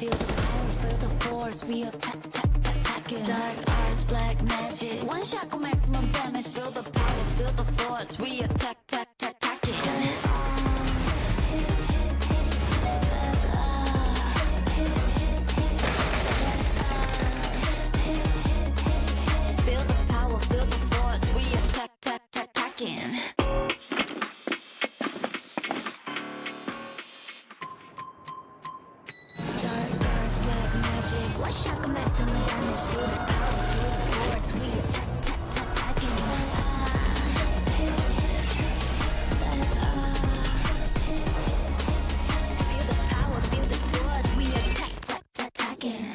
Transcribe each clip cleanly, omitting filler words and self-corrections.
Feel the power, feel the force. We attacking. Dark arts, black magic. One shot go maximum damage. Feel the power, feel the force. We attacking. Feel the power, feel the force. We attacking. Dark arts, black magic. One shot go maximum damage. Feel the power, feel the force. We attacking. Feel the power, feel the force. We attacking.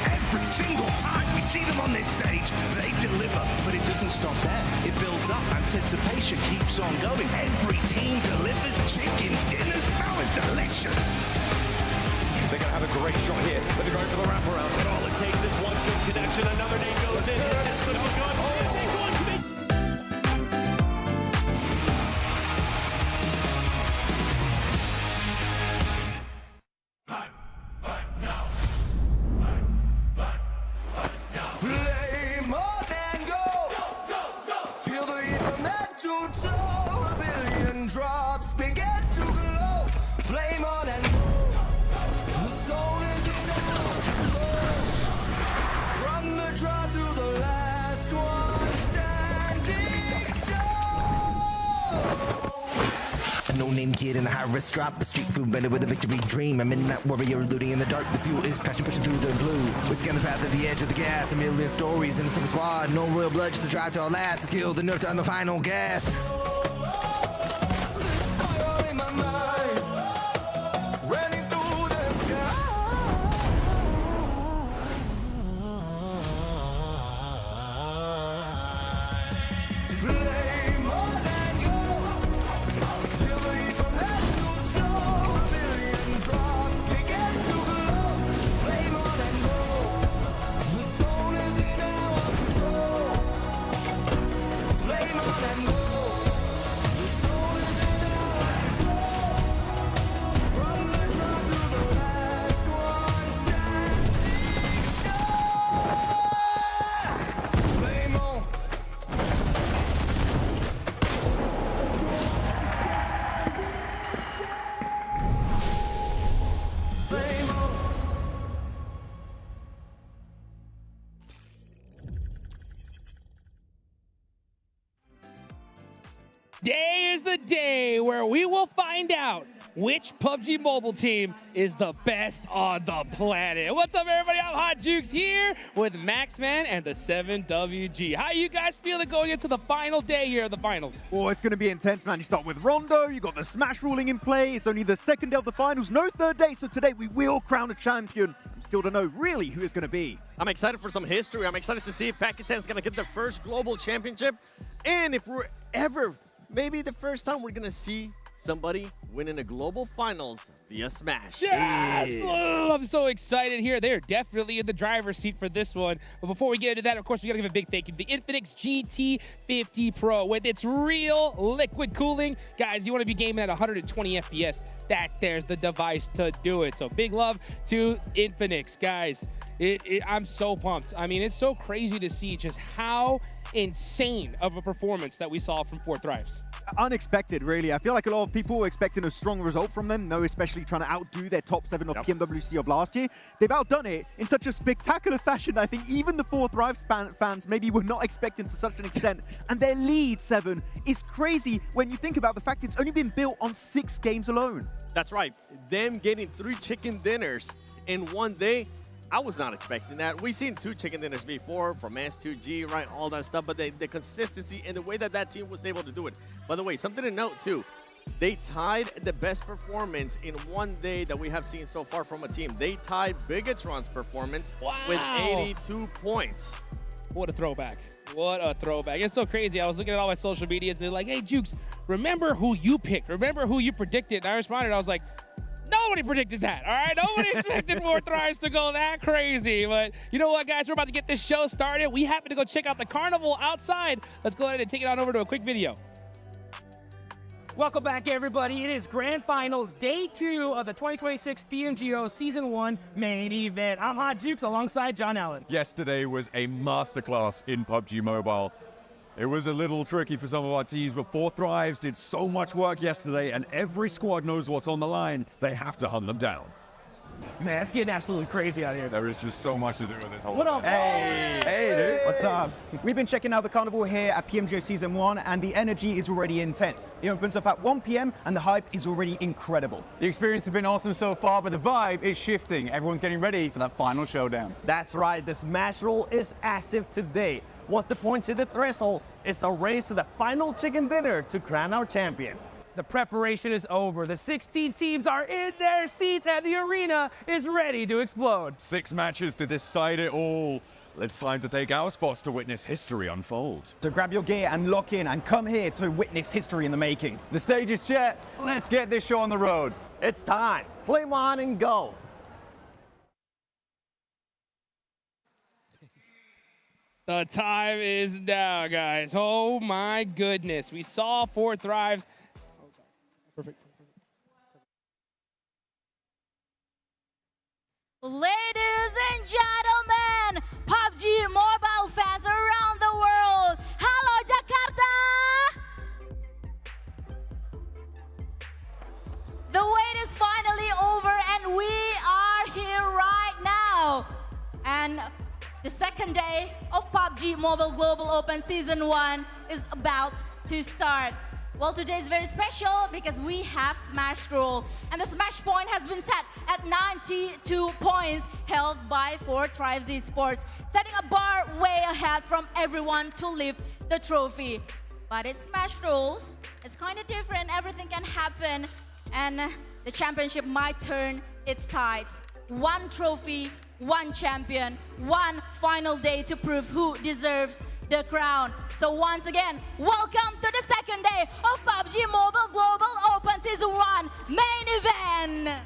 Every single time we see them on this stage, they deliver, but it doesn't stop there. It builds up, anticipation keeps on going. Every team delivers chicken dinners. Now it's delicious. They're going to have a great shot here, but they're going for the wraparound. But all it takes is one good connection, another name goes in. It's going to be good. It's going to be. Play more than go. Feel the heat from head to toe. A billion drops begin to glow. Flame on and go. The soul is in our control. From the draw to the last one standing show. A no-name kid in a high-risk drop. A street food vendor with a victory dream. A midnight warrior looting in the dark. The fuel is passion pushing through the blue. We scan the path at the edge of the gas. A million stories in a single squad. No real blood, just a drive to our last. The skill, the nerve to on the final gas. Fire in my mind, running through the sky. Play more than go. Feel the heat from head to toe. A billion drops begin to glow. Play more than go. The soul is in our control. Play more than go. The soul is in our control. From the draw to the last one standing show. Play more. Play more. Today is the day where we will find out which PUBG Mobile team is the best on the planet. What's up, everybody? I'm Hot Jukes here with Maxman and the 7WG. How you guys feeling going into the final day here of the finals? Oh, it's going to be intense, man. You start with Rondo, you got the Smash ruling in play. It's only the second day of the finals, no third day. So today we will crown a champion. We still don't know really who it's going to be. I'm excited for some history. I'm excited to see if Pakistan's going to get their first global championship. And if we're ever maybe the first time we're gonna see somebody winning a global finals via Smash. Yes! Oh, I'm so excited here. They're definitely in the driver's seat for this one. But before we get into that, of course, we gotta give a big thank you to the Infinix GT50 Pro with its real liquid cooling. Guys, you wanna be gaming at 120 FPS, there's the device to do it. So big love to Infinix, guys. I'm so pumped. I mean, it's so crazy to see just how insane of a performance that we saw from Four Thrives. Unexpected, really. I feel like a lot of people were expecting a strong result from them, especially trying to outdo their top 7 of PMWC of last year. They've outdone it in such a spectacular fashion. I think even the Four Thrives fans maybe were not expecting to such an extent. And their lead, 7, is crazy when you think about the fact it's only been built on 6 games alone. That's right. Them getting 3 chicken dinners in one day, I was not expecting that. We've seen 2 chicken dinners before from S2G, right? All that stuff, but the consistency and the way that that team was able to do it. By the way, something to note too, they tied the best performance in one day that we have seen so far from a team. They tied Bigatron's performance with 82 points. What a throwback. What a throwback. It's so crazy. I was looking at all my social medias and they're like, hey, Jukes, remember who you picked? Remember who you predicted? And I responded, I was like, nobody predicted that, all right? Nobody expected Four Thrives to go that crazy. But you know what, guys? We're about to get this show started. We happen to go check out the carnival outside. Let's go ahead and take it on over to a quick video. Welcome back, everybody. It is Grand Finals, Day 2 of the 2026 PMGO Season 1 main event. I'm Hot Jukes alongside John Allen. Yesterday was a masterclass in PUBG Mobile. It was a little tricky for some of our teams, but Four Thrives did so much work yesterday, and every squad knows what's on the line. They have to hunt them down. Man, it's getting absolutely crazy out here. There is just so much to do with this whole What up? Hey, dude. What's up? We've been checking out the carnival here at PMGO Season 1, and the energy is already intense. It opens up at 1 p.m. and the hype is already incredible. The experience has been awesome so far, but the vibe is shifting. Everyone's getting ready for that final showdown. That's right, the Smash Roll is active today. Once the points hit the threshold, it's a race to the final chicken dinner to crown our champion. The preparation is over. The 16 teams are in their seats and the arena is ready to explode. 6 matches to decide it all. It's time to take our spots to witness history unfold. So grab your gear and lock in and come here to witness history in the making. The stage is set. Let's get this show on the road. It's time. Flame on and go. The time is now, guys. Oh my goodness. We saw Four Thrives. Perfect. Ladies and gentlemen, PUBG Mobile fans around the world, hello Jakarta! The wait is finally over and we are here right now. And the second day of PUBG Mobile Global Open Season 1 is about to start. Well, today is very special because we have Smash Roll, and the Smash point has been set at 92 points, held by Four Thrives Esports, setting a bar way ahead from everyone to lift the trophy. But it's Smash Rolls, it's kind of different, everything can happen, and the championship might turn its tides. 1 trophy, 1 champion, 1 final day to prove who deserves the crown. So once again, welcome to the second day of PUBG Mobile Global Open Season 1 main event.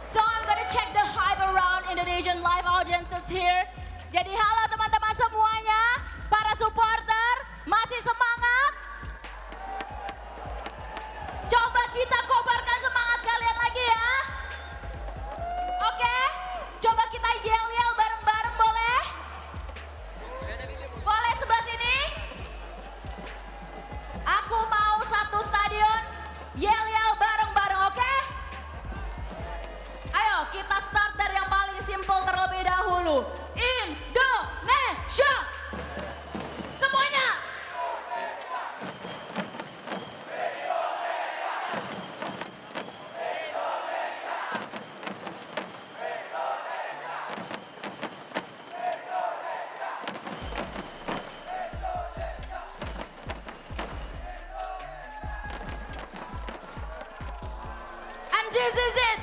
So I'm gonna check the hype around Indonesian live audiences here. Jadi halo teman-teman semuanya, para supporter, masih semangat? Coba kita kobarkan semangat kalian lagi ya. Oke, coba kita yell-yell bareng-bareng boleh? Boleh sebelah sini? Aku mau satu stadion, yell-yell bareng-bareng, oke? Ayo, kita start dari yang paling simpel terlebih dahulu. Indonesia! Semuanya! This is it,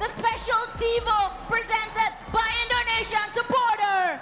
the special TiVo presented by Indonesian supporter.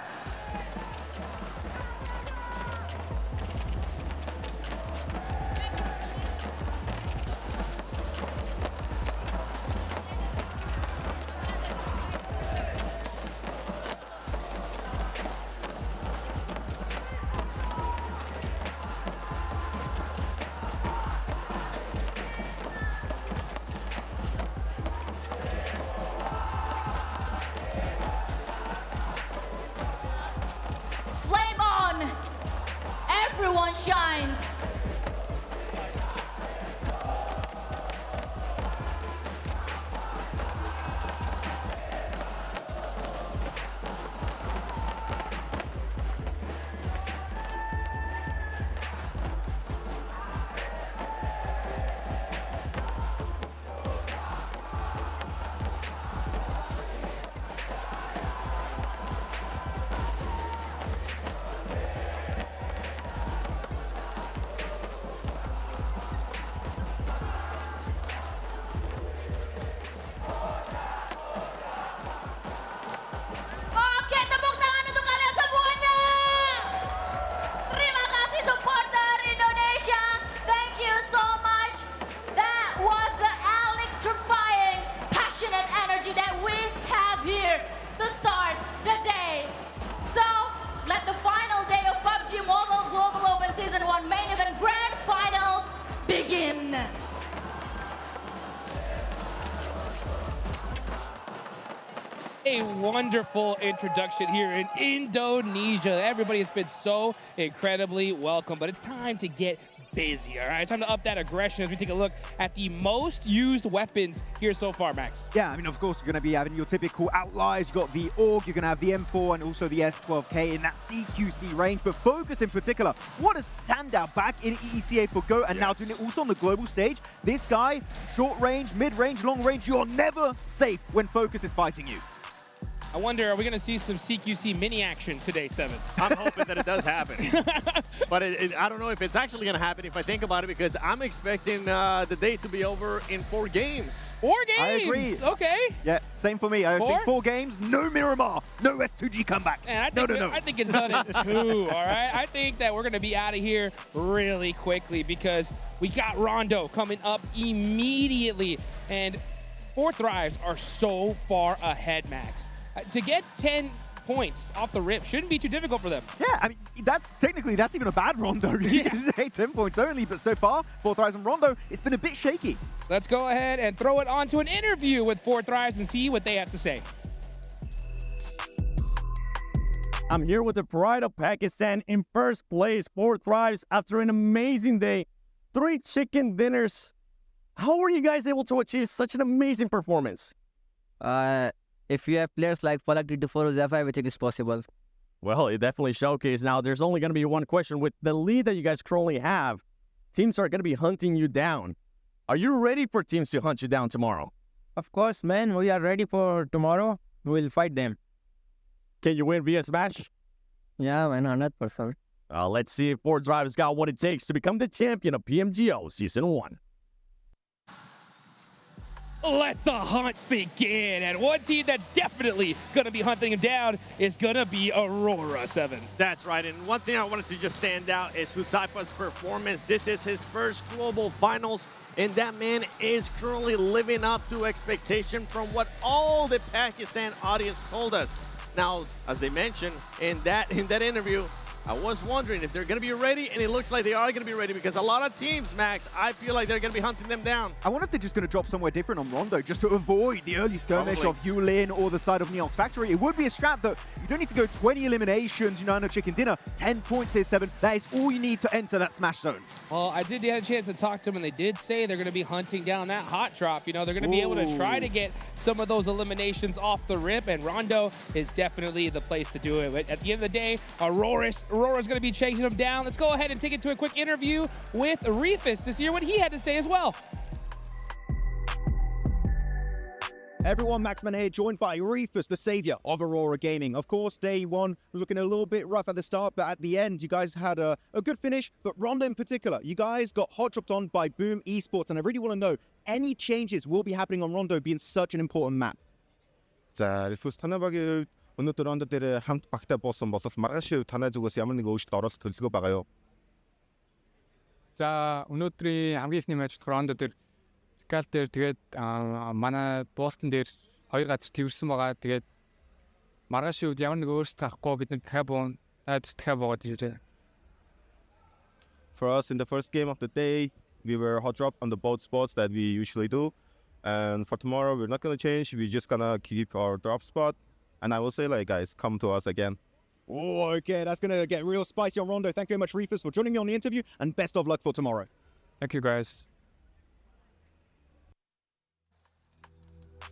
a wonderful introduction here in Indonesia. Everybody has been so incredibly welcome, but it's time to get busy, all right? It's time to up that aggression as we take a look at the most used weapons here so far, Max. Yeah, I mean, of course, you're going to be having your typical outliers. You've got the AUG, you're going to have the M4 and also the S12K in that CQC range. But Focus in particular, what a standout back in EECA for GO and now doing it also on the global stage. This guy, short range, mid-range, long range, you're never safe when Focus is fighting you. I wonder, are we going to see some CQC mini action today, Seven? I'm hoping that it does happen. But I don't know if it's actually going to happen if I think about it, because I'm expecting the day to be over in 4 games. 4 games? I agree. Okay. Yeah, same for me. I think 4 games, no Miramar, no S2G comeback. Man, No. I think it's done in 2, all right? I think that we're going to be out of here really quickly because we got Rondo coming up immediately. And 4 Thrives are so far ahead, Max. To get 10 points off the rip shouldn't be too difficult for them. Yeah, I mean, that's even a bad Rondo. You can say 10 points only, but so far, 4 Thrives and Rondo, it's been a bit shaky. Let's go ahead and throw it onto an interview with 4 Thrives and see what they have to say. I'm here with the pride of Pakistan in first place, 4 Thrives after an amazing day. 3 chicken dinners. How were you guys able to achieve such an amazing performance? If you have players like Falak324 Zephyr, everything is possible. Well, it definitely showcased. Now, there's only going to be one question. With the lead that you guys currently have, teams are going to be hunting you down. Are you ready for teams to hunt you down tomorrow? Of course, man. We are ready for tomorrow. We will fight them. Can you win via smash? Yeah, man, 100%. Let's see if 4 Thrives got what it takes to become the champion of PMGO Season 1. Let the hunt begin, and one team that's definitely going to be hunting him down is going to be Aurora 7. That's right, and one thing I wanted to just stand out is Husaifa's performance. This is his first global finals, and that man is currently living up to expectation from what all the Pakistan audience told us. Now, as they mentioned in that interview, I was wondering if they're going to be ready, and it looks like they are going to be ready because a lot of teams, Max, I feel like they're going to be hunting them down. I wonder if they're just going to drop somewhere different on Rondo just to avoid the early skirmish of Yulin or the side of Neox Factory. It would be a strat that you don't need to go 20 eliminations, you know, in a chicken dinner. 10 points here, 7. That is all you need to enter that smash zone. Well, I did get a chance to talk to them, and they did say they're going to be hunting down that hot drop. You know, they're going to be able to try to get some of those eliminations off the rip, and Rondo is definitely the place to do it. But at the end of the day, Aurora's going to be chasing him down. Let's go ahead and take it to a quick interview with Reefus to hear what he had to say as well. Everyone, Maxman here, joined by Reefus, the savior of Aurora Gaming. Of course, day 1 was looking a little bit rough at the start, but at the end, you guys had a good finish. But Rondo in particular, you guys got hot dropped on by Boom Esports, and I really want to know, any changes will be happening on Rondo being such an important map? За, Reefus танайбагийн хувьд өнөөдөр Рондо дээр хамт багтаа буусан болов маргааш танай зүгээс ямар нэг өөрчлөлт оруулах төлөвлөгөө байгаа юу? За, өнөөдрийн хамгийн ихний матч Рондо дээр Кал дээр тэгээд манай Бостон дээр 2 газар тэрсэн байгаа. Тэгээд маргааш үед ямар нэг өөрчлөлт гарахгүй бид дахиад буугаад ирээ. For us in the first game of the day, we were hot dropped on the both spots that we usually do. And for tomorrow, we're not going to change. We're just going to keep our drop spot. And I will say, like, guys, come to us again. Oh, okay, that's going to get real spicy on Rondo. Thank you very much, Reefus, for joining me on the interview, and best of luck for tomorrow. Thank you, guys.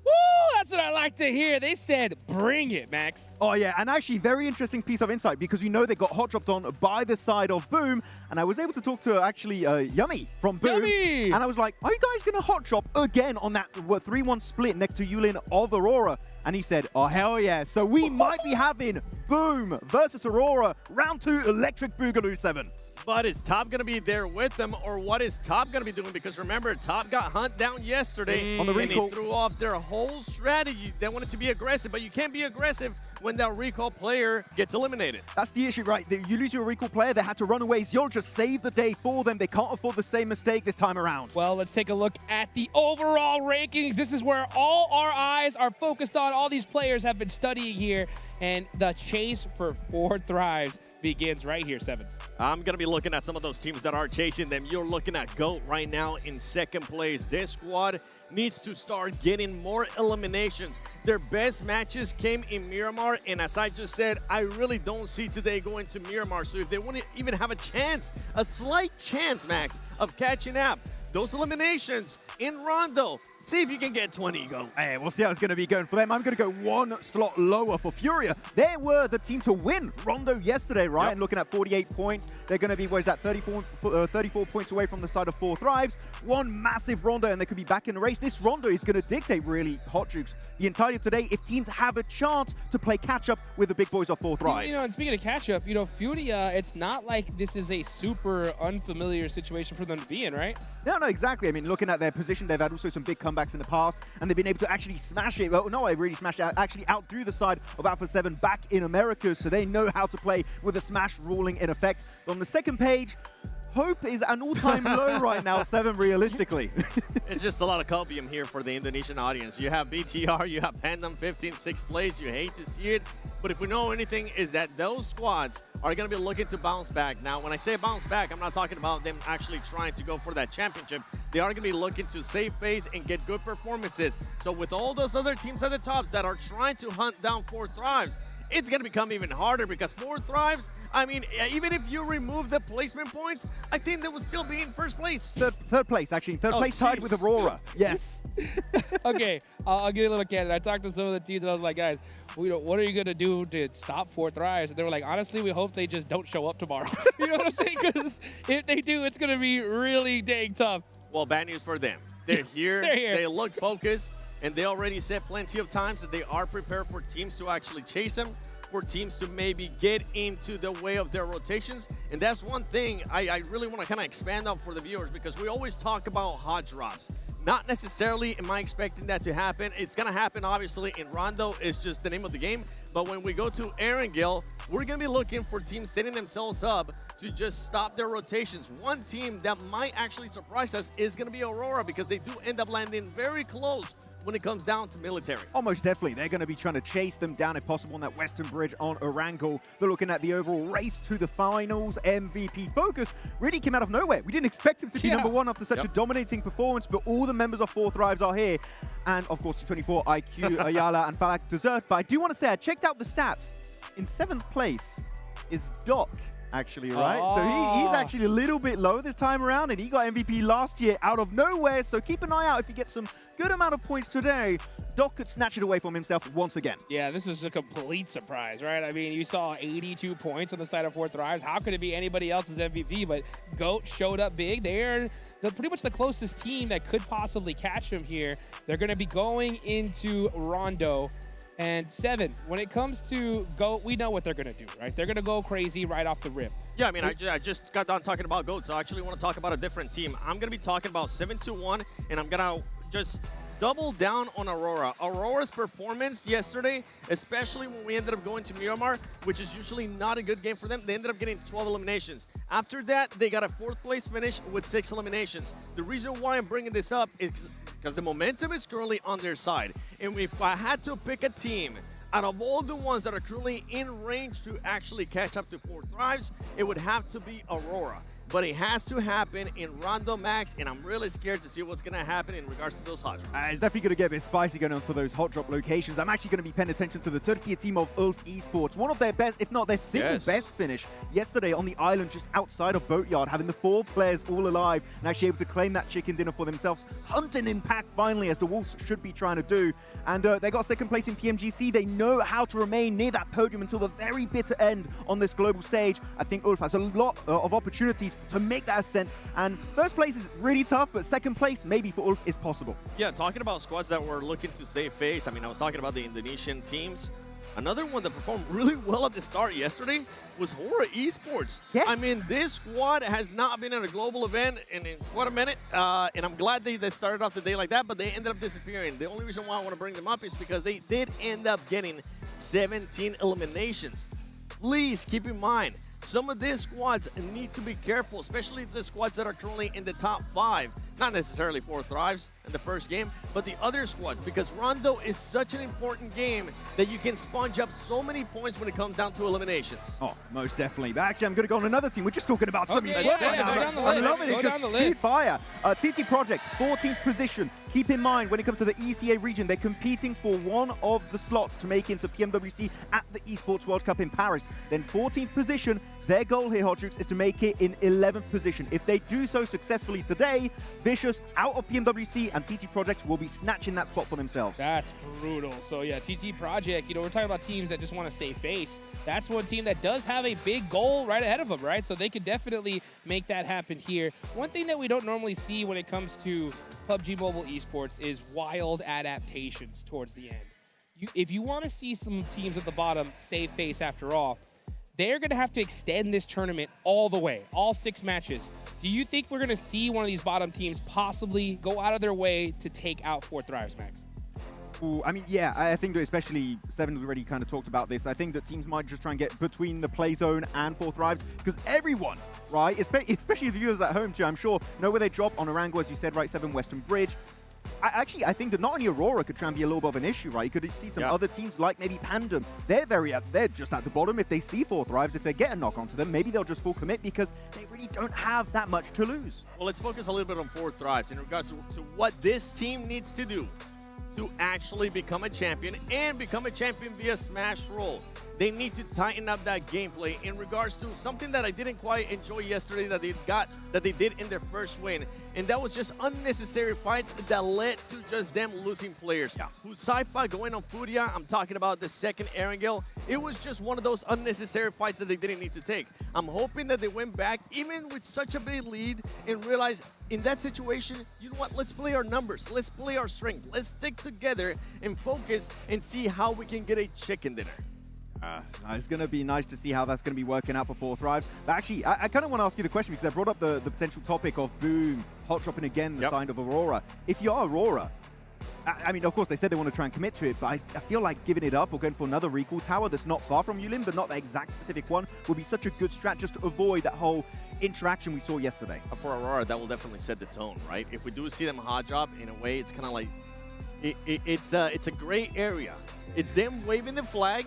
Woo! That's what I like to hear. They said, bring it, Max. Oh, yeah, and actually, very interesting piece of insight because we know they got hot dropped on by the side of Boom, and I was able to talk to actually Yummy from Boom. Yummy! And I was like, are you guys going to hot drop again on that 3-1 split next to Yulin of Aurora? And he said, oh, hell yeah. So we might be having Boom versus Aurora, round 2 Electric Boogaloo 7. But is Top going to be there with them, or what is Top going to be doing? Because remember, Top got hunt down yesterday on the recall. And he threw off their whole strategy. They wanted to be aggressive, but you can't be aggressive when that recall player gets eliminated. That's the issue, right? You lose your recall player, they had to run away. Zero just saved the day for them. They can't afford the same mistake this time around. Well, let's take a look at the overall rankings. This is where all our eyes are focused on. All these players have been studying here, and the chase for 4 Thrives begins right here, 7. I'm going to be looking at some of those teams that are chasing them. You're looking at GOAT right now in second place. This squad needs to start getting more eliminations. Their best matches came in Miramar, and as I just said, I really don't see today going to Miramar. So if they want to even have a chance, a slight chance, Max, of catching up, those eliminations in Rondo, see if you can get 20, Go. Hey, we'll see how it's going to be going for them. I'm going to go one slot lower for Furia. They were the team to win Rondo yesterday, right? Yep. And looking at 48 points, they're going to be, what is that, 34 points away from the side of 4 Thrives. One massive Rondo, and they could be back in the race. This Rondo is going to dictate, really, Hot Jukes, the entirety of today if teams have a chance to play catch-up with the big boys of 4 Thrives. You know, and speaking of catch-up, you know, Furia, it's not like this is a super unfamiliar situation for them to be in, right? No, exactly. I mean, looking at their position, they've had also some big comebacks in the past, and they've been able to actually smash it. Well, no, I really smashed it. Actually outdo the side of Alpha 7 back in America, so they know how to play with a smash ruling in effect. But on the second page, Hope is an all-time low right now, 7 realistically. It's just a lot of copium here for the Indonesian audience. You have BTR, you have Pandem 15, 6th place. You hate to see it. But if we know anything, is that those squads are going to be looking to bounce back. Now, when I say bounce back, I'm not talking about them actually trying to go for that championship. They are going to be looking to save face and get good performances. So with all those other teams at the top that are trying to hunt down 4 Thrives, it's going to become even harder because 4 Thrives, I mean, even if you remove the placement points, I think they will still be in first place. Third place, actually. Third place tied with Aurora. Yes. Okay, I'll get a little candid. I talked to some of the teams and I was like, guys, what are you going to do to stop 4 Thrives? And they were like, honestly, we hope they just don't show up tomorrow. You know what I'm saying? Because if they do, it's going to be really dang tough. Well, bad news for them. They're here. They're here. They look focused. And they already said plenty of times that they are prepared for teams to actually chase them, for teams to maybe get into the way of their rotations. And that's one thing I really want to kind of expand on for the viewers, because we always talk about hot drops. Not necessarily am I expecting that to happen. It's going to happen, obviously, in Rondo. It's just the name of the game. But when we go to Erangel, we're going to be looking for teams setting themselves up to just stop their rotations. One team that might actually surprise us is going to be Aurora, because they do end up landing very close when it comes down to military. Almost definitely. They're going to be trying to chase them down if possible on that western bridge on Erangel. They're looking at the overall race to the finals. MVP Focus really came out of nowhere. We didn't expect him to be number 1 after such a dominating performance, but all the members of 4 Thrives are here. And of course, 24 IQ, Ayala, and Falak Desert. But I do want to say, I checked out the stats. In 7th place is Doc. Actually, right? So he's actually a little bit low this time around, and he got MVP last year out of nowhere. So keep an eye out if he gets some good amount of points today. Doc could snatch it away from himself once again. Yeah, this was a complete surprise, right? I mean, you saw 82 points on the side of 4 Thrives. How could it be anybody else's MVP? But GOAT showed up big. They're pretty much the closest team that could possibly catch him here. They're going to be going into Rondo. And 7, when it comes to GOAT, we know what they're going to do, right? They're going to go crazy right off the rip. Yeah, I mean, I just got done talking about GOAT, so I actually want to talk about a different team. I'm going to be talking about 7-1, and I'm going to just double down on Aurora. Aurora's performance yesterday, especially when we ended up going to Miramar, which is usually not a good game for them, they ended up getting 12 eliminations. After that, they got a 4th place finish with 6 eliminations. The reason why I'm bringing this up is because the momentum is currently on their side. And if I had to pick a team out of all the ones that are currently in range to actually catch up to 4 Thrives, it would have to be Aurora. But it has to happen in Rondo Max, and I'm really scared to see what's going to happen in regards to those hot drops. It's definitely going to get a bit spicy going on to those hot drop locations. I'm actually going to be paying attention to the Turkey team of Ulf Esports. One of their best, if not their single best finish yesterday on the island just outside of Boatyard, having the 4 players all alive and actually able to claim that chicken dinner for themselves. Hunting impact finally, as the Wolves should be trying to do. And they got 2nd place in PMGC. They know how to remain near that podium until the very bitter end on this global stage. I think Ulf has a lot of opportunities to make that ascent. And 1st place is really tough, but 2nd place maybe for Ulf is possible. Yeah, talking about squads that were looking to save face, I mean, I was talking about the Indonesian teams. Another one that performed really well at the start yesterday was Horror Esports. Yes. I mean, this squad has not been at a global event in quite a minute, and I'm glad they started off the day like that, but they ended up disappearing. The only reason why I want to bring them up is because they did end up getting 17 eliminations. Please keep in mind, some of these squads need to be careful, especially the squads that are currently in the top 5. Not necessarily 4 Thrives in the first game, but the other squads, because Rondo is such an important game that you can sponge up so many points when it comes down to eliminations. Oh, most definitely. But actually, I'm going to go on another team. We're just talking about some I'm loving it. Just speed fire. TT Project, 14th position. keep in mind, when it comes to the ECA region, they're competing for one of the slots to make into PMWC at the Esports World Cup in Paris. Then 14th position, their goal here, Hot Jukes, is to make it in 11th position. If they do so successfully today, Vicious out of PMWC and TT Project will be snatching that spot for themselves. That's brutal. So yeah, TT Project, we're talking about teams that just want to save face. That's one team that does have a big goal right ahead of them, right? So they could definitely make that happen here. One thing that we don't normally see when it comes to PUBG Mobile Esports is wild adaptations towards the end. If you want to see some teams at the bottom save face after all, they're going to have to extend this tournament all the way, all 6 matches. Do you think we're going to see one of these bottom teams possibly go out of their way to take out 4 Thrives, Max? Ooh, I mean, yeah, I think that especially Seven's already kind of talked about this. I think that teams might just try and get between the play zone and 4 Thrives because everyone, right, especially the viewers at home too, I'm sure, know where they drop on Arango, as you said, right, 7 Western Bridge. I think that not only Aurora could try and be a little bit of an issue, right? You could see some other teams like maybe Pandem. They're just at the bottom. If they see 4 Thrives, if they get a knock onto them, maybe they'll just full commit because they really don't have that much to lose. Well, let's focus a little bit on 4 Thrives in regards to what this team needs to do to actually become a champion and become a champion via Smash Roll. They need to tighten up that gameplay in regards to something that I didn't quite enjoy yesterday that they did in their first win, and that was just unnecessary fights that led to just them losing players. Husaifa going on Furia, I'm talking about the second Erangel. It was just one of those unnecessary fights that they didn't need to take. I'm hoping that they went back, even with such a big lead, and realized in that situation, you know what, let's play our numbers, let's play our strength, let's stick together and focus and see how we can get a chicken dinner. It's going to be nice to see how that's going to be working out for 4 Thrives. But actually, I kind of want to ask you the question because I brought up the potential topic of Boom, hot dropping again the sign of Aurora. If you are Aurora, I mean, of course, they said they want to try and commit to it, but I feel like giving it up or going for another recall tower that's not far from Yulin, but not the exact specific one, would be such a good strat just to avoid that whole interaction we saw yesterday. For Aurora, that will definitely set the tone, right? If we do see them hot drop, in a way, it's kind of like, it's a gray area. It's them waving the flag,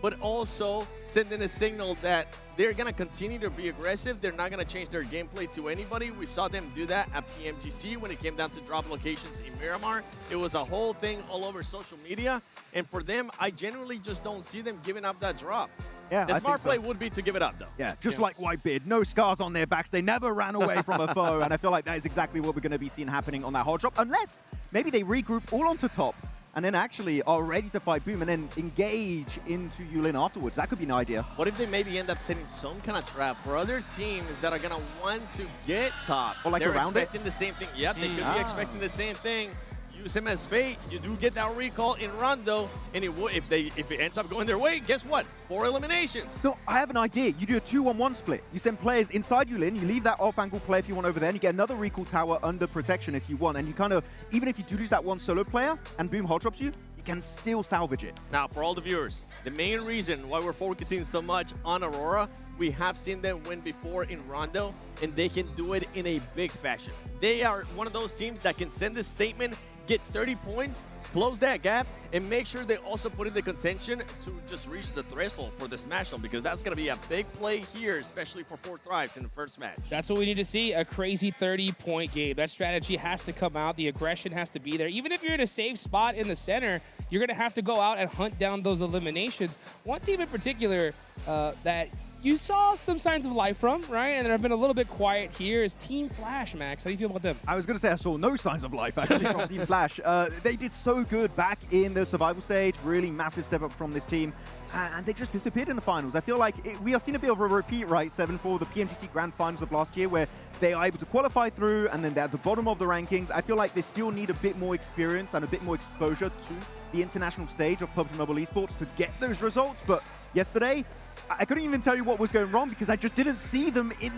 but also sending a signal that they're going to continue to be aggressive. They're not going to change their gameplay to anybody. We saw them do that at PMGC when it came down to drop locations in Miramar. It was a whole thing all over social media. And for them, I genuinely just don't see them giving up that drop. Yeah, the smart play would be to give it up, though. Yeah, just like Whitebeard. No scars on their backs. They never ran away from a foe. And I feel like that is exactly what we're going to be seeing happening on that hot drop. Unless maybe they regroup all onto top and then actually are ready to fight Boom and then engage into Yulin afterwards. That could be an idea. What if they maybe end up setting some kind of trap for other teams that are going to want to get top? Or like they're around expecting the same thing. Yep, they could be expecting the same thing. Use him as bait. You do get that recall in Rondo, and if it ends up going their way, guess what? 4 eliminations. So I have an idea. You do a 2-on-1 split. You send players inside Yulin, you leave that off-angle play if you want over there, and you get another recall tower under protection if you want. And you kind of, even if you do lose that one solo player and Boom hot drops you, you can still salvage it. Now, for all the viewers, the main reason why we're focusing so much on Aurora, we have seen them win before in Rondo, and they can do it in a big fashion. They are one of those teams that can send a statement, get 30 points, close that gap, and make sure they also put in the contention to just reach the threshold for the Smash Zone, because that's going to be a big play here, especially for 4 Thrives in the first match. That's what we need to see, a crazy 30-point game. That strategy has to come out. The aggression has to be there. Even if you're in a safe spot in the center, you're going to have to go out and hunt down those eliminations. One team in particular that you saw some signs of life from, right? And they've been a little bit quiet here is Team Flash, Max. How do you feel about them? I was going to say I saw no signs of life, actually, from Team Flash. They did so good back in the survival stage. Really massive step up from this team. And they just disappeared in the finals. I feel like we are seeing a bit of a repeat, right, Seven, for the PMGC Grand Finals of last year, where they are able to qualify through, and then they're at the bottom of the rankings. I feel like they still need a bit more experience and a bit more exposure to the international stage of PUBG Mobile Esports to get those results. But yesterday, I couldn't even tell you what was going wrong because I just didn't see them in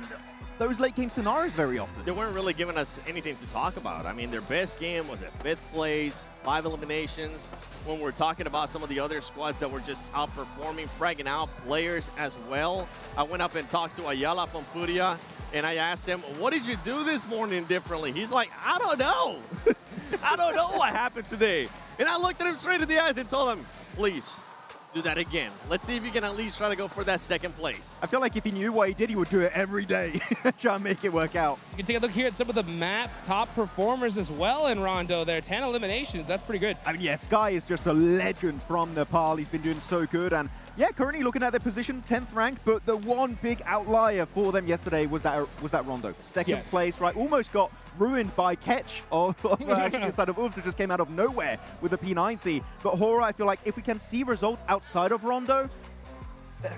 those late game scenarios very often. They weren't really giving us anything to talk about. I mean, their best game was at 5th place, 5 eliminations. When we're talking about some of the other squads that were just outperforming, fragging out players as well. I went up and talked to Ayala from Furia, and I asked him, what did you do this morning differently? He's like, I don't know. I don't know what happened today. And I looked at him straight in the eyes and told him, please, do that again. Let's see if you can at least try to go for that second place. I feel like if he knew what he did, he would do it every day. Try and make it work out. You can take a look here at some of the map top performers as well in Rondo there. 10 eliminations, that's pretty good. I mean, yeah, Sky is just a legend from Nepal. He's been doing so good. And yeah, currently looking at their position, 10th rank, but the one big outlier for them yesterday was that Rondo. Second place, right? Almost got ruined by Ketch of actually the side of Ulf that just came out of nowhere with the P90. But Hora, I feel like if we can see results outside of Rondo,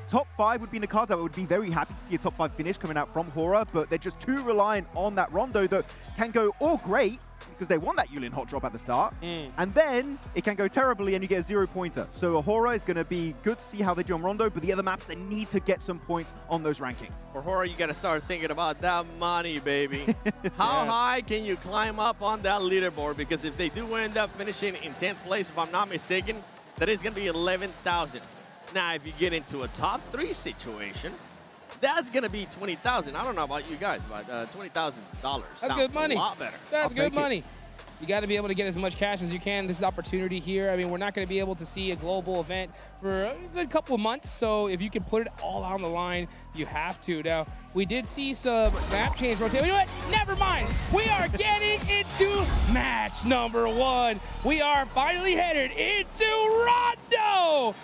top 5 would be in the cards. I would be very happy to see a top 5 finish coming out from Hora, but they're just too reliant on that Rondo that can go all great because they won that Yulin hot drop at the start, and then it can go terribly and you get a 0-pointer. So Hora is going to be good to see how they do on Rondo, but the other maps, they need to get some points on those rankings. For Hora, you got to start thinking about that money, baby. How high can you climb up on that leaderboard? Because if they do end up finishing in 10th place, if I'm not mistaken, that is going to be 11,000. Now, if you get into a top 3 situation, that's going to be 20,000. I don't know about you guys, but $20,000 sounds good money. a lot better. That's good money. You got to be able to get as much cash as you can. This is opportunity here. I mean, we're not going to be able to see a global event for a good couple of months. So if you can put it all on the line, you have to. Now, we did see some map change rotation. You know what? Never mind. We are getting into match number 1. We are finally headed into Rondo.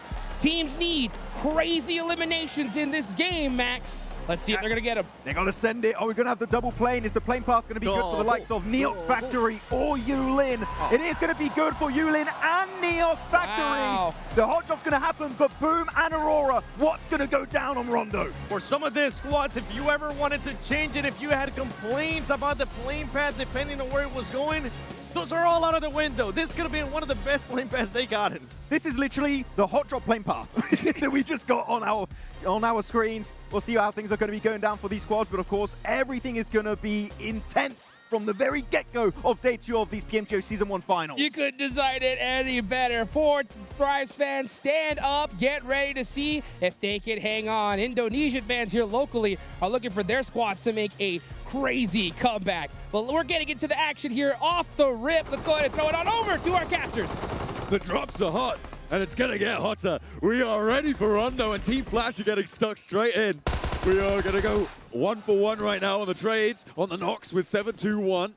Teams need crazy eliminations in this game, Max. Let's see if they're going to get them. They're going to send it. Oh, we're going to have the double plane. Is the plane path going to be good for the likes of Neox Factory or Yulin? It is going to be good for Yulin and Neox Factory. Wow. The hot drop's going to happen, but Boom and Aurora, what's going to go down on Rondo? For some of these squads, if you ever wanted to change it, if you had complaints about the plane path depending on where it was going, those are all out of the window. This could have been one of the best plane paths they gotten. This is literally the hot drop plane path that we just got on our screens. We'll see how things are going to be going down for these squads, but of course, everything is going to be intense from the very get-go of day 2 of these PMGO Season 1 finals. You couldn't design it any better. 4 Thrives fans, stand up, get ready to see if they can hang on. Indonesian fans here locally are looking for their squads to make a crazy comeback. But we're getting into the action here off the rip. Let's go ahead and throw it on over to our casters. The drops are hot, and it's going to get hotter. We are ready for Rondo, and Team Flash are getting stuck straight in. We are going to go 1 for 1 right now on the trades, on the Nox with 7-2-1.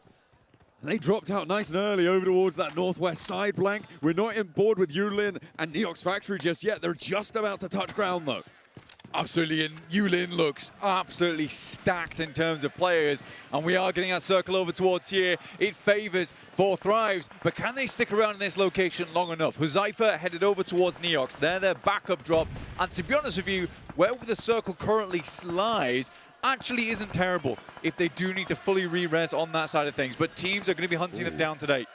They dropped out nice and early over towards that northwest side blank. We're not in board with Yulin and Neox Factory just yet. They're just about to touch ground, though. Absolutely, and Yulin looks absolutely stacked in terms of players, and we are getting that circle over towards here. It favors 4 Thrives, but can they stick around in this location long enough? Huzaifa headed over towards Neox. They're their backup drop, and to be honest with you, where the circle currently lies actually isn't terrible if they do need to fully re-res on that side of things, but teams are going to be hunting them down today.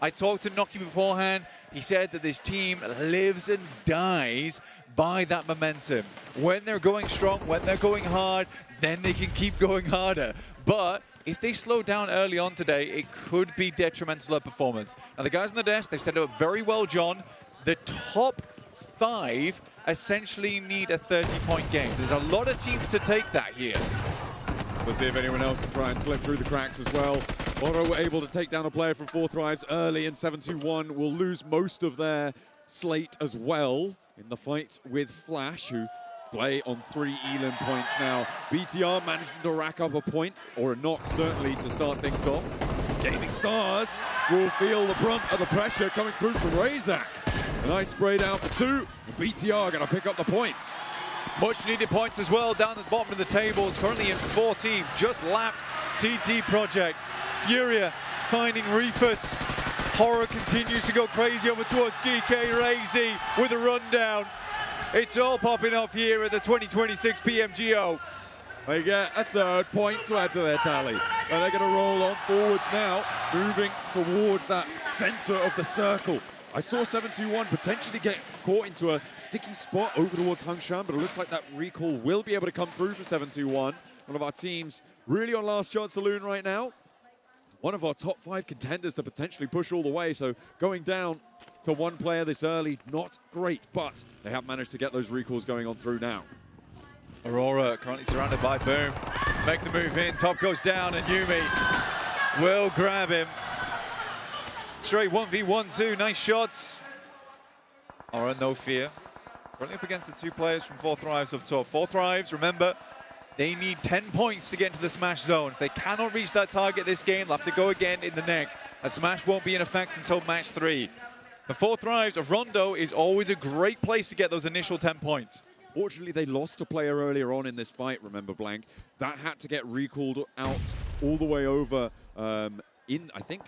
I talked to Noki beforehand. He said that this team lives and dies by that momentum. When they're going strong, when they're going hard, then they can keep going harder. But if they slow down early on today, it could be detrimental to their performance. Now, the guys on the desk, they set it up very well, John. The top 5 essentially need a 30-point game. There's a lot of teams to take that here. Let's see if anyone else can try and slip through the cracks as well. Oro were able to take down a player from 4 Thrives early in 7-2-1. Will lose most of their slate as well in the fight with Flash, who play on 3 Elam points now. BTR managing to rack up a point, or a knock certainly, to start things off. Gaming Stars will feel the brunt of the pressure coming through from Razak. A nice spray down for 2. BTR going to pick up the points. Much needed points as well down at the bottom of the table. It's currently in 4 teams, just lapped TT Project. Furia finding Reefus. Horror continues to go crazy over towards GK Razy with a rundown. It's all popping off here at the 2026 PMGO. They get a 3rd point to add to their tally. And they're going to roll on forwards now, moving towards that center of the circle. I saw 7-2-1 potentially get caught into a sticky spot over towards Hangshan, but it looks like that recall will be able to come through for 7-2-1. One of our teams really on last chance saloon right now. One of our top 5 contenders to potentially push all the way, so going down to 1 player this early, not great, but they have managed to get those recalls going on through now. Aurora currently surrounded by Boom. Make the move in, top goes down, and Yumi will grab him. Straight 1v1-2, nice shots. Aura, no fear. Running up against the two players from Four Thrives up top. Four Thrives, remember, they need 10 points to get into the Smash zone. If they cannot reach that target this game, they'll have to go again in the next. And Smash won't be in effect until match 3. The Four Thrives, a Rondo is always a great place to get those initial 10 points. Fortunately, they lost a player earlier on in this fight, remember, Blank. That had to get recalled out all the way over in, I think,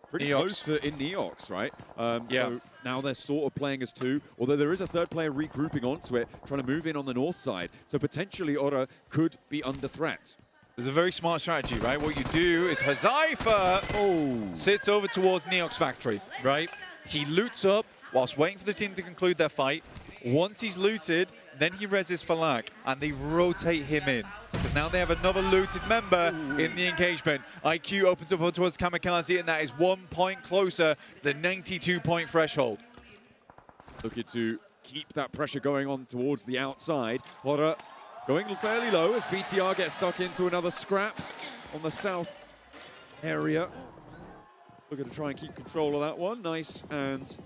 pretty Neox. close to in Neox, right? Yeah. So now they're sort of playing as two, although there is a third player regrouping onto it, trying to move in on the north side. So potentially Ora could be under threat. There's a very smart strategy, right? What you do is Hazaifa sits over towards Neox Factory, right? He loots up whilst waiting for the team to conclude their fight. Once he's looted, then he reses Falak, and they rotate him in. Because now they have another looted member in the engagement. IQ opens up towards Kamikaze, and that is 1 point closer to the 92-point threshold. Looking to keep that pressure going on towards the outside. Ora going fairly low as BTR gets stuck into another scrap on the south area. Looking to try and keep control of that one. Nice and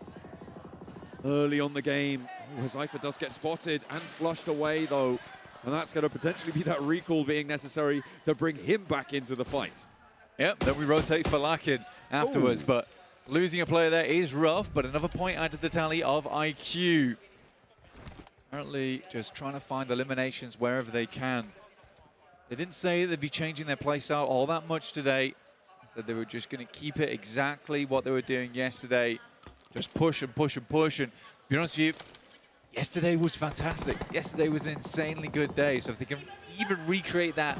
early on the game. Hazaifa does get spotted and flushed away though. And that's going to potentially be that recall being necessary to bring him back into the fight. Yep, then we rotate Falak in afterwards, but losing a player there is rough, but another point added to the tally of IQ. Apparently just trying to find eliminations wherever they can. They didn't say they'd be changing their playstyle all that much today. They said they were just going to keep it exactly what they were doing yesterday. Just push and push and push. And to be honest with you, yesterday was fantastic. Yesterday was an insanely good day. So if they can even recreate that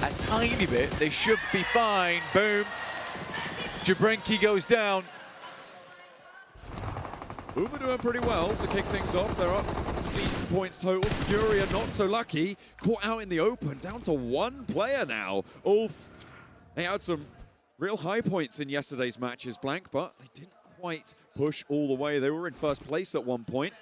a tiny bit, they should be fine. Boom. Jabrenki goes down. Uma doing pretty well to kick things off. They're up some decent points total. Furia not so lucky. Caught out in the open. Down to one player now. Ulf, they had some real high points in yesterday's matches, Blank, but they didn't quite push all the way. They were in first place at one point,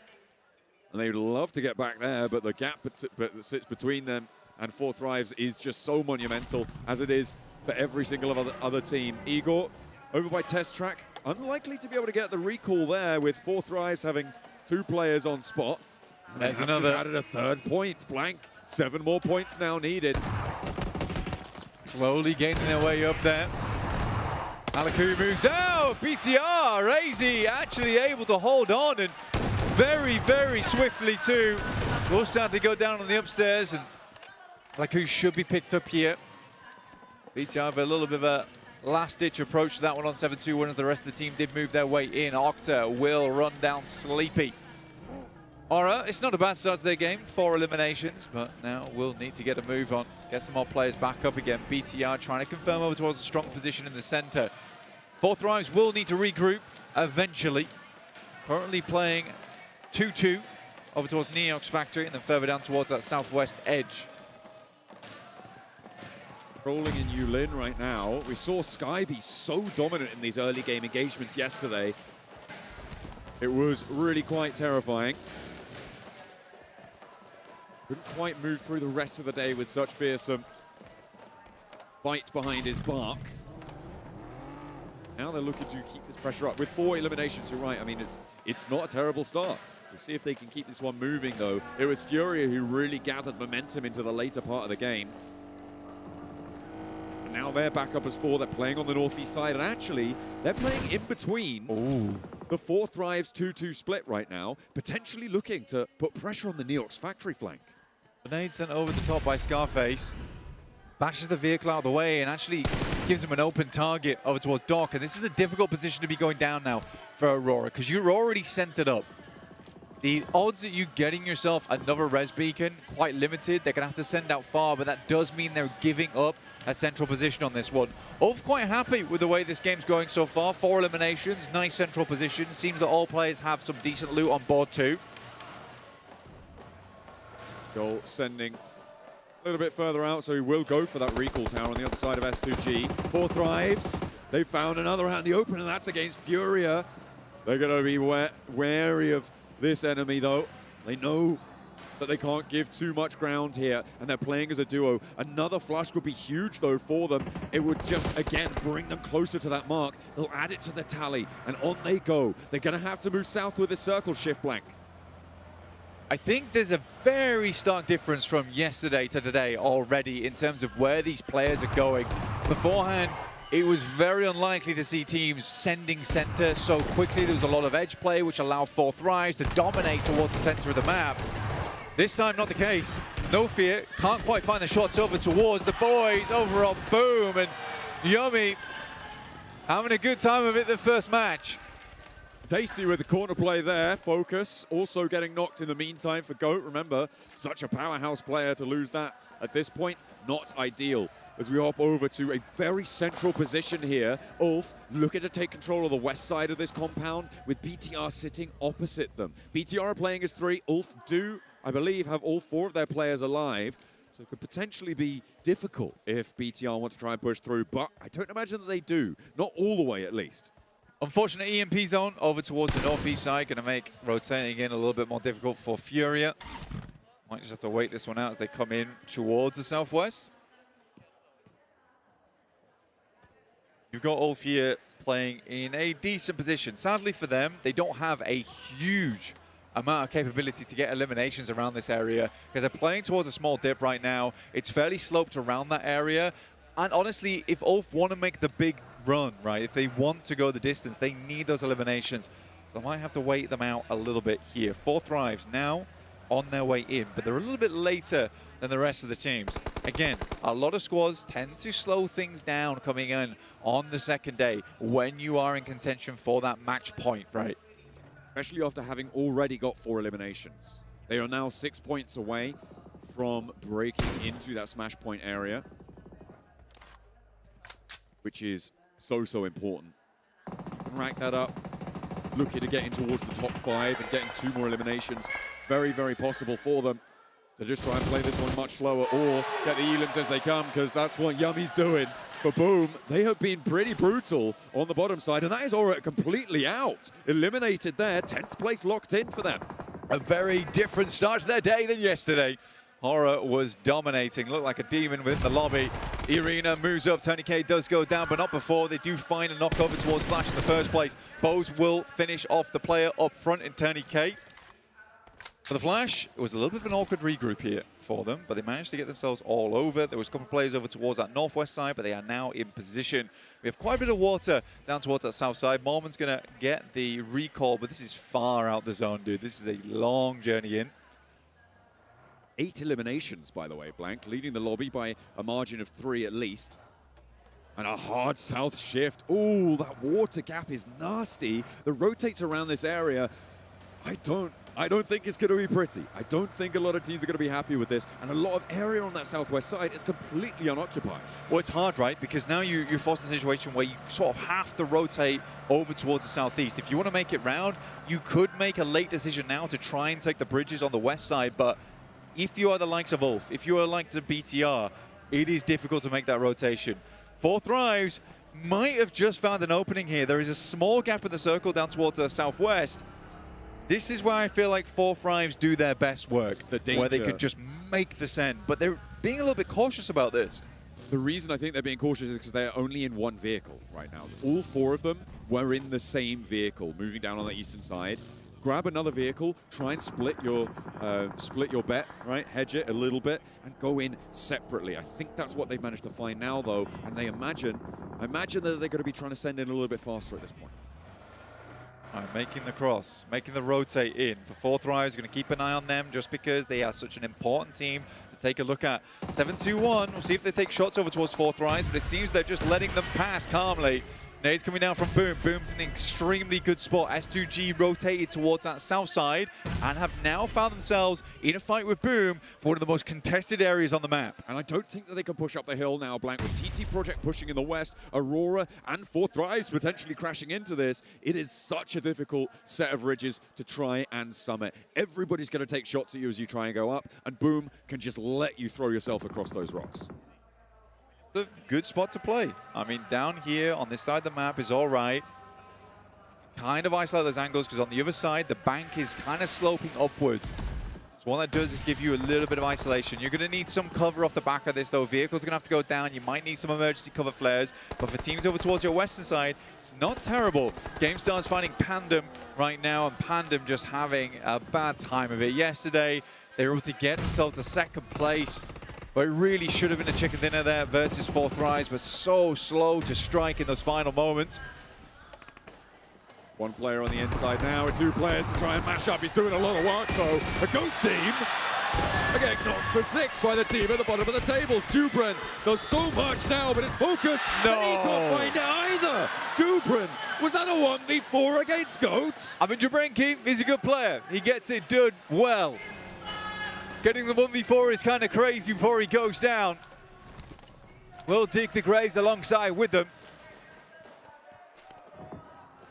and they'd love to get back there, but the gap that sits between them and Four Thrives is just so monumental, as it is for every single other team. Igor, over by Test Track, unlikely to be able to get the recall there with Four Thrives having two players on spot. And there's they have another. just added a third point. Blank, 7 more points now needed. Slowly gaining their way up there. Alaku moves out. BTR, Razy actually able to hold on, and very, very swiftly too. Will start to go down on the upstairs, and Alaku should be picked up here. BTR have a little bit of a last-ditch approach to that one on 7-2-1 as the rest of the team did move their way in. Octa will run down Sleepy. Ora, it's not a bad start to their game, 4 eliminations, but now we'll need to get a move on, get some more players back up again. BTR trying to confirm over towards a strong position in the center. Four Thrives will need to regroup eventually. Currently playing 2-2 over towards Neox Factory and then further down towards that southwest edge. Rolling in Yulin right now. We saw Sky be so dominant in these early game engagements yesterday. It was really quite terrifying. Couldn't quite move through the rest of the day with such fearsome bite behind his bark. Now they're looking to keep this pressure up. With 4 eliminations, you're right. I mean, it's not a terrible start. We'll see if they can keep this one moving, though. It was Furia who really gathered momentum into the later part of the game. And now they're back up as 4. They're playing on the northeast side, and actually, they're playing in between the Four Thrives 2-2 split right now, potentially looking to put pressure on the Neox Factory flank. Grenade sent over the top by Scarface. Bashes the vehicle out of the way and actually gives him an open target over towards Doc. And this is a difficult position to be going down now for Aurora, because you're already centered up. The odds that you getting yourself another res beacon, quite limited. They're going to have to send out far, but that does mean they're giving up a central position on this one. Ulf quite happy with the way this game's going so far. 4 eliminations, nice central position. Seems that all players have some decent loot on board too. Joel sending a little bit further out, so he will go for that recall tower on the other side of S2G. Four Thrives, they found another out in the open, and that's against Furia. They're going to be wary of this enemy, though. They know that they can't give too much ground here, and they're playing as a duo. Another flush would be huge, though, for them. It would just, again, bring them closer to that mark. They'll add it to the tally, and on they go. They're going to have to move south with a circle shift, Blank. I think there's a very stark difference from yesterday to today already in terms of where these players are going. Beforehand, it was very unlikely to see teams sending center so quickly. There was a lot of edge play, which allowed 4Thrives to dominate towards the center of the map. This time, not the case. No fear, can't quite find the shots over towards the boys over on Boom, and Yummy having a good time of it the first match. Tasty with the corner play there. Focus also getting knocked in the meantime for GOAT. Remember, such a powerhouse player to lose that at this point, not ideal. As we hop over to a very central position here, Ulf looking to take control of the west side of this compound with BTR sitting opposite them. BTR are playing as 3. Ulf do, I believe, have all 4 of their players alive. So it could potentially be difficult if BTR want to try and push through, but I don't imagine that they do. Not all the way, at least. Unfortunate EMP zone over towards the northeast side, going to make rotating in a little bit more difficult for Furia. Might just have to wait this one out as they come in towards the southwest. You've got Ulf here playing in a decent position. Sadly for them, they don't have a huge amount of capability to get eliminations around this area because they're playing towards a small dip right now. It's fairly sloped around that area. And honestly, if Ulf want to make the big run, right, if they want to go the distance, they need those eliminations. So I might have to wait them out a little bit here. 4Thrives now on their way in, but they're a little bit later than the rest of the teams. Again, a lot of squads tend to slow things down coming in on the second day when you are in contention for that match point, right? Especially after having already got 4 eliminations. They are now 6 points away from breaking into that smash point area, which is so important. Rack that up, looking to get in towards the top 5 and getting 2 more eliminations. Very, very possible for them to just try and play this one much slower or get the elims as they come, because that's what Yummy's doing for Boom. They have been pretty brutal on the bottom side, and that is Aura completely out. Eliminated there, 10th place locked in for them. A very different start to their day than yesterday. Aura was dominating, looked like a demon within the lobby. Irina moves up, Tony K does go down, but not before. They do find a knock over towards Flash in the first place. Bose will finish off the player up front in Tony K. For the Flash, it was a little bit of an awkward regroup here for them, but they managed to get themselves all over. There was a couple of players over towards that northwest side, but they are now in position. We have quite a bit of water down towards that south side. Mormon's going to get the recall, but this is far out the zone, dude. This is a long journey in. 8 eliminations, by the way, Blank, leading the lobby by a margin of 3 at least. And a hard south shift. Ooh, that water gap is nasty. The rotates around this area. I don't think it's going to be pretty. I don't think a lot of teams are going to be happy with this. And a lot of area on that southwest side is completely unoccupied. Well, it's hard, right? Because now you're forced in a situation where you sort of have to rotate over towards the southeast. If you want to make it round, you could make a late decision now to try and take the bridges on the west side. But if you are the likes of Ulf, if you are like the BTR, it is difficult to make that rotation. 4Thrives might have just found an opening here. There is a small gap in the circle down towards the southwest. This is where I feel like 4Thrives do their best work, where they could just make the send, but they're being a little bit cautious about this. The reason I think they're being cautious is because they're only in one vehicle right now. All 4 of them were in the same vehicle, moving down on the eastern side. Grab another vehicle, try and split your bet, right? Hedge it a little bit and go in separately. I think that's what they've managed to find now, though, and they imagine that they're going to be trying to send in a little bit faster at this point. Making the cross, making the rotate in. For 4Thrives, going to keep an eye on them just because they are such an important team to take a look at. 7-2-1, we'll see if they take shots over towards 4Thrives, but it seems they're just letting them pass calmly. Nades coming down from Boom. Boom's in an extremely good spot. S2G rotated towards that south side and have now found themselves in a fight with Boom for one of the most contested areas on the map. And I don't think that they can push up the hill now, Blank, with TT Project pushing in the west, Aurora and 4Thrives potentially crashing into this. It is such a difficult set of ridges to try and summit. Everybody's going to take shots at you as you try and go up, and Boom can just let you throw yourself across those rocks. A good spot to play. I mean, down here on this side of the map is all right. Kind of isolate those angles because on the other side, the bank is kind of sloping upwards. So what that does is give you a little bit of isolation. You're going to need some cover off the back of this, though. Vehicles are going to have to go down. You might need some emergency cover flares. But for teams over towards your western side, it's not terrible. GameStar's finding Pandem right now, and Pandem just having a bad time of it. Yesterday, they were able to get themselves a second place. But it really should have been a chicken dinner there versus Fourth Rise, but so slow to strike in those final moments. One player on the inside now, with two players to try and mash up. He's doing a lot of work, though. A GOAT team again knocked for 6 by the team at the bottom of the tables. Dubrin does so much now, but his focus, no. And he can't find it either. Dubrin, was that a 1v4 against GOAT? I mean, Jabrenki is a good player. He gets it done well. Getting the 1v4 is kind of crazy before he goes down. We'll dig the graves alongside with them.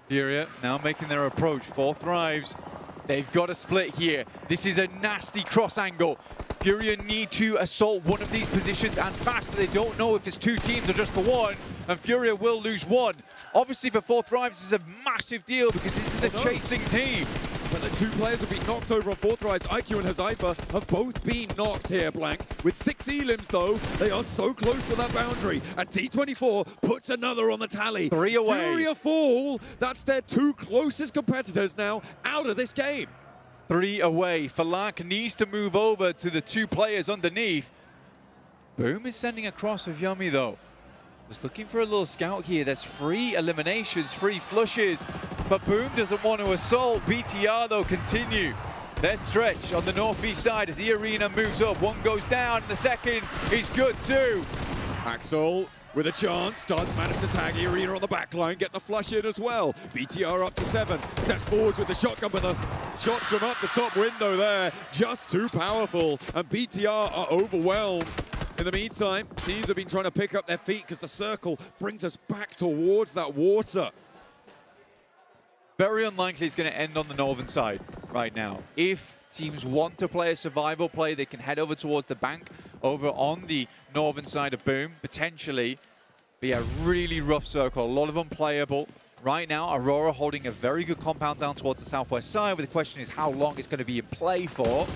Furia now making their approach. Fourth Thrives. They've got a split here. This is a nasty cross angle. Furia need to assault one of these positions and fast, but they don't know if it's 2 teams or just for one, and Furia will lose one. Obviously for Fourth Thrives, this is a massive deal because this is the chasing team. But the 2 players have been knocked over on Fourth Rise. IQ and Hazaifa have both been knocked here, Blank. With 6 elims, though, they are so close to that boundary. And T24 puts another on the tally. 3 away. Furia fall. That's their 2 closest competitors now out of this game. 3 away. Falak needs to move over to the 2 players underneath. Boom is sending across with Yummy, though. Was looking for a little scout here. There's 3 eliminations, 3 flushes. But Boom doesn't want to assault. BTR, though, continue their stretch on the northeast side as the arena moves up. One goes down, and the second is good, too. Axel with a chance, does manage to tag the arena on the back line, get the flush in as well. BTR up to 7, steps forwards with the shotgun, but the shots from up the top window there, just too powerful, and BTR are overwhelmed. In the meantime, teams have been trying to pick up their feet because the circle brings us back towards that water. Very unlikely it's going to end on the northern side right now. If teams want to play a survival play, they can head over towards the bank over on the northern side of Boom. Potentially be a really rough circle, a lot of unplayable. Right now, Aurora holding a very good compound down towards the southwest side, but the question is how long it's going to be in play for.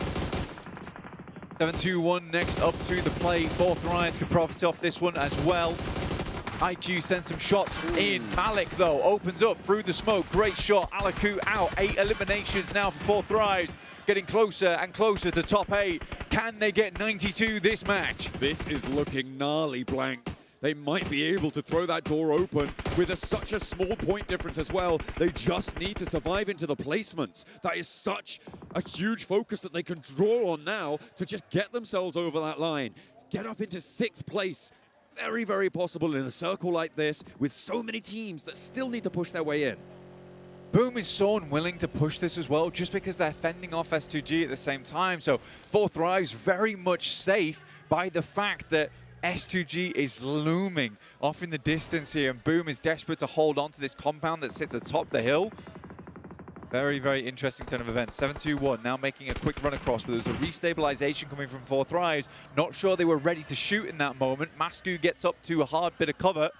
7-2-1 next up to the play. Fourth Rise can profit off this one as well. IQ sends some shots in. Malik, though, opens up through the smoke. Great shot. Alaku out. 8 eliminations now for Fourth Rise. Getting closer and closer to top 8. Can they get 92 this match? This is looking gnarly, Blank. They might be able to throw that door open with such a small point difference as well. They just need to survive into the placements. That is such a huge focus that they can draw on now to just get themselves over that line. Get up into 6th place. Very, very possible in a circle like this with so many teams that still need to push their way in. Boom is so unwilling to push this as well, just because they're fending off S2G at the same time. So Fourth Rise very much safe by the fact that S2G is looming off in the distance here, and Boom is desperate to hold on to this compound that sits atop the hill. Very, very interesting turn of events. 7-2-1 now making a quick run across, but there's a restabilization coming from Fourth Rise. Not sure they were ready to shoot in that moment. Masku gets up to a hard bit of cover.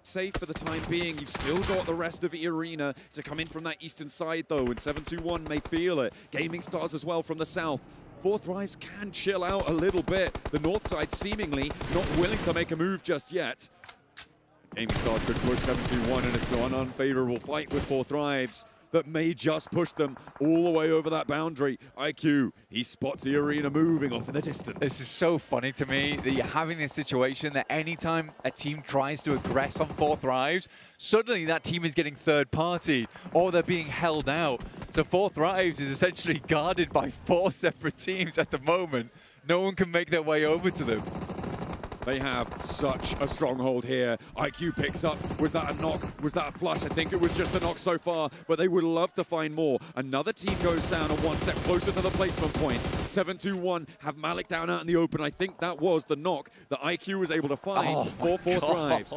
Safe for the time being. You've still got the rest of the arena to come in from that eastern side, though, and 7-2-1 may feel it. Gaming Stars as well from the south. Fourth Rise can chill out a little bit. The north side seemingly not willing to make a move just yet. Gaming Stars could push 7-2-1, and it's an unfavorable fight with Fourth Rise that may just push them all the way over that boundary. IQ, he spots the arena moving off in the distance. This is so funny to me that you're having this situation that anytime a team tries to aggress on Fourth Rise, suddenly that team is getting third party or they're being held out. So Fourth Rise is essentially guarded by 4 separate teams at the moment. No one can make their way over to them. They have such a stronghold here. IQ picks up. Was that a knock? Was that a flush? I think it was just a knock so far, but they would love to find more. Another team goes down and 1 step closer to the placement points. 7-2-1 have Malik down out in the open. I think that was the knock that IQ was able to find for Fourth Rise.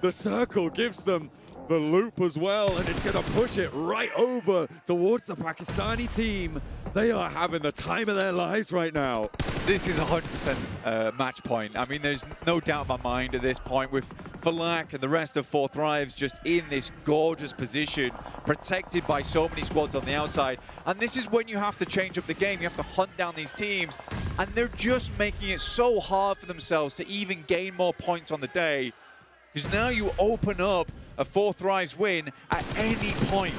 The circle gives them the loop as well, and it's going to push it right over towards the Pakistani team. They are having the time of their lives right now. This is 100% match point. I mean, there's no doubt in my mind at this point with Falak and the rest of Four Thrives just in this gorgeous position, protected by so many squads on the outside. And this is when you have to change up the game. You have to hunt down these teams, and they're just making it so hard for themselves to even gain more points on the day, because now you open up a Four Thrives win at any point.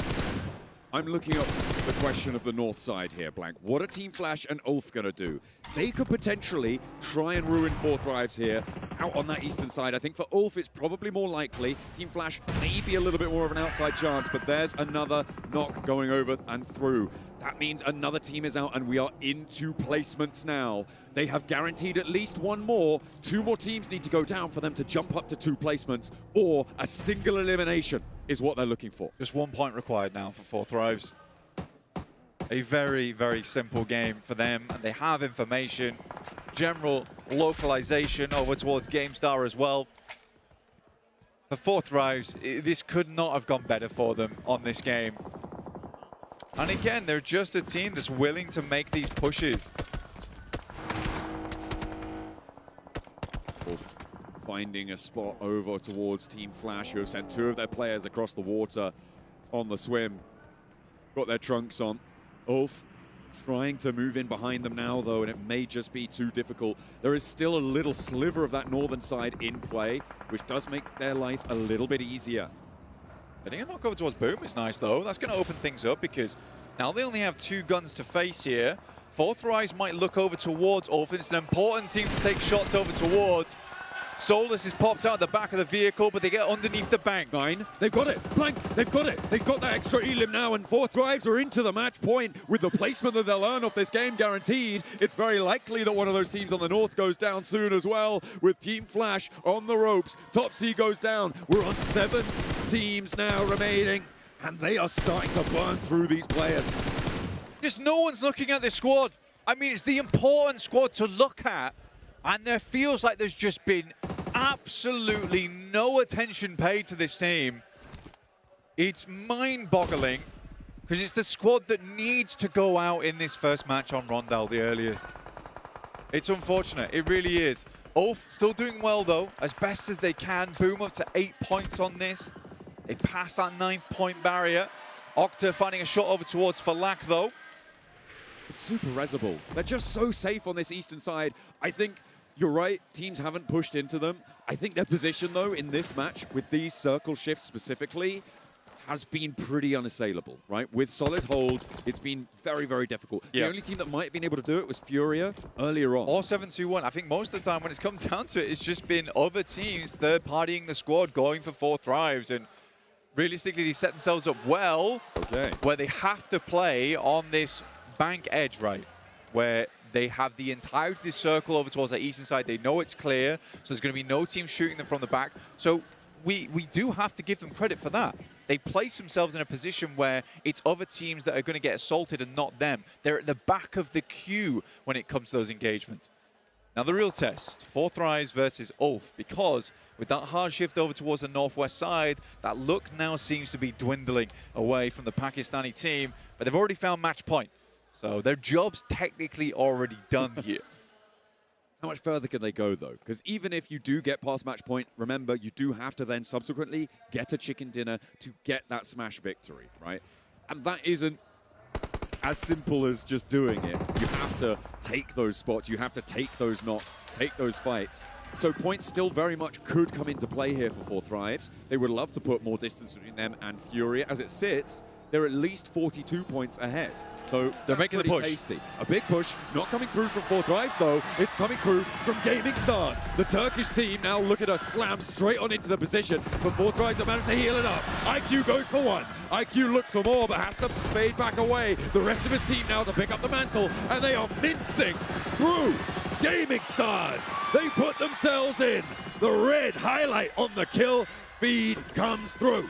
I'm looking at the question of the north side here, Blank. What are Team Flash and Ulf going to do? They could potentially try and ruin Four Thrives here out on that eastern side. I think for Ulf, it's probably more likely. Team Flash maybe a little bit more of an outside chance, but there's another knock going over and through. That means another team is out, and we are into placements now. They have guaranteed at least one more. 2 more teams need to go down for them to jump up to 2 placements, or a single elimination is what they're looking for. Just 1 point required now for Four Thrives. A very, very simple game for them, and they have information, general localization over towards GameStar as well. For Four Thrives, this could not have gone better for them on this game. And again, they're just a team that's willing to make these pushes. Wolf finding a spot over towards Team Flash, who have sent 2 of their players across the water on the swim. Got their trunks on. Ulf trying to move in behind them now, though, and it may just be too difficult. There is still a little sliver of that northern side in play, which does make their life a little bit easier. I think a knock over towards Boom is nice, though. That's going to open things up, because now they only have 2 guns to face here. Four Thrives might look over towards Ulf. It's an important team to take shots over towards. Solus is popped out the back of the vehicle, but they get underneath the bank. 9, they've got it. Blank, they've got it. They've got that extra elim now, and Four Thrives are into the match point with the placement that they'll earn off this game guaranteed. It's very likely that one of those teams on the north goes down soon as well, with Team Flash on the ropes. Topsy goes down. We're on 7 teams now remaining, and they are starting to burn through these players. Just no one's looking at this squad. I mean, it's the important squad to look at, and there feels like there's just been absolutely no attention paid to this team. It's mind-boggling, because it's the squad that needs to go out in this first match on Rondell the earliest. It's unfortunate, it really is. Ulf still doing well, though, as best as they can. Boom up to 8 points on this. They passed that 9th point barrier. Octa finding a shot over towards Falak, though. It's super resable. They're just so safe on this eastern side. I think you're right, teams haven't pushed into them. I think their position, though, in this match, with these circle shifts specifically, has been pretty unassailable, right? With solid holds, it's been very, very difficult. Yeah. The only team that might have been able to do it was Furia earlier on. Or 7-2-1. I think most of the time when it's come down to it, it's just been other teams third-partying the squad, going for Four Thrives, and realistically, they set themselves up well, where they have to play on this bank edge, right? Where they have the entirety of this circle over towards the eastern side. They know it's clear, so there's going to be no team shooting them from the back. So we do have to give them credit for that. They place themselves in a position where it's other teams that are going to get assaulted and not them. They're at the back of the queue when it comes to those engagements. Now the real test, Four Thrives versus Ulf, because with that hard shift over towards the northwest side, that look now seems to be dwindling away from the Pakistani team, but they've already found match point. So their job's technically already done here. How much further can they go, though? Because even if you do get past match point, remember, you do have to then subsequently get a chicken dinner to get that smash victory, right? And that isn't as simple as just doing it. You have to take those spots. You have to take those knocks, take those fights. So points still very much could come into play here for Four Thrives. They would love to put more distance between them and Fury. As it sits, they're at least 42 points ahead. So they're making the push. Tasty. A big push, not coming through from Four Thrives, though. It's coming through from Gaming Stars. The Turkish team now look at us slam straight on into the position, but Four Thrives have managed to heal it up. IQ goes for one. IQ looks for more, but has to fade back away. The rest of his team now to pick up the mantle, and they are mincing through Gaming Stars. They put themselves in. The red highlight on the kill feed comes through.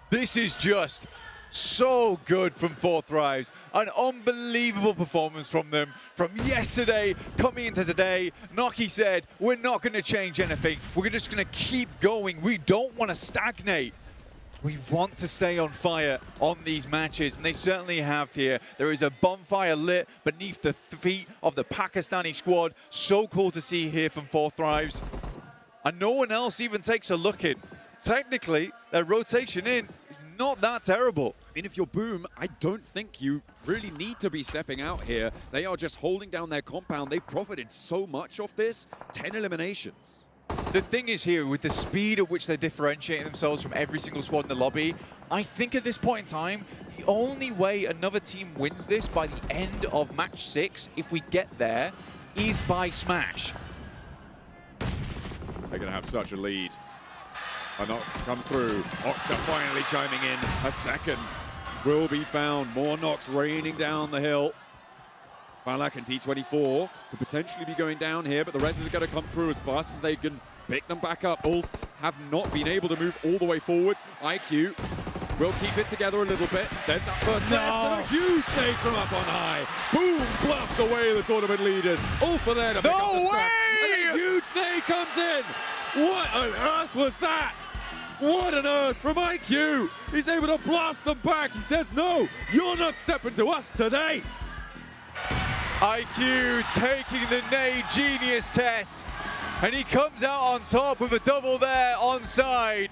This is just So good from Four Thrives. An unbelievable performance from them. From yesterday, coming into today, Noki said, we're not going to change anything. We're just going to keep going. We don't want to stagnate. We want to stay on fire on these matches, and they certainly have here. There is a bonfire lit beneath the feet of the Pakistani squad. So cool to see here from Four Thrives. And no one else even takes a look in. Technically, their rotation in is not that terrible. I mean, if you're Boom, I don't think you really need to be stepping out here. They are just holding down their compound. They've profited so much off this. 10 eliminations. The thing is here, with the speed at which they're differentiating themselves from every single squad in the lobby, I think at this point in time, the only way another team wins this by the end of match 6, if we get there, is by Smash. They're going to have such a lead. A knock comes through. Octa finally chiming in. A second will be found. More knocks raining down the hill. Falak and T24 could potentially be going down here, but the reses are going to come through as fast as they can pick them back up. Ulf have not been able to move all the way forwards. IQ will keep it together a little bit. There's that first but a huge nade from up on high. Boom! Blast away the tournament leaders. Ulf are there to pick up the scraps. And a huge nade comes in. What on earth was that? What on earth from IQ? He's able to blast them back. He says, no, you're not stepping to us today. IQ taking the nade genius test, and he comes out on top with a double there onside.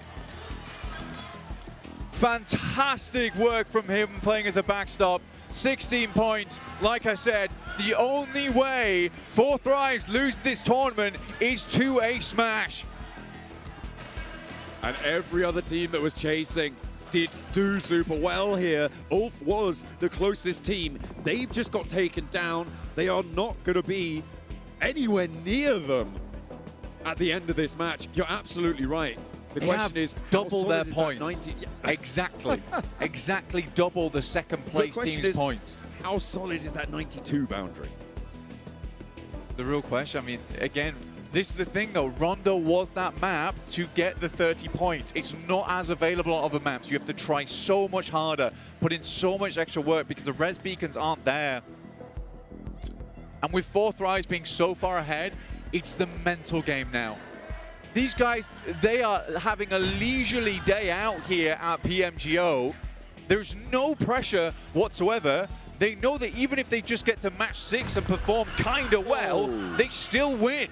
Fantastic work from him playing as a backstop. 16 points. Like I said, the only way Four Thrives lose this tournament is to a Smash. And every other team that was chasing did do super well here. Ulf was the closest team. They've just got taken down. They are not going to be anywhere near them at the end of this match. You're absolutely right. The question is, double their points. 90? Exactly. Exactly double the second place team's points. How solid is that 92 boundary? The real question, I mean, again, this is the thing though, Rondo was that map to get the 30 points. It's not as available on other maps. You have to try so much harder, put in so much extra work because the res beacons aren't there. And with Four Thrives being so far ahead, it's the mental game now. These guys, they are having a leisurely day out here at PMGO. There's no pressure whatsoever. They know that even if they just get to match 6 and perform kind of well, they still win.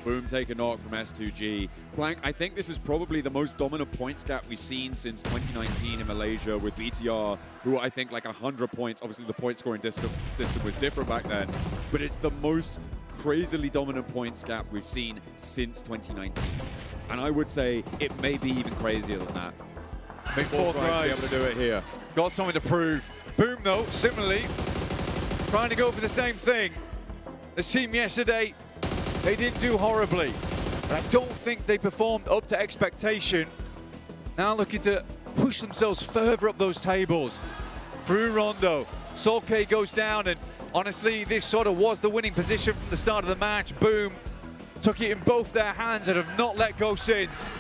Boom take a knock from S2G. Blank, I think this is probably the most dominant points gap we've seen since 2019 in Malaysia with BTR, who I think like 100 points. Obviously the point scoring system was different back then, but it's the most crazily dominant points gap we've seen since 2019. And I would say it may be even crazier than that. Big Four Thrives be able to do it here. Got something to prove. Boom though, similarly, trying to go for the same thing. The team yesterday, they didn't do horribly, but I don't think they performed up to expectation. Now looking to push themselves further up those tables. Through Rondo, Solke goes down, and honestly, this sort of was the winning position from the start of the match. Boom took it in both their hands and have not let go since.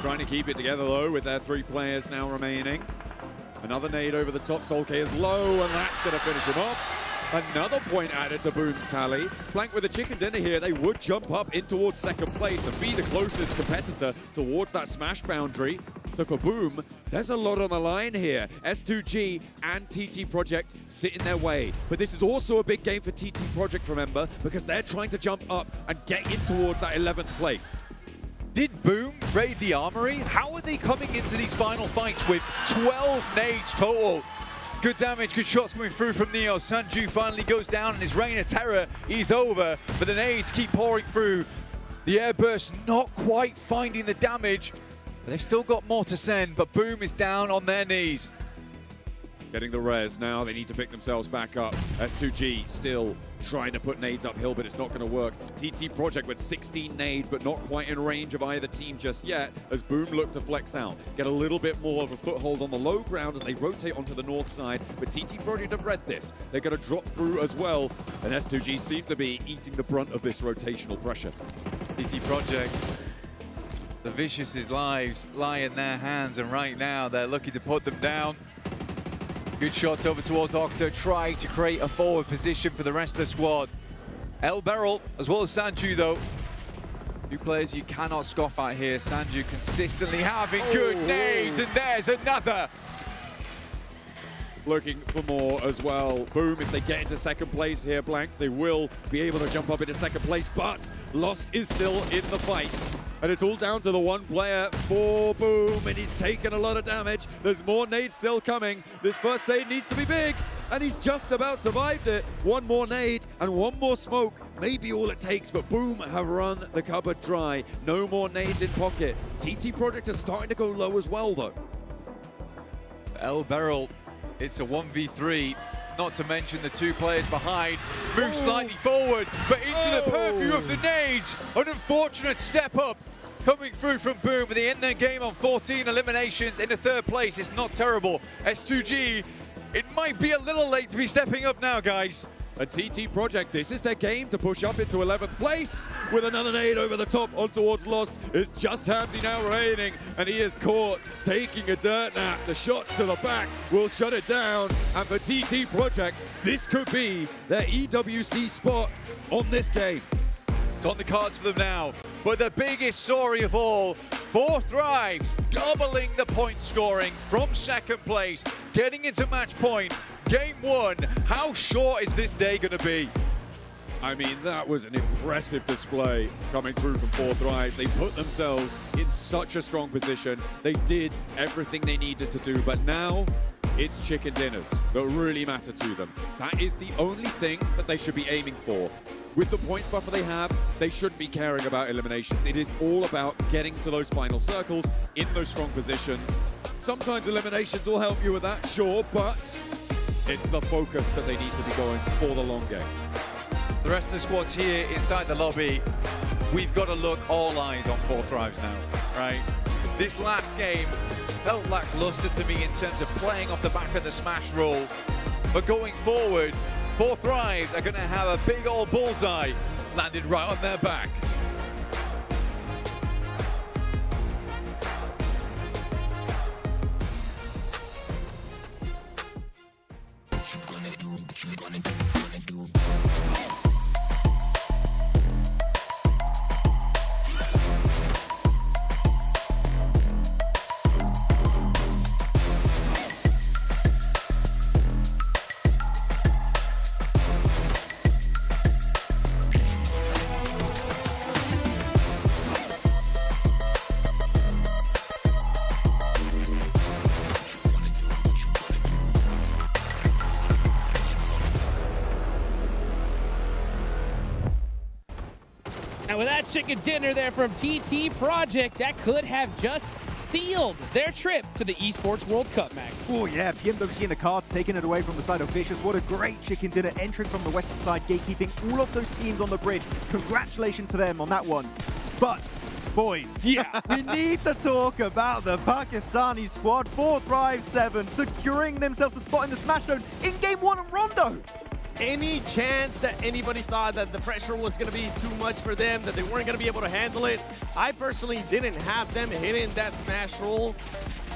Trying to keep it together though with their 3 players now remaining. Another nade over the top, Solke is low, and that's going to finish him off. Another point added to Boom's tally. Blank with a chicken dinner here, they would jump up in towards second place and be the closest competitor towards that Smash boundary. So for Boom, there's a lot on the line here. S2G and TT Project sit in their way. But this is also a big game for TT Project, remember, because they're trying to jump up and get in towards that 11th place. Did Boom raid the armory? How are they coming into these final fights with 12 nades total? Good damage, good shots coming through from Neo. Sanju finally goes down and his reign of terror is over, but the nades keep pouring through. The airburst not quite finding the damage, but they've still got more to send, but Boom is down on their knees. Getting the res now, they need to pick themselves back up. S2G still trying to put nades uphill, but it's not going to work. TT Project with 16 nades, but not quite in range of either team just yet, as Boom look to flex out. Get a little bit more of a foothold on the low ground as they rotate onto the north side, but TT Project have read this. They're going to drop through as well, and S2G seem to be eating the brunt of this rotational pressure. TT Project, the Vicious's lives lie in their hands, and right now they're looking to put them down. Good shots over towards Octo, trying to create a forward position for the rest of the squad. El Beryl, as well as Sanju, though. Two players you cannot scoff at here. Sanju consistently having good nades, and there's another. Looking for more as well. Boom, if they get into second place here, Blank, they will be able to jump up into second place, but Lost is still in the fight. And it's all down to the one player for Boom, and he's taken a lot of damage. There's more nades still coming. This first aid needs to be big, and he's just about survived it. One more nade and one more smoke, maybe all it takes, but Boom have run the cupboard dry. No more nades in pocket. TT Project is starting to go low as well, though. El Beryl, it's a 1v3, not to mention the two players behind. Move slightly forward, but into the purview of the nades. An unfortunate step up coming through from Boom, but they end their game on 14 eliminations into third place. It's not terrible. S2G, it might be a little late to be stepping up now, guys. A TT Project, this is their game to push up into 11th place with another nade over the top on towards Lost. It's just Hamzy now remaining, and he is caught taking a dirt nap. The shots to the back will shut it down, and for TT Project, this could be their EWC spot on this game. It's on the cards for them now, but the biggest story of all, 4 Thrives doubling the point scoring from second place, getting into match point. Game 1, how short is this day going to be? I mean, that was an impressive display coming through from 4 Thrives. They put themselves in such a strong position. They did everything they needed to do, but now it's chicken dinners that really matter to them. That is the only thing that they should be aiming for. With the points buffer they have, they shouldn't be caring about eliminations. It is all about getting to those final circles in those strong positions. Sometimes eliminations will help you with that, sure, but it's the focus that they need to be going for the long game. The rest of the squad's here inside the lobby. We've got to look all eyes on 4 Thrives now, right? This last game felt lackluster to me in terms of playing off the back of the smash roll. But going forward, 4 Thrives are going to have a big old bullseye landed right on their back. And with that chicken dinner there from TT Project, that could have just sealed their trip to the Esports World Cup, Max. Oh yeah, PMGO in the cards, taking it away from the side of Vicious. What a great chicken dinner, entering from the western side, gatekeeping all of those teams on the bridge. Congratulations to them on that one. But, boys, yeah, we need to talk about the Pakistani squad. 4 Thrives 7, securing themselves a spot in the Smash Zone in Game 1 of Rondo. Any chance that anybody thought that the pressure was going to be too much for them, that they weren't going to be able to handle it? I personally didn't have them hitting that smash roll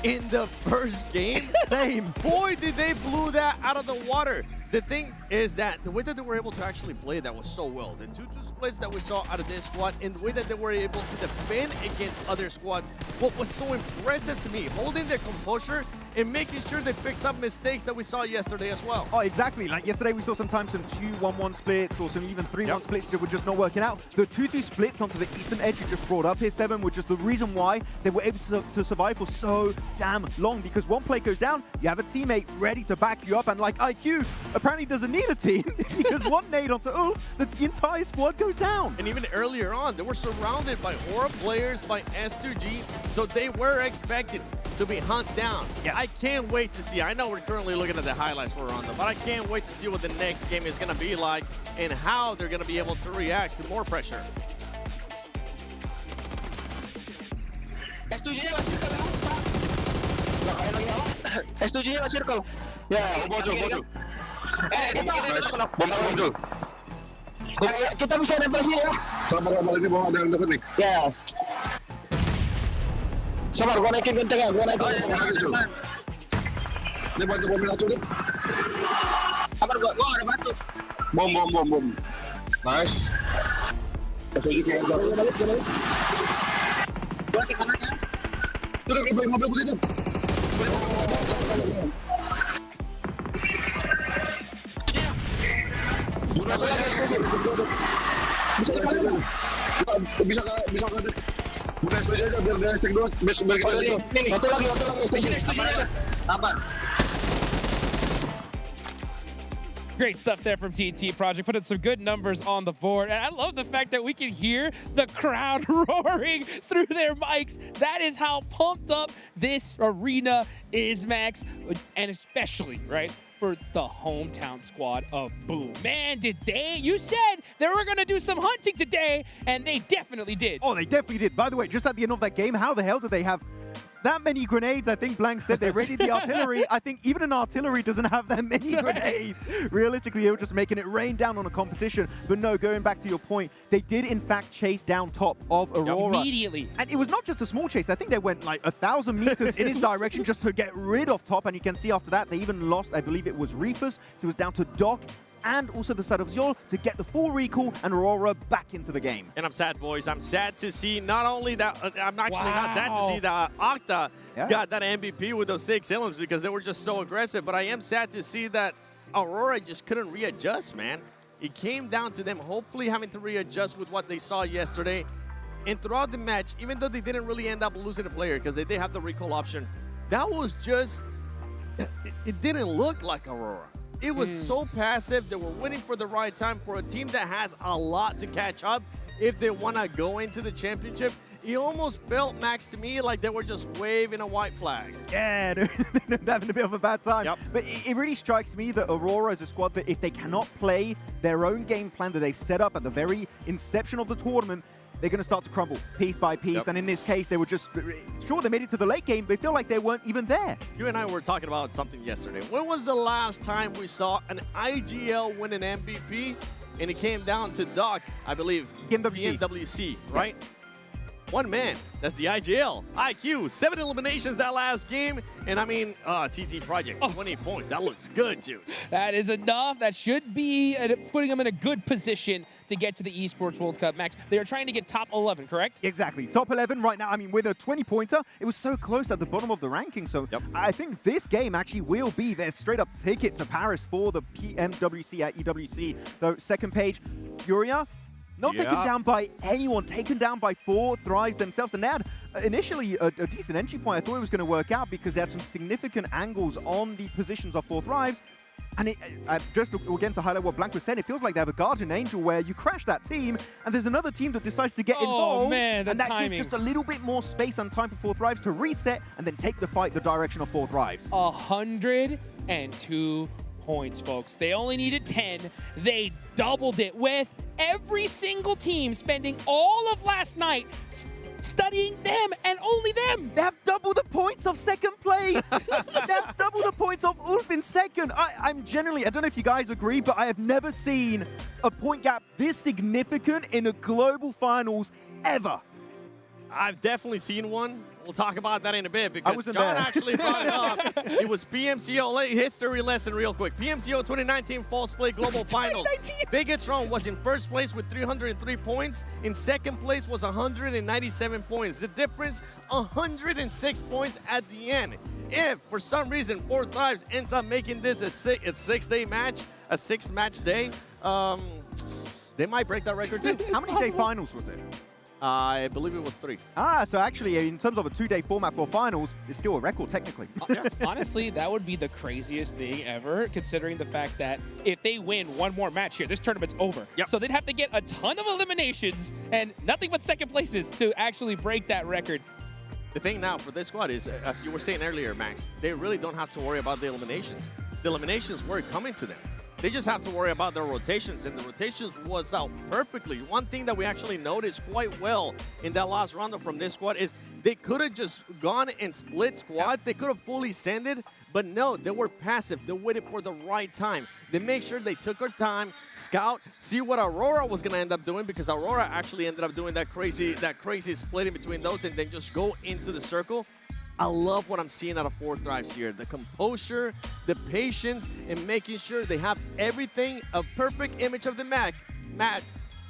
in the first game. Same. Boy, did they blew that out of the water. The thing is that the way that they were able to actually play that was so well. The 2-2 splits that we saw out of this squad and the way that they were able to defend against other squads, what was so impressive to me, holding their composure and making sure they fixed up mistakes that we saw yesterday as well. Oh, exactly. Like yesterday, we saw sometimes some 2-1-1 splits or some even 3-1 splits that were just not working out. The 2-2 splits onto the eastern edge you just brought up here, 7, were just the reason why they were able to survive for so damn long. Because one play goes down, you have a teammate ready to back you up, and like IQ apparently doesn't need a team because one nade onto Ulf, the entire squad goes down. And even earlier on, they were surrounded by Aura players, by S2G, so they were expected to be hunted down. Yes. I can't wait to see. I know we're currently looking at the highlights for Rondo, but I can't wait to see what the next game is going to be like and how they're going to be able to react to more pressure. S2G lewat circle. Ya, bodoh. Kita bisa nembak sini ya. Sabar, ini mau ada yang dapat nih. Ya. Sabar, gua naikin genteng ya, gua naikin. Dia bantu bom satu dia. Apa gua ada batu. Bom. Nice. Kasih lagi kayak balik. Buat ke kanan ya. Turun ke mobil begitu. Bisa ke bukan sepeda aja biar dia stick dua biar kita aja. Satu lagi apa? Great stuff there from TNT Project. Put in some good numbers on the board. And I love the fact that we can hear the crowd roaring through their mics. That is how pumped up this arena is, Max. And especially, right, for the hometown squad of Boom. Man, you said they were going to do some hunting today, and they definitely did. Oh, they definitely did. By the way, just at the end of that game, how the hell did they have that many grenades? I think Blank said they readied the artillery. I think even an artillery doesn't have that many grenades. Realistically, they were just making it rain down on a competition. But no, going back to your point, they did in fact chase down top of Aurora. Immediately. And it was not just a small chase. I think they went like 1,000 meters in his direction just to get rid of top. And you can see after that, they even lost, I believe it was Reefus. So it was down to Doc and also the side of Zol to get the full recall and Aurora back into the game. And I'm sad, boys. I'm sad to see not only that, I'm actually not sad to see that Octa got that MVP with those 6 items because they were just so aggressive, but I am sad to see that Aurora just couldn't readjust, man. It came down to them hopefully having to readjust with what they saw yesterday. And throughout the match, even though they didn't really end up losing a player because they did have the recall option, that was just, it didn't look like Aurora. It was so passive. They were waiting for the right time for a team that has a lot to catch up if they want to go into the championship. It almost felt, Max, to me like they were just waving a white flag. Yeah, they're having a bit of a bad time. But it really strikes me that Aurora is a squad that if they cannot play their own game plan that they've set up at the very inception of the tournament, they're going to start to crumble piece by piece. And in this case, they were just, sure, they made it to the late game. They feel like they weren't even there. You and I were talking about something yesterday. When was the last time we saw an IGL win an MVP? And it came down to Doc, I believe, PMWC, right? Yes. One man, that's the IGL. IQ, 7 eliminations that last game. And I mean, TT Project, 20 points. That looks good, Juice. That is enough. That should be putting them in a good position to get to the Esports World Cup. Max, they are trying to get top 11, correct? Exactly. Top 11 right now. I mean, with a 20-pointer, it was so close at the bottom of the ranking. So I think this game actually will be their straight-up ticket to Paris for the PMWC at EWC. The second page, Furia, not taken down by anyone, taken down by 4 Thrives themselves. And they had initially a decent entry point. I thought it was going to work out because they had some significant angles on the positions of 4 Thrives. And just again to highlight what Blank was saying, it feels like they have a Guardian Angel where you crash that team and there's another team that decides to get involved. Man, and that timing. gives just a little bit more space and time for 4 Thrives to reset and then take the fight the direction of 4 Thrives. 102 points, folks. They only needed 10. They doubled it with every single team spending all of last night studying them and only them. They have double the points of second place. They have double the points of Ulf in second. I'm generally, I don't know if you guys agree, but I have never seen a point gap this significant in a global finals ever. I've definitely seen one. We'll talk about that in a bit because John actually brought it up. It was PMCO history lesson real quick. PMCO 2019 False Play Global Finals. Biggitron was in first place with 303 points. In second place was 197 points. The difference, 106 points at the end. If, for some reason, 4 Thrives ends up making this a 6-day match, a 6-match day, they might break that record too. How many day finals was it? I believe it was 3. So actually, in terms of a 2-day format for finals, it's still a record technically. Honestly, that would be the craziest thing ever, considering the fact that if they win one more match here, this tournament's over. So they'd have to get a ton of eliminations and nothing but second places to actually break that record. The thing now for this squad is, as you were saying earlier, Max, they really don't have to worry about the eliminations. The eliminations were coming to them. They just have to worry about their rotations, and the rotations was out perfectly. One thing that we actually noticed quite well in that last round from this squad is they could have just gone and split squads. They could have fully sended, but no, they were passive. They waited for the right time. They made sure they took their time, scout, see what Aurora was going to end up doing, because Aurora actually ended up doing that crazy splitting between those and then just go into the circle. I love what I'm seeing out of Four Thrives here. The composure, the patience, and making sure they have everything, a perfect image of the map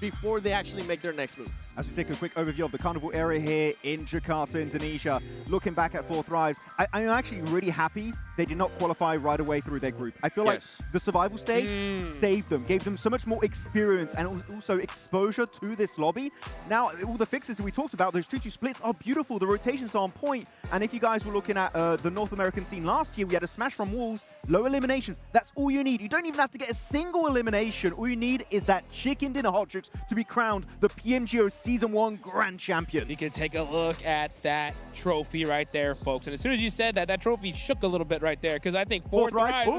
before they actually make their next move. As we take a quick overview of the carnival area here in Jakarta, Indonesia, looking back at Four Thrives, I'm actually really happy they did not qualify right away through their group. I feel like the survival stage saved them, gave them so much more experience and also exposure to this lobby. Now, all the fixes that we talked about, those 2-2 splits are beautiful, the rotations are on point, and if you guys were looking at the North American scene last year, we had a smash from Wolves, low eliminations. That's all you need. You don't even have to get a single elimination. All you need is that chicken dinner hot chicks to be crowned the PMGO Season 1 Grand Champions. You can take a look at that trophy right there, folks. And as soon as you said that, that trophy shook a little bit right there, because I think Four Thrives,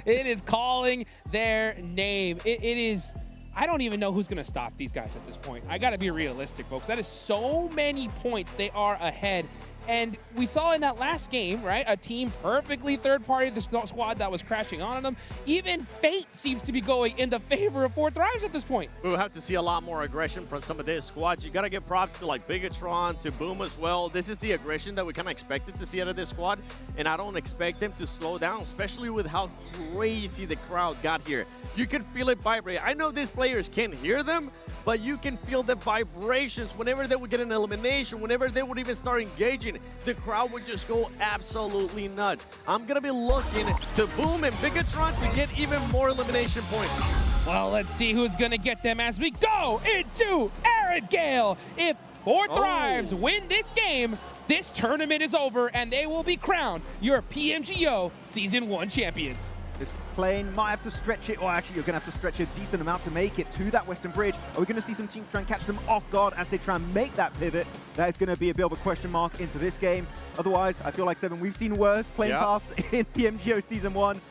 it is calling their name. It is, I don't even know who's going to stop these guys at this point. I got to be realistic, folks. That is so many points they are ahead. And we saw in that last game, right, a team perfectly third-party the squad that was crashing on them. Even fate seems to be going in the favor of Four Thrives at this point. We'll have to see a lot more aggression from some of these squads. You got to give props to like Bigatron, to Boom as well. This is the aggression that we kind of expected to see out of this squad, and I don't expect them to slow down, especially with how crazy the crowd got here. You can feel it vibrate. I know these players can't hear them, but you can feel the vibrations whenever they would get an elimination, whenever they would even start engaging, the crowd would just go absolutely nuts. I'm gonna be looking to Boom and Bigatron to get even more elimination points. Well, let's see who's gonna get them as we go into Arid Gale. If Four Thrives win this game, this tournament is over and they will be crowned your PMGO Season 1 champions. This plane might have to stretch it, or actually you're going to have to stretch a decent amount to make it to that Western Bridge. Are we going to see some teams try and catch them off guard as they try and make that pivot? That is going to be a bit of a question mark into this game. Otherwise, I feel like, Seven, we've seen worse plane paths in PMGO Season 1.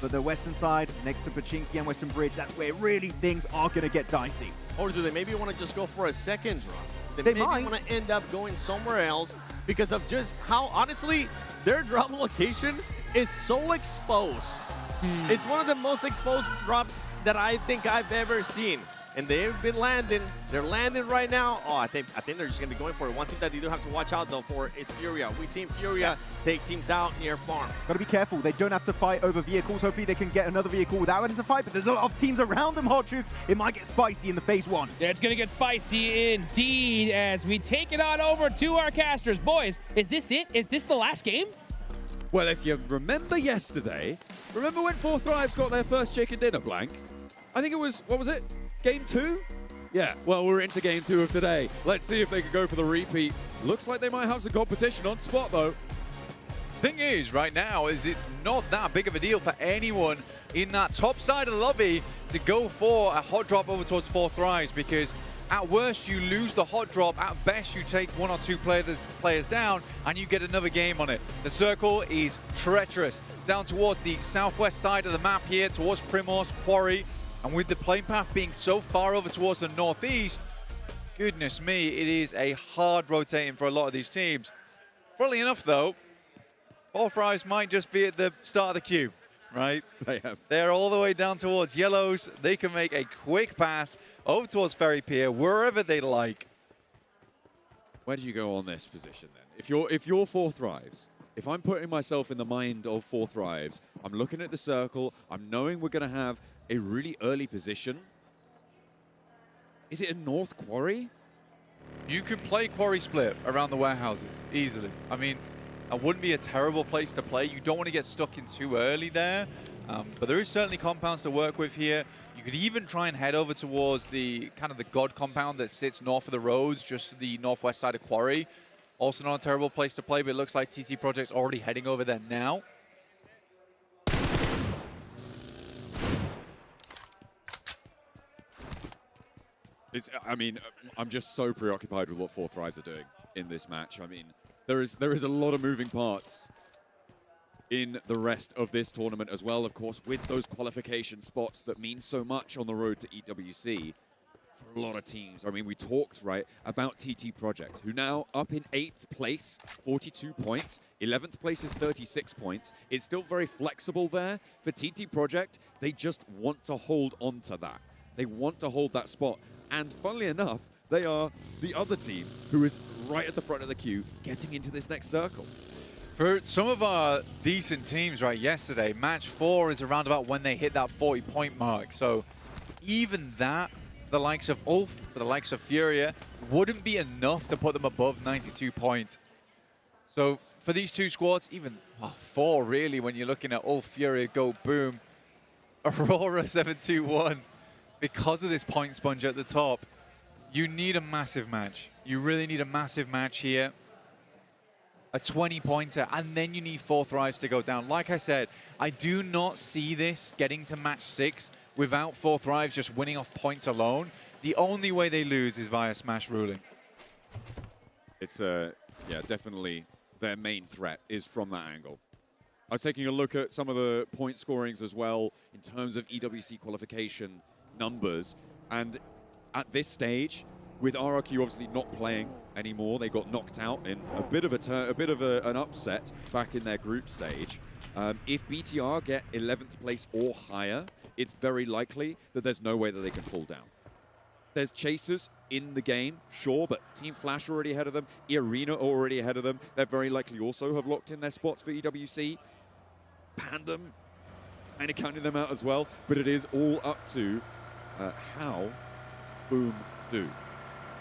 But the western side, next to Pachinki and Western Bridge, that's where really things are going to get dicey. Or do they maybe want to just go for a second drop? They maybe want to end up going somewhere else because of just how, honestly, their drop location is so exposed. It's one of the most exposed drops that I think I've ever seen. And they've been landing. They're landing right now. Oh, I think they're just going to be going for it. One thing that you do have to watch out, though, for is Furia. We've seen Furia take teams out near farm. Got to be careful. They don't have to fight over vehicles. Hopefully they can get another vehicle without having to fight, but there's a lot of teams around them, Hot Chooks. It might get spicy in the phase 1. Yeah, it's going to get spicy indeed as we take it on over to our casters. Boys, is this it? Is this the last game? Well, if you remember yesterday, remember when Four Thrives got their first chicken dinner blank? I think it was, what was it? Game 2? Yeah, well, we're into game 2 of today. Let's see if they can go for the repeat. Looks like they might have some competition on spot, though. Thing is, right now, is it's not that big of a deal for anyone in that top side of the lobby to go for a hot drop over towards Four Thrives, because at worst, you lose the hot drop. At best, you take 1 or 2 players down, and you get another game on it. The circle is treacherous. Down towards the southwest side of the map here, towards Primorsk Quarry. And with the plane path being so far over towards the northeast, goodness me, it is a hard rotating for a lot of these teams. Funnily enough, though, Four Thrives might just be at the start of the queue, right? They're all the way down towards yellows. They can make a quick pass over towards Ferry Pier, wherever they like. Where do you go on this position then? If you're Four Thrives, if I'm putting myself in the mind of Four Thrives, I'm looking at the circle, I'm knowing we're going to have a really early position. Is it a North Quarry? You could play Quarry Split around the warehouses easily. I mean, that wouldn't be a terrible place to play. You don't want to get stuck in too early there, but there is certainly compounds to work with here. You could even try and head over towards the kind of the God compound that sits north of the roads, just to the northwest side of Quarry. Also not a terrible place to play, but it looks like TT Project's already heading over there now. I mean, I'm just so preoccupied with what Four Thrives are doing in this match. I mean, there is a lot of moving parts in the rest of this tournament as well, of course, with those qualification spots that mean so much on the road to EWC for a lot of teams. I mean, we talked, right, about TT Project, who now up in 8th place, 42 points. 11th place is 36 points. It's still very flexible there. For TT Project, they just want to hold on to that. They want to hold that spot. And funnily enough, They are the other team who is right at the front of the queue, getting into this next circle. For some of our decent teams, right, yesterday, match 4 is around about when they hit that 40-point mark. So even that, the likes of Ulf, for the likes of Furia, wouldn't be enough to put them above 92 points. So for these two squads, even 4 really, when you're looking at Ulf, Furia, Go, Boom, Aurora 7-2-1, because of this point sponge at the top, you need a massive match. You really need a massive match here. A 20-pointer, and then you need 4 Thrives to go down. Like I said, I do not see this getting to match 6 without 4 Thrives just winning off points alone. The only way they lose is via Smash ruling. It's, yeah, definitely their main threat is from that angle. I was taking a look at some of the point scorings as well in terms of EWC qualification numbers, and at this stage, with RRQ obviously not playing anymore, they got knocked out in a bit of an upset back in their group stage. If BTR get 11th place or higher, it's very likely that there's no way that they can fall down. There's chasers in the game, sure, but Team Flash are already ahead of them, Arena are already ahead of them. They're very likely also have locked in their spots for EWC. Pandem, kind of counting them out as well, but it is all up to how Boom do.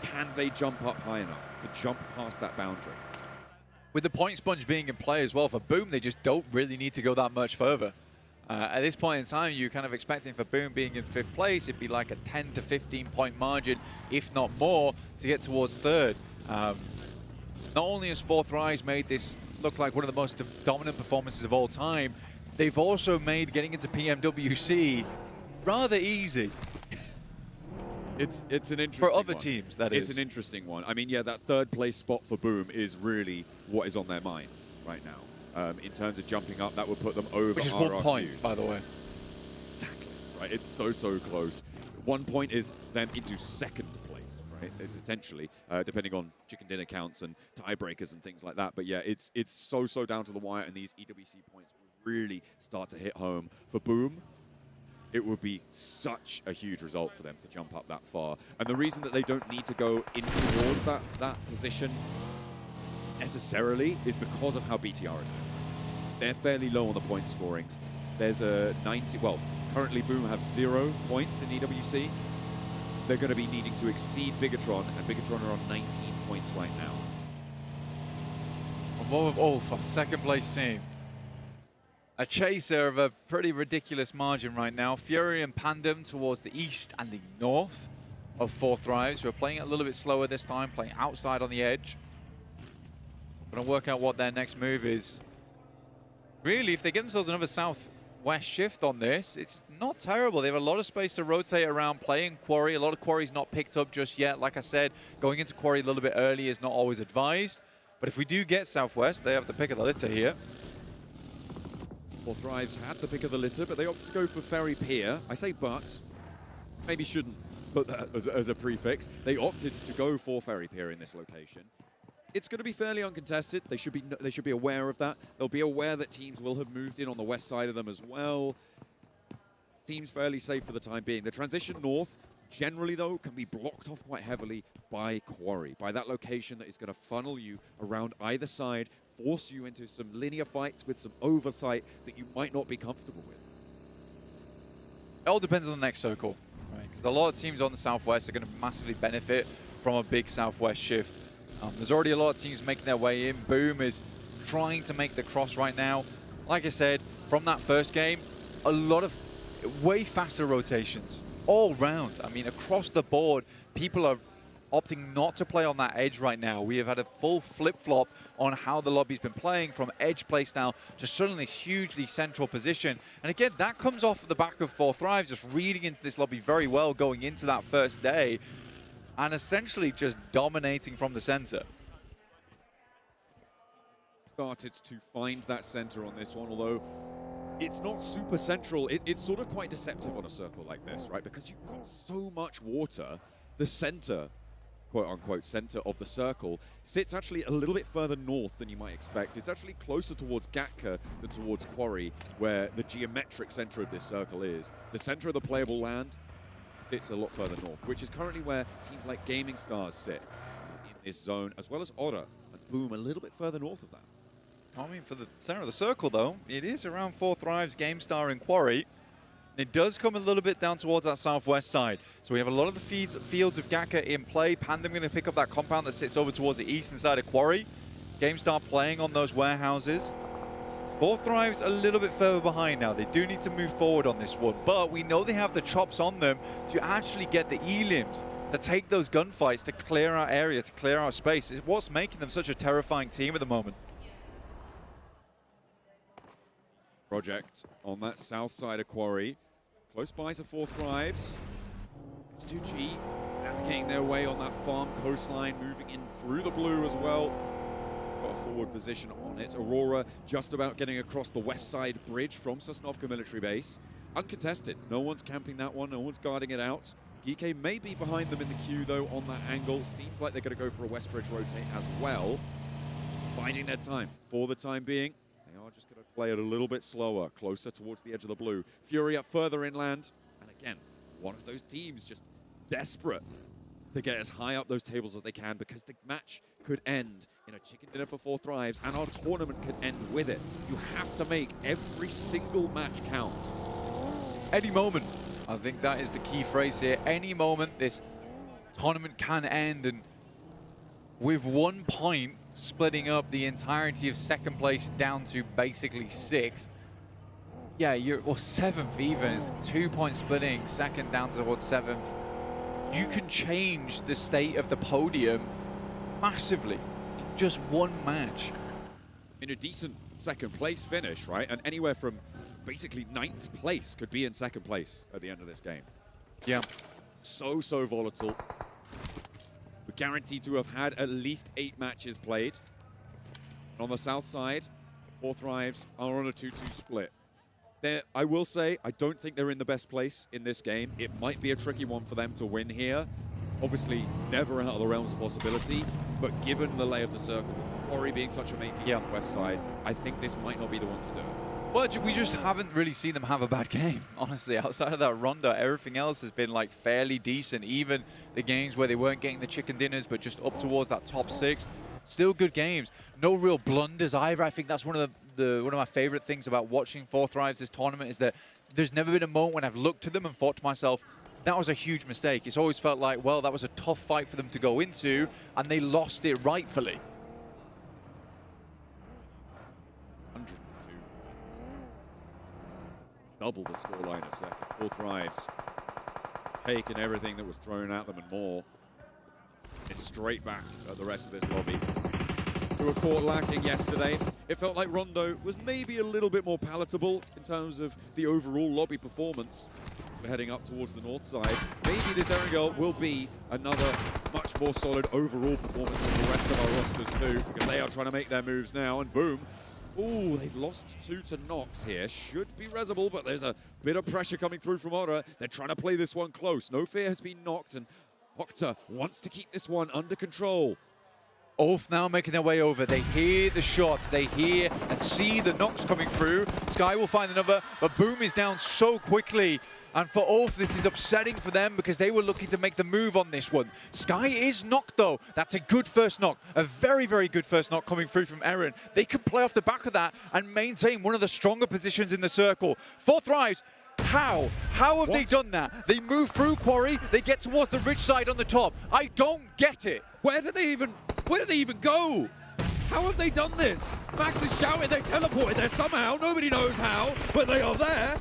Can they jump up high enough to jump past that boundary? With the point sponge being in play as well for Boom, they just don't really need to go that much further. At this point in time, you're kind of expecting for Boom being in 5th place, it'd be like a 10 to 15 point margin, if not more, to get towards 3rd. Not only has 4 Thrives made this look like one of the most dominant performances of all time, they've also made getting into PMWC rather easy. It's an interesting for other one. teams, that it's is. an interesting one. I mean, yeah, that 3rd place spot for Boom is really what is on their minds right now. In terms of jumping up, that would put them over Which is RRQ. 1 point, by the way. Exactly, right? It's so close. 1 point is them into 2nd place, right? Potentially, depending on chicken dinner counts and tiebreakers and things like that. But yeah, it's so down to the wire, and these EWC points will really start to hit home. For Boom, it would be such a huge result for them to jump up that far. And the reason that they don't need to go in towards that position necessarily is because of how BTR is doing. They're fairly low on the point scorings. There's a 90, well, currently Boom have 0 points in EWC. They're going to be needing to exceed Bigatron, and Bigatron are on 19 points right now. And what with Ulf, our 2nd place team? A chaser of a pretty ridiculous margin right now. Fury and Pandem towards the east and the north of 4 Thrives, who are playing it a little bit slower this time, playing outside on the edge. Gonna work out what their next move is. Really, if they get themselves another southwest shift on this, it's not terrible. They have a lot of space to rotate around, playing Quarry. A lot of Quarry's not picked up just yet. Like I said, going into Quarry a little bit early is not always advised. But if we do get southwest, they have the pick of the litter here. 4 Thrives had the pick of the litter, but they opted to go for Ferry Pier. I say but, maybe shouldn't put that as a prefix. They opted to go for Ferry Pier in this location. It's going to be fairly uncontested. They should be aware of that. They'll be aware that teams will have moved in on the west side of them as well. Seems fairly safe for the time being. The transition north, generally though, can be blocked off quite heavily by Quarry, by that location that is going to funnel you around either side, force you into some linear fights with some oversight that you might not be comfortable with. It all depends on the next circle, right? Because a lot of teams on the southwest are going to massively benefit from a big southwest shift. There's already a lot of teams making their way in. Boom is trying to make the cross right now. Like I said, from that first game, a lot of way faster rotations all round. I mean, across the board, people are opting not to play on that edge right now. We have had a full flip-flop on how the lobby's been playing from edge playstyle to suddenly this hugely central position. And again, that comes off the back of 4 Thrives, just reading into this lobby very well going into that first day and essentially just dominating from the center. Started to find that center on this one, although it's not super central. It's sort of quite deceptive on a circle like this, right? Because you've got so much water, the center, quote-unquote center of the circle, sits actually a little bit further north than you might expect. It's actually closer towards Gatka than towards Quarry, where the geometric center of this circle is. The center of the playable land sits a lot further north, which is currently where teams like Gaming Stars sit in this zone, as well as Otter and Boom a little bit further north of that. I mean, for the center of the circle, though, it is around 4 Thrives, GameStar, and Quarry. It does come a little bit down towards that southwest side. So we have a lot of the fields of Gaka in play. Pandem going to pick up that compound that sits over towards the eastern side of Quarry. GameStar playing on those warehouses. 4 Thrives a little bit further behind now. They do need to move forward on this one, but we know they have the chops on them to actually get the elims, to take those gunfights, to clear our area, to clear our space. It's what's making them such a terrifying team at the moment. Project on that south side of Quarry. Close by to 4 Thrives. It's 2G navigating their way on that farm coastline, moving in through the blue as well. Got a forward position on it. Aurora just about getting across the west side bridge from Sosnovka military base. Uncontested. No one's camping that one. No one's guarding it out. GK may be behind them in the queue, though, on that angle. Seems like they're going to go for a west bridge rotate as well. Biding their time for the time being. They are just going to play it a little bit slower, closer towards the edge of the blue. Fury up further inland. And again, one of those teams just desperate to get as high up those tables as they can, because the match could end in a chicken dinner for 4 Thrives, and our tournament could end with it. You have to make every single match count. Any moment. I think that is the key phrase here. Any moment this tournament can end, and with 1 point splitting up the entirety of second place down to basically 6th. Yeah, or 7th even. It's 2 point splitting, second down towards 7th. You can change the state of the podium massively in just 1 match. In a decent second place finish, right? And anywhere from basically 9th place could be in second place at the end of this game. Yeah. So volatile. We're guaranteed to have had at least 8 matches played. And on the south side, 4 Thrives are on a 2-2 split. I will say, I don't think they're in the best place in this game. It might be a tricky one for them to win here. Obviously, never out of the realms of possibility, but given the lay of the circle, with Quarry being such a main feature on the west side, I think this might not be the one to do it. Well, we just haven't really seen them have a bad game, honestly. Outside of that Ronda, everything else has been like fairly decent. Even the games where they weren't getting the chicken dinners, but just up towards that top 6. Still good games. No real blunders either. I think that's one of my favorite things about watching 4 Thrives this tournament, is that there's never been a moment when I've looked to them and thought to myself, that was a huge mistake. It's always felt like, well, that was a tough fight for them to go into, and they lost it rightfully. 102. Double the scoreline a second. 4 Thrives taking everything that was thrown at them and more. It's straight back at the rest of this lobby. Who were caught lacking yesterday. It felt like Rondo was maybe a little bit more palatable in terms of the overall lobby performance. As we're heading up towards the north side, maybe this Erangel will be another much more solid overall performance than the rest of our rosters too, because they are trying to make their moves now, and boom. Ooh, they've lost 2 to Nox here. Should be Resable, but there's a bit of pressure coming through from Otter. They're trying to play this one close. No Fear has been knocked, and Okta wants to keep this one under control. Ulf now making their way over. They hear the shots. They hear and see the knocks coming through. Sky will find the number, but Boom is down so quickly. And for Ulf, this is upsetting for them because they were looking to make the move on this one. Sky is knocked, though. That's a good first knock. A very, very good first knock coming through from Eren. They can play off the back of that and maintain one of the stronger positions in the circle. 4 Thrives. How? How have they done that? They move through Quarry, they get towards the ridge side on the top. I don't get it. Where did they even go? How have they done this? Max is shouting, they teleported there somehow, nobody knows how, but they are there,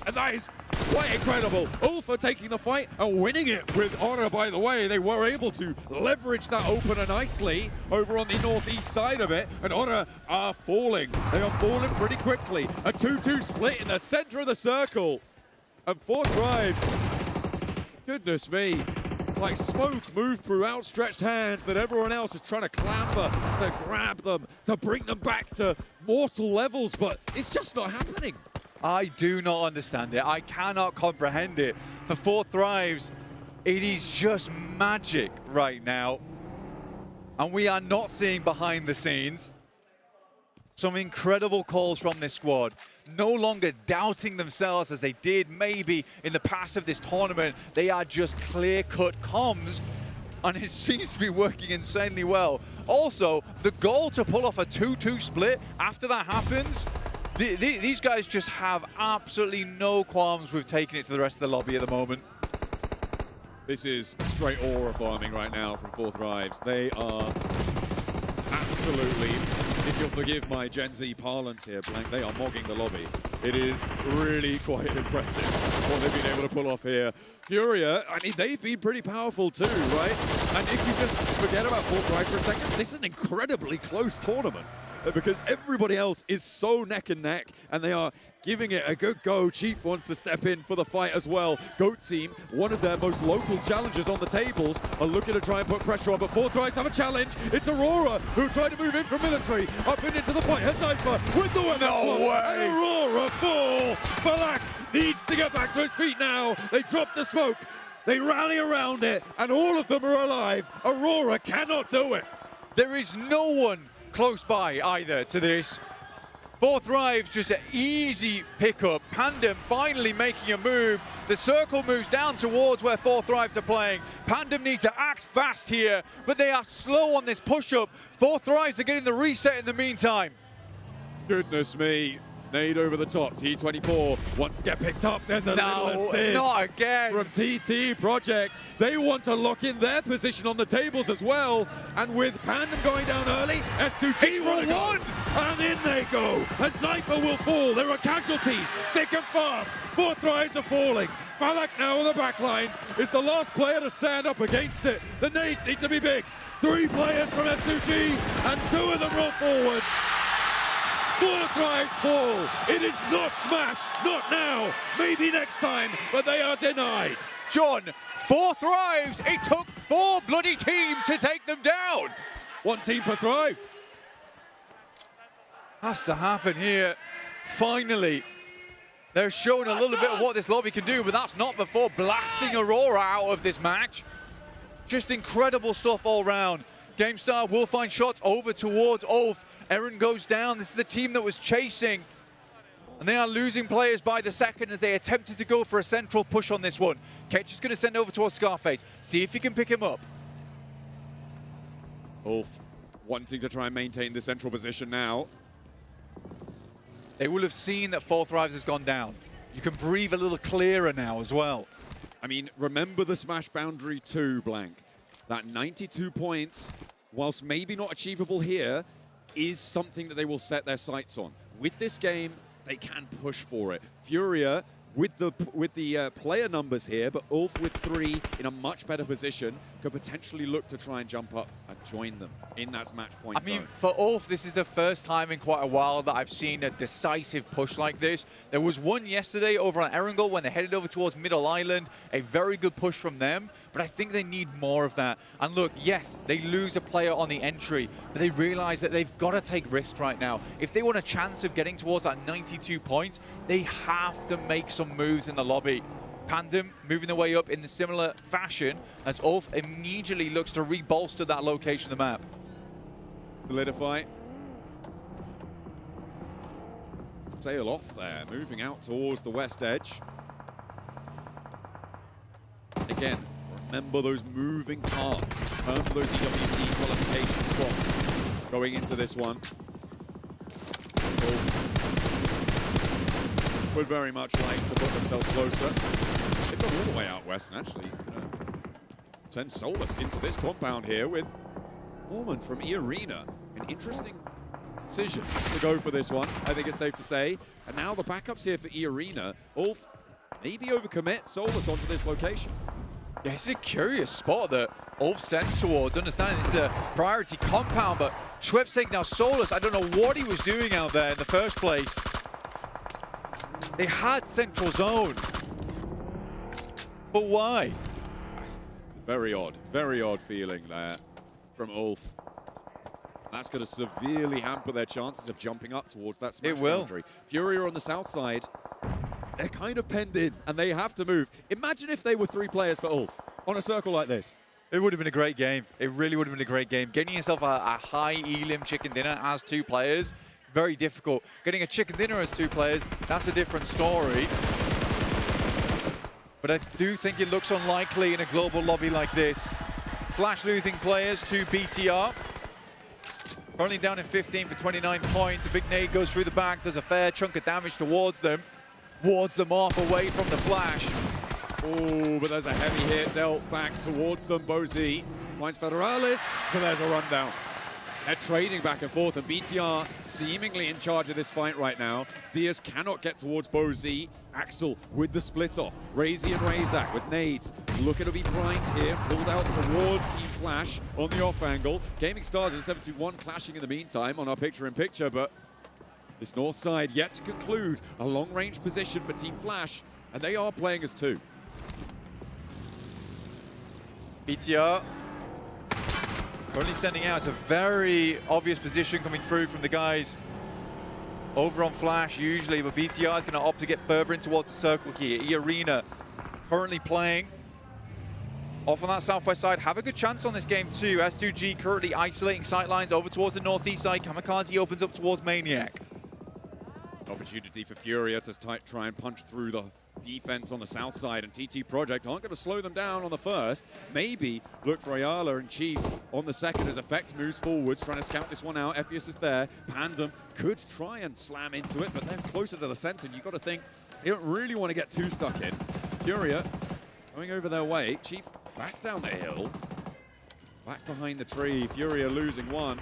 and that is quite incredible. Ulf are taking the fight and winning it with honor, by the way. They were able to leverage that opener nicely over on the northeast side of it, and honor are falling. They are falling pretty quickly. A 2-2 split in the center of the circle. And 4 Thrives, goodness me, like smoke moved through outstretched hands that everyone else is trying to clamber to grab them, to bring them back to mortal levels, but it's just not happening. I do not understand it. I cannot comprehend it. For 4 Thrives, it is just magic right now. And we are not seeing behind the scenes. Some incredible calls from this squad. No longer doubting themselves as they did maybe in the past of this tournament. They are just clear-cut comms, and it seems to be working insanely well. Also, the goal to pull off a 2-2 split after that happens, these guys just have absolutely no qualms with taking it to the rest of the lobby at the moment. This is straight aura farming right now from Fourth Rives. They are absolutely, if you'll forgive my Gen Z parlance here, Blank, they are mogging the lobby. It is really quite impressive what they've been able to pull off here. Furia, I mean, they've been pretty powerful too, right? And if you just forget about Fourth Rive for a second, this is an incredibly close tournament because everybody else is so neck and neck, and they are giving it a good go. Chief wants to step in for the fight as well. GOAT team, one of their most local challengers on the tables, are looking to try and put pressure on, but Fourth Rives have a challenge. It's Aurora who tried to move in from military, up and into the fight. Hezaifa with the weapon swap, and Aurora full. Balak needs to get back to his feet now. They drop the smoke. They rally around it, and all of them are alive. Aurora cannot do it. There is no one close by either to this. Fourth Rives, just an easy pickup. Pandem finally making a move. The circle moves down towards where Fourth Rives are playing. Pandem need to act fast here, but they are slow on this push-up. Fourth Rives are getting the reset in the meantime. Goodness me. Nade over the top. T24 wants to get picked up. There's a little assist. Not again. From TT Project. They want to lock in their position on the tables as well. And with Pandem going down early, S2G will go. And in they go. A Cypher will fall. There are casualties. Thick and fast. Fourth Rives are falling. Falak now on the back lines is the last player to stand up against it. The nades need to be big. 3 players from S2G and 2 of them roll forwards. Fourth Rives fall. It is not Smash, not now. Maybe next time, but they are denied. John, Fourth Rives, it took 4 bloody teams to take them down. 1 team per Thrive. Has to happen here. Finally, they're showing a little bit of what this lobby can do, but that's not before blasting Aurora out of this match. Just incredible stuff all round. GameStar will find shots over towards Ulf. Eren goes down. This is the team that was chasing. And they are losing players by the second as they attempted to go for a central push on this one. Ketch is going to send over towards Scarface. See if he can pick him up. Ulf wanting to try and maintain the central position now. They will have seen that Fourth Rives has gone down. You can breathe a little clearer now as well. I mean, remember the Smash boundary too, Blank. That 92 points, whilst maybe not achievable here, is something that they will set their sights on. With this game, they can push for it. Furia with the player numbers here, but Ulf with 3 in a much better position, could potentially look to try and jump up and join them in that match point zone. I mean, for Ulf, this is the first time in quite a while that I've seen a decisive push like this. There was one yesterday over on Erangel when they headed over towards Middle Island. A very good push from them, but I think they need more of that. And look, yes, they lose a player on the entry, but they realize that they've got to take risks right now. If they want a chance of getting towards that 92 points, they have to make some moves in the lobby. Pandem moving their way up in the similar fashion as Ulf immediately looks to re-bolster that location of the map. Solidify. Sail off there, moving out towards the west edge. Again, remember those moving parts in terms of those EWC qualification spots going into this one. Would very much like to put themselves closer. They've gone all the way out west and actually send Solus into this compound here with Norman from E-Arena. An interesting decision to go for this one, I think it's safe to say. And now the backups here for E-Arena. Ulf maybe overcommit Solus onto this location. Yeah, it's a curious spot that Ulf sends towards. Understanding it's a priority compound, but Schwepp's taking now Solus. I don't know what he was doing out there in the first place. They had central zone. But why? Very odd feeling there from Ulf. That's going to severely hamper their chances of jumping up towards that smash boundary. Fury are on the south side. They're kind of penned in, and they have to move. Imagine if they were 3 players for Ulf on a circle like this. It would have been a great game. It really would have been a great game. Getting yourself a high elim chicken dinner as 2 players, very difficult. Getting a chicken dinner as 2 players, that's a different story. But I do think it looks unlikely in a global lobby like this. Flash losing players to BTR. Currently down in 15 for 29 points. A big nade goes through the back, does a fair chunk of damage towards them. Wards them off away from the flash. Oh, but there's a heavy hit dealt back towards them. BoZ finds Federalis, but there's a rundown. They're trading back and forth, and BTR seemingly in charge of this fight right now. Zeus cannot get towards BoZ. Axel with the split off. Razy and Razak with nades. Looking to be primed here. Pulled out towards Team Flash on the off angle. Gaming Stars and 721 clashing in the meantime on our picture-in-picture, but this north side yet to conclude. A long-range position for Team Flash, and they are playing as 2. BTR currently sending out. It's a very obvious position coming through from the guys over on Flash usually, but BTR is going to opt to get further in towards the circle here. E-Arena currently playing off on that southwest side. Have a good chance on this game too. S2G currently isolating sightlines over towards the northeast side. Kamikaze opens up towards Maniac. Opportunity for Furia to try and punch through the defense on the south side, and TT Project aren't going to slow them down on the first. Maybe look for Ayala and Chief on the second as Effect moves forwards, trying to scout this one out. Ephius is there. Pandem could try and slam into it, but they're closer to the center. You've got to think they don't really want to get too stuck in. Furia going over their way. Chief back down the hill. Back behind the tree. Furia losing one.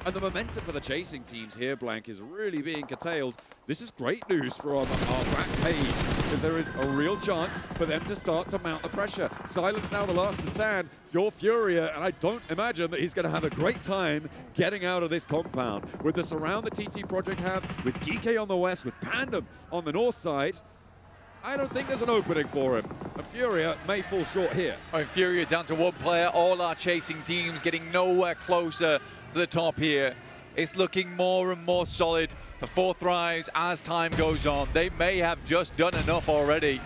And the momentum for the chasing teams here, Blank, is really being curtailed. This is great news for our back page, because there is a real chance for them to start to mount the pressure. Silence now the last to stand for Furia, and I don't imagine that he's going to have a great time getting out of this compound. With the surround that TT Project have, with Geeke on the west, with Pandem on the north side, I don't think there's an opening for him. And Furia may fall short here. Oh, Furia down to 1 player. All our chasing teams getting nowhere closer to the top here. It's looking more and more solid for 4 Thrives as time goes on. They may have just done enough already.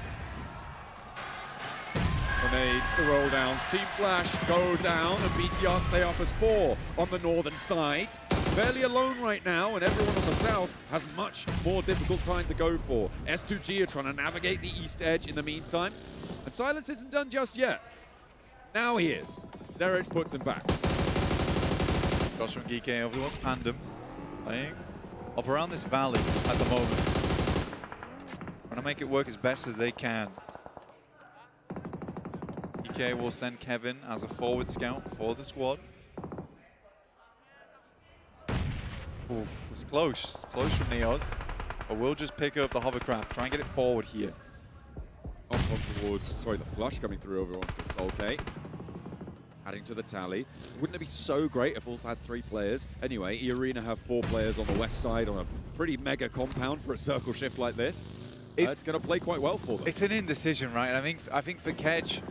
Grenades, the roll downs. Team Flash go down, and BTR stay up as 4 on the northern side. Fairly alone right now, and everyone on the south has much more difficult time to go for. S2G are trying to navigate the east edge in the meantime, and Silence isn't done just yet. Now he is. Zerich puts him back. Goes from Geeke over towards Pandem. Playing up around this valley at the moment. Trying to make it work as best as they can. Geeke will send Kevin as a forward scout for the squad. Oof, it's close. It's close from Neos. But we'll just pick up the hovercraft. Try and get it forward here. Up on towards, sorry, the flush coming through over onto Solkay. Adding to the tally. Wouldn't it be so great if Wolf had 3 players? Anyway, E-Arena have 4 players on the west side on a pretty mega compound for a circle shift like this. It's going to play quite well for them. It's an indecision, right? I think for Kedge,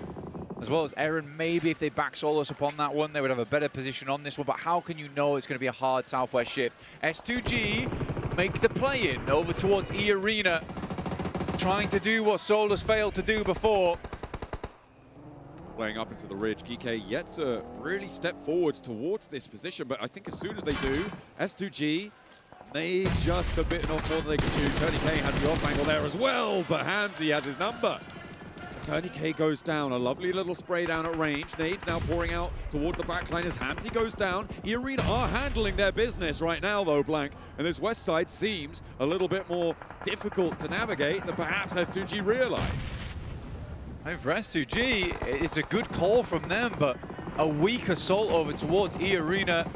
as well as Aaron, maybe if they back Solos upon that one, they would have a better position on this one. But how can you know it's going to be a hard southwest shift? S2G make the play in over towards E-Arena, trying to do what Solos failed to do before. Playing up into the ridge. Geeke yet to really step forwards towards this position, but I think as soon as they do, S2G may just have bitten off more than they could chew. Tony K has the off angle there as well, but Hamzy has his number. Tony K goes down, a lovely little spray down at range. Nades now pouring out towards the backline as Hamzy goes down. E-Arena are handling their business right now though, Blank, and this west side seems a little bit more difficult to navigate than perhaps S2G realized. For S2G, it's a good call from them, but a weak assault over towards E-Arena.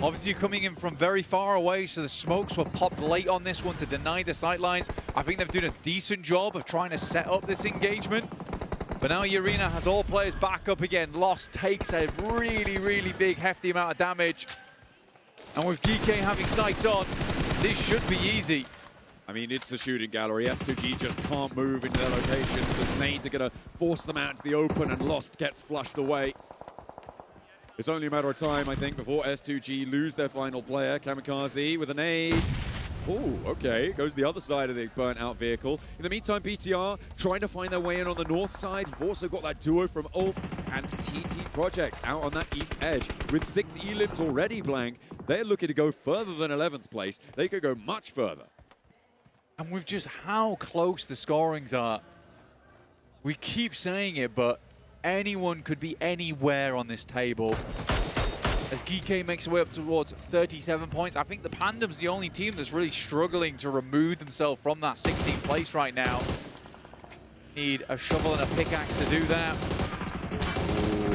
Obviously coming in from very far away, so the smokes were popped late on this one to deny the sightlines. I think they've done a decent job of trying to set up this engagement. But now E-Arena has all players back up again. Lost takes a really, really big, hefty amount of damage. And with Geeke having sights on, this should be easy. I mean, it's a shooting gallery. S2G just can't move into their locations. The nades are going to force them out to the open, and Lost gets flushed away. It's only a matter of time, I think, before S2G lose their final player. Kamikaze with the nades. Oh, okay. Goes the other side of the burnt out vehicle. In the meantime, BTR trying to find their way in on the north side. We've also got that duo from Ulf and TT Project out on that east edge. With 6 elims already, Blank, they're looking to go further than 11th place. They could go much further. And with just how close the scorings are, we keep saying it, but anyone could be anywhere on this table. As GK makes their way up towards 37 points, I think the Pandem's the only team that's really struggling to remove themselves from that 16th place right now. Need a shovel and a pickaxe to do that.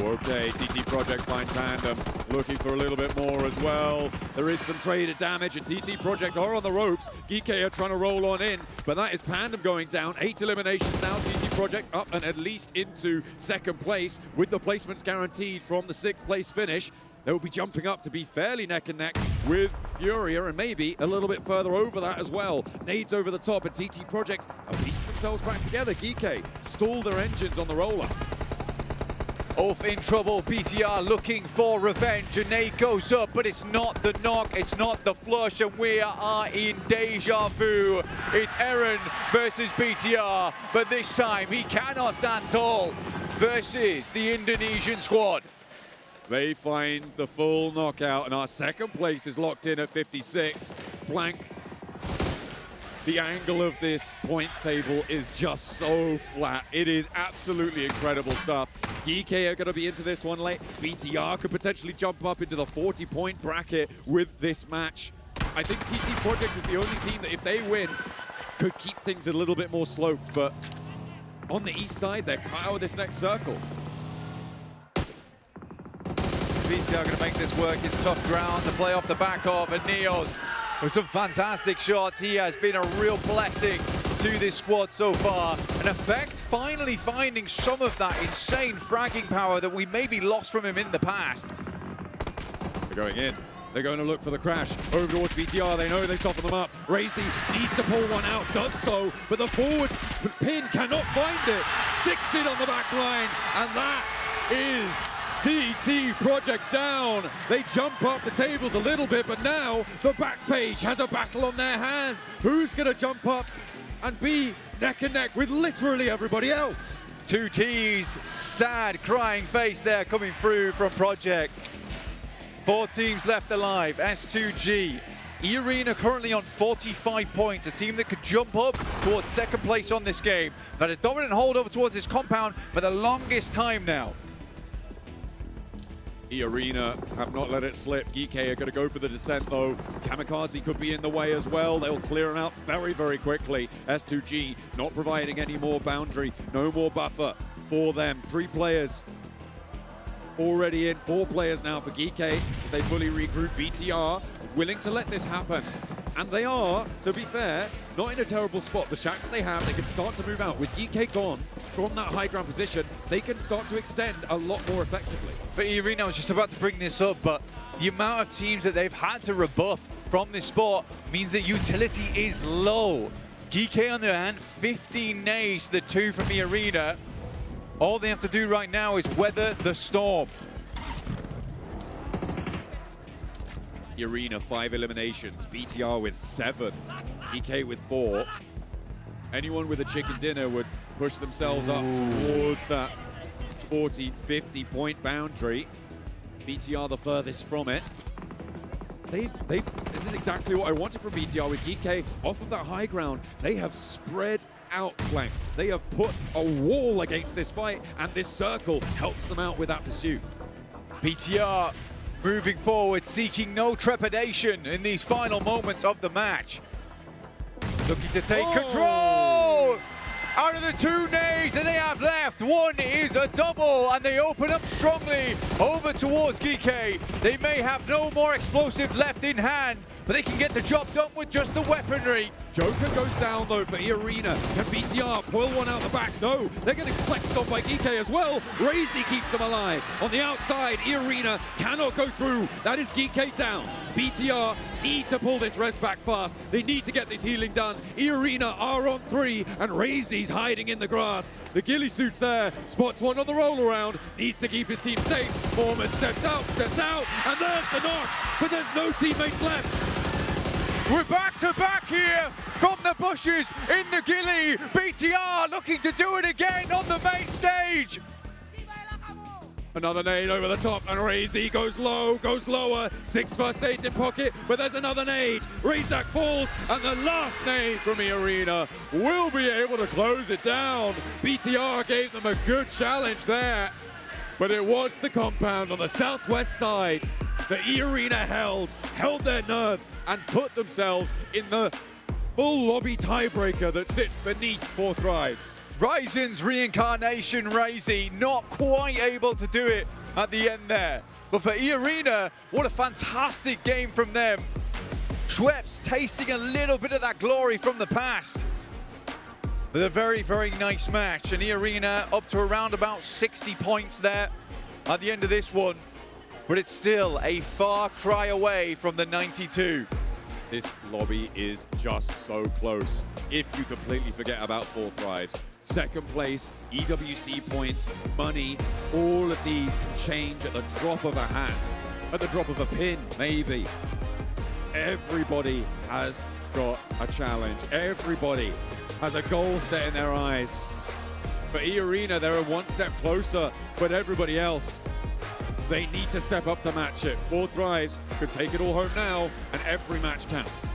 Ooh, okay, TT Project finds Pandem, looking for a little bit more as well. There is some traded damage, and TT Project are on the ropes. GK are trying to roll on in, but that is Pandem going down. 8 eliminations now. TT Project up and at least into 2nd place, with the placements guaranteed from the 6th place finish. They will be jumping up to be fairly neck and neck with Furia, and maybe a little bit further over that as well. Nades over the top, and TT Project are piecing themselves back together. GK stall their engines on the roller. Ulf in trouble, BTR looking for revenge. A nade goes up, but it's not the knock, it's not the flush, and we are in deja vu. It's Eren versus BTR, but this time he cannot stand tall versus the Indonesian squad. They find the full knockout, and our 2nd place is locked in at 56. Blank. The angle of this points table is just so flat. It is absolutely incredible stuff. GK are going to be into this one late. BTR could potentially jump up into the 40-point bracket with this match. I think TT Project is the only team that, if they win, could keep things a little bit more sloped. But on the east side, they're cut out of this next circle. BTR going to make this work. It's tough ground to play off the back of, and Neos with some fantastic shots. He has been a real blessing to this squad so far. An Effect finally finding some of that insane fragging power that we maybe lost from him in the past. They're going in. They're going to look for the crash. Over towards BTR, they know they soften them up. Racy needs to pull one out, does so, but the forward pin cannot find it. Sticks it on the back line, and that is TT Project down. They jump up the tables a little bit, but now the back page has a battle on their hands. Who's going to jump up and be neck and neck with literally everybody else? 2 T's, sad crying face there coming through from Project. 4 teams left alive. S2G, E-Arena currently on 45 points, a team that could jump up towards 2nd place on this game. That a dominant hold over towards this compound for the longest time now. E-Arena have not let it slip. GK are going to go for the descent though. Kamikaze could be in the way as well. They'll clear him out very, very quickly. S2G not providing any more boundary, no more buffer for them. 3 players already in, 4 players now for GK. They fully regroup. BTR willing to let this happen. And they are, to be fair, not in a terrible spot. The shack that they have, they can start to move out. With GK gone from that high ground position, they can start to extend a lot more effectively. For E-Arena, I was just about to bring this up, but the amount of teams that they've had to rebuff from this spot means that utility is low. GK on the other hand, 15 nades, the 2 from E-Arena. All they have to do right now is weather the storm. Arena 5 eliminations, BTR with 7, EK with 4. Anyone with a chicken dinner would push themselves up towards that 40-50 point boundary. BTR the furthest from it. This is exactly what I wanted from BTR with GK off of that high ground. They have spread out flank. They have put a wall against this fight, and this circle helps them out with that pursuit. BTR moving forward, seeking no trepidation in these final moments of the match. Looking to take control! Out of the 2 nades that they have left, 1 is a double, and they open up strongly over towards GK. They may have no more explosives left in hand, but they can get the job done with just the weaponry. Joker goes down though for E-Arena. Can BTR pull one out the back? No, they're getting flexed on by GK as well. Razy keeps them alive. On the outside, E-Arena cannot go through. That is GK down. BTR need to pull this res back fast. They need to get this healing done. E-Arena are on 3, and Razy's hiding in the grass. The ghillie suit's there. Spots one on the roll around. Needs to keep his team safe. Foreman steps out, and there's the knock. But there's no teammates left. We're back to back here from the bushes in the ghillie. BTR looking to do it again on the main stage. Another nade over the top, and Razy goes low, goes lower. 6 first aids in pocket, but there's another nade. Razak falls, and the last nade from the arena will be able to close it down. BTR gave them a good challenge there, but it was the compound on the southwest side that E-Arena held their nerve, and put themselves in the full lobby tiebreaker that sits beneath 4 Thrives. Ryzen's reincarnation, Razy, not quite able to do it at the end there. But for E-Arena, what a fantastic game from them. Schweppes tasting a little bit of that glory from the past. With a very, very nice match. And E-Arena up to around about 60 points there at the end of this one. But it's still a far cry away from the 92. This lobby is just so close. If you completely forget about 4 Thrives. Second place, EWC points, money, all of these can change at the drop of a hat, at the drop of a pin, maybe. Everybody has got a challenge. Everybody has a goal set in their eyes. For E-Arena, they're one step closer, but everybody else, they need to step up to match it. 4 Thrives could take it all home now, and every match counts.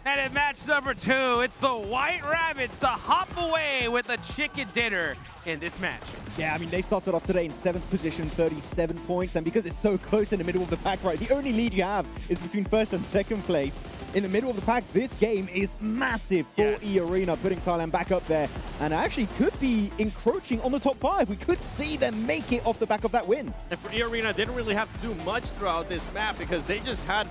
And in match number 2, it's the White Rabbits to hop away with a chicken dinner in this match. Yeah, I mean, they started off today in 7th position, 37 points, and because it's so close in the middle of the pack, right, the only lead you have is between 1st and 2nd place. In the middle of the pack, this game is massive for E-Arena, putting Thailand back up there, and actually could be encroaching on the top 5. We could see them make it off the back of that win. And for E-Arena, they didn't really have to do much throughout this map because they just had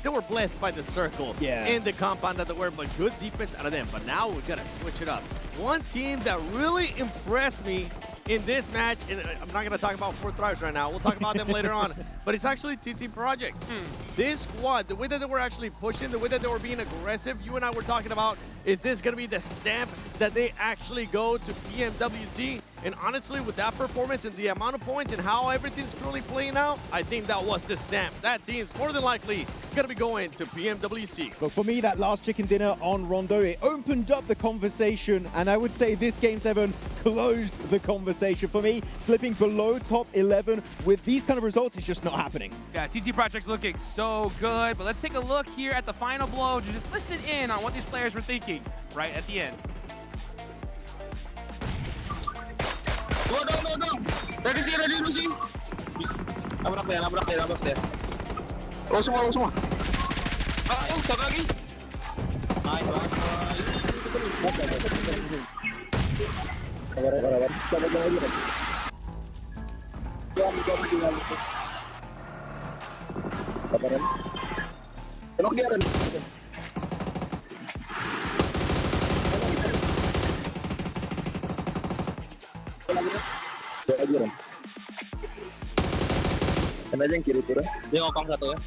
they were blessed by the circle in the compound that they were, but good defense out of them. But now we gotta switch it up. One team that really impressed me in this match, and I'm not gonna talk about 4 Thrives right now, we'll talk about them later on, but it's actually TT Project. This squad, the way that they were actually pushing, the way that they were being aggressive, you and I were talking about, is this gonna be the stamp that they actually go to PMWC? And honestly, with that performance and the amount of points and how everything's currently playing out, I think that was the stamp. That team's more than likely gonna be going to PMWC. But for me, that last chicken dinner on Rondo, it opened up the conversation, and I would say this Game 7 closed the conversation. For me, slipping below top 11 with these kind of results is just not happening. Yeah, TT Project's looking so good, but let's take a look here at the final blow to just listen in on what these players were thinking right at the end. Go. Ready sih. Nabrak dia. Oh semua. Satu lagi. Nice. Sabar lagi. Sabaran. Kenok dia kan. Kena aja yang kiri tuh. Dia ngokong satu ya.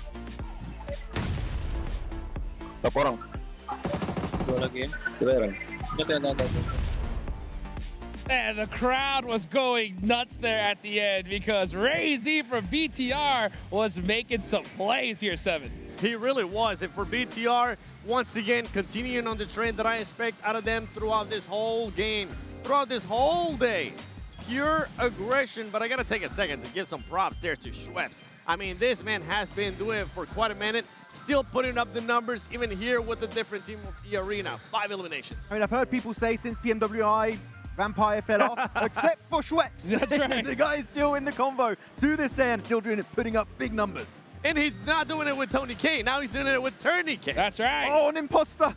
Berapa orang? 2 lagi ya. Kita orang. And the crowd was going nuts there at the end because Razy from BTR was making some plays here, 7. He really was, and for BTR, once again, continuing on the trend that I expect out of them throughout this whole game, throughout this whole day. Pure aggression, but I gotta take a second to give some props there to Schweppes. I mean, this man has been doing it for quite a minute, still putting up the numbers, even here with the different team of E-Arena. 5 eliminations. I mean, I've heard people say since PMWI, Vampire fell off, except for Schweppes. That's right. The guy is still in the convo to this day and still doing it, putting up big numbers. And he's not doing it with Tony K. Now he's doing it with Turney K. That's right. Oh, an imposter.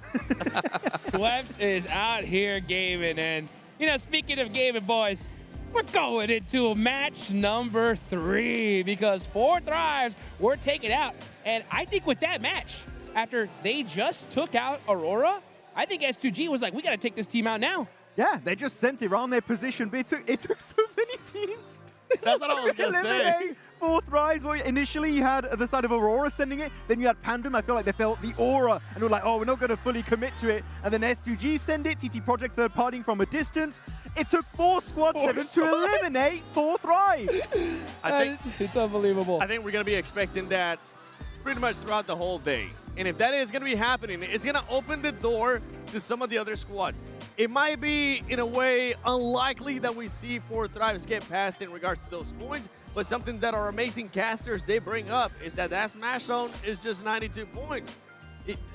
Schweppes is out here gaming. And, you know, speaking of gaming, boys, We're going into match number 3 because 4 Thrives were taken out. And I think with that match, after they just took out Aurora, I think S2G was like, we got to take this team out now. Yeah, they just sent it around their position, but it took so many teams. That's what I was going to say. 4 Thrives. Well, initially, you had the side of Aurora sending it. Then you had Pandem. I feel like they felt the aura and were like, oh, we're not going to fully commit to it. And then S2G send it. TT Project third partying from a distance. It took 4 squad 7s to eliminate 4 Thrives. I think it's unbelievable. I think we're going to be expecting that pretty much throughout the whole day. And if that is going to be happening, it's going to open the door to some of the other squads. It might be, in a way, unlikely that we see 4 Thrives get past in regards to those points, but something that our amazing casters, they bring up is that Smash Zone is just 92 points.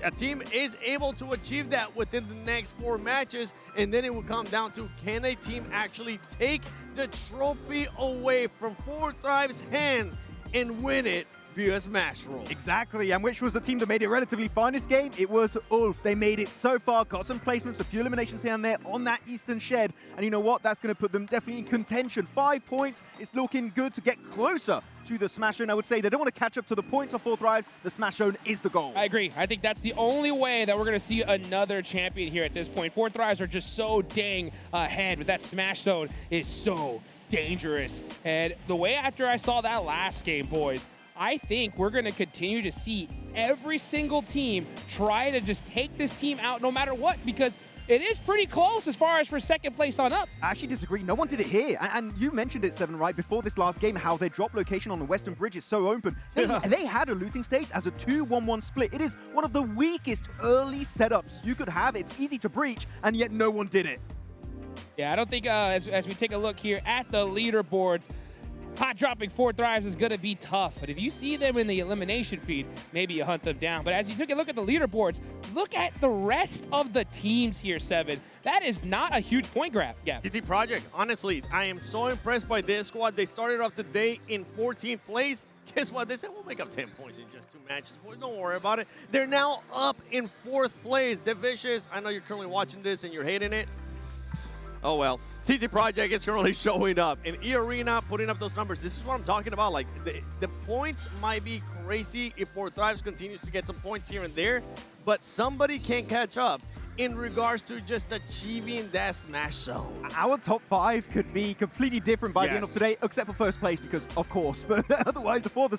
A team is able to achieve that within the next 4 matches, and then it will come down to, can a team actually take the trophy away from 4 Thrives' hand and win it via Smash Roll? Exactly, and which was the team that made it relatively fine this game? It was Ulf. They made it so far, got some placements, a few eliminations here and there on that Eastern Shed, and you know what? That's going to put them definitely in contention. 5 points, it's looking good to get closer to the Smash Zone. I would say they don't want to catch up to the points of 4 Thrives. The Smash Zone is the goal. I agree. I think that's the only way that we're going to see another champion here at this point. 4 Thrives are just so dang ahead, but that Smash Zone is so dangerous. And the way after I saw that last game, boys, I think we're going to continue to see every single team try to just take this team out no matter what, because it is pretty close as far as for second place on up. I actually disagree. No one did it here. And you mentioned it, Seven, right, before this last game, how their drop location on the Western Bridge is so open. They had a looting stage as a 2-1-1 split. It is one of the weakest early setups you could have. It's easy to breach, and yet no one did it. Yeah, I don't think as we take a look here at the leaderboards, hot dropping 4 Thrives is going to be tough. But if you see them in the elimination feed, maybe you hunt them down. But as you take a look at the leaderboards, look at the rest of the teams here, Seven. That is not a huge point grab. Yeah. TT Project, honestly, I am so impressed by this squad. They started off the day in 14th place. Guess what? They said, we'll make up 10 points in just 2 matches. Boy, don't worry about it. They're now up in 4th place. The Vicious, I know you're currently watching this and you're hating it. Oh, well. TT Project is currently showing up in E-Arena, putting up those numbers. This is what I'm talking about. Like, the points might be crazy if 4 Thrives continues to get some points here and there, but somebody can catch up in regards to just achieving that Smash Zone. Our top 5 could be completely different by the end of today, except for first place, because of course. But otherwise, the 4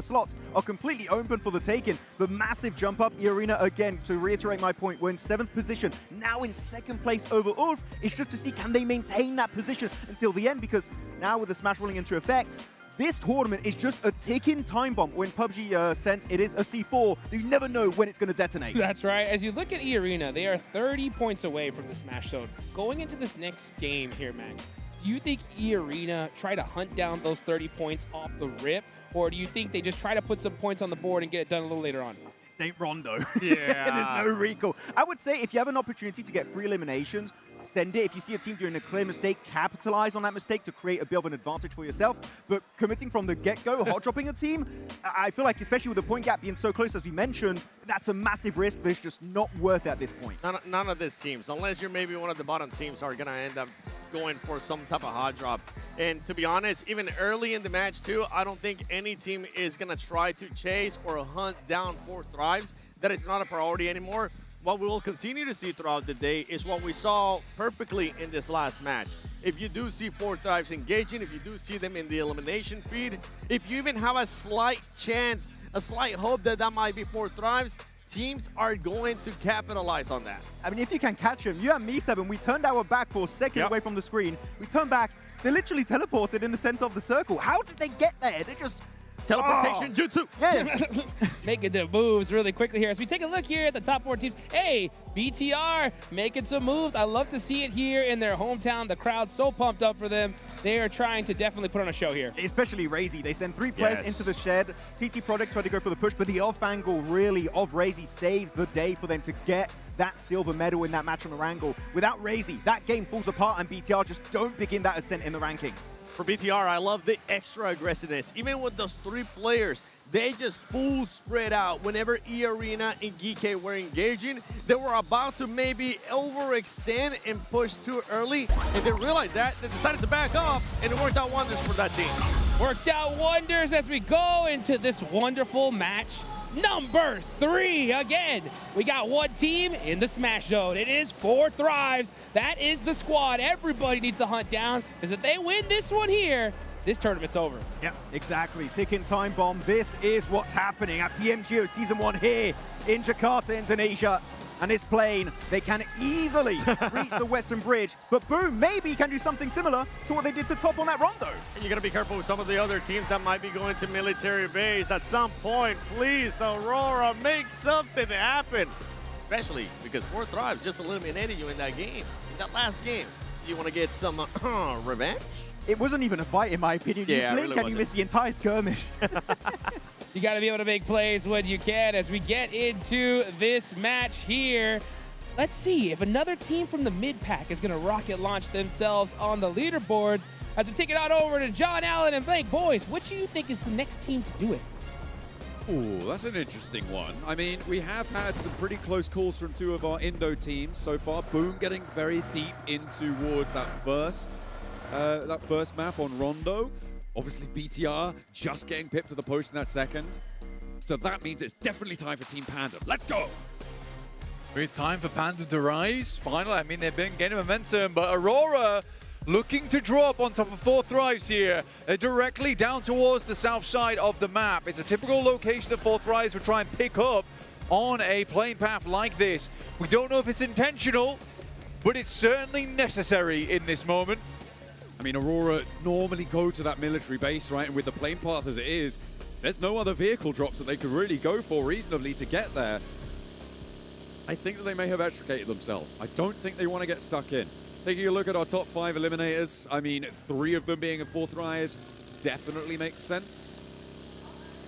slots are completely open for the taking. But massive jump up. E-Arena, again, to reiterate my point, we're in 7th position, now in 2nd place over Ulf. It's just to see, can they maintain that position until the end? Because now with the Smash rolling into effect, this tournament is just a ticking time bomb. When PUBG sense it is a C4, you never know when it's going to detonate. That's right. As you look at E-Arena, they are 30 points away from the Smash Zone. Going into this next game here, Max, do you think E-Arena try to hunt down those 30 points off the rip, or do you think they just try to put some points on the board and get it done a little later on? St. Rondo. Yeah. There's no recall. I would say if you have an opportunity to get 3 eliminations, send it. If you see a team doing a clear mistake, capitalize on that mistake to create a bit of an advantage for yourself. But committing from the get-go, hot dropping a team, I feel like, especially with the point gap being so close as we mentioned, that's a massive risk that's just not worth it at this point. None of these teams, unless you're maybe one of the bottom teams, are going to end up going for some type of hot drop. And to be honest, even early in the match too, I don't think any team is going to try to chase or hunt down 4 Thrives. That is not a priority anymore. What we will continue to see throughout the day is what we saw perfectly in this last match. If you do see 4 Thrives engaging, if you do see them in the elimination feed, if you even have a slight chance, a slight hope that that might be 4 Thrives, teams are going to capitalize on that. I mean, if you can catch them, you and me, Seven, we turned our back for a second away from the screen. We turned back, they literally teleported in the center of the circle. How did they get there? They just... Teleportation jutsu. Yeah. Making the moves really quickly here. As we take a look here at the top 4 teams. Hey, BTR making some moves. I love to see it here in their hometown. The crowd's so pumped up for them. They are trying to definitely put on a show here. Especially Razy. They send 3 players into the shed. TT Project tried to go for the push, but the off angle really of Razy saves the day for them to get that silver medal in that match on the Wrangle. Without Razy, that game falls apart and BTR just don't begin that ascent in the rankings. For BTR, I love the extra aggressiveness. Even with those 3 players, they just full spread out. Whenever E-Arena and GK were engaging, they were about to maybe overextend and push too early, and they realized that. They decided to back off, and it worked out wonders for that team. Worked out wonders as we go into this wonderful match number 3. Again, we got one team in the smash zone. It is 4 Thrives. That is the squad everybody needs to hunt down, because if they win this one here, this tournament's over. Yeah, exactly. Ticking time bomb. This is what's happening at PMGO Season 1 here in Jakarta, Indonesia. And this plane, they can easily reach the Western Bridge, but Boom maybe can do something similar to what they did to Top on that Rondo. And you gotta be careful with some of the other teams that might be going to military base at some point. Please, Aurora, make something happen. Especially because 4 Thrives just eliminated you in that game, in that last game. You wanna get some revenge? It wasn't even a fight, in my opinion. Yeah, you blink really and you missed the entire skirmish. You got to be able to make plays when you can as we get into this match here. Let's see if another team from the mid-pack is going to rocket launch themselves on the leaderboards as we take it out over to John Allen and Blake. Boys, which do you think is the next team to do it? Ooh, that's an interesting one. I mean, we have had some pretty close calls from 2 of our Indo teams so far. Boom getting very deep in towards that first map on Rondo. Obviously, BTR just getting pipped to the post in that second. So that means it's definitely time for Team Panda. Let's go! It's time for Panda to rise. Finally, I mean, they've been gaining momentum, but Aurora looking to drop on top of 4 Thrives here. They're directly down towards the south side of the map. It's a typical location that 4 Thrives will try and pick up on a plane path like this. We don't know if it's intentional, but it's certainly necessary in this moment. I mean, Aurora normally go to that military base, right? And with the plane path as it is, there's no other vehicle drops that they could really go for reasonably to get there. I think that they may have extricated themselves. I don't think they want to get stuck in. Taking a look at our top 5 eliminators, I mean, 3 of them being a 4 Thrives definitely makes sense.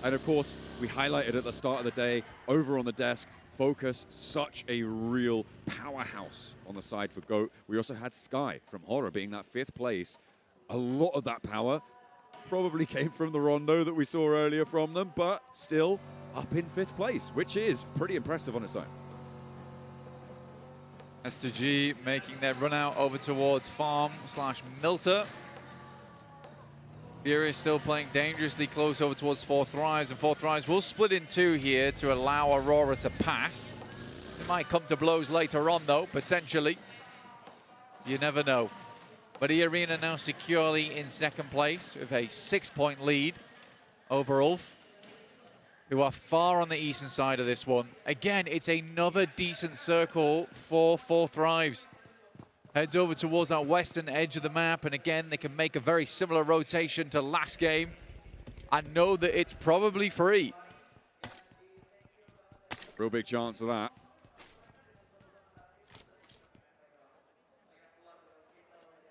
And of course, we highlighted at the start of the day, over on the desk, Focus, such a real powerhouse on the side for GOAT. We also had Sky from Horror being that 5th place. A lot of that power probably came from the Rondo that we saw earlier from them, but still up in 5th place, which is pretty impressive on its own. S2G making their run out over towards Farm/Milter. Fury is still playing dangerously close over towards 4 Thrives, and 4 Thrives will split in 2 here to allow Aurora to pass. It might come to blows later on, though, potentially. You never know. But E-Arena now securely in 2nd place with a 6-point lead over Ulf, who are far on the eastern side of this one. Again, it's another decent circle for 4 Thrives. Heads over towards that western edge of the map, and again, they can make a very similar rotation to last game. I know that it's probably free. Real big chance of that.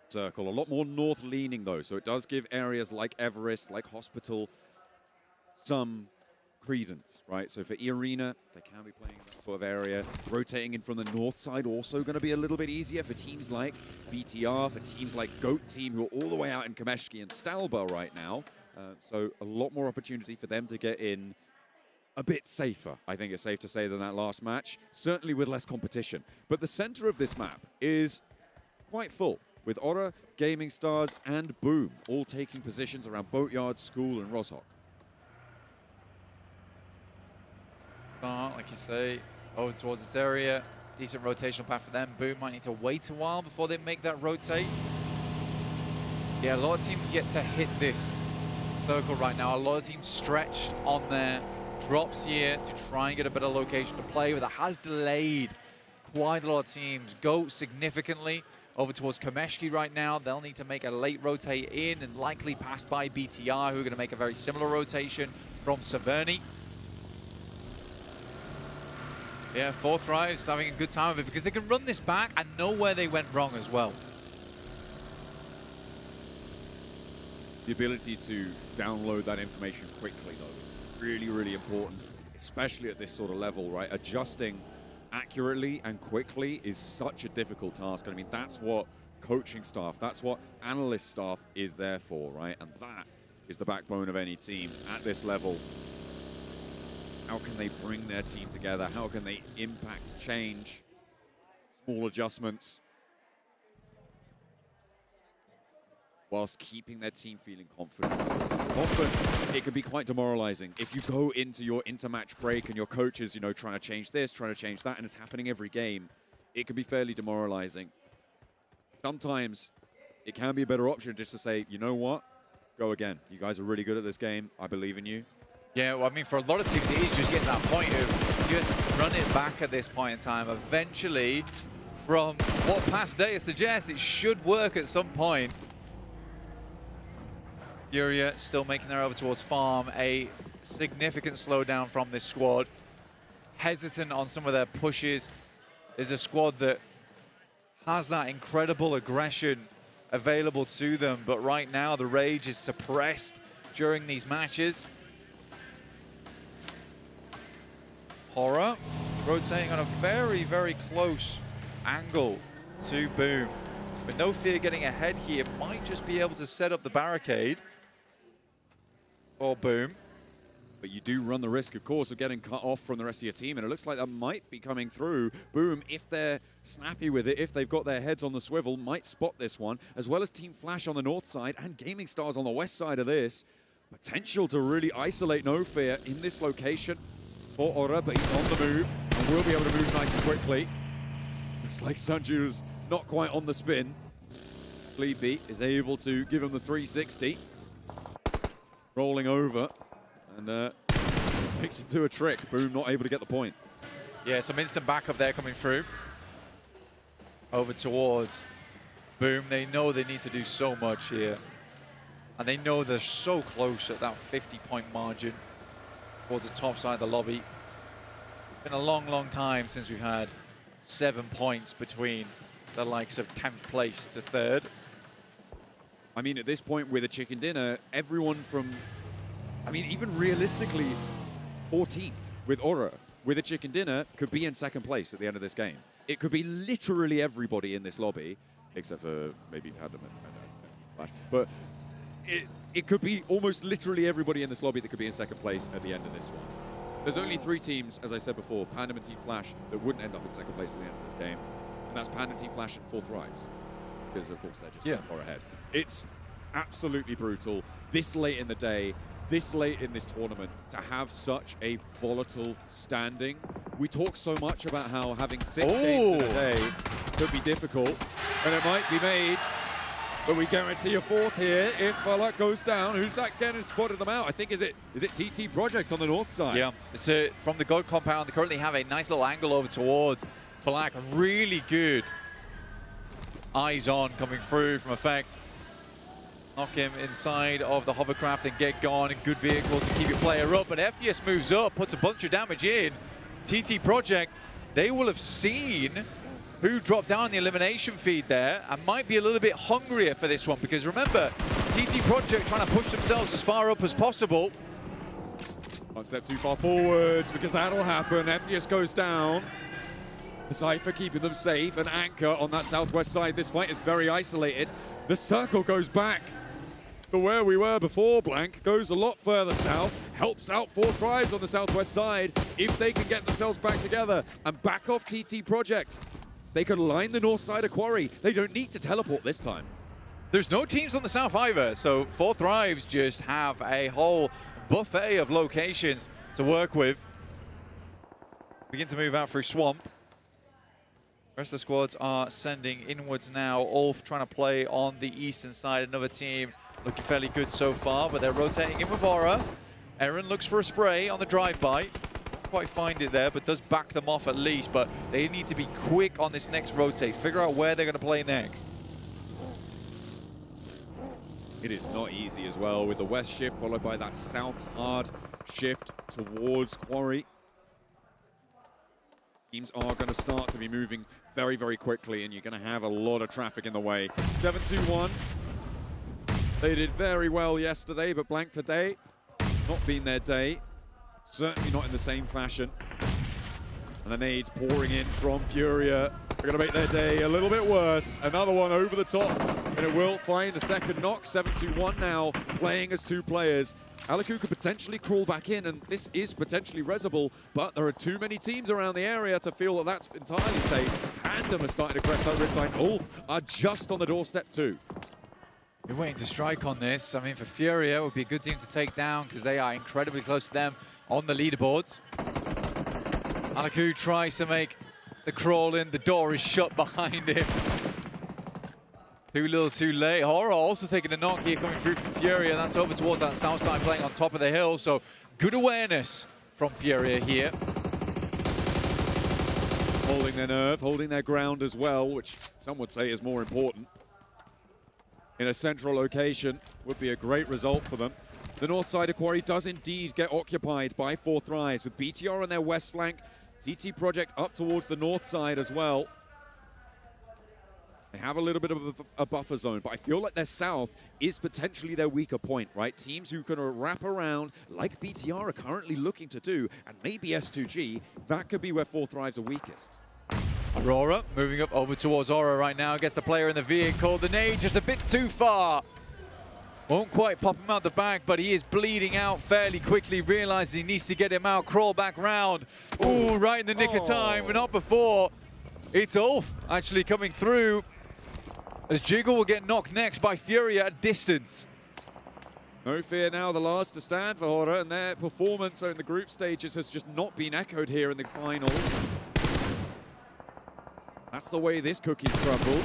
Circle, a lot more north-leaning though, so it does give areas like Everest, like Hospital, some credence, right? So for E-Arena, they can be playing in that sort of area. Rotating in from the north side also going to be a little bit easier for teams like BTR, for teams like GOAT Team, who are all the way out in Kameshki and Stalba right now. So a lot more opportunity for them to get in a bit safer, I think it's safe to say, than that last match. Certainly with less competition. But the center of this map is quite full, with Aura, Gaming Stars, and Boom all taking positions around Boatyard, School, and Roshok. Like you say, over towards this area. Decent rotational path for them. Boom might need to wait a while before they make that rotate. Yeah, a lot of teams yet to hit this circle right now. A lot of teams stretched on their drops here to try and get a better location to play with. It has delayed quite a lot of teams. GOAT significantly over towards Kameshki right now. They'll need to make a late rotate in and likely pass by BTR, who are going to make a very similar rotation from Severny. Yeah, 4 Thrives having a good time of it because they can run this back and know where they went wrong as well. The ability to download that information quickly, though, is really, really important, especially at this sort of level, right? Adjusting accurately and quickly is such a difficult task. I mean, that's what coaching staff. That's what analyst staff is there for, right? And that is the backbone of any team at this level. How can they bring their team together? How can they impact change? Small adjustments, whilst keeping their team feeling confident. Often, it can be quite demoralizing if you go into your intermatch break and your coach is, trying to change this, trying to change that, and it's happening every game. It can be fairly demoralizing. Sometimes, it can be a better option just to say, you know what? Go again. You guys are really good at this game. I believe in you. Yeah, well, I mean, for a lot of teams, it is just getting that point of just run it back at this point in time. Eventually, from what past data suggests, it should work at some point. Furia still making their way over towards farm. A significant slowdown from this squad. Hesitant on some of their pushes. There's a squad that has that incredible aggression available to them, but right now the rage is suppressed during these matches. Horror rotating on a very, very close angle to Boom. With no fear getting ahead here, might just be able to set up the barricade for Boom. But you do run the risk, of course, of getting cut off from the rest of your team, and it looks like that might be coming through. Boom, if they're snappy with it, if they've got their heads on the swivel, might spot this one, as well as Team Flash on the north side and Gaming Stars on the west side of this. Potential to really isolate No Fear in this location for Aura, but he's on the move and will be able to move nice and quickly. Looks like Sanju's not quite on the spin. Sleepy is able to give him the 360. Rolling over and makes him do a trick. Boom not able to get the point. Yeah, some instant backup there coming through. Over towards Boom. They know they need to do so much here. And they know they're so close at that 50-point margin towards the top side of the lobby. It's been a long, long time since we've had 7 points between the likes of 10th place to 3rd. I mean, at this point with a chicken dinner, everyone from, I mean, even realistically, 14th with Aura with a chicken dinner could be in 2nd place at the end of this game. It could be literally everybody in this lobby, except for maybe Pandem and Flash. But it could be almost literally everybody in this lobby that could be in 2nd place at the end of this one. There's only 3 teams, as I said before, Pandem and Team Flash, that wouldn't end up in 2nd place at the end of this game. And that's Pandem, Team Flash, and 4th Thrives. Because, of course, they're just so far ahead. It's absolutely brutal this late in the day, this late in this tournament, to have such a volatile standing. We talk so much about how having 6 games in a day could be difficult, and it might be made, but we guarantee a 4th here if Falak goes down. Who's that getting spotted them out? I think, is it TT Project on the north side? Yeah, it's from the God compound. They currently have a nice little angle over towards Falak. Really good eyes on coming through from Effect. Knock him inside of the hovercraft and get gone. A good vehicle to keep your player up, but Ephius moves up, puts a bunch of damage in. TT Project, they will have seen who dropped down the elimination feed there and might be a little bit hungrier for this one, because remember, TT Project trying to push themselves as far up as possible. One step too far forwards, because that'll happen. Ephius goes down. Cypher keeping them safe, and Anchor on that southwest side. This fight is very isolated. The circle goes back to where we were before. Blank goes a lot further south, helps out 4 Thrives on the southwest side if they can get themselves back together and back off TT Project. They can line the north side of Quarry. They don't need to teleport this time. There's no teams on the south either, so 4 Thrives just have a whole buffet of locations to work with. Begin to move out through Swamp. The rest of the squads are sending inwards now. Ulf trying to play on the eastern side. Another team looking fairly good so far, but they're rotating in with Aura. Eren looks for a spray on the drive-by. Not quite find it there, but does back them off at least. But they need to be quick on this next rotate. Figure out where they're going to play next. It is not easy as well with the west shift followed by that south hard shift towards Quarry. Teams are going to start to be moving very, very quickly, and you're going to have a lot of traffic in the way. 7-2-1. They did very well yesterday, but Blank today, not been their day. Certainly not in the same fashion. And the nades pouring in from Furia. They're going to make their day a little bit worse. Another one over the top, and it will find the second knock. 7-2-1 now, playing as two players. Aliku could potentially crawl back in, and this is potentially resable, but there are too many teams around the area to feel that that's entirely safe. Andom is starting to crest that ridgeline. Ulf are just on the doorstep too. We're waiting to strike on this. I mean, for Furia, it would be a good team to take down because they are incredibly close to them on the leaderboards. Aliku tries to make the crawl in. The door is shut behind him. Too little, too late. Horror also taking a knock here coming through from Furia. That's over towards that south side, playing on top of the hill. So good awareness from Furia here. Holding their nerve, holding their ground as well, which some would say is more important. In a central location would be a great result for them. The north side of Quarry does indeed get occupied by 4 Thrives, with BTR on their west flank, TT Project up towards the north side as well. They have a little bit of a buffer zone, but I feel like their south is potentially their weaker point, right? Teams who can wrap around, like BTR are currently looking to do, and maybe S2G, that could be where 4 Thrives are weakest. Aurora moving up over towards Aura right now, gets the player in the vehicle. The nade just a bit too far. Won't quite pop him out the back, but he is bleeding out fairly quickly. Realizes he needs to get him out, crawl back round. Ooh, right in the nick of time, but not before. It's Ulf actually coming through, as Jiggle will get knocked next by Furia at distance. No fear now, the last to stand for Horror, and their performance in the group stages has just not been echoed here in the finals. That's the way this cookie's crumbled.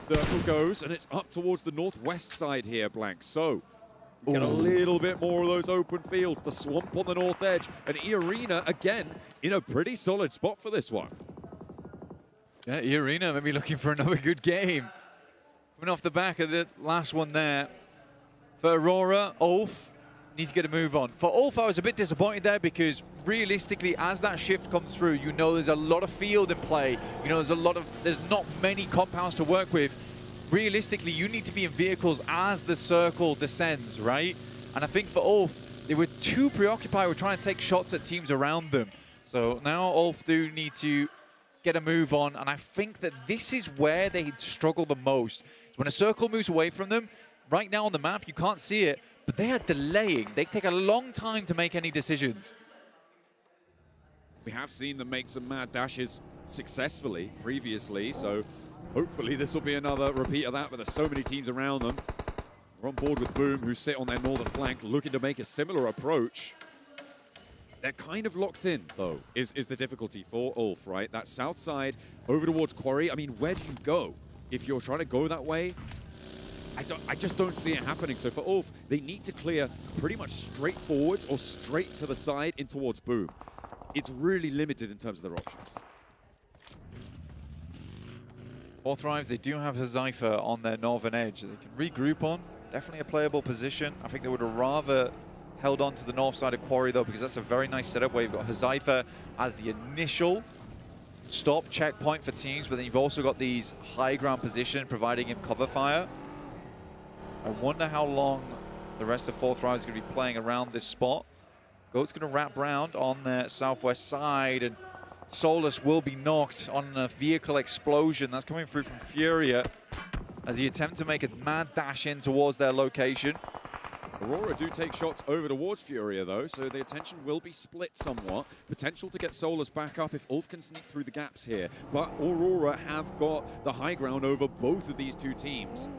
Circle goes, and it's up towards the northwest side here, Blank. So, we get a little bit more of those open fields. The swamp on the north edge, and E-Arena, again, in a pretty solid spot for this one. Yeah, E-Arena maybe looking for another good game. Coming off the back of the last one there. For Aurora, Ulf needs to get a move on. For Ulf, I was a bit disappointed there because realistically, as that shift comes through, you know there's a lot of field in play. You know there's not many compounds to work with. Realistically, you need to be in vehicles as the circle descends, right? And I think for Ulf, they were too preoccupied with trying to take shots at teams around them. So now Ulf do need to get a move on, and I think that this is where they struggle the most. When a circle moves away from them, right now on the map, you can't see it, but they are delaying. They take a long time to make any decisions. We have seen them make some mad dashes successfully previously, so hopefully this will be another repeat of that, but there's so many teams around them. We're on board with Boom, who sit on their northern flank, looking to make a similar approach. They're kind of locked in, though, is the difficulty for Ulf, right? That south side over towards Quarry. I mean, where do you go if you're trying to go that way? I just don't see it happening. So for Ulf, they need to clear pretty much straight forwards or straight to the side in towards Boom. It's really limited in terms of their options. 4 Thrives, they do have Hazifa on their northern edge. They can regroup on. Definitely a playable position. I think they would have rather held on to the north side of Quarry, though, because that's a very nice setup where you've got Hazifa as the initial stop checkpoint for teams, but then you've also got these high ground position providing him cover fire. I wonder how long the rest of 4 Thrives is going to be playing around this spot. Goat's going to wrap round on the southwest side, and Solus will be knocked on a vehicle explosion. That's coming through from Furia as he attempts to make a mad dash in towards their location. Aurora do take shots over towards Furia, though, so the attention will be split somewhat. Potential to get Solus back up if Ulf can sneak through the gaps here. But Aurora have got the high ground over both of these two teams.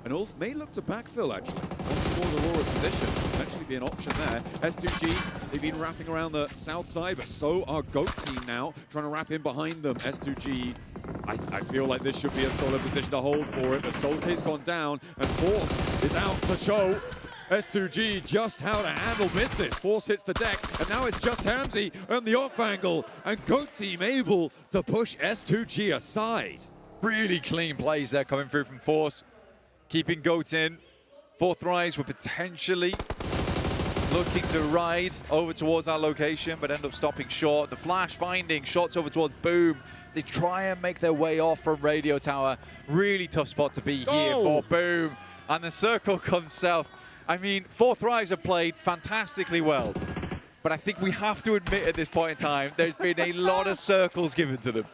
And Ulf may look to backfill, actually. Towards Aurora's position, potentially be an option there. S2G, they've been wrapping around the south side, but so are Goat team now, trying to wrap in behind them. S2G, I feel like this should be a solid position to hold for it, but Solk's gone down, and Force is out to show S2G just how to handle business. Force hits the deck, and now it's just Hamzy on the off angle, and Goat team able to push S2G aside. Really clean plays there coming through from Force. Keeping Goat in. 4 Thrives were potentially looking to ride over towards that location, but end up stopping short. The Flash finding shots over towards Boom. They try and make their way off from Radio Tower. Really tough spot to be here for Boom. And the circle comes south. I mean, 4 Thrives have played fantastically well, but I think we have to admit at this point in time, there's been a lot of circles given to them.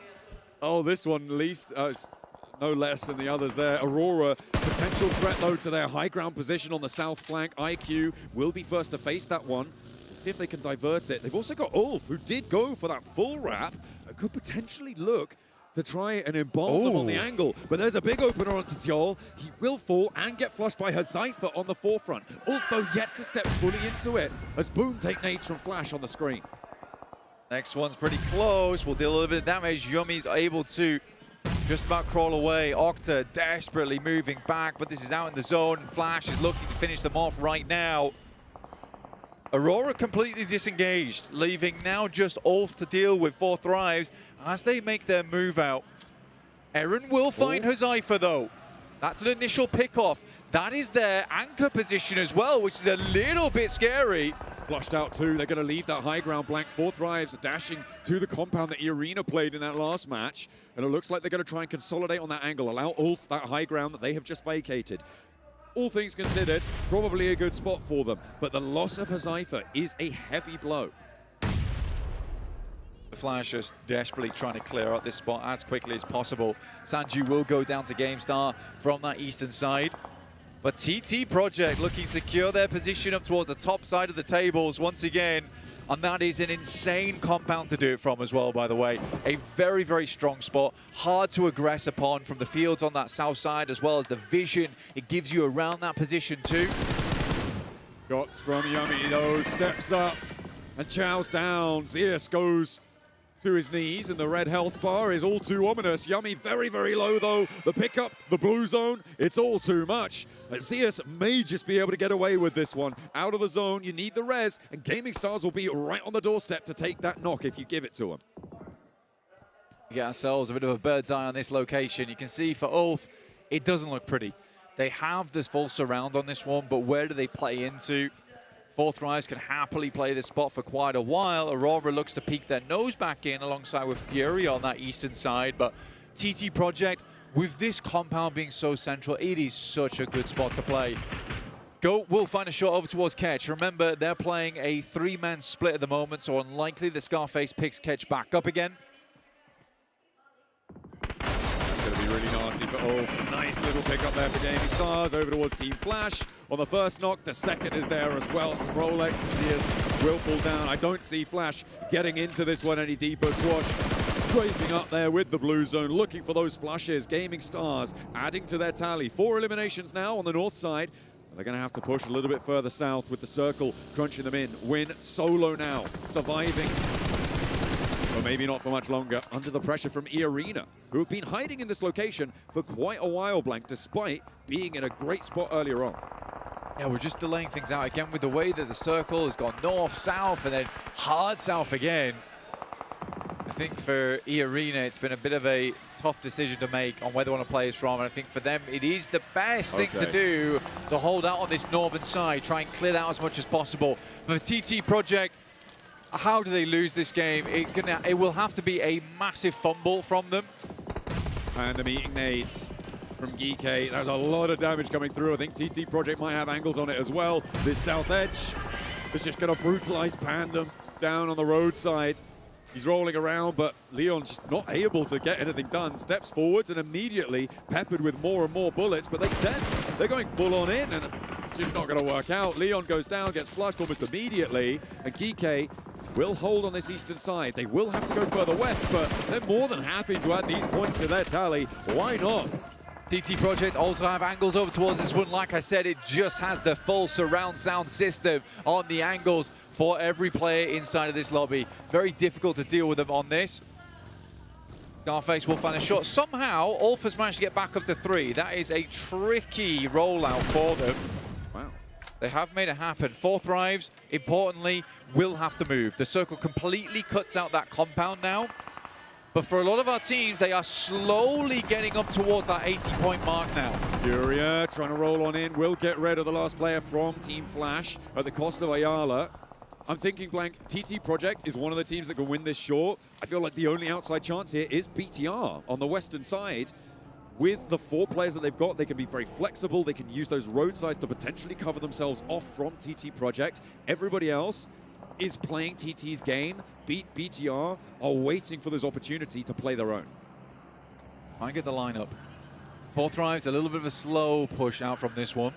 Oh, this one no less than the others there. Aurora, potential threat though to their high ground position on the south flank. IQ will be first to face that one. We'll see if they can divert it. They've also got Ulf, who did go for that full wrap. It could potentially look to try and embalm them on the angle. But there's a big opener onto Tjol. He will fall and get flushed by Hazaifa on the forefront. Ulf, though, yet to step fully into it as Boom take nades from Flash on the screen. Next one's pretty close. Will deal a little bit of damage. Yumi's able to just about crawl away. Octa desperately moving back, but this is out in the zone. And Flash is looking to finish them off right now. Aurora completely disengaged, leaving now just Ulf to deal with 4 Thrives as they make their move out. Eren will find Hazaifa though. That's an initial pickoff. That is their anchor position as well, which is a little bit scary. Flushed out too. They're going to leave that high ground blank. 4 Thrives dashing to the compound that Irina played in that last match. And it looks like they're going to try and consolidate on that angle, allow Ulf that high ground that they have just vacated. All things considered, probably a good spot for them. But the loss of Hazaifa is a heavy blow. The Flash just desperately trying to clear out this spot as quickly as possible. Sanju will go down to GameStar from that eastern side. But TT Project looking to secure their position up towards the top side of the tables once again. And that is an insane compound to do it from as well, by the way. A very, very strong spot. Hard to aggress upon from the fields on that south side, as well as the vision it gives you around that position too. Shots from Yummy, though, steps up and chows down. Zeus goes to his knees, and the red health bar is all too ominous. Yummy very, very low, though. The pickup, the blue zone, it's all too much. Zeus may just be able to get away with this one. Out of the zone, you need the res, and Gaming Stars will be right on the doorstep to take that knock if you give it to them. We get ourselves a bit of a bird's eye on this location. You can see for Ulf, it doesn't look pretty. They have this full surround on this one, but where do they play into? 4 Thrives can happily play this spot for quite a while. Aurora looks to peek their nose back in alongside with Fury on that eastern side. But TT Project, with this compound being so central, it is such a good spot to play. Go will find a shot over towards Ketch. Remember, they're playing a 3-man split at the moment, so unlikely that Scarface picks Ketch back up again. That's going to be really nasty for Ulf. Nice little pick up there for Gaming Stars. Over towards Team Flash. On the first knock, the second is there as well. Rolex and Zeus will fall down. I don't see Flash getting into this one any deeper. Swash scraping up there with the blue zone, looking for those flashes. Gaming Stars adding to their tally. 4 eliminations now on the north side. They're going to have to push a little bit further south with the circle crunching them in. Win solo now, surviving. But maybe not for much longer, under the pressure from E-Arena, who have been hiding in this location for quite a while, Blank, despite being in a great spot earlier on. Yeah, we're just delaying things out again with the way that the circle has gone north, south, and then hard south again. I think for E-Arena, it's been a bit of a tough decision to make on where they want to play this from, and I think for them, it is the best thing to do to hold out on this northern side, try and clear that out as much as possible. But for TT Project, how do they lose this game? It will have to be a massive fumble from them. And I'm eating nades from Geeky. There's a lot of damage coming through. I think TT Project might have angles on it as well. This south edge is just going to brutalize Pandem down on the roadside. He's rolling around, but Leon's just not able to get anything done. Steps forwards and immediately peppered with more and more bullets, but they said they're going full on in, and it's just not going to work out. Leon goes down, gets flushed almost immediately, and Geeky will hold on this eastern side. They will have to go further west, but they're more than happy to add these points to their tally. Why not? TT Project also have angles over towards this one. Like I said, it just has the full surround sound system on the angles for every player inside of this lobby. Very difficult to deal with them on this. Scarface will find a shot. Somehow, Ulf has managed to get back up to 3. That is a tricky rollout for them. Wow. They have made it happen. 4 Thrives, importantly, will have to move. The circle completely cuts out that compound now. But for a lot of our teams, they are slowly getting up towards that 80-point mark now. Furia trying to roll on in, will get rid of the last player from Team Flash at the cost of Ayala. I'm thinking, Blank, TT Project is one of the teams that can win this short. I feel like the only outside chance here is BTR on the western side. With the 4 players that they've got, they can be very flexible. They can use those roadsides to potentially cover themselves off from TT Project. Everybody else is playing TT's game. BTR are waiting for this opportunity to play their own. Try and get the lineup. Fourth Thrives, a little bit of a slow push out from this one.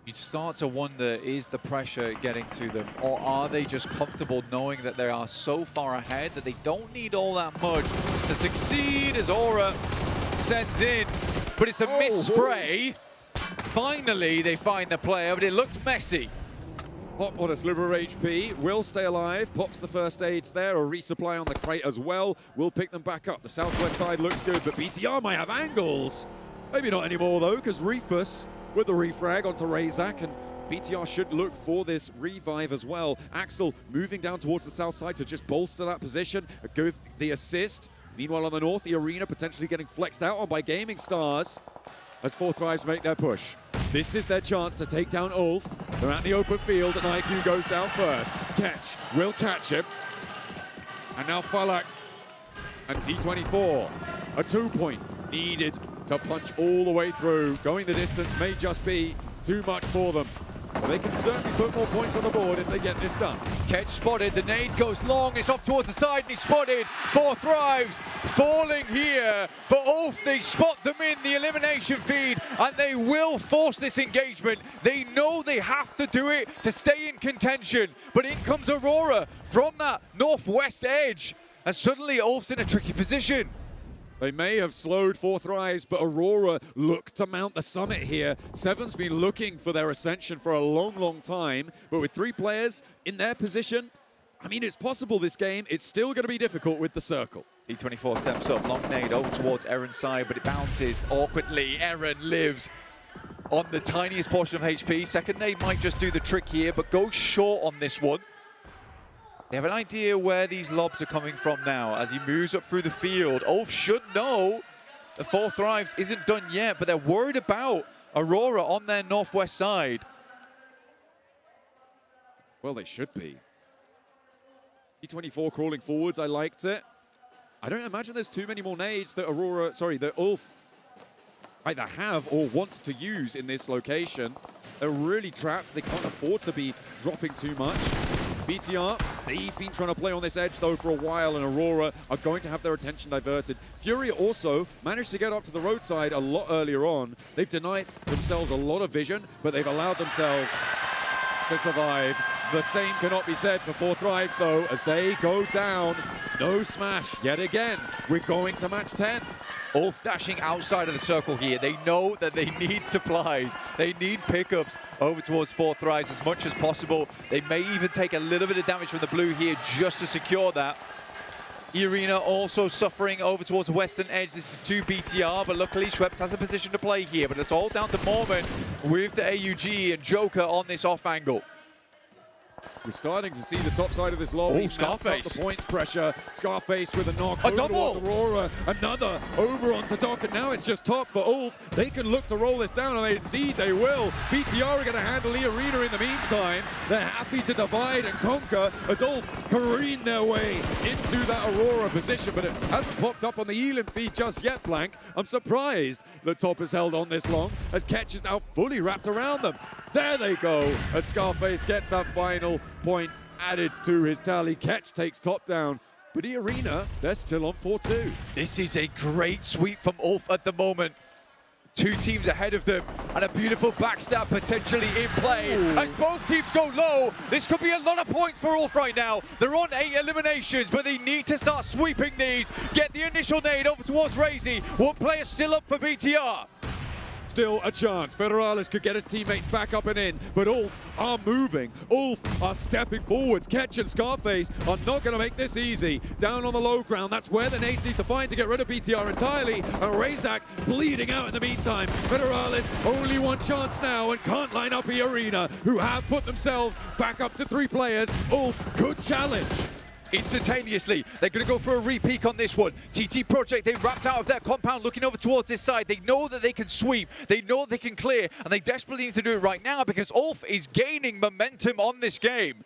You start to wonder, is the pressure getting to them, or are they just comfortable knowing that they are so far ahead that they don't need all that much to succeed as Aura sends in, but it's a missed spray. Finally, they find the player, but it looked messy. Pop on a sliver of HP, will stay alive, pops the first aids there, a resupply on the crate as well, will pick them back up. The southwest side looks good, but BTR might have angles. Maybe not anymore though, because Reefus with the refrag onto Razak, and BTR should look for this revive as well. Axel moving down towards the south side to just bolster that position, go for the assist. Meanwhile on the north, the arena potentially getting flexed out on by Gaming Stars as Fourth Thrives make their push. This is their chance to take down Ulf. They're at the open field and IQ goes down first. Catch, will catch him. And now Falak and T24. A 2-point needed to punch all the way through. Going the distance may just be too much for them. But they can certainly put more points on the board if they get this done. Ketch spotted, the nade goes long, it's off towards the side, and he's spotted. Fourth Thrives falling here for Ulf. They spot them in the elimination feed, and they will force this engagement. They know they have to do it to stay in contention, but in comes Aurora from that northwest edge, and suddenly Ulf's in a tricky position. They may have slowed Fourth Thrives, but Aurora look to mount the summit here. Seven's been looking for their ascension for a long, long time, but with 3 players in their position, I mean, it's possible this game. It's still going to be difficult with the circle. T24 steps up, long nade over towards Aaron's side, but it bounces awkwardly. Aaron lives on the tiniest portion of HP. Second nade might just do the trick here, but goes short on this one. They have an idea where these lobs are coming from now as he moves up through the field. Ulf should know the Fourth Thrives isn't done yet, but they're worried about Aurora on their northwest side. Well, they should be. T24 crawling forwards, I liked it. I don't imagine there's too many more nades that that Ulf either have or want to use in this location. They're really trapped. They can't afford to be dropping too much. BTR, they've been trying to play on this edge though for a while, and Aurora are going to have their attention diverted. Fury also managed to get up to the roadside a lot earlier on. They've denied themselves a lot of vision, but they've allowed themselves to survive. The same cannot be said for Fourth Thrives though, as they go down. No smash yet again. We're going to match 10. Ulf dashing outside of the circle here. They know that they need supplies. They need pickups over towards Fourth Thrives as much as possible. They may even take a little bit of damage from the blue here just to secure that. Arena also suffering over towards the western edge. This is 2 BTR, but luckily Schweppes has a position to play here. But it's all down to Moment with the AUG and Joker on this off angle. We're starting to see the top side of this lobby. Oh, Scarface. The points pressure. Scarface with a knock. A double. Towards Aurora. Another over onto Doc, and now it's just top for Ulf. They can look to roll this down, and indeed they will. BTR are going to handle the arena in the meantime. They're happy to divide and conquer as Ulf careen their way into that Aurora position, but it hasn't popped up on the Elim feed just yet, Blank. I'm surprised the top is held on this long, as Ketch is now fully wrapped around them. There they go, as Scarface gets that final point added to his tally. Ketch takes top down, but the arena, they're still on 4-2. This is a great sweep from Ulf at the moment. 2 teams ahead of them, and a beautiful backstab potentially in play. Ooh. As both teams go low, this could be a lot of points for Ulf right now. They're on 8 eliminations, but they need to start sweeping these. Get the initial nade over towards Razy. One player still up for BTR. Still a chance. Federalis could get his teammates back up and in, but Ulf are moving. Ulf are stepping forwards. Ketch and Scarface are not going to make this easy. Down on the low ground, that's where the nades need to find to get rid of BTR entirely. And Razak bleeding out in the meantime. Federalis only one chance now and can't line up the arena, who have put themselves back up to 3 players. Ulf could challenge. Instantaneously, they're going to go for a re-peak on this one. TT Project, they wrapped out of their compound looking over towards this side. They know that they can sweep, they know they can clear, and they desperately need to do it right now because Ulf is gaining momentum on this game.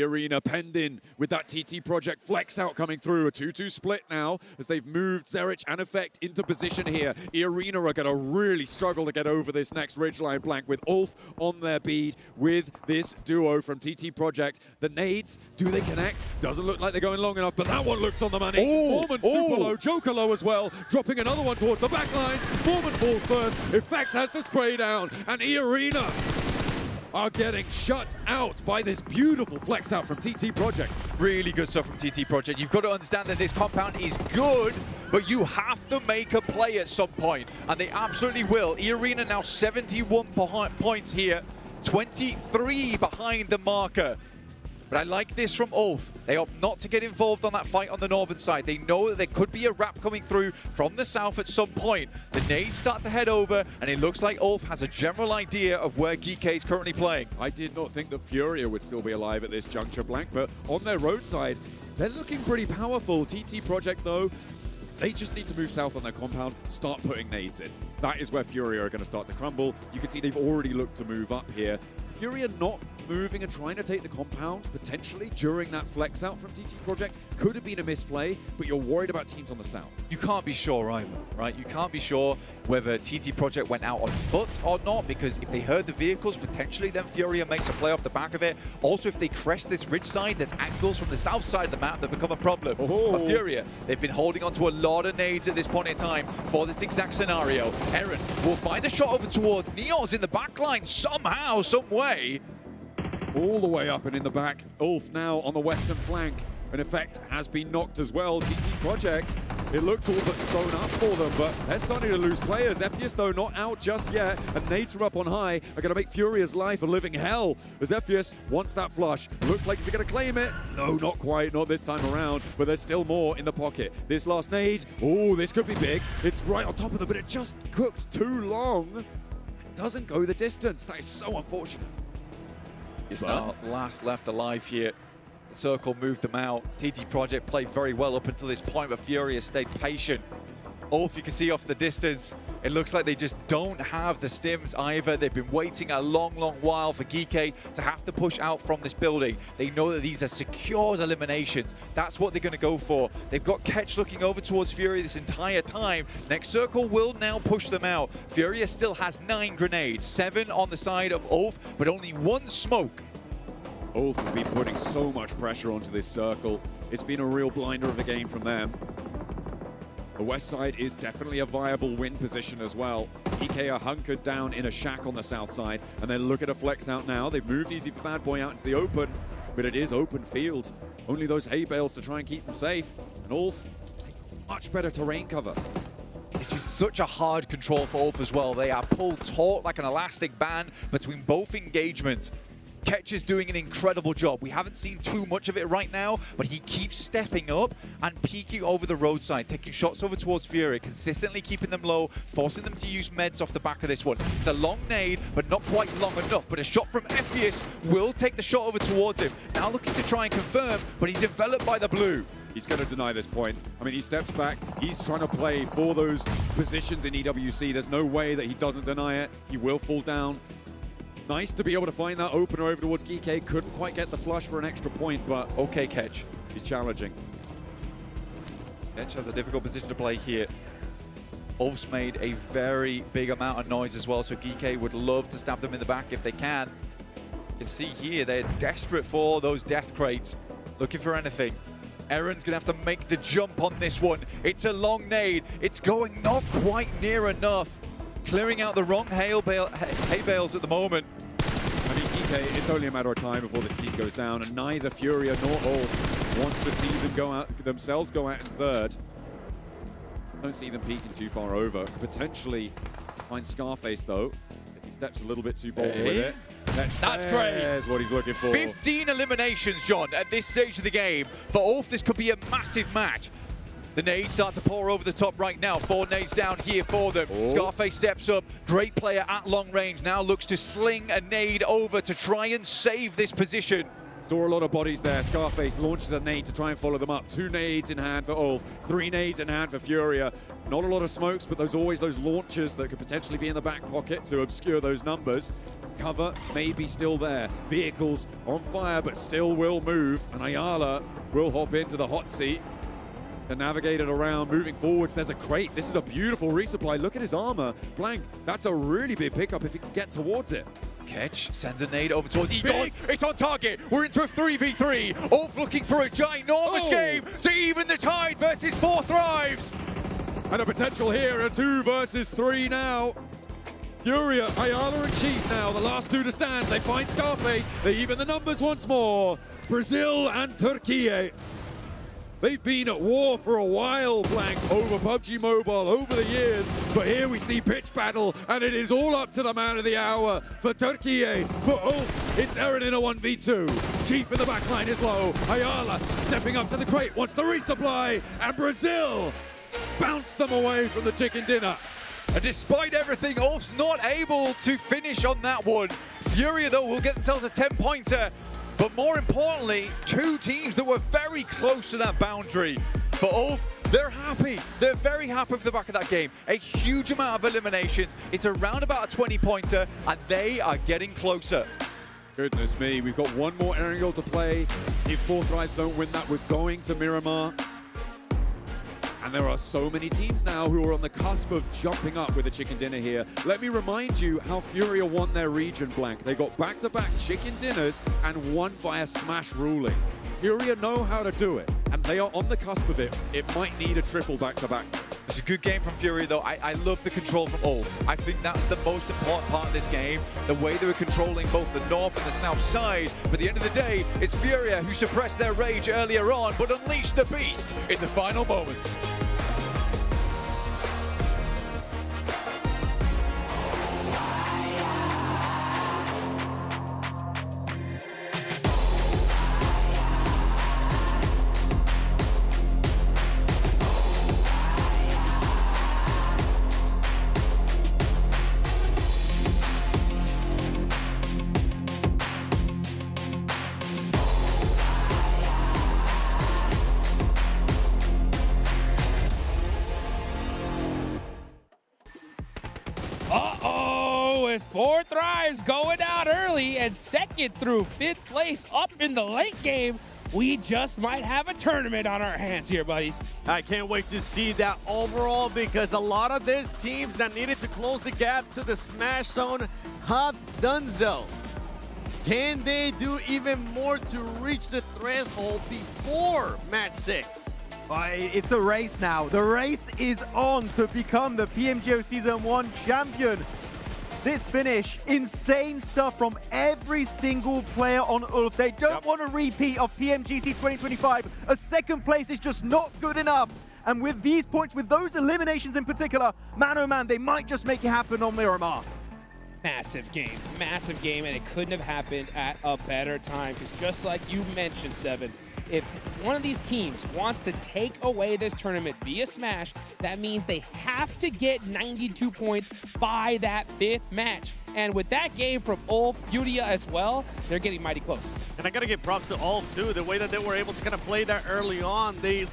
Arena penned in with that TT Project flex out coming through. A 2-2 split now as they've moved Zerich and Effect into position here. Arena are going to really struggle to get over this next ridgeline blank with Ulf on their bead with this duo from TT Project. The nades, do they connect? Doesn't look like they're going long enough, but that one looks on the money. Foreman super low, Joker low as well, dropping another one towards the back lines. Foreman falls first, Effect has the spray down, and Arena are getting shut out by this beautiful flex out from TT Project. Really good stuff from TT Project. You've got to understand that this compound is good, but you have to make a play at some point, and they absolutely will. Arena now 71 points here, 23 behind the marker. But I like this from Ulf. They opt not to get involved on that fight on the northern side. They know that there could be a wrap coming through from the south at some point. The nades start to head over, and it looks like Ulf has a general idea of where GK is currently playing. I did not think that Furia would still be alive at this juncture, Blank, but on their roadside, they're looking pretty powerful. TT Project, though, they just need to move south on their compound, start putting nades in. That is where Furia are going to start to crumble. You can see they've already looked to move up here. Furia not moving and trying to take the compound, potentially, during that flex out from TT Project. Could have been a misplay, but you're worried about teams on the south. You can't be sure either, right? You can't be sure whether TT Project went out on foot or not, because if they heard the vehicles, potentially then Furia makes a play off the back of it. Also, if they crest this ridge side, there's angles from the south side of the map that become a problem. For Furia, they've been holding on to a lot of nades at this point in time for this exact scenario. Aaron will find a shot over towards Neos in the backline somehow, some way. All the way up and in the back. Ulf now on the western flank. An Effect has been knocked as well. TT Project, it looked all but thrown up for them, but they're starting to lose players. Ephius, though, not out just yet, and nades from up on high are going to make Furia's life a living hell, as Ephius wants that flush. Looks like he's going to claim it. No, not quite, not this time around, but there's still more in the pocket. This last nade, oh, this could be big. It's right on top of them, but it just cooked too long. Doesn't go the distance. That is so unfortunate. He's now last left alive here. The circle moved them out. TT Project played very well up until this point, but Furia stayed patient. Ulf, you can see off the distance, it looks like they just don't have the stims either. They've been waiting a long, long while for GK to have to push out from this building. They know that these are secured eliminations. That's what they're going to go for. They've got Ketch looking over towards Furia this entire time. Next circle will now push them out. Furia still has 9 grenades, 7 on the side of Ulf, but only 1 smoke. Ulf has been putting so much pressure onto this circle. It's been a real blinder of the game from them. The west side is definitely a viable win position as well. EK are hunkered down in a shack on the south side, and then look at a flex out now. They've moved Easy for Bad Boy out into the open, but it is open field. Only those hay bales to try and keep them safe. And Ulf, much better terrain cover. This is such a hard control for Ulf as well. They are pulled taut like an elastic band between both engagements. Ketch is doing an incredible job. We haven't seen too much of it right now, but he keeps stepping up and peeking over the roadside, taking shots over towards Fury, consistently keeping them low, forcing them to use meds off the back of this one. It's a long nade, but not quite long enough. But a shot from Ephius will take the shot over towards him. Now looking to try and confirm, but he's enveloped by the blue. He's going to deny this point. I mean, he steps back. He's trying to play for those positions in EWC. There's no way that he doesn't deny it. He will fall down. Nice to be able to find that opener over towards GK. Couldn't quite get the flush for an extra point, but okay, Ketch. He's challenging. Ketch has a difficult position to play here. Ulf's made a very big amount of noise as well, so GK would love to stab them in the back if they can. You can see here, they're desperate for those death crates, looking for anything. Aaron's gonna have to make the jump on this one. It's a long nade. It's going not quite near enough. Clearing out the wrong hay bales at the moment. I mean, GK, it's only a matter of time before this team goes down, and neither Furia nor Ulf want to see them go out in third. Don't see them peeking too far over. Potentially find Scarface, though, if he steps a little bit too bold with it. That's great. That's what he's looking for. 15 eliminations, John, at this stage of the game. For Ulf, this could be a massive match. The nades start to pour over the top right now. 4 nades down here for them. Scarface steps up. Great player at long range. Now looks to sling a nade over to try and save this position. Saw a lot of bodies there. Scarface launches a nade to try and follow them up. 2 nades in hand for Ulf. 3 nades in hand for Furia. Not a lot of smokes, but there's always those launchers that could potentially be in the back pocket to obscure those numbers. cover may be still there. Vehicles on fire, but still will move. And Ayala will hop into the hot seat and navigate it around, moving forwards. There's a crate. This is a beautiful resupply. Look at his armor. Blank, that's a really big pickup if he can get towards it. Ketch sends a nade over towards Egon. It's on target. We're into a 3v3. Ulf looking for a ginormous game to even the tide versus 4 Thrives. And a potential here, a 2 versus 3 now. Furia, Ayala and Chief now, the last 2 to stand. They find Scarface. They even the numbers once more. Brazil and Turkey. They've been at war for a while, Blank, over PUBG Mobile over the years. But here we see pitch battle, and it is all up to the man of the hour. For Turkey, for Ulf, it's Eren in a 1v2. Chief in the back line is low. Ayala stepping up to the crate, wants the resupply. And Brazil bounced them away from the chicken dinner. And despite everything, Ulf's not able to finish on that one. Furia, though, will get themselves a 10-pointer. But more importantly, 2 teams that were very close to that boundary. For Ulf, they're happy. They're very happy with the back of that game. A huge amount of eliminations. It's around about a 20-pointer, and they are getting closer. Goodness me, we've got one more angle to play. If 4 Thrives don't win that, we're going to Miramar. And there are so many teams now who are on the cusp of jumping up with a chicken dinner here. Let me remind you how Furia won their region, Blank. They got back-to-back chicken dinners and won via smash ruling. Furia know how to do it, and they are on the cusp of it. It might need a triple back-to-back. It's a good game from Fury, though. I love the control from Ulf. I think that's the most important part of this game, the way they were controlling both the north and the south side. But at the end of the day, it's Furia who suppressed their rage earlier on, but unleashed the beast in the final moments. With 4 Thrives going out early and second through 5th place up in the late game, we just might have a tournament on our hands here, buddies. I can't wait to see that overall, because a lot of these teams that needed to close the gap to the Smash Zone have done so. Can they do even more to reach the threshold before match 6? It's a race now. The race is on to become the PMGO Season 1 champion. This finish, insane stuff from every single player on Ulf. They don't want a repeat of PMGC 2025. A second place is just not good enough. And with these points, with those eliminations in particular, man oh man, they might just make it happen on Miramar. Massive game, and it couldn't have happened at a better time, because just like you mentioned, Seven, if one of these teams wants to take away this tournament via Smash, that means they have to get 92 points by that 5th match. And with that game from Ulf, Furia as well, they're getting mighty close. And I gotta give props to Ulf too, the way that they were able to kind of play that early on. They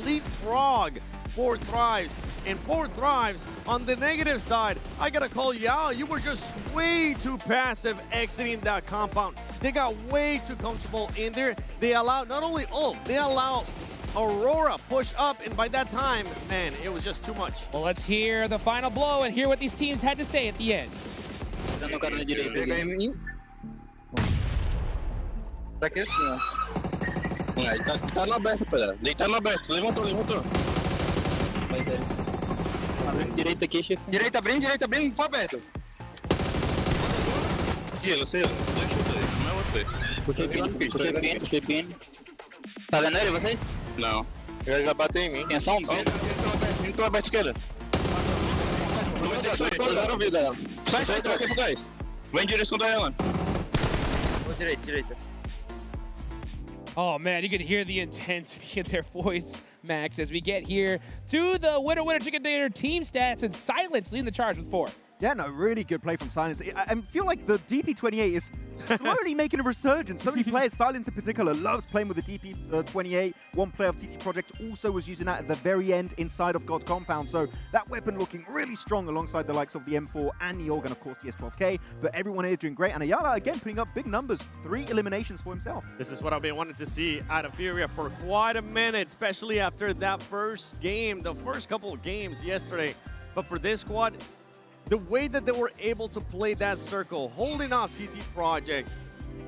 leapfrog 4 Thrives, and 4 Thrives on the negative side. I gotta call you out. You were just way too passive exiting that compound. They got way too comfortable in there. They allowed not only Ulf, they allowed Aurora push up, and by that time, man, it was just too much. Well, let's hear the final blow and hear what these teams had to say at the end. Tá aqui assim, ó. Aí, tá no aberto, pera. Deitar no aberto. Levantou. Direita aqui, chefe. Direita bem, foi aberto. Ih, não sei, não é você. Puxei pino. Tá vendo ele, vocês? Não. Ele já bateu em mim. Tem só um pino. Entrou aberto esquerda. Zero vida. Sai, troca pro gás. Vem em direção da ela. Vou direita. Oh man, you can hear the intensity in their voice, Max, as we get here to the winner chicken dinner team stats, and Silence leading the charge with 4. Yeah, no, really good play from Silence. I feel like the DP28 is slowly making a resurgence. So many players, Silence in particular, loves playing with the DP28. One player of TT Project also was using that at the very end inside of God Compound. So that weapon looking really strong alongside the likes of the M4 and the Organ, of course, the S12K. But everyone here doing great. And Ayala, again, putting up big numbers. 3 eliminations for himself. This is what I've been wanting to see out of Furia for quite a minute, especially after that first game, the first couple of games yesterday. But for this squad, the way that they were able to play that circle, holding off TT Project,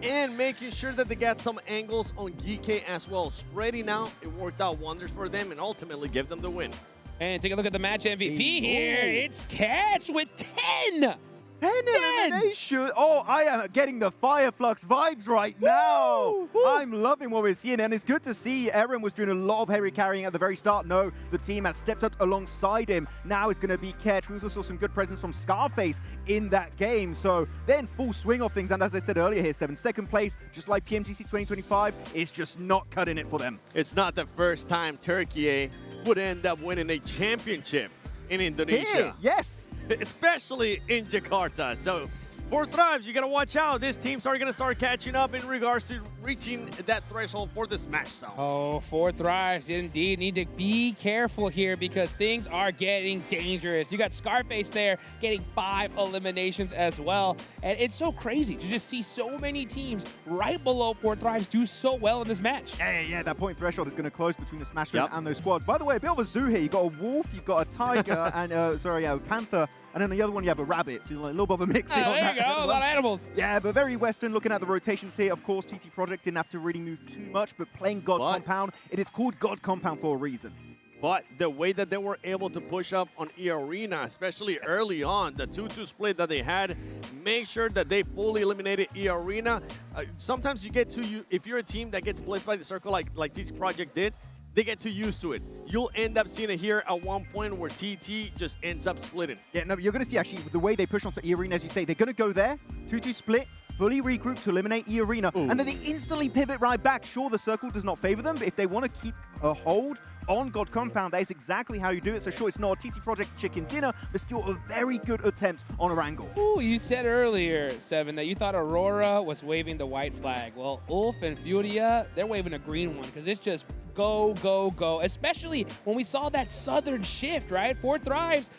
and making sure that they got some angles on GK as well, spreading out, it worked out wonders for them and ultimately gave them the win. And take a look at the match MVP here. It's Catch with 10. 10 elimination. Oh, I am getting the Fireflux vibes right now. I'm loving what we're seeing, and it's good to see Eren was doing a lot of heavy carrying at the very start. No, the team has stepped up alongside him. Now it's going to be Ketch. We also saw some good presence from Scarface in that game, so they're in full swing of things. And as I said earlier here, 2nd place, just like PMGC 2025, is just not cutting it for them. It's not the first time Turkey would end up winning a championship in Indonesia. Here, yes. Especially in Jakarta. So for Thrives, you got to watch out. These teams are going to start catching up in regards to reaching that threshold for the Smash Zone. Oh, for Thrives, indeed. Need to be careful here because things are getting dangerous. You got Scarface there getting 5 eliminations as well. And it's so crazy to just see so many teams right below Four Thrives do so well in this match. Yeah, that point threshold is going to close between the Smash Zone and those squads. By the way, a bit of a zoo here. You got a wolf, you've got a tiger, and a panther. And then the other one, you have a rabbit. So you're like a little bit of a mix in on there that. you go, a lot of animals. Yeah, but very Western. Looking at the rotations here, of course, TT Project didn't have to really move too much, but playing God Compound, it is called God Compound for a reason. But the way that they were able to push up on E-Arena, especially early on, the 2-2 split that they had, make sure that they fully eliminated E-Arena. Sometimes you get to, if you're a team that gets blessed by the circle like TT Project did, they get too used to it. You'll end up seeing it here at one point where TT just ends up splitting. Yeah, no, you're going to see actually the way they push onto E-Arena, as you say, they're going to go there, 2-2 split, fully regroup to eliminate E-Arena, and then they instantly pivot right back. Sure, the circle does not favor them, but if they want to keep a hold on God Compound, that is exactly how you do it. So sure, it's not a TT Project chicken dinner, but still a very good attempt on a wrangle. Ooh, you said earlier, Seven, that you thought Aurora was waving the white flag. Well, Ulf and Furia, they're waving a green one because it's just go, go, go. Especially when we saw that southern shift, right? Four Thrives,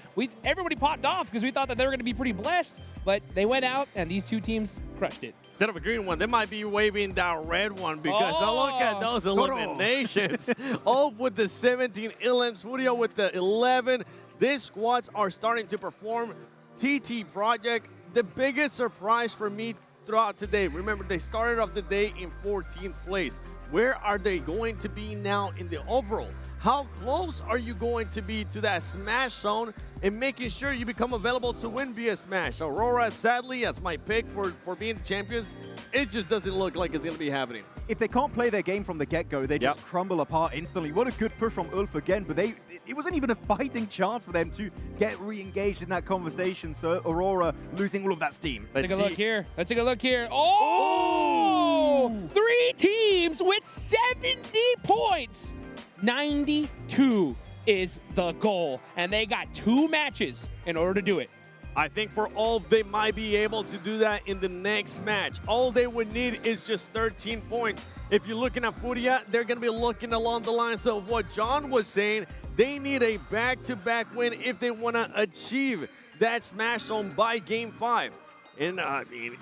everybody popped off because we thought that they were going to be pretty blessed, but they went out and these two teams crushed it. Instead of a green one, they might be waving that red one because look at those eliminations. Ulf with the 17 elims, Furia with the 11. These squads are starting to perform. TT Project, the biggest surprise for me throughout today. Remember, they started off the day in 14th place. Where are they going to be now in the overall? How close are you going to be to that Smash Zone and making sure you become available to win via Smash? Aurora, sadly, as my pick for being the champions, it just doesn't look like it's going to be happening. If they can't play their game from the get-go, they just crumble apart instantly. What a good push from Ulf again, but it wasn't even a fighting chance for them to get re-engaged in that conversation. So Aurora losing all of that steam. Let's take a look here. Let's take a look here. Oh! 3 teams with 70 points. 92 is the goal, and they got 2 matches in order to do it. I think for Ulf, they might be able to do that in the next match. All they would need is just 13 points. If you're looking at Furia, they're going to be looking along the lines of what John was saying. They need a back-to-back win if they want to achieve that Smash Zone by Game 5. In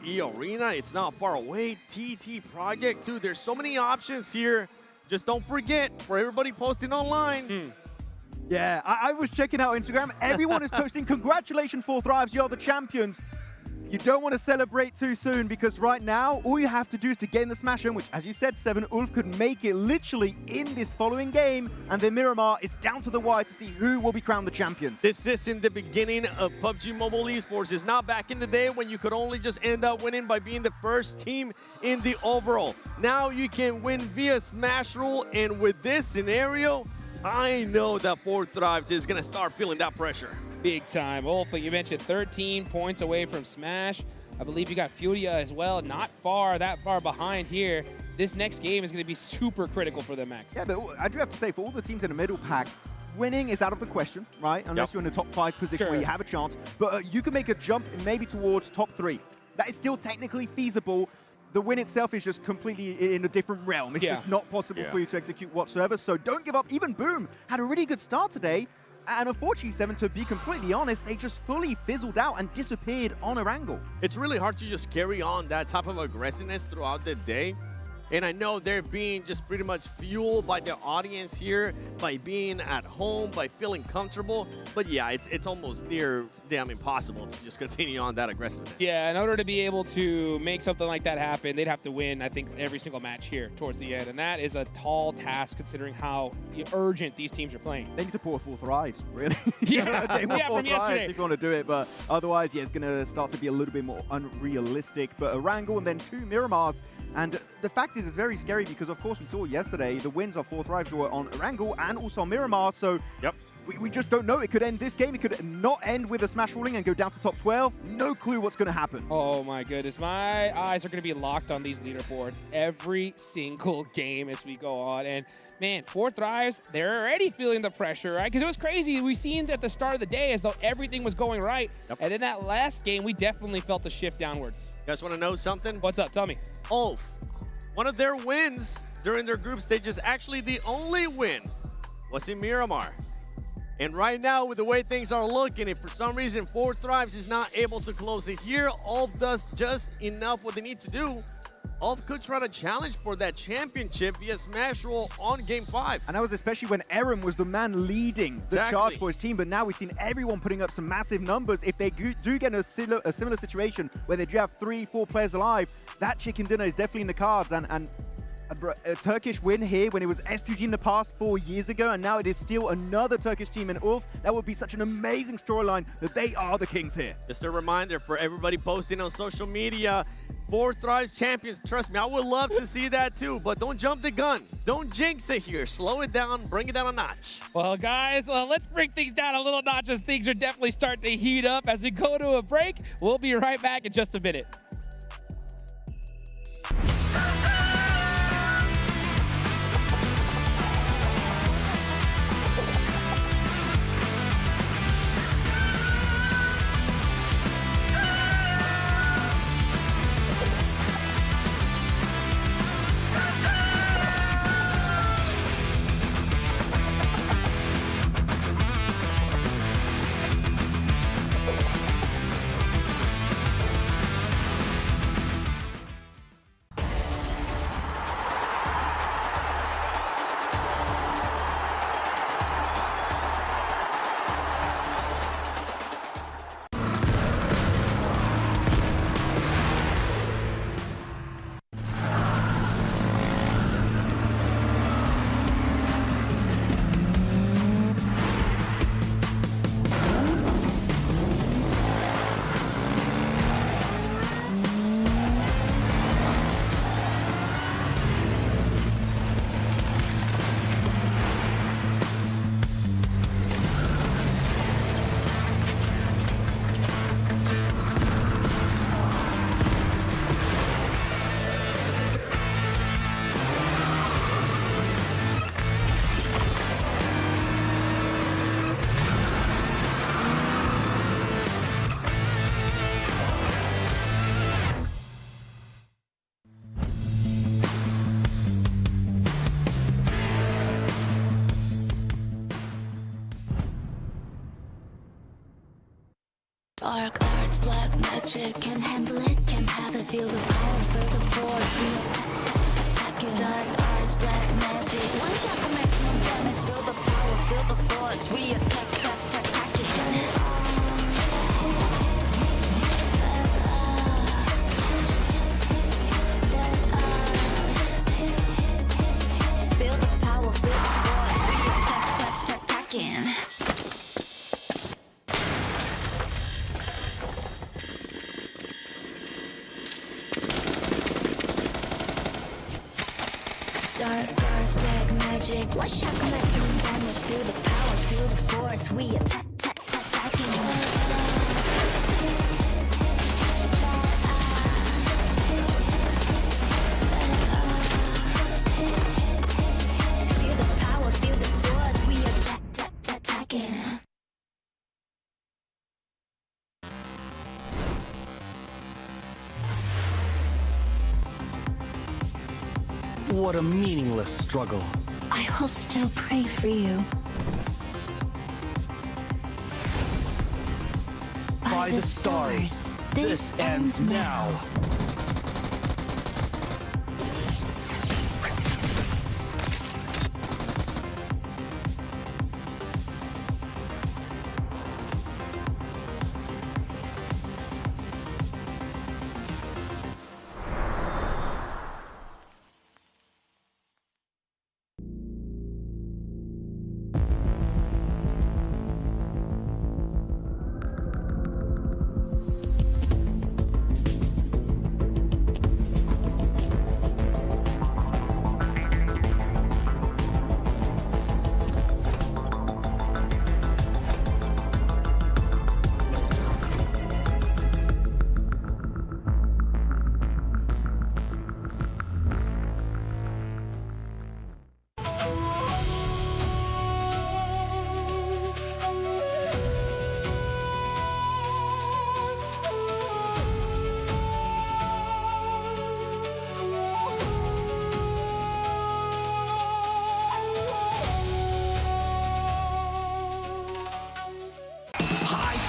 E-Arena, it's not far away. TT Project, too. There's so many options here. Just don't forget, for everybody posting online. Yeah, I was checking out Instagram. Everyone is posting, congratulations, Four Thrives, you're the champions. You don't want to celebrate too soon because right now, all you have to do is to get in the Smash Zone, which, as you said, Seven, Ulf could make it literally in this following game. And then Miramar, it's down to the wire to see who will be crowned the champions. This is in the beginning of PUBG Mobile Esports. It's not back in the day when you could only just end up winning by being the first team in the overall. Now you can win via Smash Rule, and with this scenario, I know that Four Thrives is going to start feeling that pressure. Big time. Ulf, like you mentioned, 13 points away from Smash. I believe you got Furia as well, not that far behind here. This next game is going to be super critical for them, Max. Yeah, but I do have to say, for all the teams in the middle pack, winning is out of the question, right? Unless you're in a top 5 position where you have a chance. But you can make a jump maybe towards top 3. That is still technically feasible. The win itself is just completely in a different realm. It's just not possible for you to execute whatsoever. So don't give up. Even Boom had a really good start today. And unfortunately, Seven, to be completely honest, they just fully fizzled out and disappeared on Erangel. It's really hard to just carry on that type of aggressiveness throughout the day. And I know they're being just pretty much fueled by the audience here, by being at home, by feeling comfortable. But yeah, it's almost near damn impossible to just continue on that aggressiveness. Yeah, in order to be able to make something like that happen, they'd have to win, I think, every single match here towards the end. And that is a tall task considering how urgent these teams are playing. They need to pull a 4 Thrives, really. Yeah, They want 4 from Thrives yesterday. if you want to do it. But otherwise, yeah, it's going to start to be a little bit more unrealistic. But Erangel and then 2 Miramars. And the fact is, it's very scary because, of course, we saw yesterday the wins of 4 Thrives were on Erangel and also on Miramar. So we just don't know. It could end this game. It could not end with a smash ruling and go down to top 12. No clue what's going to happen. Oh my goodness. My eyes are going to be locked on these leaderboards every single game as we go on. And man, 4 Thrives, they're already feeling the pressure, right? Because it was crazy. We seen at the start of the day as though everything was going right. And in that last game, we definitely felt the shift downwards. You guys want to know something? What's up? Tell me. Ulf, one of their wins during their group stages, actually the only win, was in Miramar. And right now, with the way things are looking, if for some reason 4 Thrives is not able to close it here, Ulf does just enough what they need to do. Ulf could try to challenge for that championship via smash roll on game 5. And that was especially when Eren was the man leading the charge for his team. But now we've seen everyone putting up some massive numbers. If they do get in a similar situation where they do have 3-4 players alive, that chicken dinner is definitely in the cards. And a Turkish win here when it was S2G in the past 4 years ago, and now it is still another Turkish team in Ulf. That would be such an amazing storyline that they are the kings here. Just a reminder for everybody posting on social media, 4 Thrives champions. Trust me, I would love to see that too, but don't jump the gun. Don't jinx it here. Slow it down, bring it down a notch. Well, guys, let's bring things down a little notch as things are definitely starting to heat up. As we go to a break, we'll be right back in just a minute. Dark arts, black magic, can handle it, can have it, feel the power, feel the force, we attack it. Dark arts, black magic, one shot for maximum damage, feel the power, feel the force, we attack it. Feel the power, feel the force, we attacking. Dark arts, black magic, one shot for maximum damage, feel the power, feel the force, we attacking. Feel the power, feel the force, we attacking. what a meaningless struggle. I will still pray for you. By the stars, this ends now.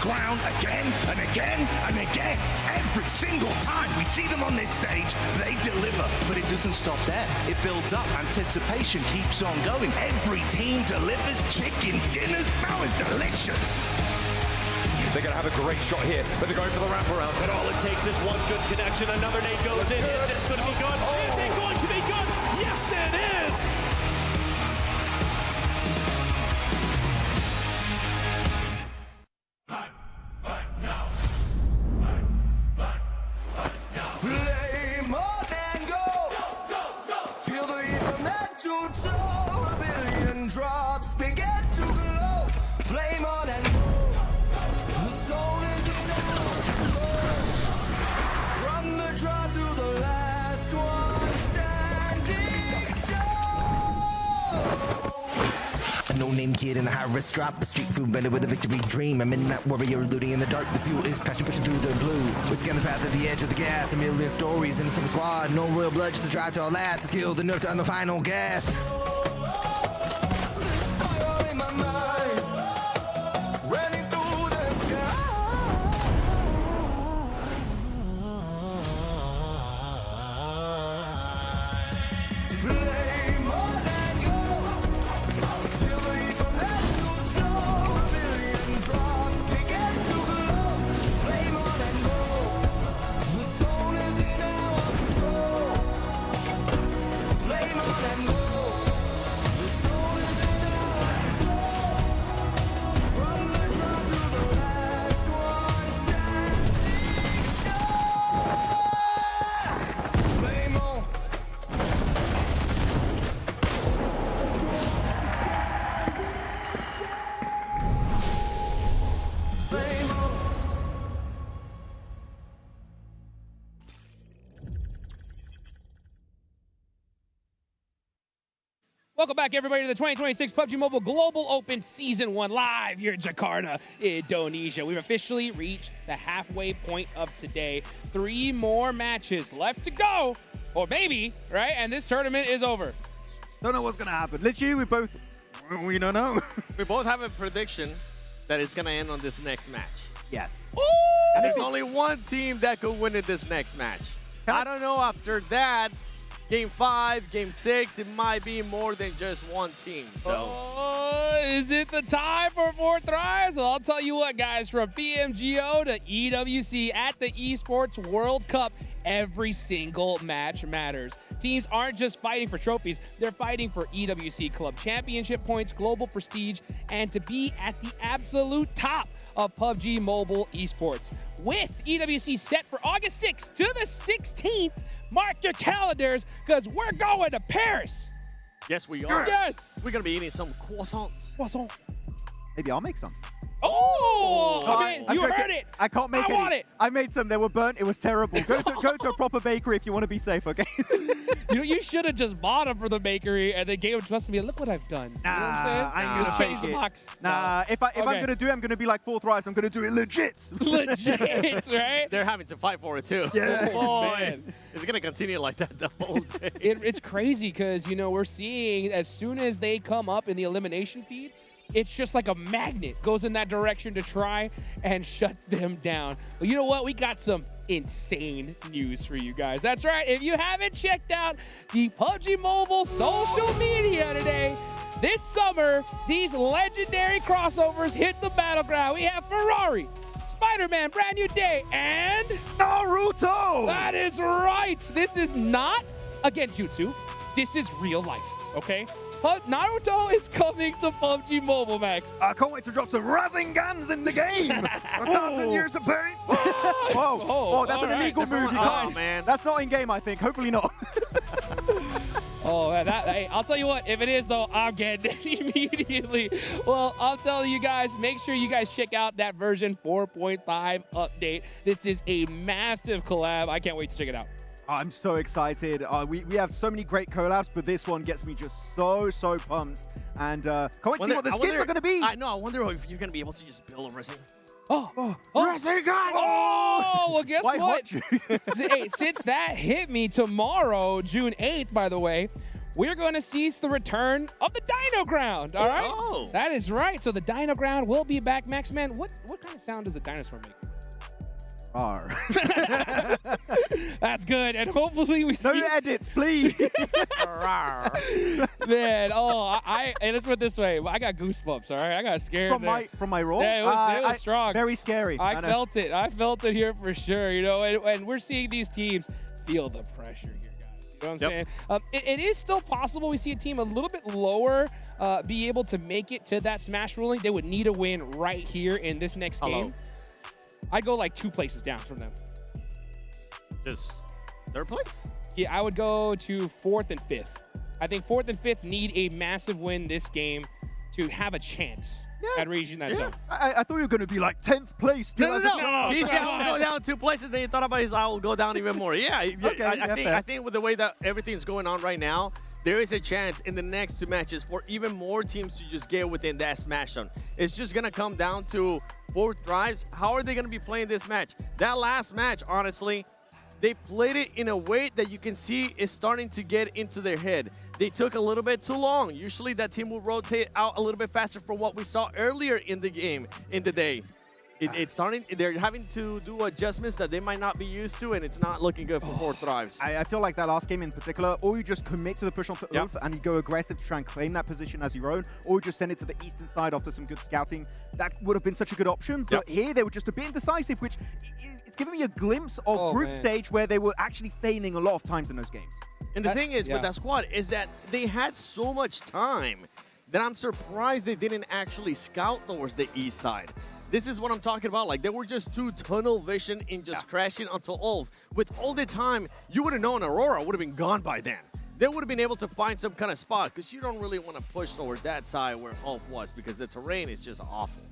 Ground again and again and again. Every single time we see them on this stage, they deliver. But it doesn't stop there. It builds up. Anticipation keeps on going. Every team delivers chicken dinners. That was delicious. They're going to have a great shot here, but they're going for the wraparound. And all it takes is one good connection. Another nade goes in. It's going to be good. Is it going to be good? Yes, it is. Play more than go. Feel the heat from head to toe. A billion drops begin to glow. Flame on and go. The soul is in our control. From the draw to the last one standing show. A no-name kid in a high-risk drop, a street food vendor with a victory dream. A midnight warrior looting in the dark. The fuel is passion pushing through the blue. We scan the path at the edge of the gas. A million stories in a single squad. No real blood, just a drive to our last. The skill, the nerve to on the final gas. Fire in my mind. Running through the sky. Play more than go. Feel the heat from head to toe. A billion drops begin to glow. Play more than go. The soul is in our control. Play more than go. The soul is in our control. From the draw to the last one standing show. Play more. Play more. Welcome back, everybody, to the 2026 PUBG Mobile Global Open Season 1 live here in Jakarta, Indonesia. We've officially reached the halfway point of today. 3 more matches left to go, or maybe, right? And this tournament is over. Don't know what's going to happen. Literally, we don't know. We both have a prediction that it's going to end on this next match. Yes. And there's only one team that could win it this next match. I don't know after that. Game 5, Game 6, it might be more than just one team. So, is it the time for 4 tries? Well, I'll tell you what, guys, from PMGO to EWC at the Esports World Cup, every single match matters. Teams aren't just fighting for trophies, they're fighting for EWC Club Championship points, global prestige, and to be at the absolute top of PUBG Mobile Esports. With EWC set for August 6th to the 16th, mark your calendars, because we're going to Paris. yes, we are. Yes. We're going to be eating some croissants. Croissant. Maybe I'll make some. Oh, No, I mean, you joking. heard it. I can't make I any. want it. I made some. They were burnt. It was terrible. Go to a proper bakery if you want to be safe, okay? You should have just bought them for the bakery and then gave them to us and be like, look what I've done. You know what I'm saying? I ain't Just gonna change fake the it. box. Nah, if I'm Okay. gonna do it, I'm gonna be like 4th Rise. I'm gonna do it legit. Legit, right? They're having to fight for it too. Yeah. Oh, man. It's gonna continue like that the whole day. It's crazy because, you know, we're seeing as soon as they come up in the elimination feed, it's just like a magnet goes in that direction to try and shut them down. But you know what? We got some insane news for you guys. That's right. If you haven't checked out the PUBG Mobile social media today, this summer, these legendary crossovers hit the battleground. We have Ferrari, Spider-Man, Brand New Day, and Naruto! That is right. This is not a Genjutsu. This is real life, okay? But Naruto is coming to PUBG Mobile, Max. I can't wait to drop some Rasengan's in the game. 1,000 years of pain. Whoa, that's an illegal move. You can't. Man. That's not in game, I think. Hopefully not. Oh, man, hey, I'll tell you what, if it is, though, I'm getting it immediately. Well, I'll tell you guys, make sure you guys check out that version 4.5 update. This is a massive collab. I can't wait to check it out. I'm so excited. We have so many great collabs, but this one gets me just so pumped. And can't wait to see what the skins are going to be. I know. I wonder if you're going to be able to just build a Resident. Rasengan! Oh, well, guess Why what? haunt you? Hey, since that hit me tomorrow, June 8th, by the way, we're going to see the return of the Dino Ground, all right? Oh. That is right. So the Dino Ground will be back. Max, man, what kind of sound does a dinosaur make? That's good, and hopefully we see. No edits, please. Man, and let's put it this way, I got goosebumps. All right, I got scared from my roll. Yeah, it was strong. Very scary. I felt it. I felt it here for sure. You know, and we're seeing these teams feel the pressure here, guys. You know what I'm saying? It is still possible we see a team a little bit lower be able to make it to that smash ruling. They would need a win right here in this next game. I'd go like 2 places down from them. Just 3rd place? Yeah, I would go to 4th and 5th. I think 4th and 5th need a massive win this game to have a chance at reaching that zone. I thought you were going to be like 10th place. No. He said I will go down 2 places, then he thought about his I will go down even more. Yeah, I think with the way that everything's going on right now, there is a chance in the next 2 matches for even more teams to just get within that smash zone. It's just going to come down to 4th drives. How are they going to be playing this match? That last match, honestly, they played it in a way that you can see is starting to get into their head. They took a little bit too long. Usually that team will rotate out a little bit faster from what we saw earlier in the game, in the day. It's starting, they're having to do adjustments that they might not be used to, and it's not looking good for 4th drives. I feel like that last game in particular, or you just commit to the push onto Ulf and you go aggressive to try and claim that position as your own, or you just send it to the eastern side after some good scouting. That would have been such a good option, but here they were just a bit indecisive, which it's giving me a glimpse of group stage where they were actually feigning a lot of times in those games. And the thing is with that squad is that they had so much time that I'm surprised they didn't actually scout towards the east side. This is what I'm talking about. Like, they were just too tunnel vision in just crashing onto Ulf. With all the time, you would have known Aurora would have been gone by then. They would have been able to find some kind of spot because you don't really want to push toward that side where Ulf was because the terrain is just awful.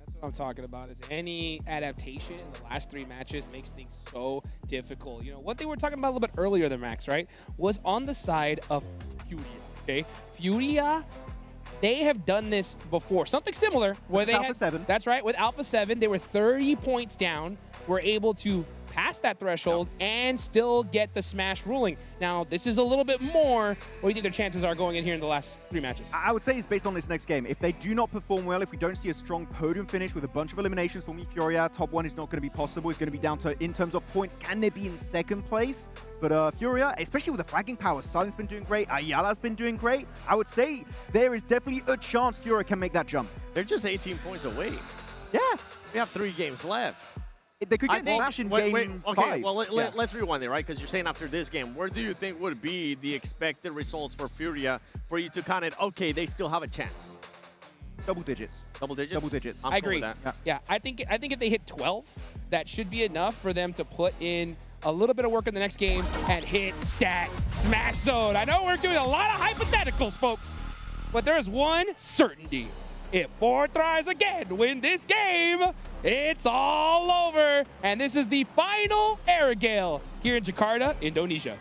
That's what I'm talking about. Is any adaptation in the last 3 matches makes things so difficult. You know, what they were talking about a little bit earlier than Max, right, was on the side of Furia, okay? Furia, they have done this before. Something similar. Where they Alpha had, 7. That's right. With Alpha 7, they were 30 points down, were able to pass that threshold and still get the smash ruling. Now, this is a little bit more. What do you think their chances are going in here in the last 3 matches? I would say it's based on this next game. If they do not perform well, if we don't see a strong podium finish with a bunch of eliminations for me, Furia, top 1 is not going to be possible. It's going to be down to, in terms of points, can they be in 2nd place? But Furia, especially with the fragging power, Silent's been doing great, Ayala's been doing great. I would say there is definitely a chance Furia can make that jump. They're just 18 points away. Yeah. We have 3 games left. They could get smashed in game 5. Well, let's rewind it, right? Because you're saying after this game, where do you think would be the expected results for Furia for you to count it, okay, they still have a chance? Double digits. Double digits? Double digits. I agree. Yeah, I think if they hit 12, that should be enough for them to put in a little bit of work in the next game and hit that smash zone. I know we're doing a lot of hypotheticals, folks, but there's one certainty. If 4 Thrives again win this game, it's all over. And this is the final Aragale here in Jakarta, Indonesia.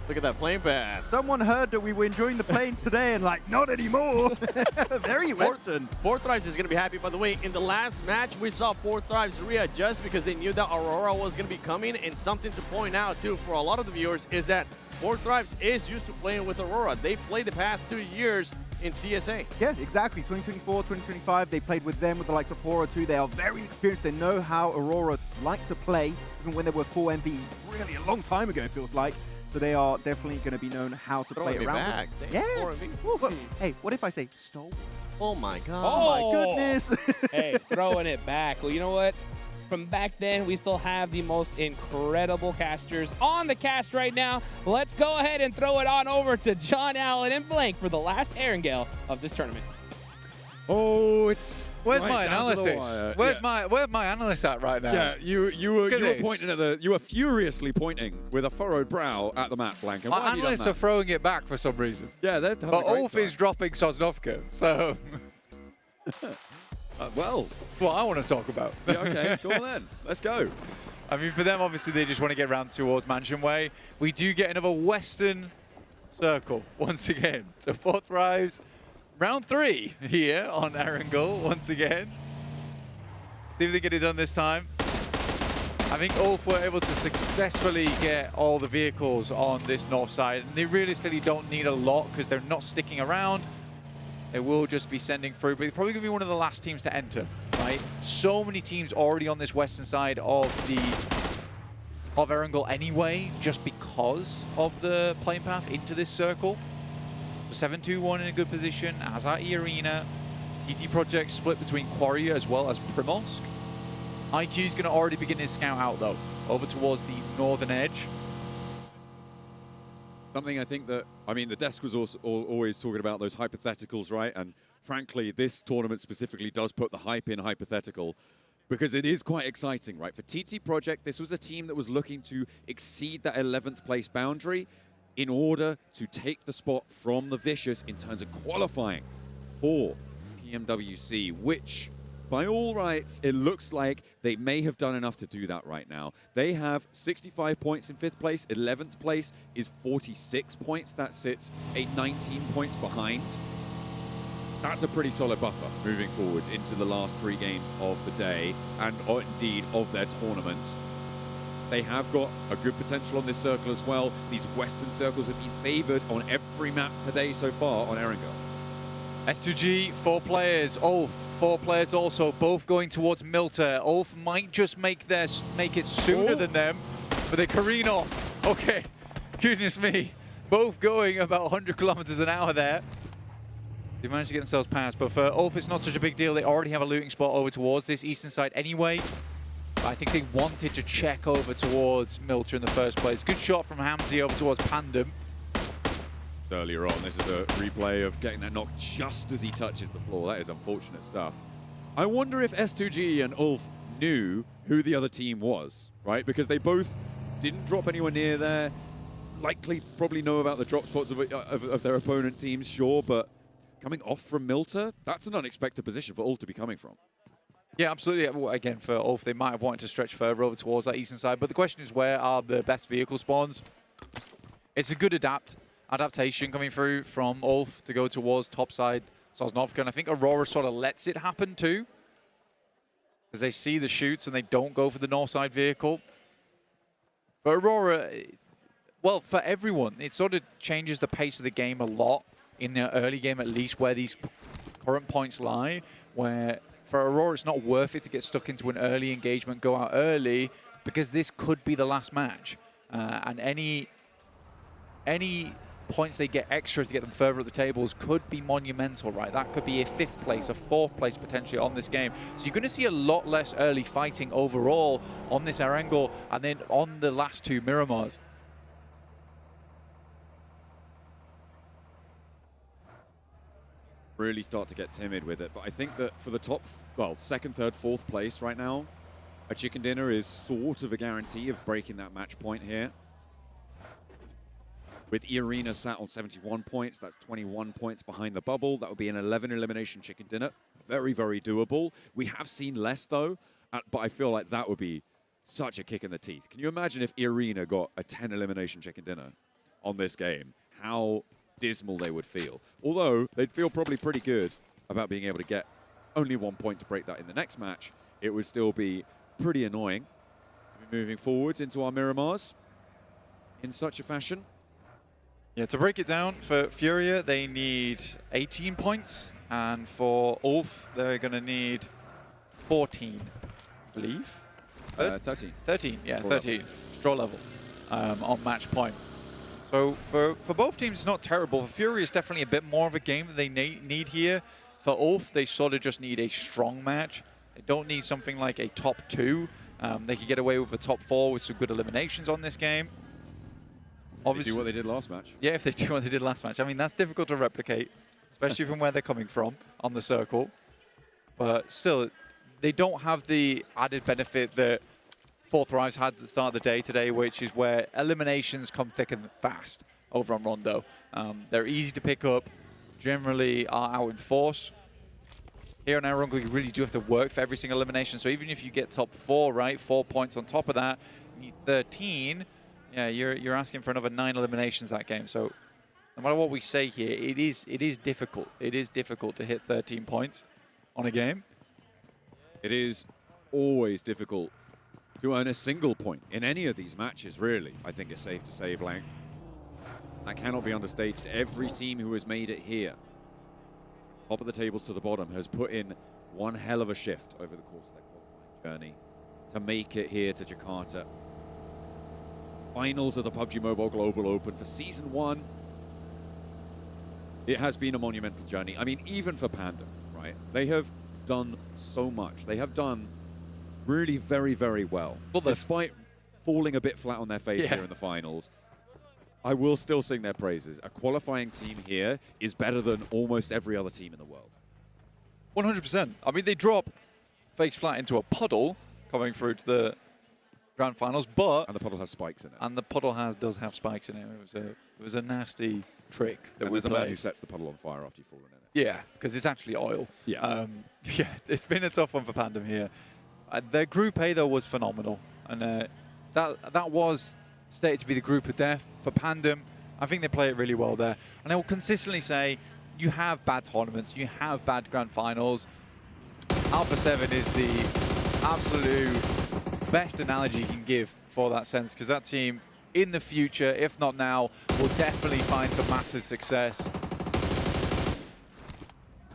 Look at that plane path. Someone heard that we were enjoying the planes today and like, not anymore. Very Western. 4 Thrives is going to be happy. By the way, in the last match, we saw 4 Thrives readjust because they knew that Aurora was going to be coming. And something to point out, too, for a lot of the viewers is that 4 Thrives is used to playing with Aurora. They played the past 2 years in CSA. Yeah, exactly. 2024, 2025, they played with them, with the likes of Aurora too. They are very experienced. They know how Aurora like to play, even when they were 4MV really a long time ago, it feels like. So they are definitely going to be known how to play around. Back. Yeah. 4MV. Well, hey, what if I say stole? Oh my god. Oh my goodness. Hey, throwing it back. Well, you know what? From back then, we still have the most incredible casters on the cast right now. Let's go ahead and throw it on over to John Allen and Blank for the last Erangel of this tournament. Oh, it's Where's right my down to the analysis? wire. Where's my analyst at right now? Yeah, you were this. pointing at you were furiously pointing with a furrowed brow at the map, Blank. And why My have you done analysts that? are throwing it back for some reason. Yeah, they're having a But great Ulf time. is dropping Sosnovka, so well, that's what I want to talk about. Yeah, okay, go on then. Let's go. I mean, for them, obviously, they just want to get around towards Mansion Way. We do get another Western circle once again. So 4 Thrives, round 3 here on Erangel once again. See if they get it done this time. I think Ulf were able to successfully get all the vehicles on this north side. And they realistically don't need a lot because they're not sticking around. They will just be sending through, but they're probably going to be one of the last teams to enter, right? So many teams already on this western side of Erangel anyway, just because of the plane path into this circle. 7-2-1 in a good position, as are E-Arena. TT Project split between Quarry as well as Primorsk. IQ is going to already begin his scout out, though, over towards the northern edge. Something I think that, I mean, the desk was also always talking about those hypotheticals, right? And frankly, this tournament specifically does put the hype in hypothetical because it is quite exciting, right? For TT Project, this was a team that was looking to exceed that 11th place boundary in order to take the spot from the Vicious in terms of qualifying for PMWC, which by all rights, it looks like they may have done enough to do that right now. They have 65 points in 5th place. 11th place is 46 points. That sits 19 points behind. That's a pretty solid buffer moving forwards into the last 3 games of the day and indeed of their tournament. They have got a good potential on this circle as well. These western circles have been favored on every map today so far on Erangel. S2G, 4 players. Ulf, 4 players also, both going towards Milter. Ulf might just make it sooner than them, but they careen off. Okay, goodness me. Both going about 100 kilometers an hour there. They managed to get themselves past, but for Ulf, it's not such a big deal. They already have a looting spot over towards this eastern side anyway. I think they wanted to check over towards Milter in the first place. Good shot from Hamzy over towards Pandem. Earlier on, this is a replay of getting that knock just as he touches the floor. That is unfortunate stuff. I wonder if S2G and Ulf knew who the other team was, right? Because they both didn't drop anywhere near there. Likely probably know about the drop spots of their opponent teams, sure, but coming off from Milter, that's an unexpected position for Ulf to be coming from. Yeah, absolutely. Well, again, for Ulf, they might have wanted to stretch further over towards that eastern side, but the question is, where are the best vehicle spawns? It's a good adaptation coming through from Ulf to go towards topside Sosnovka, and I think Aurora sort of lets it happen too, as they see the shoots and they don't go for the north side vehicle. But Aurora, well, for everyone, it sort of changes the pace of the game a lot in the early game, at least, where these current points lie, where for Aurora it's not worth it to get stuck into an early engagement, go out early, because this could be the last match, and any points they get extra to get them further up the tables could be monumental, right? That could be a 5th place, a 4th place potentially on this game. So you're going to see a lot less early fighting overall on this Erangel and then on the last 2 Miramars. Really start to get timid with it, but I think that for the top, well, 2nd, 3rd, 4th place right now, a chicken dinner is sort of a guarantee of breaking that match point here. With Arena sat on 71 points, that's 21 points behind the bubble. That would be an 11 elimination chicken dinner. Very, very doable. We have seen less, though, but I feel like that would be such a kick in the teeth. Can you imagine if Arena got a 10 elimination chicken dinner on this game? How dismal they would feel. Although, they'd feel probably pretty good about being able to get only 1 point to break that in the next match. It would still be pretty annoying to be moving forwards into our Miramars in such a fashion. Yeah, to break it down, for Furia, they need 18 points, and for Ulf, they're going to need 14, I believe. 13. 13, yeah, Draw 13. level. Draw level on match point. So for both teams, it's not terrible. For Fury, it's definitely a bit more of a game that they need here. For Ulf, they sort of just need a strong match. They don't need something like a top 2. They could get away with a top 4 with some good eliminations on this game. Obviously, do what they did last match. Yeah, if they do what they did last match. I mean, that's difficult to replicate, especially from where they're coming from on the circle. But still, they don't have the added benefit that Fourth Rise had at the start of the day today, which is where eliminations come thick and fast over on Rondo. They're easy to pick up, generally are out in force. Here on Aerongo, you really do have to work for every single elimination. So even if you get top 4, right, 4 points on top of that, you need 13. Yeah, you're asking for another 9 eliminations that game. So no matter what we say here, it is difficult. It is difficult to hit 13 points on a game. It is always difficult to earn a single point in any of these matches, really. I think it's safe to say, Blank. That cannot be understated. Every team who has made it here, top of the tables to the bottom, has put in one hell of a shift over the course of their qualifying journey to make it here to Jakarta. Finals of the PUBG Mobile Global Open for Season 1. It has been a monumental journey. I mean, even for Panda, right? They have done so much. They have done really very, very well. Despite falling a bit flat on their face here in the finals, I will still sing their praises. A qualifying team here is better than almost every other team in the world. 100%. I mean, they drop FaZe flat into a puddle coming through to the grand finals, but and the puddle has spikes in it. And the puddle does have spikes in it. It was a nasty trick that and we there's played. a man who sets the puddle on fire after you've fallen in it. Yeah, because it's actually oil. Yeah. Yeah, it's been a tough one for Pandem here. Their Group A, though, was phenomenal. And that was stated to be the group of death for Pandem. I think they play it really well there. And I will consistently say, you have bad tournaments, you have bad grand finals. Alpha 7 is the absolute best analogy you can give for that sense, because that team, in the future, if not now, will definitely find some massive success.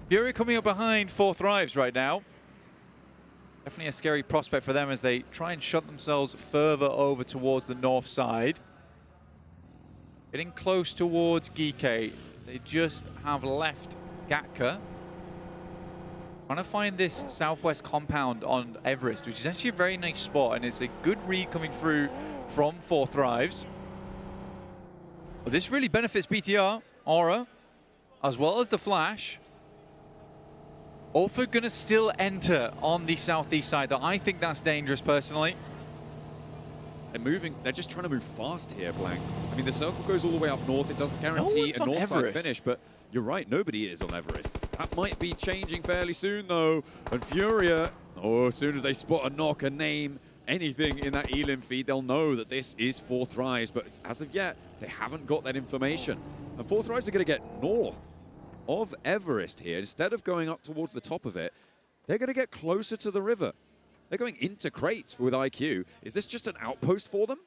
Fury coming up behind Fourth Rives right now. Definitely a scary prospect for them as they try and shut themselves further over towards the north side. Getting close towards Geekay. They just have left Gatka. Trying to find this southwest compound on Everest, which is actually a very nice spot, and it's a good read coming through from Fourth Rives. But this really benefits BTR, Aura, as well as the Flash. Ulford gonna still enter on the southeast side, though I think that's dangerous personally. They're just trying to move fast here, Blank. I mean, the circle goes all the way up north. It doesn't guarantee a north side finish, but you're right, nobody is on Everest. That might be changing fairly soon, though. And Furia, as soon as they spot a knock, a name, anything in that Elim feed, they'll know that this is Fourth Rise. But as of yet, they haven't got that information. And Fourth Rise are going to get north of Everest here. Instead of going up towards the top of it, they're going to get closer to the river. They're going into crates with IQ. Is this just an outpost for them?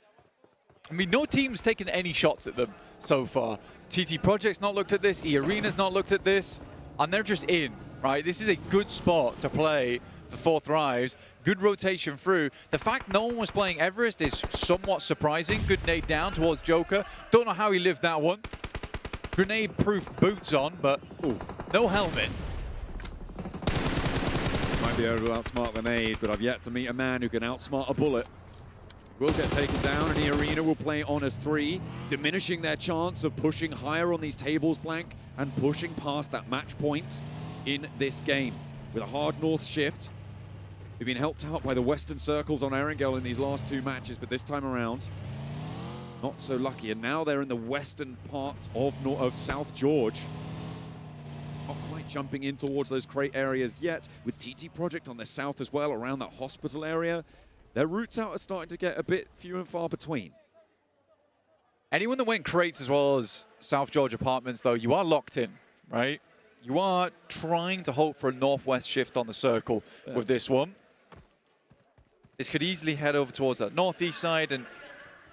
I mean, no team's taken any shots at them so far. TT Project's not looked at this, E-Arena's not looked at this, and they're just in, right? This is a good spot to play the Fourth Rise. Good rotation through. The fact no one was playing Everest is somewhat surprising. Good nade down towards Joker. Don't know how he lived that one. Grenade-proof boots on, but no helmet. Might be able to outsmart the nade, but I've yet to meet a man who can outsmart a bullet. Will get taken down, and the Arena will play on as 3, diminishing their chance of pushing higher on these tables, Blank, and pushing past that match point in this game. With a hard north shift, we've been helped out by the Western circles on Erangel in these last 2 matches, but this time around, not so lucky. And now they're in the western part of South George. Not quite jumping in towards those crate areas yet, with TT Project on the south as well, around that hospital area. Their routes out are starting to get a bit few and far between. Anyone that went crates as well as South George Apartments, though, you are locked in, right? You are trying to hope for a northwest shift on the circle with this one. This could easily head over towards that northeast side, and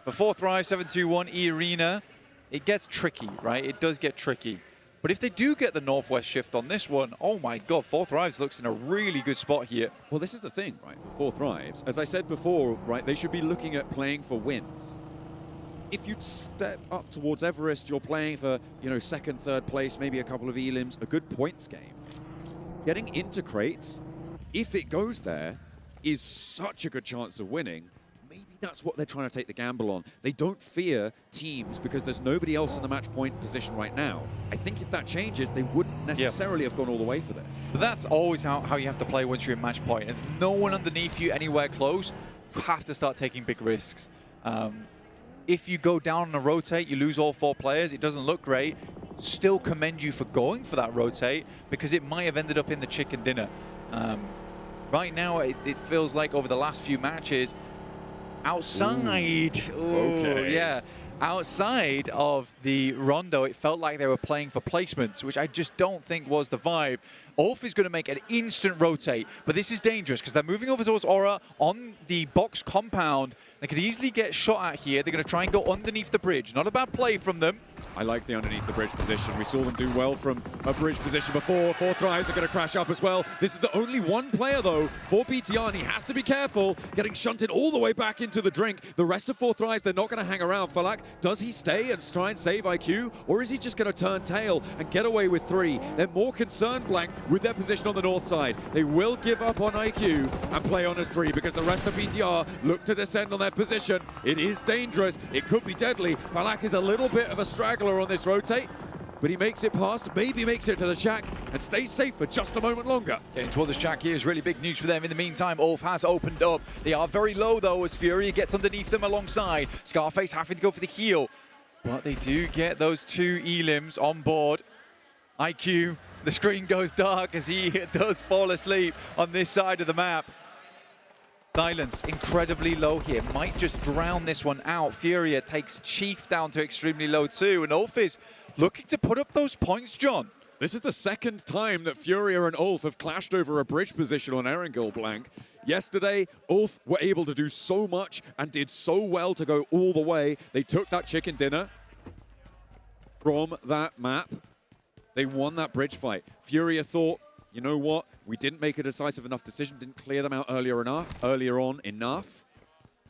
for 4th Rise 721 E-Arena, it gets tricky, right? It does get tricky. But if they do get the northwest shift on this one, oh my god, 4th Rise looks in a really good spot here. Well, this is the thing, right, for 4th Rise. As I said before, right, they should be looking at playing for wins. If you step up towards Everest, you're playing for, you know, 2nd, 3rd place, maybe a couple of elims, a good points game. Getting into crates, if it goes there, is such a good chance of winning. Maybe that's what they're trying to take the gamble on. They don't fear teams because there's nobody else in the match point position right now. I think if that changes, they wouldn't necessarily have gone all the way for this. But that's always how you have to play once you're in match point. If no one underneath you anywhere close, you have to start taking big risks. If you go down on a rotate, you lose all 4 players, it doesn't look great. Still commend you for going for that rotate because it might have ended up in the chicken dinner. Right now, it feels like over the last few matches, outside, outside of the Rondo, it felt like they were playing for placements, which I just don't think was the vibe. Ulf is going to make an instant rotate, but this is dangerous because they're moving over towards Aura on the box compound. They could easily get shot at here. They're going to try and go underneath the bridge. Not a bad play from them. I like the underneath the bridge position. We saw them do well from a bridge position before. 4th Rise are going to crash up as well. This is the only one player, though, for BTR, and he has to be careful, getting shunted all the way back into the drink. The rest of 4th Rise, they're not going to hang around. Falak, does he stay and try and save IQ, or is he just going to turn tail and get away with 3? They're more concerned, Blank, with their position on the north side. They will give up on IQ and play on as 3 because the rest of BTR look to descend on their position. It is dangerous. It could be deadly. Falak is a little bit of a straggler on this rotate, but he makes it past, maybe makes it to the shack, and stays safe for just a moment longer. Getting toward the shack here is really big news for them. In the meantime, Ulf has opened up. They are very low, though, as Fury gets underneath them alongside. Scarface having to go for the heal, but they do get those 2 elims on board. IQ, the screen goes dark as he does fall asleep on this side of the map. Silence incredibly low here, might just drown this one out. Furia takes Chief down to extremely low too, and Ulf is looking to put up those points, John. This is the 2nd time that Furia and Ulf have clashed over a bridge position on Erangel, Blank. Yesterday, Ulf were able to do so much and did so well to go all the way. They took that chicken dinner from that map. They won that bridge fight. Furia thought, you know what? We didn't make a decisive enough decision, didn't clear them out earlier on enough.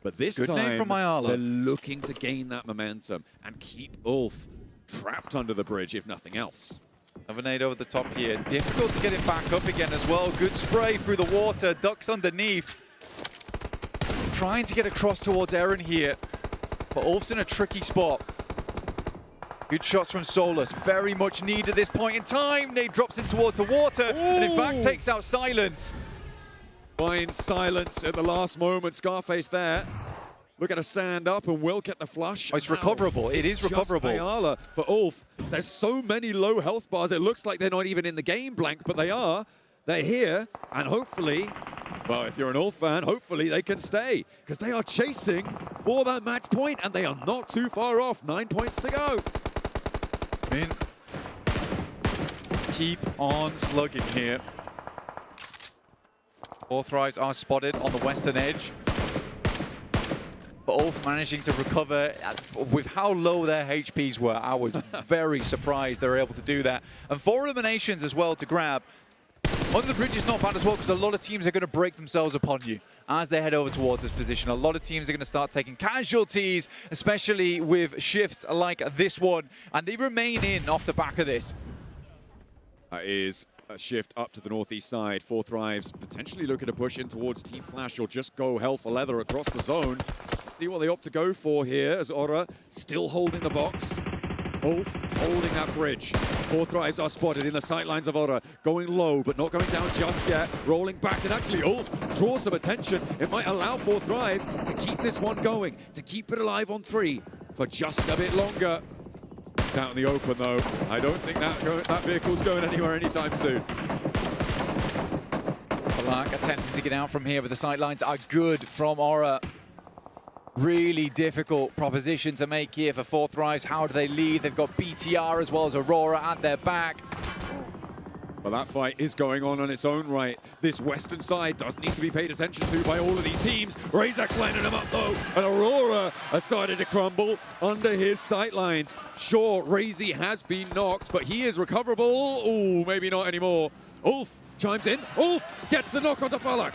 But this Good time, name from Ayala. They're looking to gain that momentum and keep Ulf trapped under the bridge, if nothing else. Another nade over the top here. Difficult to get him back up again as well. Good spray through the water, ducks underneath. Trying to get across towards Eren here, but Ulf's in a tricky spot. Good shots from Solus, very much needed at this point in time. Nade drops in towards the water, and in fact takes out Silence. Finds Silence at the last moment. Scarface there. Look at a stand up and will get the flush. Oh, it's recoverable. It is recoverable. Just Ayala for Ulf. There's so many low health bars. It looks like they're not even in the game, Blank, but they are. They're here, and hopefully, well, if you're an Ulf fan, hopefully they can stay, because they are chasing for that match point, and they are not too far off. 9 points to go. I mean, keep on slugging here. 4th Rise are spotted on the western edge. But Ulf managing to recover with how low their HPs were. I was very surprised they were able to do that. And 4 eliminations as well to grab. Under the bridge is not bad as well, because a lot of teams are going to break themselves upon you as they head over towards this position. A lot of teams are going to start taking casualties, especially with shifts like this one, and they remain in off the back of this. That is a shift up to the northeast side. 4th Rise potentially looking to push in towards Team Flash or just go hell for leather across the zone. Let's see what they opt to go for here as Aura still holding the box. Ulf holding that bridge. 4th Rise are spotted in the sightlines of Aura, going low but not going down just yet, rolling back, and actually Ulf draws some attention. It might allow 4th Rise to keep this one going, to keep it alive on 3. for just a bit longer. Out in the open, though. I don't think that vehicle's going anywhere anytime soon. Black attempting to get out from here, but the sightlines are good from Aura. Really difficult proposition to make here for Fourth Rise. How do they lead? They've got BTR as well as Aurora at their back. Well, that fight is going on its own right. This western side does need to be paid attention to by all of these teams. Razak's lining them up, though, and Aurora has started to crumble under his sightlines. Sure, Razy has been knocked, but he is recoverable. Oh, maybe not anymore. Ulf chimes in. Ulf gets a knock onto Falak,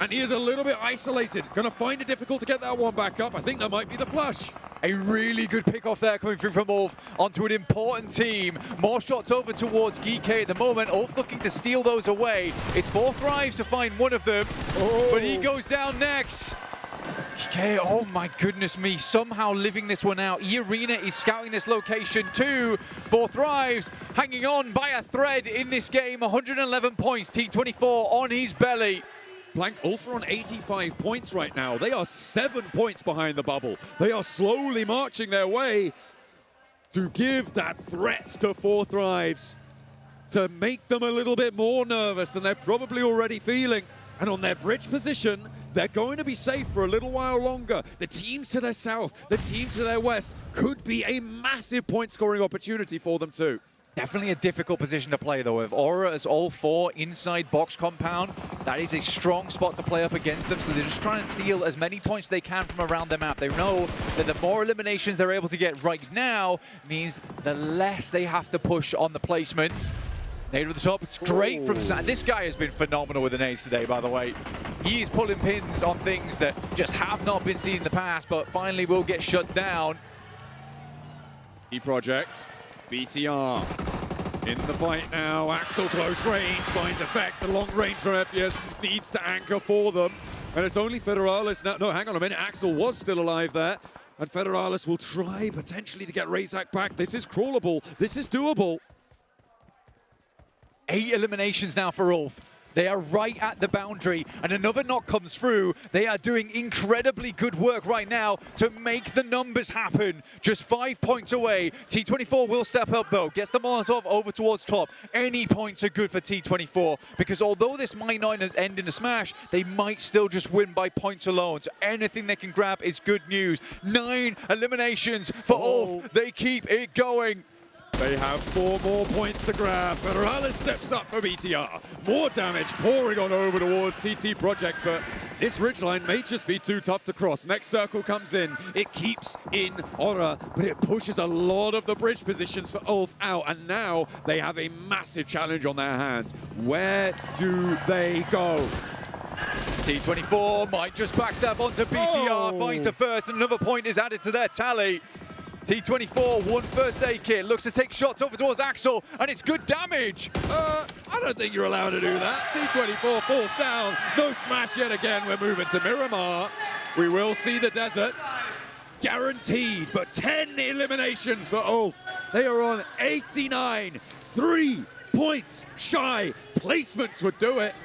and he is a little bit isolated. Gonna find it difficult to get that one back up. I think that might be the flush. A really good pick off there coming through from Ulf onto an important team. More shots over towards Geek at the moment. Ulf looking to steal those away. It's Fourth Rise to find one of them, but he goes down next. Geek, oh my goodness me, somehow living this one out. E-Arena is scouting this location too. Fourth Rise hanging on by a thread in this game. 111 points, T24 on his belly. Blank Ulf are on 85 points right now. They are 7 points behind the bubble. They are slowly marching their way to give that threat to Fourth Rise, to make them a little bit more nervous than they're probably already feeling. And on their bridge position, they're going to be safe for a little while longer. The teams to their south, the teams to their west could be a massive point scoring opportunity for them too. Definitely a difficult position to play, though. With Aura as all four inside box compound, that is a strong spot to play up against them, so they're just trying to steal as many points they can from around their map. They know that the more eliminations they're able to get right now means the less they have to push on the placements. Nade over the top, it's great from Sam. This guy has been phenomenal with the nades today, by the way. He is pulling pins on things that just have not been seen in the past, but finally will get shut down. E-Project. BTR in the fight now. Axel close range finds effect. The long range from Ephius needs to anchor for them. And it's only Federalis now. No, hang on a minute. Axel was still alive there. And Federalis will try potentially to get Razak back. This is crawlable. This is doable. 8 eliminations now for Ulf. They are right at the boundary, and another knock comes through. They are doing incredibly good work right now to make the numbers happen. Just 5 points away. T24 will step up, though. Gets the Molotov over towards top. Any points are good for T24, because although this might not end in a smash, they might still just win by points alone. So anything they can grab is good news. 9 eliminations for Ulf. They keep it going. They have 4 more points to grab. Federalis steps up for BTR. More damage pouring on over towards TT Project, but this ridgeline may just be too tough to cross. Next circle comes in. It keeps in Aura, but it pushes a lot of the bridge positions for Ulf out, and now they have a massive challenge on their hands. Where do they go? T24 might just backstab onto BTR, finds the first, and another point is added to their tally. T24, 1 first aid kit, looks to take shots over towards Axel, and it's good damage. I don't think you're allowed to do that. T24 falls down. No smash yet again. We're moving to Miramar. We will see the deserts. Guaranteed, but 10 eliminations for Ulf. They are on 89. 3 points shy. Placements would do it.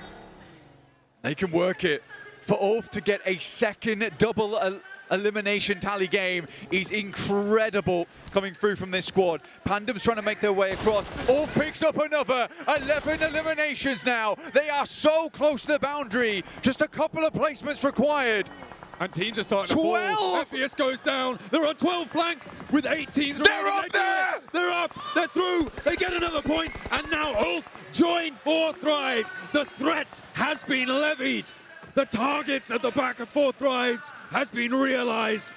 They can work it. For Ulf to get a second double elimination tally game is incredible coming through from this squad. Pandem's trying to make their way across. Ulf picks up another 11 eliminations now. They are so close to the boundary. Just a couple of placements required. And teams are starting to fall. Ephius goes down. They're on 12 blank with 8 teams. They're up there! They're up. They're through. They get another point. And now Ulf join Fourth Rise. The threat has been levied. The targets at the back of Fourth Rise has been realized.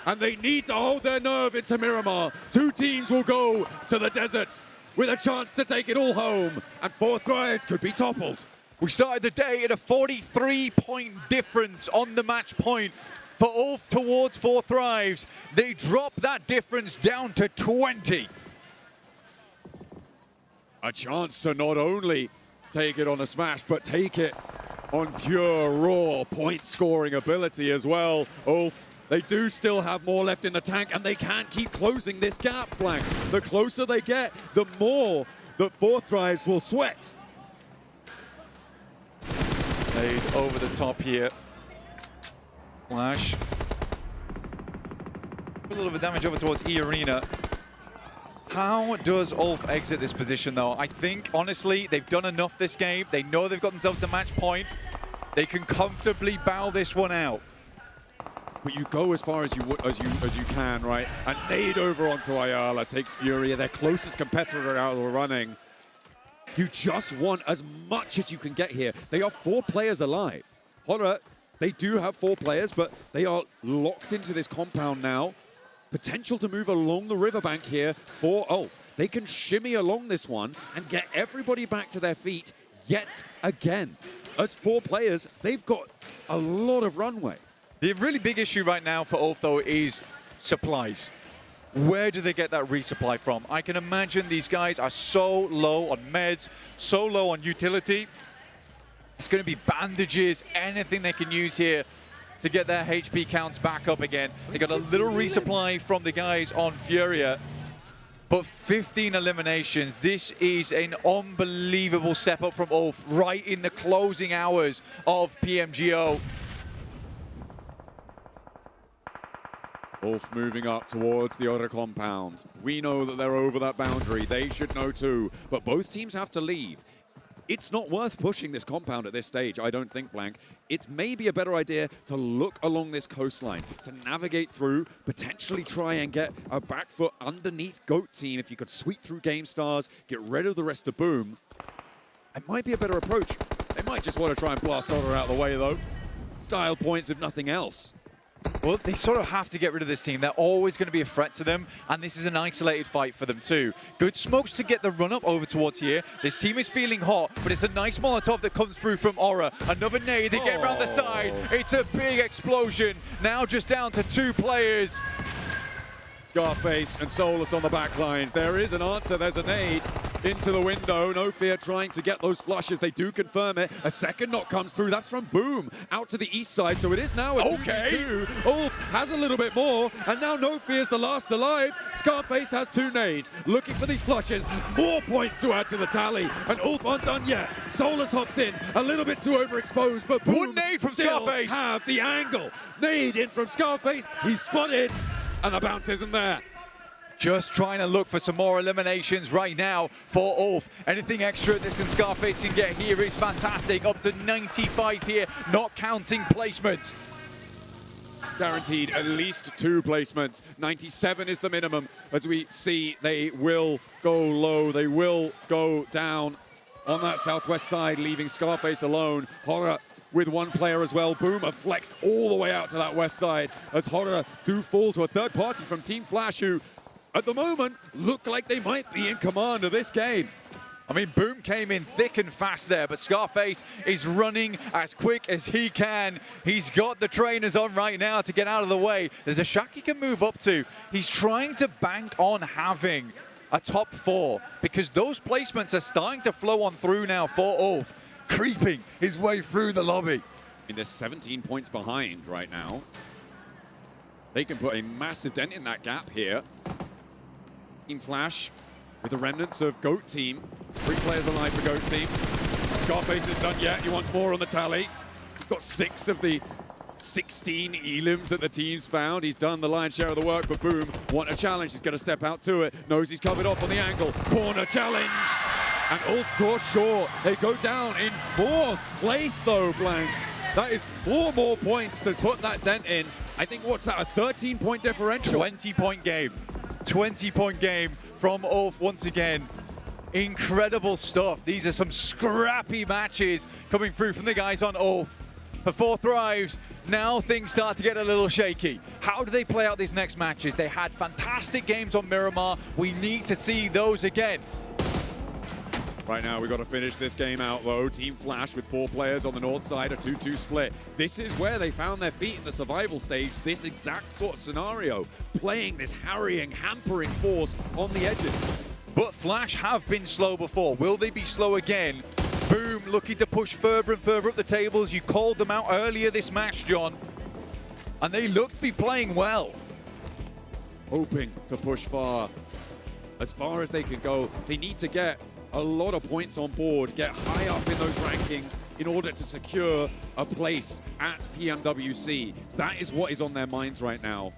And they need to hold their nerve into Miramar. 2 teams will go to the desert with a chance to take it all home. And Fourth Rise could be toppled. We started the day at a 43-point difference on the match point for Ulf towards Fourth Rise. They drop that difference down to 20. A chance to not only take it on a smash, but take it on pure, raw point-scoring ability as well. Ulf, they do still have more left in the tank, and they can't keep closing this gap, Blank. The closer they get, the more that Fourth Rise will sweat. Laid over the top here. Flash. A little bit of damage over towards E Arena. How does Ulf exit this position, though? I think, honestly, they've done enough this game. They know they've got themselves the match point. They can comfortably bow this one out. But you go as far as you can, right? And nade over onto Ayala takes Furia, their closest competitor out of the running. You just want as much as you can get here. They are 4 players alive. Horror, they do have 4 players, but they are locked into this compound now. Potential to move along the riverbank here for Ulf. They can shimmy along this one and get everybody back to their feet yet again. As 4 players, they've got a lot of runway. The really big issue right now for Ulf, though, is supplies. Where do they get that resupply from? I can imagine these guys are so low on meds, so low on utility. It's going to be bandages, anything they can use here to get their HP counts back up again. They got a little resupply from the guys on Furia, but 15 eliminations. This is an unbelievable step up from Ulf right in the closing hours of PMGO. Ulf moving up towards the other compound. We know that they're over that boundary. They should know too, but both teams have to leave. It's not worth pushing this compound at this stage, I don't think, Blank. It's maybe a better idea to look along this coastline, to navigate through, potentially try and get a back foot underneath GOAT team. If you could sweep through Game Stars, get rid of the rest of Boom, it might be a better approach. They might just want to try and blast Otter out of the way, though. Style points, if nothing else. Well, they sort of have to get rid of this team. They're always going to be a threat to them, and this is an isolated fight for them too. Good smokes to get the run-up over towards here. This team is feeling hot, but it's a nice Molotov that comes through from Aura. Another nade, they get around the side. It's a big explosion. Now just down to 2 players. Scarface and Solus on the back lines. There is an answer. There's a nade into the window. No Fear trying to get those flushes. They do confirm it. A second knock comes through. That's from Boom out to the east side. So it is now a 2v2. Ulf has a little bit more. And now No Fear's the last alive. Scarface has 2 nades. Looking for these flushes. More points to add to the tally. And Ulf aren't done yet. Solus hops in. A little bit too overexposed. But Boom One nade from still Scarface. have the angle. Nade in from Scarface. He's spotted. And the bounce isn't there. Just trying to look for some more eliminations right now for Ulf. Anything extra this and Scarface can get here is fantastic. Up to 95 here, not counting placements. Guaranteed at least 2 placements. 97 is the minimum. As we see, they will go low. They will go down on that southwest side, leaving Scarface alone. Horror with 1 player as well. Boom have flexed all the way out to that west side as Horror do fall to a third party from Team Flash, who at the moment look like they might be in command of this game. I mean, Boom came in thick and fast there, but Scarface is running as quick as he can. He's got the trainers on right now to get out of the way. There's a shack he can move up to. He's trying to bank on having a top 4 because those placements are starting to flow on through now for Ulf, creeping his way through the lobby. And they're 17 points behind right now. They can put a massive dent in that gap here. Team Flash with the remnants of GOAT team. 3 players alive for GOAT team. Scarface isn't done yet. He wants more on the tally. He's got 6 of the 16 elims that the team's found. He's done the lion's share of the work, but Boom want a challenge. He's going to step out to it. Knows he's covered off on the angle. Corner challenge. And Ulf draws short. They go down in 4th place, though, Blank. That is 4 more points to put that dent in. I think, what's that, a 13-point differential? 20-point game. 20-point game from Ulf once again. Incredible stuff. These are some scrappy matches coming through from the guys on Ulf. For 4 Thrives, now things start to get a little shaky. How do they play out these next matches? They had fantastic games on Miramar. We need to see those again. Right now, we've got to finish this game out, though. Team Flash with 4 players on the north side, a 2-2 split. This is where they found their feet in the survival stage, this exact sort of scenario. Playing this harrying, hampering force on the edges. But Flash have been slow before. Will they be slow again? Boom, looking to push further and further up the tables. You called them out earlier this match, John. And they look to be playing well. Hoping to push as far as they can go. They need to get a lot of points on board, get high up in those rankings in order to secure a place at PMWC. That is what is on their minds right now.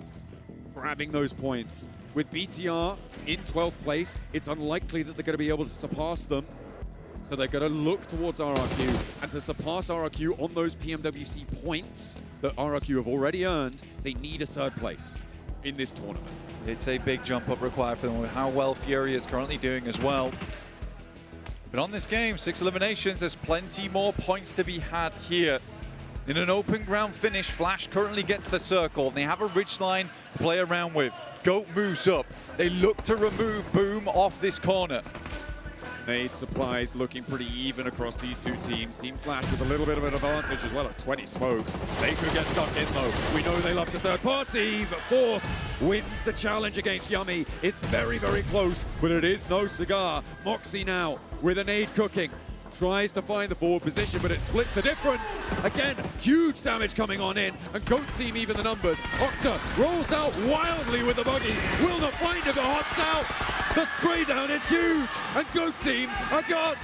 grabbing those points. With BTR in 12th place, it's unlikely that they're going to be able to surpass them. So they're going to look towards RRQ, and to surpass RRQ on those PMWC points that RRQ have already earned, they need a 3rd place in this tournament. It's a big jump up required for them with how well Fury is currently doing as well. But on this game, 6 eliminations, there's plenty more points to be had here. In an open ground finish, Flash currently get to the circle, and they have a ridge line to play around with. Goat moves up. They look to remove Boom off this corner. Nade supplies looking pretty even across these two teams. Team Flash with a little bit of an advantage as well as 20 smokes. They could get stuck in though. We know they love the 3rd party, but Force wins the challenge against Yummy. It's very, very close, but it is no cigar. Moxie now with a nade cooking. Tries to find the forward position, but it splits the difference. Again, huge damage coming on in, and Goat Team even the numbers. Octa rolls out wildly with the buggy, will not find it, but hops out. The spray down is huge, and Goat Team are gone.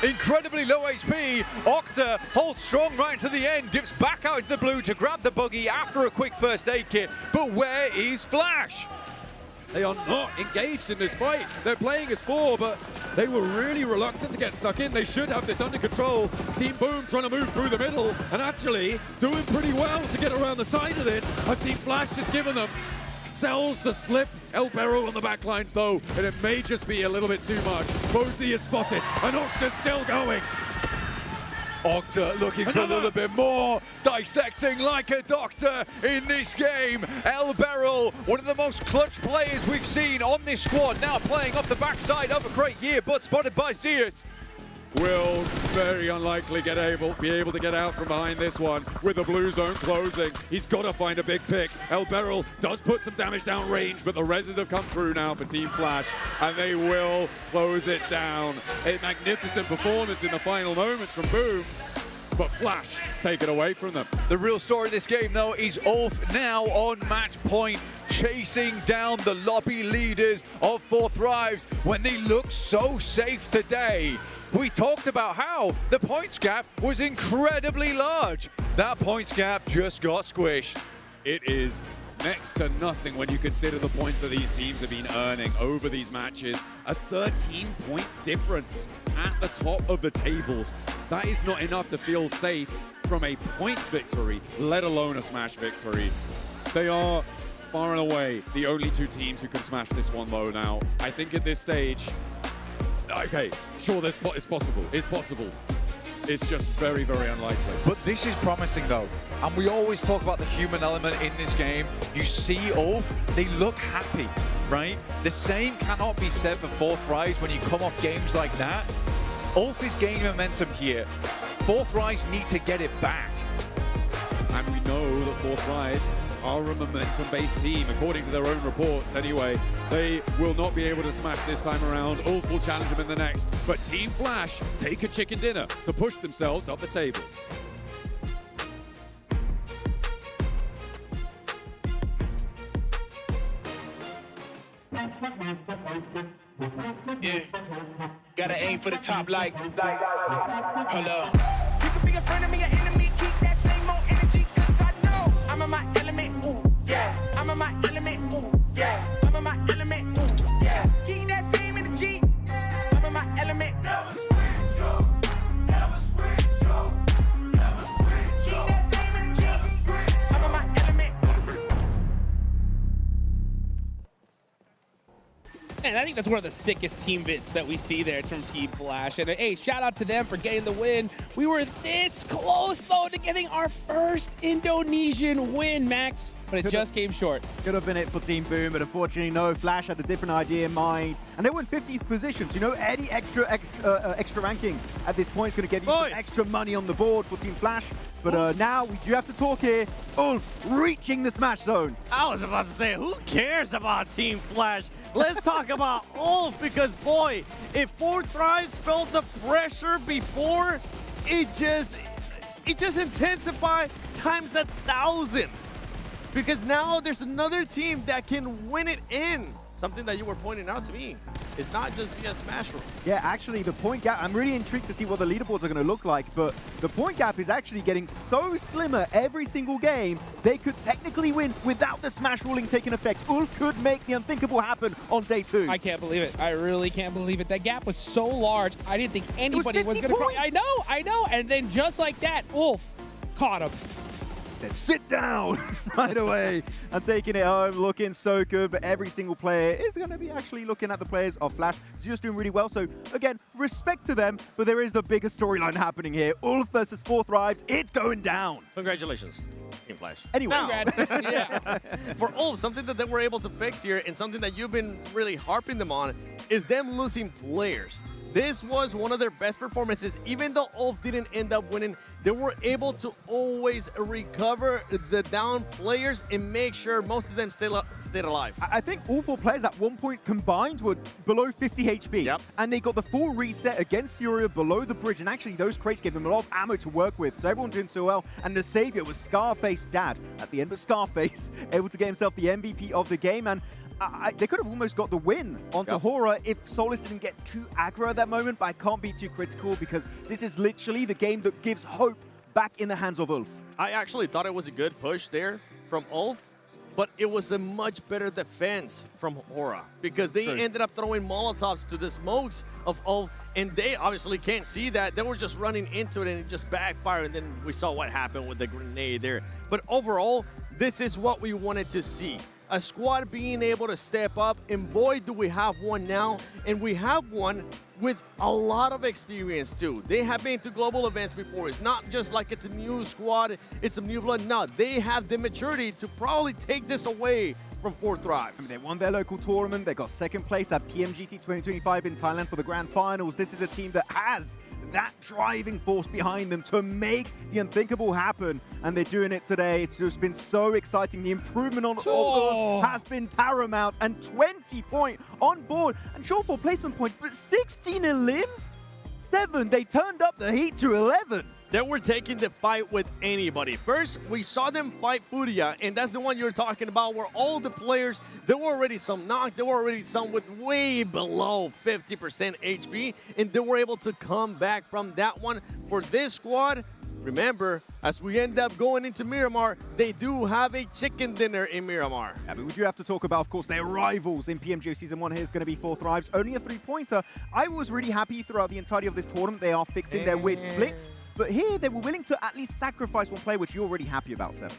Incredibly low HP. Octa holds strong right to the end, dips back out into the blue to grab the buggy after a quick first aid kit. But where is Flash? They are not engaged in this fight. They're playing as 4, but they were really reluctant to get stuck in. They should have this under control. Team Boom trying to move through the middle and actually doing pretty well to get around the side of this. And Team Flash just giving them. Sells the slip. El Barrel on the back lines though, and it may just be a little bit too much. Bozy is spotted, and Octa's still going. Octa looking for a little bit more, dissecting like a doctor in this game. El Barrel, one of the most clutch players we've seen on this squad, now playing off the backside of a great year, but spotted by Zeus. Will very unlikely be able to get out from behind this one with the blue zone closing. He's got to find a big pick. El Barrel does put some damage down range, but the reses have come through now for Team Flash, and they will close it down. A magnificent performance in the final moments from Boom, but Flash take it away from them. The real story of this game, though, is Ulf now on match point, chasing down the lobby leaders of 4 Thrives when they look so safe today. We talked about how the points gap was incredibly large. That points gap just got squished. It is next to nothing when you consider the points that these teams have been earning over these matches. A 13-point difference at the top of the tables. That is not enough to feel safe from a points victory, let alone a smash victory. They are far and away the only 2 teams who can smash this one though now. I think at this stage, okay, sure, it's possible. It's possible. It's just very, very unlikely. But this is promising though. And we always talk about the human element in this game. You see Ulf, they look happy, right? The same cannot be said for 4 Thrives when you come off games like that. Ulf is gaining momentum here. 4 Thrives need to get it back. And we know that 4 Thrives are a momentum-based team, according to their own reports anyway. They will not be able to smash this time around. Ulf will challenge them in the next. But Team Flash take a chicken dinner to push themselves up the tables. Yeah, gotta aim for the top like, hold up. You could be a friend of me, an enemy, keep that same old energy, cause I know I'm in my element, ooh, yeah. I'm in my element, ooh, yeah. I'm in my element, ooh, yeah. Keep that same energy, I'm in my element. Never switch up, never switch up, never switch up. Keep that same energy, never switch up. I'm in my element. And I think that's one of the sickest team bits that we see there from Team Flash. And hey, shout out to them for getting the win. We were this close, though, to getting our first Indonesian win, Max, but it just came short. Could have been it for Team Boom, but unfortunately, no. Flash had a different idea in mind. And they were in 50th positions. You know, any extra ranking at this point is going to get you some extra money on the board for Team Flash. But now we do have to talk here. Ulf reaching the smash zone. I was about to say, who cares about Team Flash? Let's talk about Ulf, because boy, if 4 Thrives felt the pressure before, it just intensified times 1,000. Because now there's another team that can win it in. Something that you were pointing out to me. It's not just via Smash Room. Yeah, actually, the point gap, I'm really intrigued to see what the leaderboards are going to look like, but the point gap is actually getting so slimmer every single game, they could technically win without the Smash ruling taking effect. Ulf could make the unthinkable happen on day 2. I can't believe it. I really can't believe it. That gap was so large. I didn't think anybody was going to cross. I know. And then just like that, Ulf caught him. Then sit down right away and taking it home, looking so good. But every single player is going to be actually looking at the players of Flash. Zeus doing really well. So again, respect to them. But there is the biggest storyline happening here. Ulf versus 4 Thrives. It's going down. Congratulations, Team Flash. Anyway. Now, for Ulf, something that they were able to fix here and something that you've been really harping them on is them losing players. This was one of their best performances. Even though Ulf didn't end up winning, they were able to always recover the down players and make sure most of them stayed alive. I think all 4 players at one point combined were below 50 HP. Yep. And they got the full reset against Furia below the bridge. And actually, those crates gave them a lot of ammo to work with. So everyone doing so well. And the savior was Scarface Dad at the end of Scarface, able to get himself the MVP of the game. And they could have almost got the win onto Hora if Solus didn't get too aggro at that moment, but I can't be too critical because this is literally the game that gives hope back in the hands of Ulf. I actually thought it was a good push there from Ulf, but it was a much better defense from Hora because they ended up throwing Molotovs to the smokes of Ulf, and they obviously can't see that. They were just running into it and it just backfired, and then we saw what happened with the grenade there. But overall, this is what we wanted to see. A squad being able to step up, and boy, do we have one now. And we have one with a lot of experience too. They have been to global events before. It's not just like it's a new squad, it's some new blood. No, they have the maturity to probably take this away from 4 Thrives. I mean, they won their local tournament. They got 2nd place at PMGC 2025 in Thailand for the grand finals. This is a team that has that driving force behind them to make the unthinkable happen, and they're doing it today. It's just been so exciting. The improvement on Ulf has been paramount, and 20 point on board, and short for placement points, but 16 in limbs? 7, they turned up the heat to 11. They were taking the fight with anybody. First, we saw them fight Furia, and that's the one you're talking about, where all the players, there were already some knocked, there were already some with way below 50% HP, and they were able to come back from that one. For this squad, remember, as we end up going into Miramar, they do have a chicken dinner in Miramar. Yeah, but we do have to talk about, of course, their rivals in PMGO Season 1 here is going to be 4 Thrives. Only a 3-pointer. I was really happy throughout the entirety of this tournament. They are fixing their weird splits. But here, they were willing to at least sacrifice one player, which you're already happy about, 7th. It's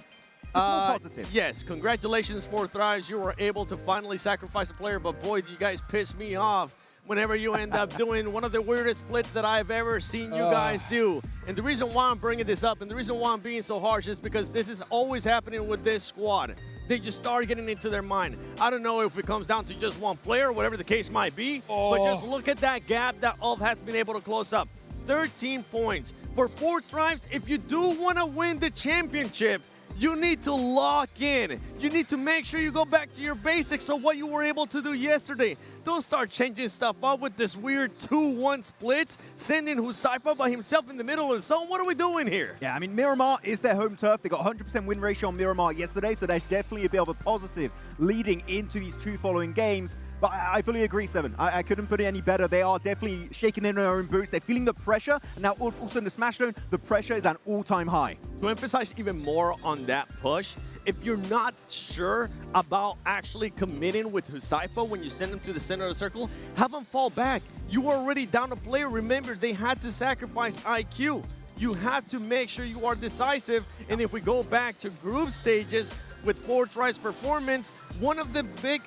a small positive. Yes, congratulations, 4 Thrives. You were able to finally sacrifice a player, but boy, do you guys piss me off whenever you end up doing one of the weirdest splits that I've ever seen you guys do. And the reason why I'm bringing this up and the reason why I'm being so harsh is because this is always happening with this squad. They just start getting into their mind. I don't know if it comes down to just one player, whatever the case might be, but just look at that gap that Ulf has been able to close up. 13 points. For 4 Thrives, if you do want to win the championship, you need to lock in. You need to make sure you go back to your basics of what you were able to do yesterday. Don't start changing stuff up with this weird 2-1 splits, sending Husaifa by himself in the middle or so. What are we doing here? Yeah, I mean, Miramar is their home turf. They got 100% win ratio on Miramar yesterday, so there's definitely a bit of a positive leading into these 2 following games. But I fully agree, 7. I couldn't put it any better. They are definitely shaking in their own boots. They're feeling the pressure. And now also in the Smash Zone, the pressure is at an all-time high. To emphasize even more on that push, if you're not sure about actually committing with Husaifa when you send him to the center of the circle, have him fall back. You are already down a player. Remember, they had to sacrifice IQ. You have to make sure you are decisive. And if we go back to group stages with 4 Thrives performance, one of the big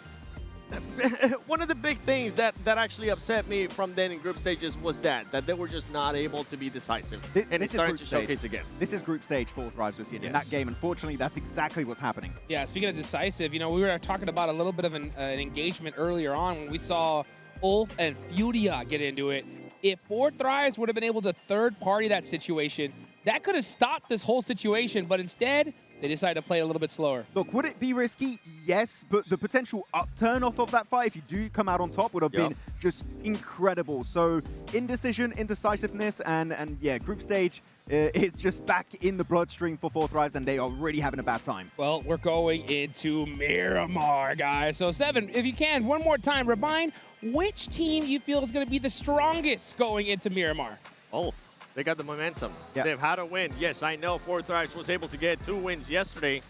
things that actually upset me from then in group stages was that they were just not able to be decisive. And it's starting to showcase again. This is group stage 4 Thrives this year. In that game, unfortunately, that's exactly what's happening. Yeah, speaking of decisive, you know, we were talking about a little bit of an engagement earlier on when we saw Ulf and Furia get into it. If 4 Thrives would have been able to third-party that situation, that could have stopped this whole situation, but instead, they decided to play it a little bit slower. Look, would it be risky? Yes, but the potential upturn off of that fight, if you do come out on top, would have been just incredible. So indecision, indecisiveness, and yeah, group stage, it's just back in the bloodstream for Fourth Rise, and they are really having a bad time. Well, we're going into Miramar, guys. So, Seven, if you can, one more time, remind which team you feel is going to be the strongest going into Miramar. Both. They got the momentum. They've had a win. Yes, I know Fourth Rise was able to get 2 wins yesterday,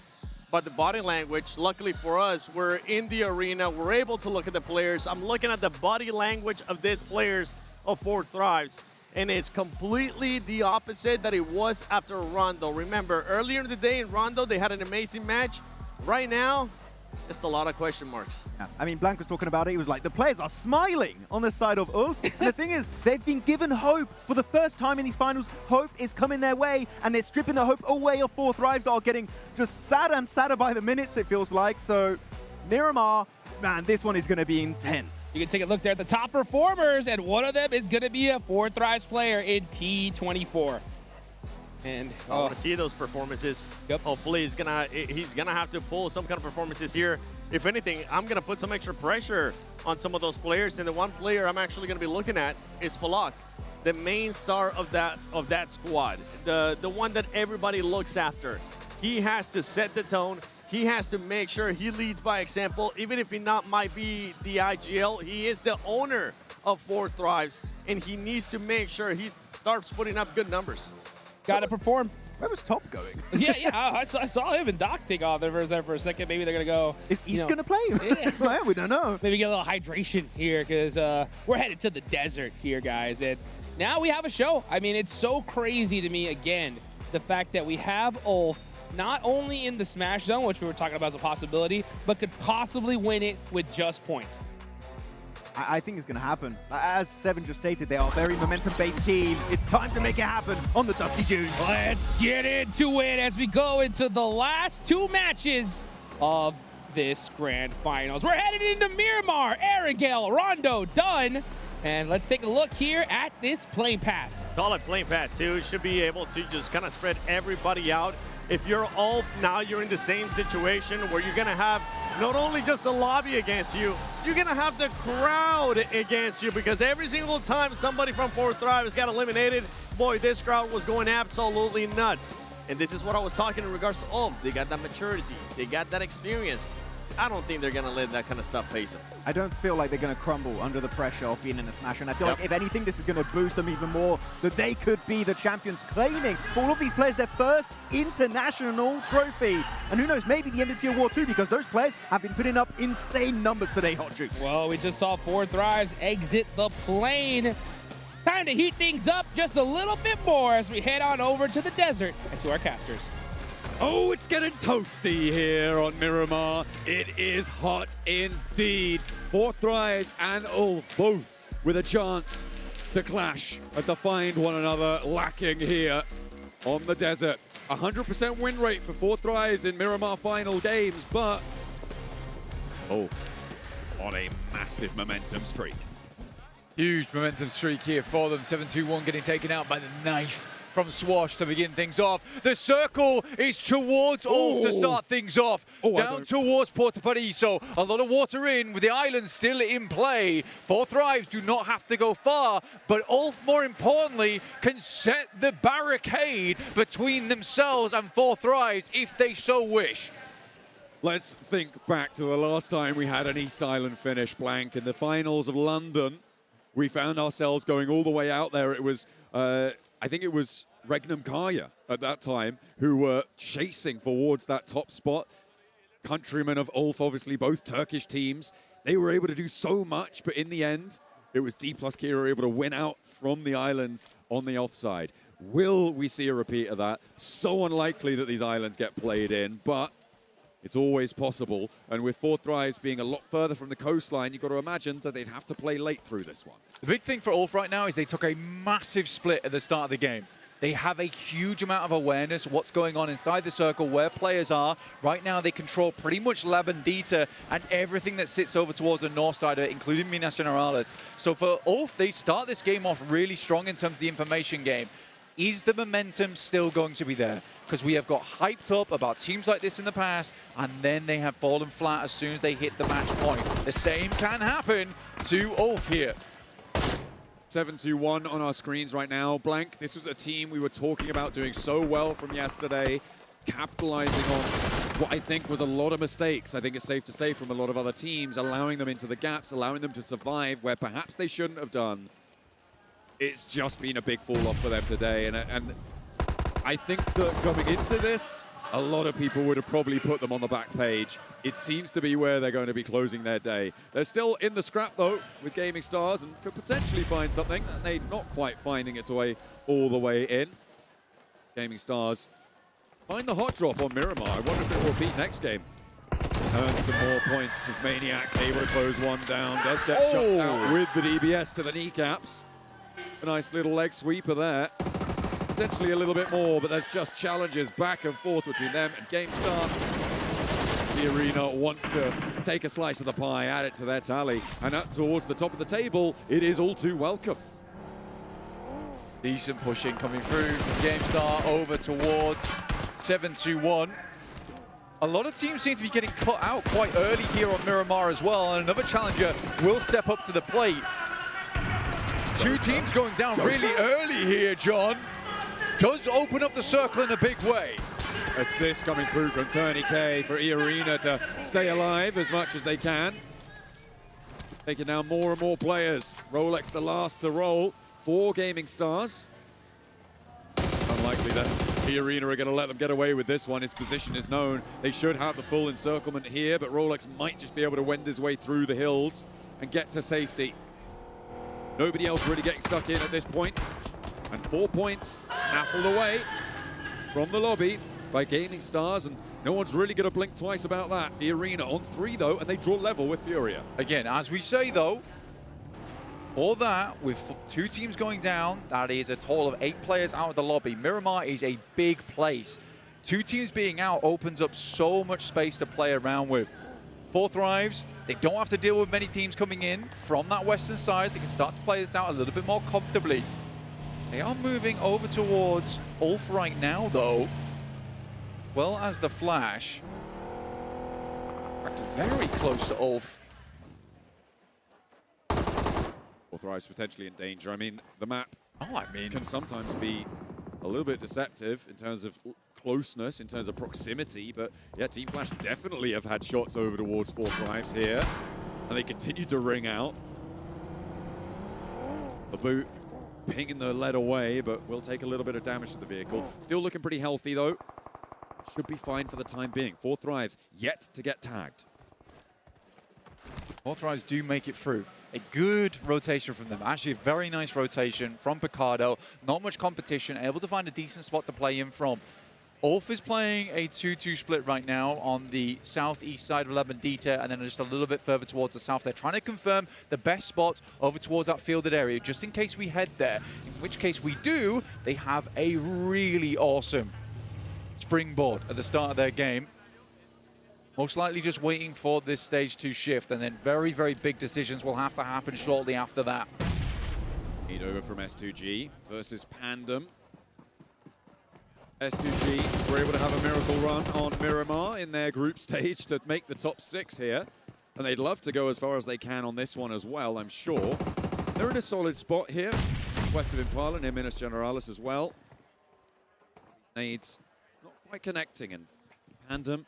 but the body language, luckily for us, we're in the arena. We're able to look at the players. I'm looking at the body language of these players of Fourth Rise, and it's completely the opposite that it was after Rondo. Remember, earlier in the day in Rondo, they had an amazing match. Right now, just a lot of question marks. Yeah. I mean, Blank was talking about it. He was like, the players are smiling on the side of Ulf. And the thing is, they've been given hope for the first time in these finals. Hope is coming their way, and they're stripping the hope away of Fourth Rise, that are getting just sadder and sadder by the minutes, it feels like. So, Miramar, man, this one is going to be intense. You can take a look there at the top performers, and one of them is going to be a Fourth Rise player in T24. And I want to see those performances. Hopefully he's gonna have to pull some kind of performances here. If anything, I'm gonna put some extra pressure on some of those players. And the one player I'm actually gonna be looking at is Falak, the main star of that squad, the one that everybody looks after. He has to set the tone. He has to make sure he leads by example. Even if he might be the IGL, he is the owner of Fourth Rise, and he needs to make sure he starts putting up good numbers. Got to perform. Where was Top going? yeah, I saw him and Doc take off there for a second. Maybe they're going to go. Is East going to play? Yeah. Well, we don't know. Maybe get a little hydration here, because we're headed to the desert here, guys. And now we have a show. I mean, it's so crazy to me, again, the fact that we have Ulf not only in the Smash Zone, which we were talking about as a possibility, but could possibly win it with just points. I think it's going to happen. As Seven just stated, they are a very momentum-based team. It's time to make it happen on the Dusty Dunes. Let's get into it as we go into the last 2 matches of this grand finals. We're headed into Miramar. Arigel, Rondo, done. And let's take a look here at this playing path. Call it playing path, too. Should be able to just kind of spread everybody out. If you're Ulf, now you're in the same situation where you're going to have not only just the lobby against you, you're going to have the crowd against you, because every single time somebody from Fourth Rise got eliminated, boy, this crowd was going absolutely nuts. And this is what I was talking in regards to Ulf. They got that maturity. They got that experience. I don't think they're going to let that kind of stuff face them. I don't feel like they're going to crumble under the pressure of being in a Smash. And I feel like, if anything, this is going to boost them even more, that they could be the champions, claiming for all of these players their first international trophy. And who knows, maybe the MVP award too, because those players have been putting up insane numbers today, Hot Juice. Well, we just saw Fourth Rise exit the plane. Time to heat things up just a little bit more as we head on over to the desert and to our casters. Oh, it's getting toasty here on Miramar. It is hot indeed. Fourth Rise and Ulf both with a chance to clash and to find one another, lacking here on the desert. 100% win rate for Fourth Rise in Miramar final games, but Ulf on a massive momentum streak. Huge momentum streak here for them. 7-2-1 getting taken out by the knife from Swash to begin things off. The circle is towards Ulf to start things off. Down towards Puerto Paraiso. A lot of water in with the island still in play. Fourth Rise do not have to go far, but Ulf, more importantly, can set the barricade between themselves and Fourth Rise if they so wish. Let's think back to the last time we had an East Island finish, Blank, in the finals of London. We found ourselves going all the way out there. It was, I think it was Regnum Kaya at that time who were chasing towards that top spot. Countrymen of Ulf, obviously both Turkish teams. They were able to do so much, but in the end, it was D plus Kira able to win out from the islands on the offside. Will we see a repeat of that? So unlikely that these islands get played in, but it's always possible. And with Fourth Rise being a lot further from the coastline, you've got to imagine that they'd have to play late through this one. The big thing for Ulf right now is they took a massive split at the start of the game. They have a huge amount of awareness of what's going on inside the circle, where players are. Right now, they control pretty much La Bandita and everything that sits over towards the north side of it, including Minas Generales. So for Ulf, they start this game off really strong in terms of the information game. Is the momentum still going to be there? Because we have got hyped up about teams like this in the past, and then they have fallen flat as soon as they hit the match point. The same can happen to Ulf here. 7-2-1 on our screens right now. Blank, this was a team we were talking about doing so well from yesterday, capitalizing on what I think was a lot of mistakes. I think it's safe to say from a lot of other teams, allowing them into the gaps, allowing them to survive where perhaps they shouldn't have done. It's just been a big fall off for them today. And I think that coming into this, a lot of people would have probably put them on the back page. It seems to be where they're going to be closing their day. They're still in the scrap, though, with Gaming Stars, and could potentially find something. And they're not quite finding its way all the way in. Gaming Stars find the hot drop on Miramar. I wonder if it will beat next game. Earn some more points as Maniac able to close one down. Does get shot out with the DBS to the kneecaps. A nice little leg sweeper there. Potentially a little bit more, but there's just challenges back and forth between them and GameStar. The Arena want to take a slice of the pie, add it to their tally, and up towards the top of the table, it is all too welcome. Decent pushing coming through from GameStar over towards 7-2-1. A lot of teams seem to be getting cut out quite early here on Miramar as well, and another challenger will step up to the plate. Two teams going down really early here, John. Does open up the circle in a big way. Assist coming through from Turney K for E-Arena to stay alive as much as they can. Taking down more and more players. Rolex the last to roll. 4 Gaming Stars. Unlikely that E-Arena are going to let them get away with this one. His position is known. They should have the full encirclement here, but Rolex might just be able to wend his way through the hills and get to safety. Nobody else really getting stuck in at this point. And 4 points snaffled away from the lobby by Gaming Stars, and no one's really going to blink twice about that. The Arena on 3 though, and they draw level with Furia. Again, as we say though, for that, with 2 teams going down, that is a total of 8 players out of the lobby. Miramar is a big place. 2 teams being out opens up so much space to play around with. 4 Thrives, they don't have to deal with many teams coming in from that western side. They can start to play this out a little bit more comfortably. They are moving over towards Ulf right now, though, as well as the Flash. Very close to Ulf. Thrives potentially in danger. I mean, the map can sometimes be a little bit deceptive in terms of closeness, in terms of proximity, but yeah, Team Flash definitely have had shots over towards 4 Thrives here, and they continue to ring out. The boot pinging the lead away, but will take a little bit of damage to the vehicle. Still looking pretty healthy, though. Should be fine for the time being. 4 Thrives yet to get tagged. 4 Thrives do make it through. A good rotation from them. Actually, a very nice rotation from Picardo. Not much competition. Able to find a decent spot to play in from. Ulf is playing a 2-2 split right now on the southeast side of Labendita, and then just a little bit further towards the south. They're trying to confirm the best spots over towards that fielded area, just in case we head there. In which case we do, they have a really awesome springboard at the start of their game. Most likely just waiting for this stage to shift, and then very, very big decisions will have to happen shortly after that. Lead over from S2G versus Pandem. S2G were able to have a miracle run on Miramar in their group stage to make the top 6 here. And they'd love to go as far as they can on this one as well, I'm sure. They're in a solid spot here. West of Impala, near Minas Generalis as well. Nades not quite connecting, and Pandem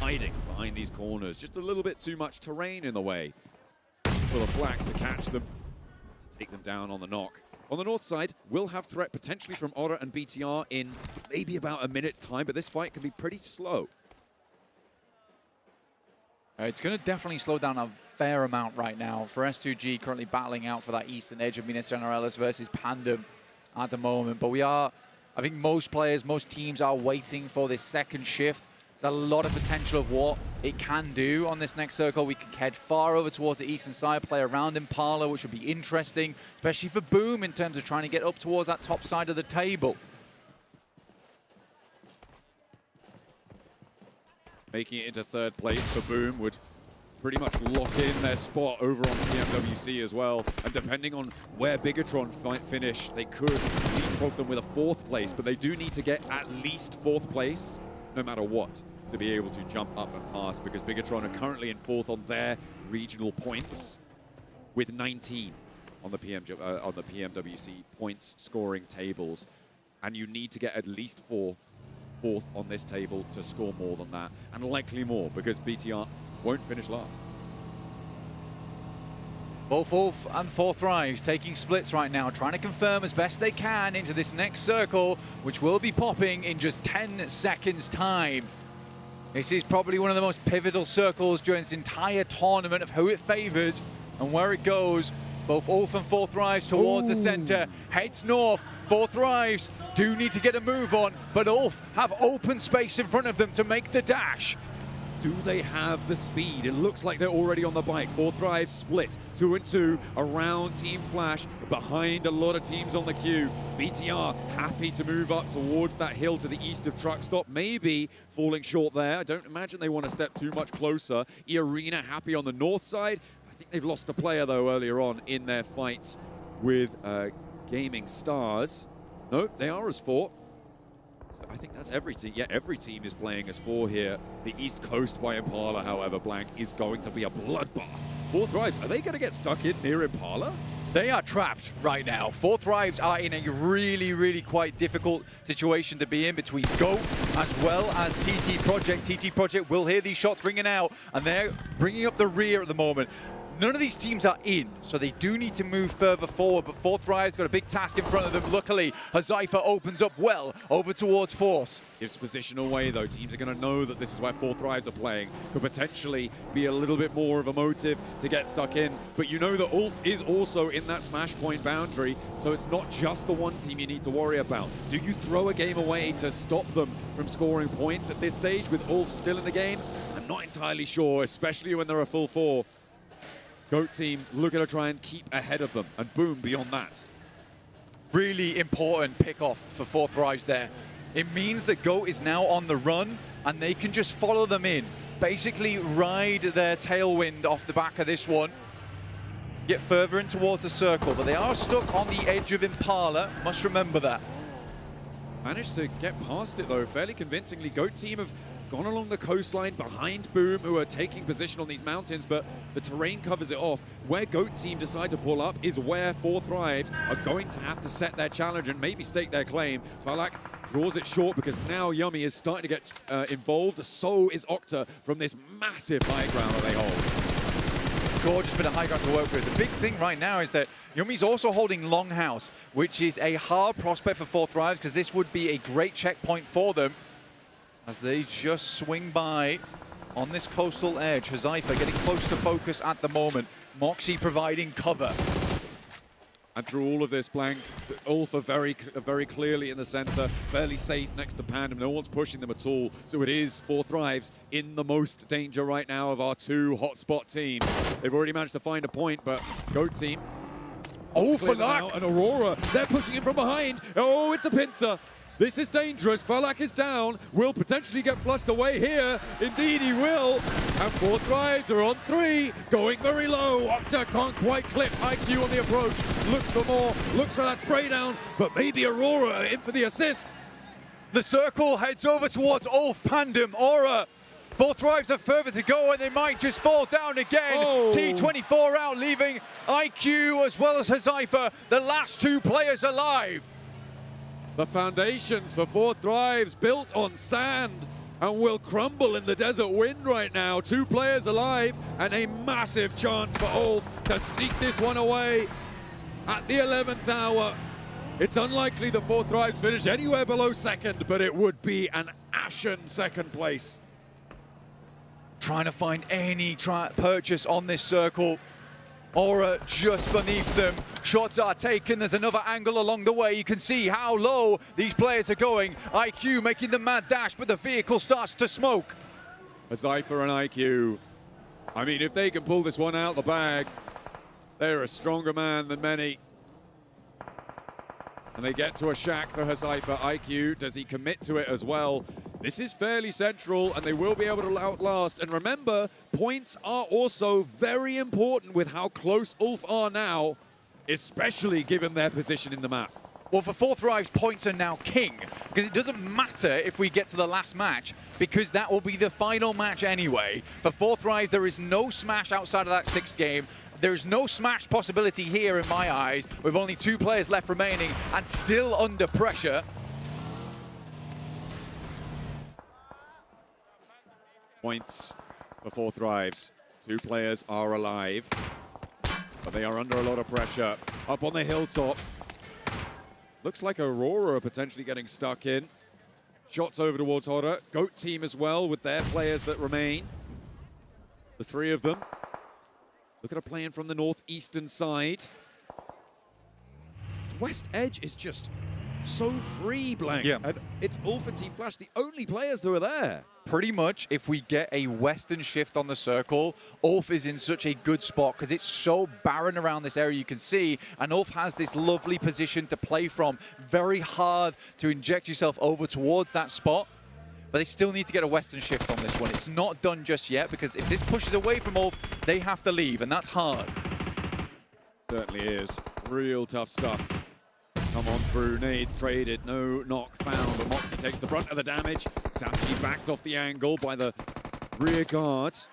hiding behind these corners. Just a little bit too much terrain in the way for the Flak to catch them, to take them down on the knock. On the north side, we'll have threat potentially from Otter and BTR in maybe about a minute's time, but this fight can be pretty slow. It's going to definitely slow down a fair amount right now for S2G, currently battling out for that eastern edge of Minas Generalis versus Pandem at the moment. But I think most players, most teams are waiting for this second shift. There's a lot of potential of what it can do on this next circle. We could head far over towards the eastern side, play around Impala, which would be interesting, especially for Boom in terms of trying to get up towards that top side of the table. Making it into 3rd place for Boom would pretty much lock in their spot over on PMWC as well. And depending on where Bigatron finish, they could leapfrog them with a 4th place, but they do need to get at least 4th place, no matter what, to be able to jump up and pass, because Bigatron are currently in 4th on their regional points with 19 on the PMWC points scoring tables. And you need to get at least 4th on this table to score more than that, and likely more, because BTR won't finish last. Both Wolf and 4Thrives taking splits right now, trying to confirm as best they can into this next circle, which will be popping in just 10 seconds time. This is probably one of the most pivotal circles during this entire tournament of who it favors and where it goes. Both Ulf and 4Thrives towards the center, heads north. 4Thrives do need to get a move on, but Ulf have open space in front of them to make the dash. Do they have the speed? It looks like they're already on the bike. 4Thrives split 2 and 2 around Team Flash, behind a lot of teams on the queue. BTR happy to move up towards that hill to the east of Truck Stop, maybe falling short there. I don't imagine they want to step too much closer. E-Arena happy on the north side. I think they've lost a player though earlier on in their fights with Gaming Stars. No, they are as 4. I think that's every team. Yeah, every team is playing as 4 here. The East Coast by Impala, however, Blank, is going to be a bloodbath. 4Thrives, are they going to get stuck in near Impala? They are trapped right now. 4Thrives are in a really, really quite difficult situation to be in between GOAT as well as TT Project. TT Project will hear these shots ringing out, and they're bringing up the rear at the moment. None of these teams are in, so they do need to move further forward, but 4Thrives got a big task in front of them. Luckily, Hazaifa opens up well over towards Force. Gives position away, though. Teams are going to know that this is where 4Thrives are playing. Could potentially be a little bit more of a motive to get stuck in. But you know that Ulf is also in that smash point boundary, so it's not just the one team you need to worry about. Do you throw a game away to stop them from scoring points at this stage with Ulf still in the game? I'm not entirely sure, especially when they're a full 4. GOAT team looking to try and keep ahead of them, and boom, beyond that. Really important pick-off for 4Thrives there. It means that GOAT is now on the run, and they can just follow them in. Basically ride their tailwind off the back of this one. Get further in towards the circle, but they are stuck on the edge of Impala. Must remember that. Managed to get past it, though, fairly convincingly. GOAT team have gone along the coastline behind Boom, who are taking position on these mountains, but the terrain covers it off. Where GOAT team decide to pull up is where 4Thrives are going to have to set their challenge and maybe stake their claim. Falak draws it short because now Yummy is starting to get involved. So is Octa from this massive high ground that they hold. Gorgeous bit of high ground to work with. The big thing right now is that Yummy's also holding Longhouse, which is a hard prospect for 4Thrives because this would be a great checkpoint for them as they just swing by on this coastal edge. Hazaifa getting close to focus at the moment. Moxie providing cover. And through all of this, Blank, Ulf are very clearly in the center, fairly safe next to Pandem. No one's pushing them at all. So it is 4Thrives in the most danger right now of our 2 hotspot teams. They've already managed to find a point, but GOAT team. Oh, Falak! And Aurora, they're pushing in from behind. Oh, it's a pincer. This is dangerous. Falak is down. Will potentially get flushed away here. Indeed, he will. And 4Thrives are on 3, going very low. Octa can't quite clip. IQ on the approach. Looks for more. Looks for that spray down. But maybe Aurora in for the assist. The circle heads over towards Ulf, Pandem, Aura. 4Thrives are further to go, and they might just fall down again. Oh. T24 out, leaving IQ as well as Hazaifa, the last 2 players alive. The foundations for 4Thrives built on sand and will crumble in the desert wind right now. 2 players alive and a massive chance for Ulf to sneak this one away at the 11th hour. It's unlikely the 4Thrives finish anywhere below second, but it would be an ashen second place. Trying to find any purchase on this circle. Aura just beneath them. Shots are taken. There's another angle along the way. You can see how low these players are going. IQ making the mad dash, but the vehicle starts to smoke. Hazaifa and IQ. I mean, if they can pull this one out the bag, they're a stronger man than many. And they get to a shack for Hazaifa. IQ, does he commit to it as well? This is fairly central, and they will be able to outlast. And remember, points are also very important with how close Ulf are now, especially given their position in the map. Well, for Fourth Thrive's, points are now king, because it doesn't matter if we get to the last match, because that will be the final match anyway. For Fourth Thrive, there is no smash outside of that 6th game. There's no smash possibility here in my eyes, with only 2 players left remaining and still under pressure. Points for Fourth Thrives. 2 players are alive, but they are under a lot of pressure. Up on the hilltop. Looks like Aurora are potentially getting stuck in. Shots over towards Horror. GOAT team as well with their players that remain. The 3 of them. Look at a play in from the northeastern side. West Edge is just so free, Blank. Yeah. And it's Ulf and Team Flash, the only players who are there. Pretty much, if we get a western shift on the circle, Ulf is in such a good spot because it's so barren around this area, you can see, and Ulf has this lovely position to play from. Very hard to inject yourself over towards that spot, but they still need to get a western shift on this one. It's not done just yet, because if this pushes away from Ulf, they have to leave, and that's hard. Certainly is. Real tough stuff. Come on through, nades traded, no knock found, but Moxie takes the brunt of the damage. Safety backed off the angle by the rear guards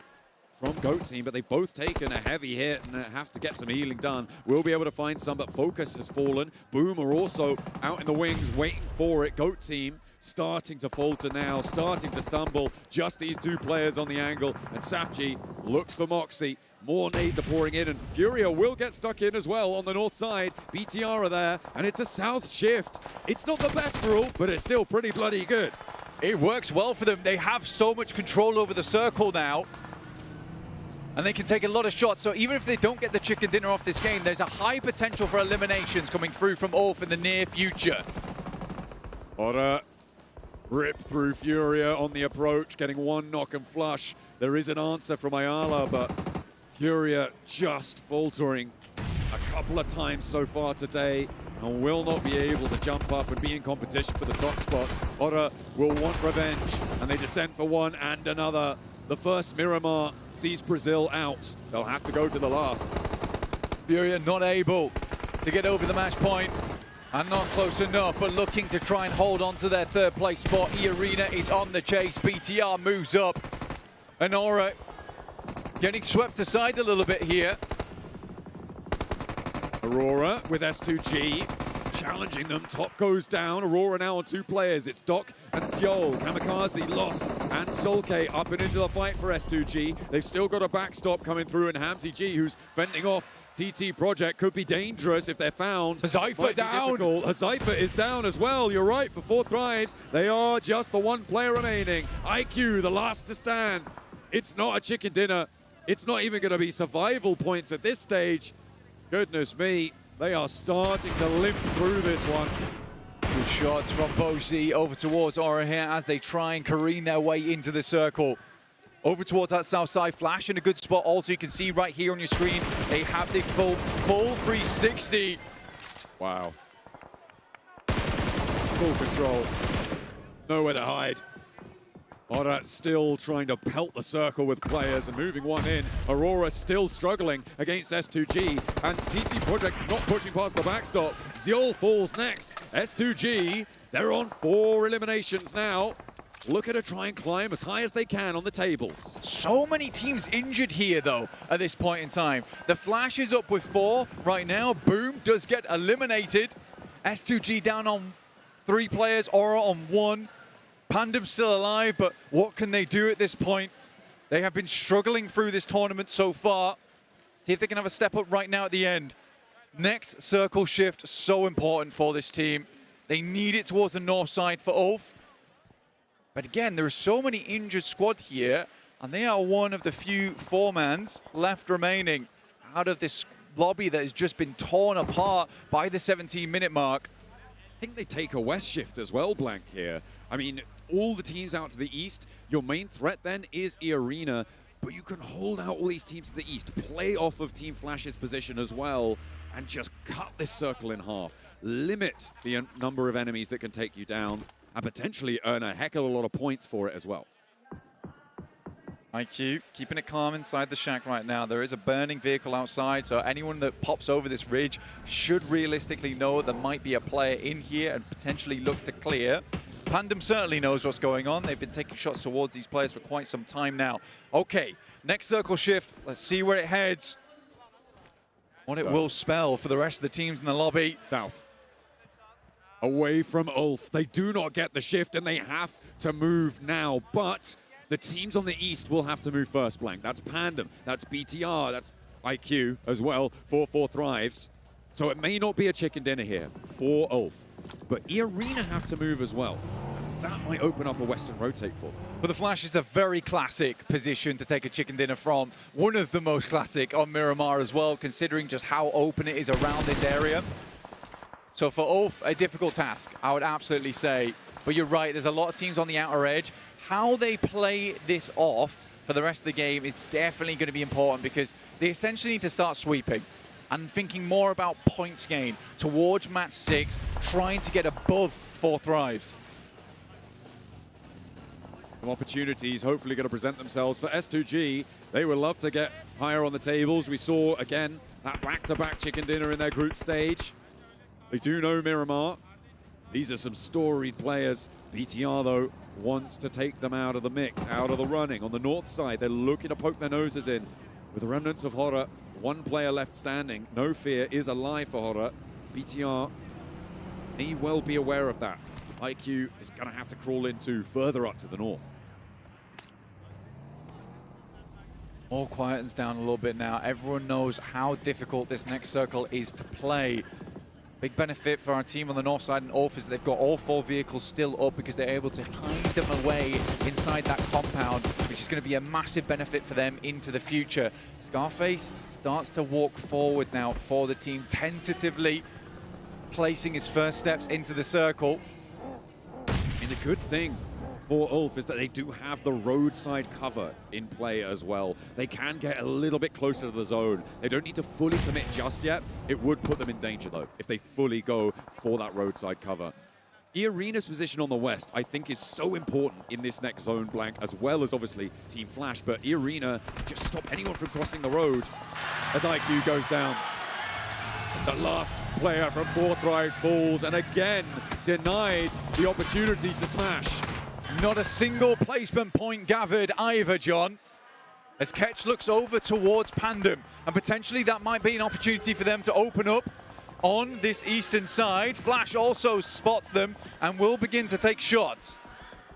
from GOAT team, but they've both taken a heavy hit and have to get some healing done. We'll be able to find some, but Focus has fallen. Boom are also out in the wings waiting for it. GOAT team starting to falter now, starting to stumble. Just these 2 players on the angle, and Safji looks for Moxie. More nades are pouring in, and Furia will get stuck in as well on the north side. BTR are there, and it's a south shift. It's not the best for Ulf, but it's still pretty bloody good. It works well for them. They have so much control over the circle now, and they can take a lot of shots. So even if they don't get the chicken dinner off this game, there's a high potential for eliminations coming through from Ulf in the near future. Ora rip through Furia on the approach, getting 1 knock and flush. There is an answer from Ayala, but Furia just faltering a couple of times so far today and will not be able to jump up and be in competition for the top spots. Ora will want revenge, and they descend for 1 and another. The first Miramar sees Brazil out. They'll have to go to the last. Furia not able to get over the match point, and not close enough, but looking to try and hold on to their 3rd place spot. E-Arena is on the chase. BTR moves up, and Aura getting swept aside a little bit here. Aurora with S2G challenging them. Top goes down. Aurora now on 2 players. It's Doc and Seol. Kamikaze lost, and Solke up and into the fight for S2G. They've still got a backstop coming through, and Hamzy G, who's fending off TT Project, could be dangerous if they're found. Hazaifa down. Hazaifa is down as well. You're right, for Fourth Thrives, they are just the 1 player remaining. IQ, the last to stand. It's not a chicken dinner. It's not even going to be survival points at this stage. Goodness me, they are starting to limp through this one. Good shots from Bozy over towards Aura here as they try and careen their way into the circle. Over towards that south side, Flash in a good spot. Also, you can see right here on your screen, they have the full 360. Wow. Full control. Nowhere to hide. Ora still trying to pelt the circle with players and moving 1 in. Aurora still struggling against S2G, and TT Project not pushing past the backstop. Zeol falls next. S2G, they're on 4 eliminations now. Looking to try and climb as high as they can on the tables. So many teams injured here, though, at this point in time. The Flash is up with 4 right now. Boom does get eliminated. S2G down on 3 players, Aura on 1. Pandem's still alive, but what can they do at this point? They have been struggling through this tournament so far. See if they can have a step up right now at the end. Next circle shift, so important for this team. They need it towards the north side for Ulf. But again, there are so many injured squad here, and they are one of the few 4-mans left remaining out of this lobby that has just been torn apart by the 17-minute mark. I think they take a west shift as well, Blank, here. I mean, all the teams out to the east, your main threat then is E-Arena, but you can hold out all these teams to the east, play off of Team Flash's position as well, and just cut this circle in half. Limit the number of enemies that can take you down. and potentially earn a heck of a lot of points for it as well. IQ keeping it calm inside the shack right now. There is a burning vehicle outside, so anyone that pops over this ridge should realistically know there might be a player in here and potentially look to clear. Pandem certainly knows what's going on. They've been taking shots towards these players for quite some time now. Okay, next circle shift. Let's see where it heads. What it will spell for the rest of the teams in the lobby. South. Away from Ulf. They do not get the shift and they have to move now, but the teams on the east will have to move first, Blank. That's Pandem, that's BTR, that's IQ as well, 4-4 Thrives. So it may not be a chicken dinner here for Ulf, but E-Arena have to move as well. That might open up a Western rotate for them. But the Flash is a very classic position to take a chicken dinner from. One of the most classic on Miramar as well, considering just how open it is around this area. So for Ulf, a difficult task, I would absolutely say. But you're right, there's a lot of teams on the outer edge. How they play this off for the rest of the game is definitely going to be important because they essentially need to start sweeping and thinking more about points gain towards match 6, trying to get above 4 Thrives. Some opportunities hopefully going to present themselves for S2G. They would love to get higher on the tables. We saw, again, that back-to-back chicken dinner in their group stage. They do know Miramar. These are some storied players. BTR, though, wants to take them out of the mix, out of the running. On the north side, they're looking to poke their noses in. With the remnants of Horror, one player left standing. No Fear is alive for Horror. BTR may well be aware of that. IQ is going to have to crawl into further up to the north. All quietens down a little bit now. Everyone knows how difficult this next circle is to play. Big benefit for our team on the north side and Ulf is that they've got all 4 vehicles still up because they're able to hide them away inside that compound, which is going to be a massive benefit for them into the future. Scarface starts to walk forward now for the team, tentatively placing his first steps into the circle. I mean, the good thing for Ulf is that they do have the roadside cover in play as well. They can get a little bit closer to the zone. They don't need to fully commit just yet. It would put them in danger, though, if they fully go for that roadside cover. E-Arena's position on the west, I think, is so important in this next zone, Blank, as well as, obviously, Team Flash. But E-Arena just stop anyone from crossing the road as IQ goes down. The last player from 4 Thrives falls, and again, denied the opportunity to smash. Not a single placement point gathered either, John. As Ketch looks over towards Pandem, and potentially that might be an opportunity for them to open up on this eastern side. Flash also spots them and will begin to take shots.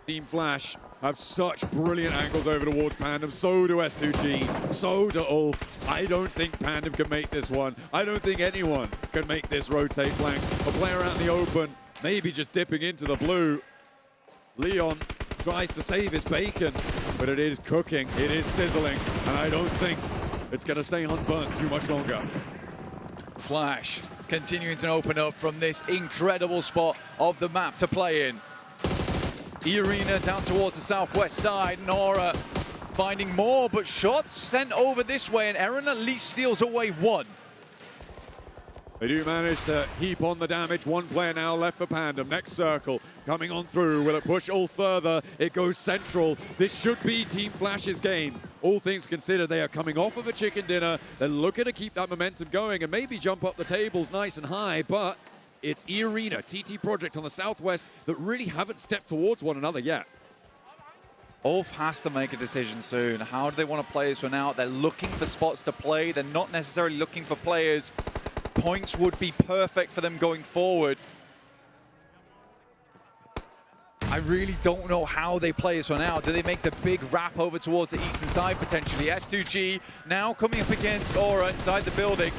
Team Flash have such brilliant angles over towards Pandem. So do S2G, so do Ulf. I don't think Pandem can make this one. I don't think anyone can make this rotate, Blank. A player out in the open, maybe just dipping into the blue. Leon tries to save his bacon, but it is cooking, it is sizzling, and I don't think it's going to stay unburnt too much longer. Flash continuing to open up from this incredible spot of the map to play in. E-Arena down towards the southwest side. Nora finding more, but shots sent over this way, and Eren at least steals away 1. They do manage to heap on the damage. 1 player now left for Pandem. Next circle coming on through. Will it push all further? It goes central. This should be Team Flash's game. All things considered, they are coming off of a chicken dinner. They're looking to keep that momentum going and maybe jump up the tables nice and high, but it's E-Arena, TT Project on the southwest that really haven't stepped towards one another yet. Ulf has to make a decision soon. How do they want to play this one out? They're looking for spots to play. They're not necessarily looking for players. Points would be perfect for them going forward. I really don't know how they play this one out. Do they make the big wrap over towards the eastern side potentially? S2G now coming up against Aura inside the building.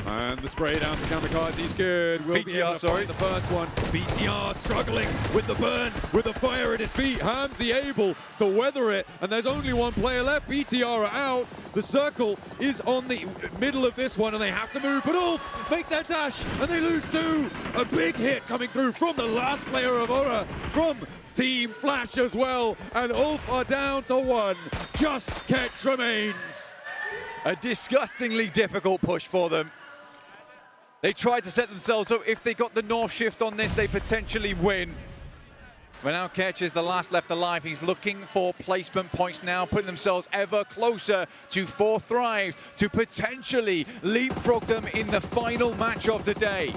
And the spray down for Kamikaze is good. Will be able to find the first one. BTR struggling with the burn, with the fire at his feet. Hamzy able to weather it, and there's only 1 player left. BTR are out. The circle is on the middle of this one, and they have to move. But Ulf make that dash, and they lose 2. A big hit coming through from the last player of Aura, from Team Flash as well. And Ulf are down to 1. Just Ketch remains. A disgustingly difficult push for them. They tried to set themselves up. If they got the north shift on this, they potentially win. But now Ketch is the last left alive. He's looking for placement points now, putting themselves ever closer to 4 Thrives to potentially leapfrog them in the final match of the day.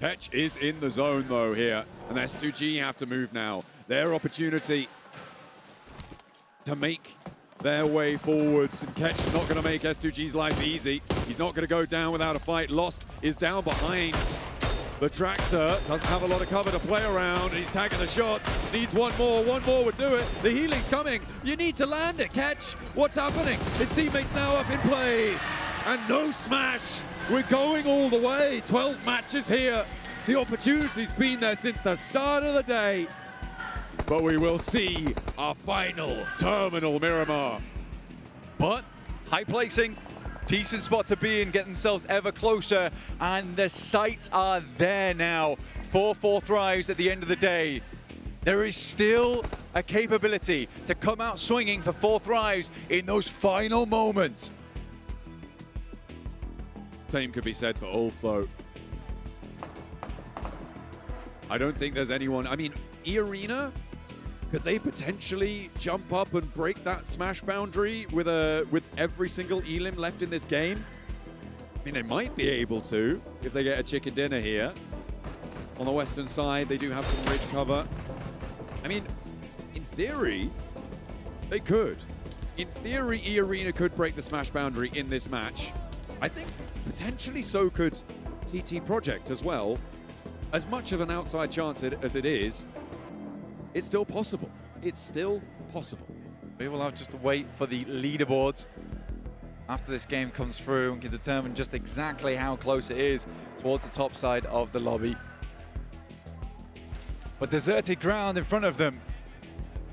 Ketch is in the zone though here, and S2G have to move now. Their opportunity to make their way forwards, and Ketch is not going to make S2G's life easy. He's not going to go down without a fight. Lost is down behind. The Tractor doesn't have a lot of cover to play around, and he's tagging the shots. Needs one more would do it. The healing's coming. You need to land it, Ketch. What's happening? His teammates now up in play, and no smash. We're going all the way. 12 matches here. The opportunity's been there since the start of the day. But we will see our final terminal, Miramar. But high placing, decent spot to be in, get themselves ever closer, and the sights are there now for 4 Thrives at the end of the day. There is still a capability to come out swinging for 4 Thrives in those final moments. Same could be said for Ulf, though. I don't think there's anyone. I mean, E-Arena, could they potentially jump up and break that smash boundary with every single elim left in this game? I mean, they might be able to if they get a chicken dinner here. On the western side, they do have some ridge cover. I mean, in theory, they could. In theory, E-Arena could break the smash boundary in this match. I think potentially so could TT Project as well. As much of an outside chance as it is, it's still possible. It's still possible. We will have just to wait for the leaderboards after this game comes through and can determine just exactly how close it is towards the top side of the lobby. But deserted ground in front of them.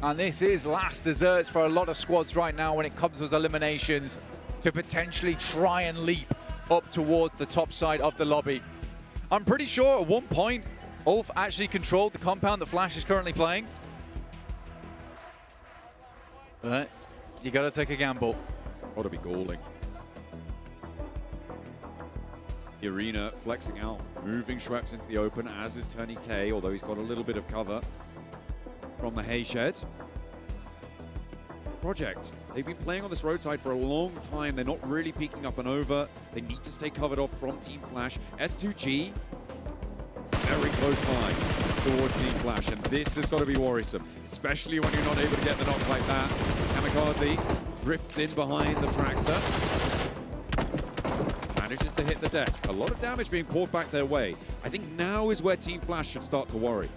And this is last desserts for a lot of squads right now when it comes to those eliminations to potentially try and leap up towards the top side of the lobby. I'm pretty sure at one point, Ulf actually controlled the compound that Flash is currently playing. But you gotta take a gamble. Ought to be galling. The Arena flexing out, moving Schweppes into the open, as is Tony K, although he's got a little bit of cover from the hay shed. Project, they've been playing on this roadside for a long time. They're not really peeking up and over. They need to stay covered off from Team Flash. S2G, very close by towards Team Flash, and this has got to be worrisome, especially when you're not able to get the knock like that. Kamikaze drifts in behind the Tractor. Manages to hit the deck. A lot of damage being poured back their way. I think now is where Team Flash should start to worry.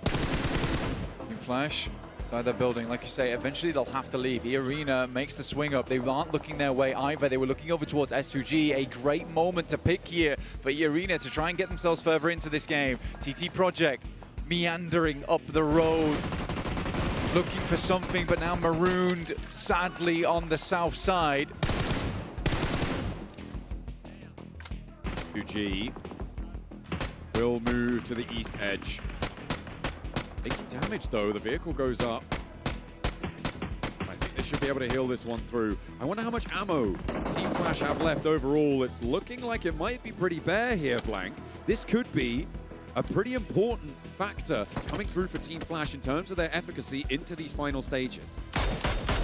Team Flash inside their building, like you say, eventually they'll have to leave. E-Arena makes the swing up. They aren't looking their way either. They were looking over towards S2G. A great moment to pick here for E-Arena to try and get themselves further into this game. TT Project meandering up the road, looking for something, but now marooned, sadly, on the south side. 2G will move to the east edge. Taking damage though, the vehicle goes up. I think they should be able to heal this one through. I wonder how much ammo Team Flash have left overall. It's looking like it might be pretty bare here, Blank. This could be a pretty important factor coming through for Team Flash in terms of their efficacy into these final stages.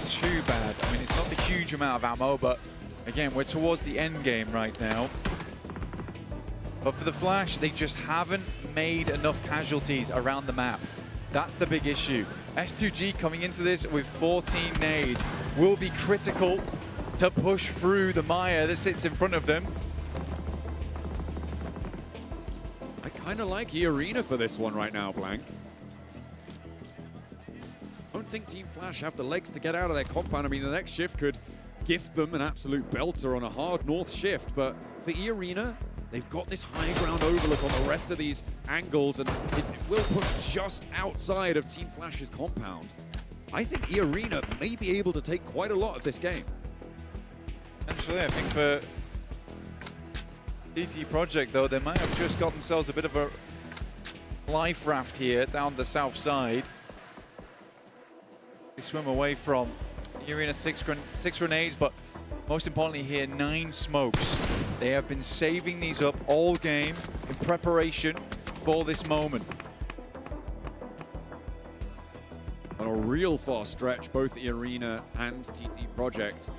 Too bad. I mean, it's not a huge amount of ammo, but again, we're towards the end game right now. But for the Flash, they just haven't made enough casualties around the map. That's the big issue. S2G coming into this with 14 nades will be critical to push through the mire that sits in front of them. I kind of like E-Arena for this one right now, Blank. I don't think Team Flash have the legs to get out of their compound. I mean, the next shift could gift them an absolute belter on a hard north shift, but for E-Arena, they've got this high ground overlook on the rest of these angles, and it will push just outside of Team Flash's compound. I think E-Arena may be able to take quite a lot of this game. Actually, I think for TT Project, though, they might have just got themselves a bit of a life raft here down the south side. They swim away from E-Arena, six grenades, but most importantly here, 9 smokes. They have been saving these up all game in preparation for this moment. on a real fast stretch, both the Arena and TT Project.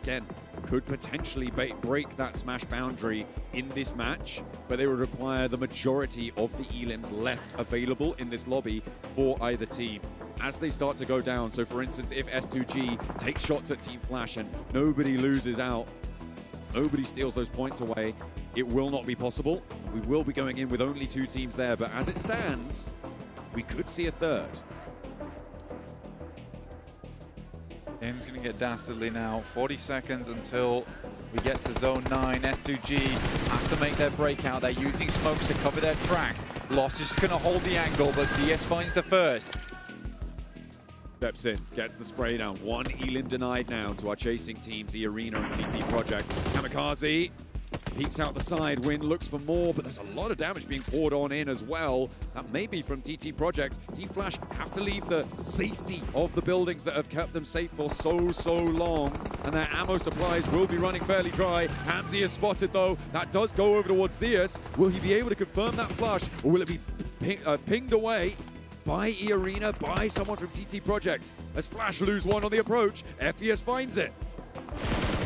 Again, could potentially break that smash boundary in this match, but they would require the majority of the elims left available in this lobby for either team. As they start to go down, so for instance, if S2G takes shots at Team Flash and nobody loses out, nobody steals those points away, it will not be possible. We will be going in with only 2 teams there, but as it stands, we could see a third. Game's going to get dastardly now. 40 seconds until we get to zone 9. S2G has to make their breakout. They're using smokes to cover their tracks. Loss is just going to hold the angle, but DS finds the first. Steps in, gets the spray down. 1 elim denied now to our chasing teams, the Arena and TT Project. Kamikaze peeks out the side, Win looks for more, but there's a lot of damage being poured on in as well. That may be from TT Project. Team Flash have to leave the safety of the buildings that have kept them safe for so long, and their ammo supplies will be running fairly dry. Hamzy is spotted though. That does go over towards Zeus. Will he be able to confirm that flush, or will it be pinged away by E-Arena, by someone from TT Project? As Flash lose 1 on the approach, FES finds it.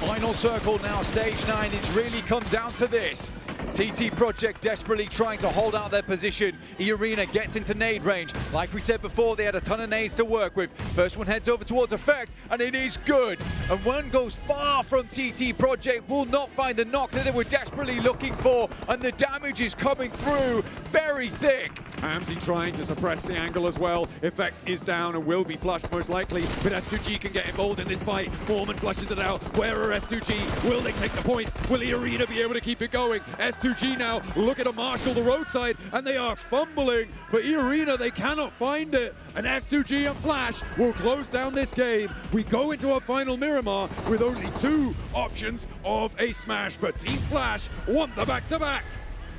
Final circle now, stage 9. It's really come down to this. TT Project desperately trying to hold out their position. E-Arena gets into nade range. Like we said before, they had a ton of nades to work with. First one heads over towards Effect, and it is good. And one goes far from TT Project, will not find the knock that they were desperately looking for, and the damage is coming through very thick. Hamzy trying to suppress the angle as well. Effect is down and will be flushed most likely, but S2G can get involved in this fight. Foreman flushes it out. Where are S2G? Will they take the points? Will E-Arena be able to keep it going? S2G now look at a marshal the roadside, and they are fumbling. For E-Arena, they cannot find it. And S2G and Flash will close down this game. We go into our final Miramar with only 2 options of a smash, but Team Flash want the back-to-back.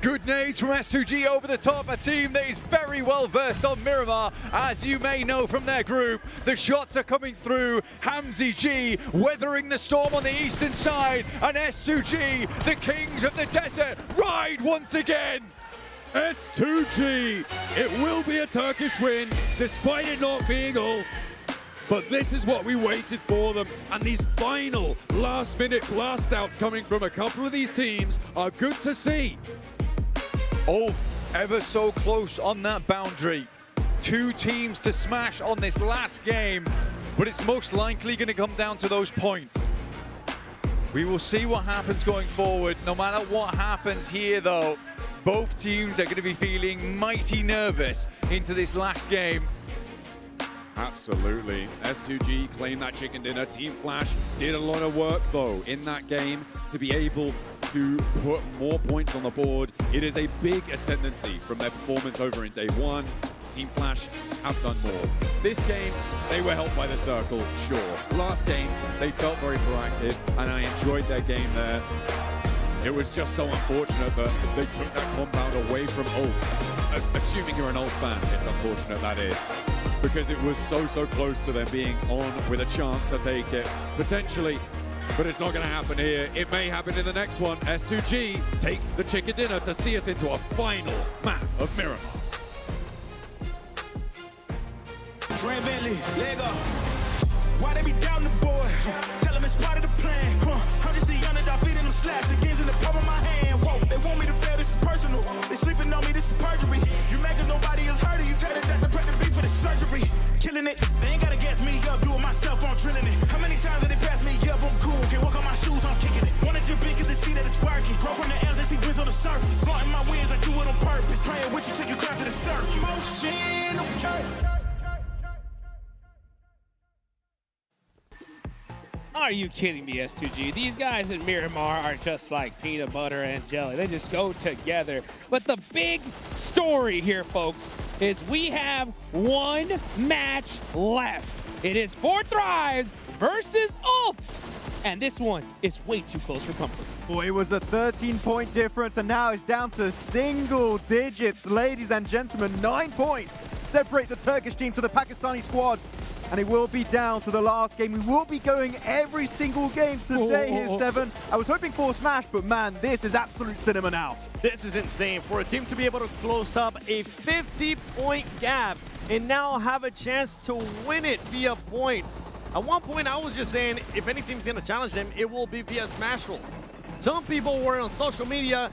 Good nades from S2G over the top, a team that is very well versed on Miramar, as you may know from their group. The shots are coming through. Hamzy G weathering the storm on the eastern side, and S2G, the kings of the desert, ride once again. S2G, it will be a Turkish win, despite it not being Ulf. But this is what we waited for them, and these final last-minute blast-outs coming from a couple of these teams are good to see. Ulf ever so close on that boundary. 2 teams to smash on this last game, but it's most likely going to come down to those points. We will see what happens going forward. No matter what happens here, though, both teams are going to be feeling mighty nervous into this last game. Absolutely. S2G claimed that chicken dinner. Team Flash did a lot of work, though, in that game to be able to put more points on the board. It is a big ascendancy from their performance over in day 1. Team Flash have done more. This game, they were helped by the circle, sure. Last game, they felt very proactive, and I enjoyed their game there. It was just so unfortunate that they took that compound away from Ulf. Assuming you're an Ulf fan, it's unfortunate that is, because it was so close to them being on with a chance to take it, potentially. But it's not going to happen here. It may happen in the next one. S2G take the chicken dinner to see us into a final map of Miramar. Friend Bentley, Lego. Why they be down the boy? Tell them it's part of the plan. I'm just the underdog feeding them slaps. The gains in the palm of my hand. Whoa, they want me to fail, this is personal. They sleeping on me, this is perjury. You make it, nobody has heard of you. Tell the doctor, prep the beat for the surgery. Killing it, they ain't gotta gas me up. Do it myself, I'm drilling it. How many times did they pass me up? I'm cool, can't walk on my shoes, I'm kicking it. Wanted your big, cause they see that it's working. Grow from the L's, they see wins on the surface. Flaunting my wins, I do it on purpose. Playing with you, take you down to the surface. Motion, okay. Are you kidding me, S2G? These guys in Miramar are just like peanut butter and jelly. They just go together. But the big story here, folks, is we have 1 match left. It is 4 Thrives versus Ulf. And this one is way too close for comfort. Boy, it was a 13-point difference, and now it's down to single digits. Ladies and gentlemen, 9 points separate the Turkish team to the Pakistani squad. and it will be down to the last game. We will be going every single game today here, 7. I was hoping for a smash, but man, this is absolute cinema now. This is insane for a team to be able to close up a 50-point gap and now have a chance to win it via points. At one point, I was just saying, if any team's gonna challenge them, it will be via smash roll. Some people were on social media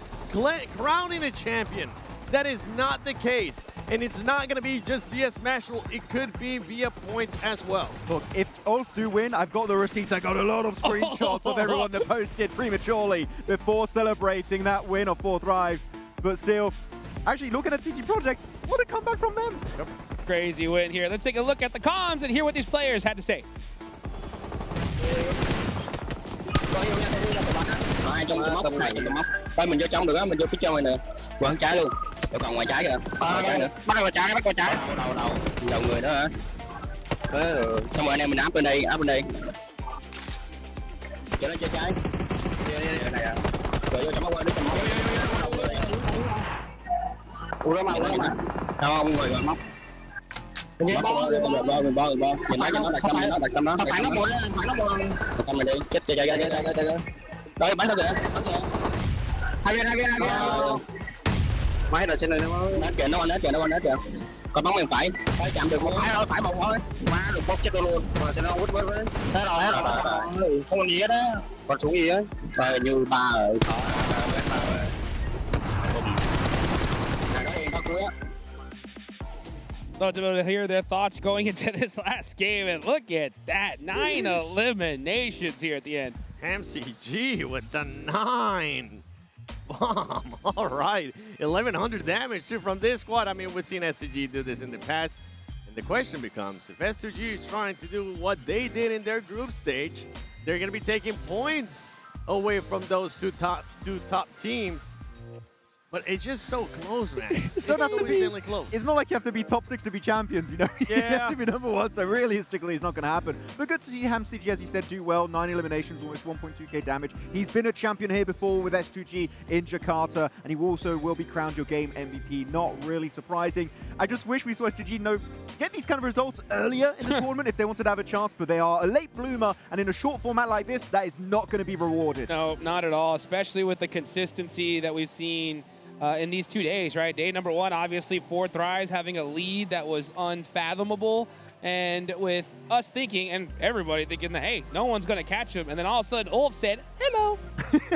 crowning a champion. That is not the case, and it's not going to be just via smash roll. It could be via points as well. Look, if Ulf do win, I've got the receipts. I got a lot of screenshots of everyone that posted prematurely before celebrating that win of 4 Thrives. But still, actually looking at TT Project, what a comeback from them. Yep. Crazy win here. Let's take a look at the comms and hear what these players had to say. Ai trong cái móc này, trong móc. Thôi mình vô trong được á, mình vô phía trong này nè. Quăng trái luôn. Rồi còn ngoài trái kìa. Ngoài trái nữa. Bắt qua trái, bắt qua trái. Đầu người đó hả? Xong rồi anh em mình áp bên đây, áp bên đây. Cho nó chơi trái. Đây này à. Rồi vô trong móc qua đứt trong móc. Ủa đó mà. Sao không rồi móc. Mình bo. Nhìn nó đặt cam nó, đặt cam nó. Phải nó buồn, phải nó buồn. Đặt cam mình đi. Chết chơi. Đây bắn đâu kìa. Hai bên. Máy là trên này nó kìa, nó kìa. Còn bắn mình phải chạm được một phải một thôi. Má được bốc chết luôn. Rồi sẽ nó quýt với. Thế rồi. Không còn gì hết á. Còn xuống gì á. Rồi như ba rồi. So to be able to hear their thoughts going into this last game, and look at that, 9 eliminations here at the end. MCG with the 9 bomb. All right, 1100 damage too from this squad. I mean, we've seen SCG do this in the past, and the question becomes, if S2G is trying to do what they did in their group stage, they're going to be taking points away from those two top teams. But it's just so close, man. It's so insanely close. It's not like you have to be top 6 to be champions, you know? Yeah. You have to be number 1, so realistically it's not going to happen. But good to see HamCG, as you said, do well. 9 eliminations, almost 1.2k damage. He's been a champion here before with S2G in Jakarta, and he also will be crowned your game MVP. Not really surprising. I just wish we saw S2G get these kind of results earlier in the tournament if they wanted to have a chance, but they are a late bloomer, and in a short format like this, that is not going to be rewarded. No, not at all, especially with the consistency that we've seen in these 2 days, right? Day number 1, obviously 4 Thrives having a lead that was unfathomable, and with us thinking, and everybody thinking that, hey, no one's going to catch him, and then all of a sudden Ulf said, hello.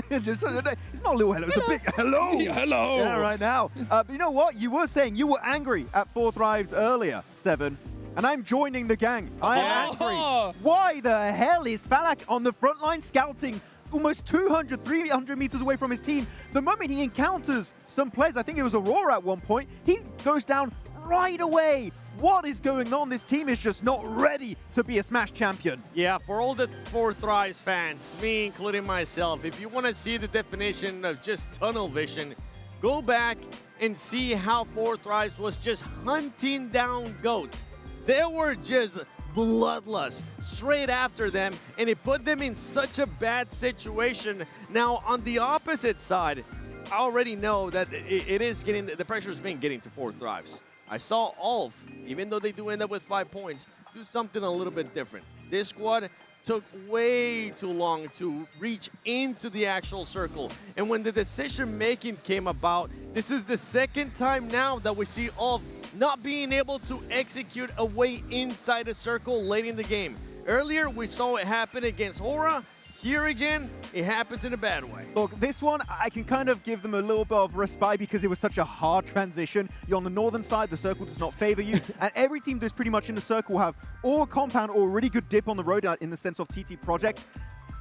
It's not a little hello, it's a big hello. Yeah, hello. Yeah, right now. But you know what? You were saying you were angry at 4 Thrives earlier, 7. And I'm joining the gang. I am angry. Why the hell is Falak on the front line scouting almost 200, 300 meters away from his team? The moment he encounters some players, I think it was Aurora at one point, he goes down right away. What is going on? This team is just not ready to be a Smash champion. Yeah, for all the 4 Thrives fans, me including myself, if you want to see the definition of just tunnel vision, go back and see how 4 Thrives was just hunting down GOAT. They were just bloodlust straight after them, and it put them in such a bad situation. Now, on the opposite side, I already know that it is getting, the pressure is getting to 4 Thrives. I saw Ulf, even though they do end up with 5 points, do something a little bit different. This squad took way too long to reach into the actual circle. And when the decision-making came about, this is the second time now that we see Ulf not being able to execute a way inside a circle late in the game. Earlier, we saw it happen against Hora. Here again, it happens in a bad way. Look, this one, I can kind of give them a little bit of respite because it was such a hard transition. You're on the northern side, the circle does not favor you, and every team that's pretty much in the circle have or a compound or a really good dip on the road in the sense of TT Project.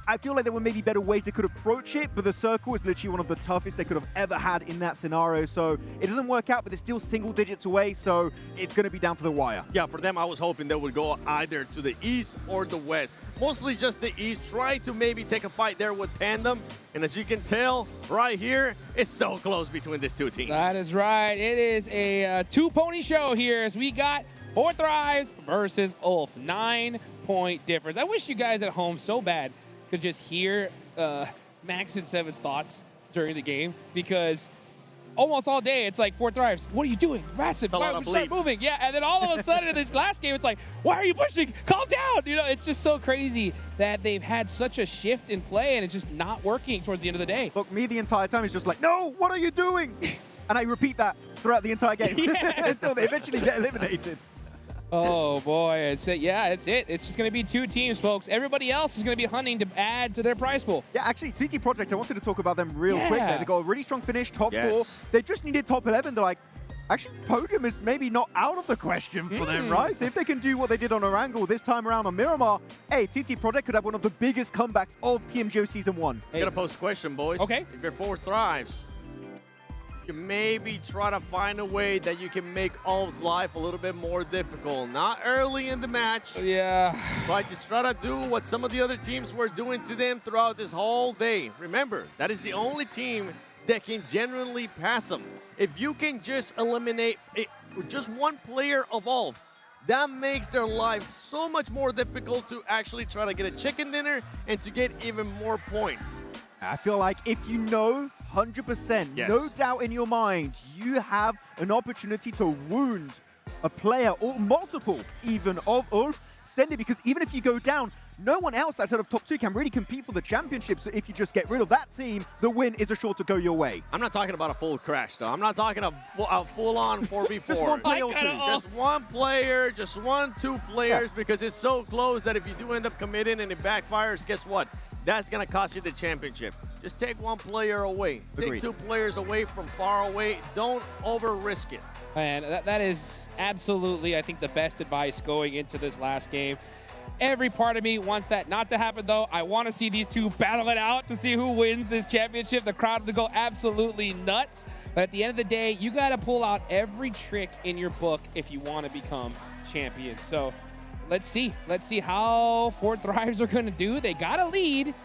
I feel like there were maybe better ways they could approach it, but the circle is literally one of the toughest they could have ever had in that scenario. So it doesn't work out, but they're still single digits away, so it's going to be down to the wire. Yeah, for them, I was hoping they would go either to the east or the west. Mostly just the east. Try to maybe take a fight there with Pandem. And as you can tell, right here, it's so close between these two teams. That is right. It is a two-pony show here as we got 4 Thrives versus Ulf. 9-point difference. I wish you guys at home so bad could just hear Max and Seven's thoughts during the game, because almost all day, it's like 4 Thrives. What are you doing? Massive. Why don't we start moving? Yeah, and then all of a sudden in this last game, it's like, why are you pushing? Calm down. You know, it's just so crazy that they've had such a shift in play and it's just not working towards the end of the day. Look, me the entire time is just like, no, what are you doing? And I repeat that throughout the entire game until they eventually get eliminated. Oh boy, it's it. Yeah, it's it. It's just going to be 2 teams, folks. Everybody else is going to be hunting to add to their prize pool. Yeah, actually, TT Project, I wanted to talk about them real quick there. They got a really strong finish, top 4. They just needed top 11. They're like, actually, podium is maybe not out of the question for them, right? So if they can do what they did on Orangle this time around on Miramar, hey, TT Project could have one of the biggest comebacks of PMGO Season 1. I gotta post a question, boys. Okay. If you're 4 Thrives, you maybe try to find a way that you can make Ulf's life a little bit more difficult. Not early in the match. Yeah. But just try to do what some of the other teams were doing to them throughout this whole day. Remember, that is the only team that can genuinely pass them. If you can just eliminate just one player of Ulf, that makes their life so much more difficult to actually try to get a chicken dinner and to get even more points. I feel like if you know 100%, no doubt in your mind, you have an opportunity to wound a player or multiple even of Ulf, send it, because even if you go down, no one else outside of top 2 can really compete for the championship. So if you just get rid of that team, the win is sure to go your way. I'm not talking about a full crash, though. I'm not talking a full-on 4v4. Just one player or 2. Just one player, just 1-2 players, because it's so close that if you do end up committing and it backfires, guess what? That's going to cost you the championship. Just take 1 player away. Agreed. Take 2 players away from far away. Don't over-risk it. And that is absolutely, I think, the best advice going into this last game. Every part of me wants that not to happen, though. I want to see these 2 battle it out to see who wins this championship. The crowd will go absolutely nuts. But at the end of the day, you got to pull out every trick in your book if you want to become champions. So let's see. Let's see how 4 Thrives are going to do. They got a lead,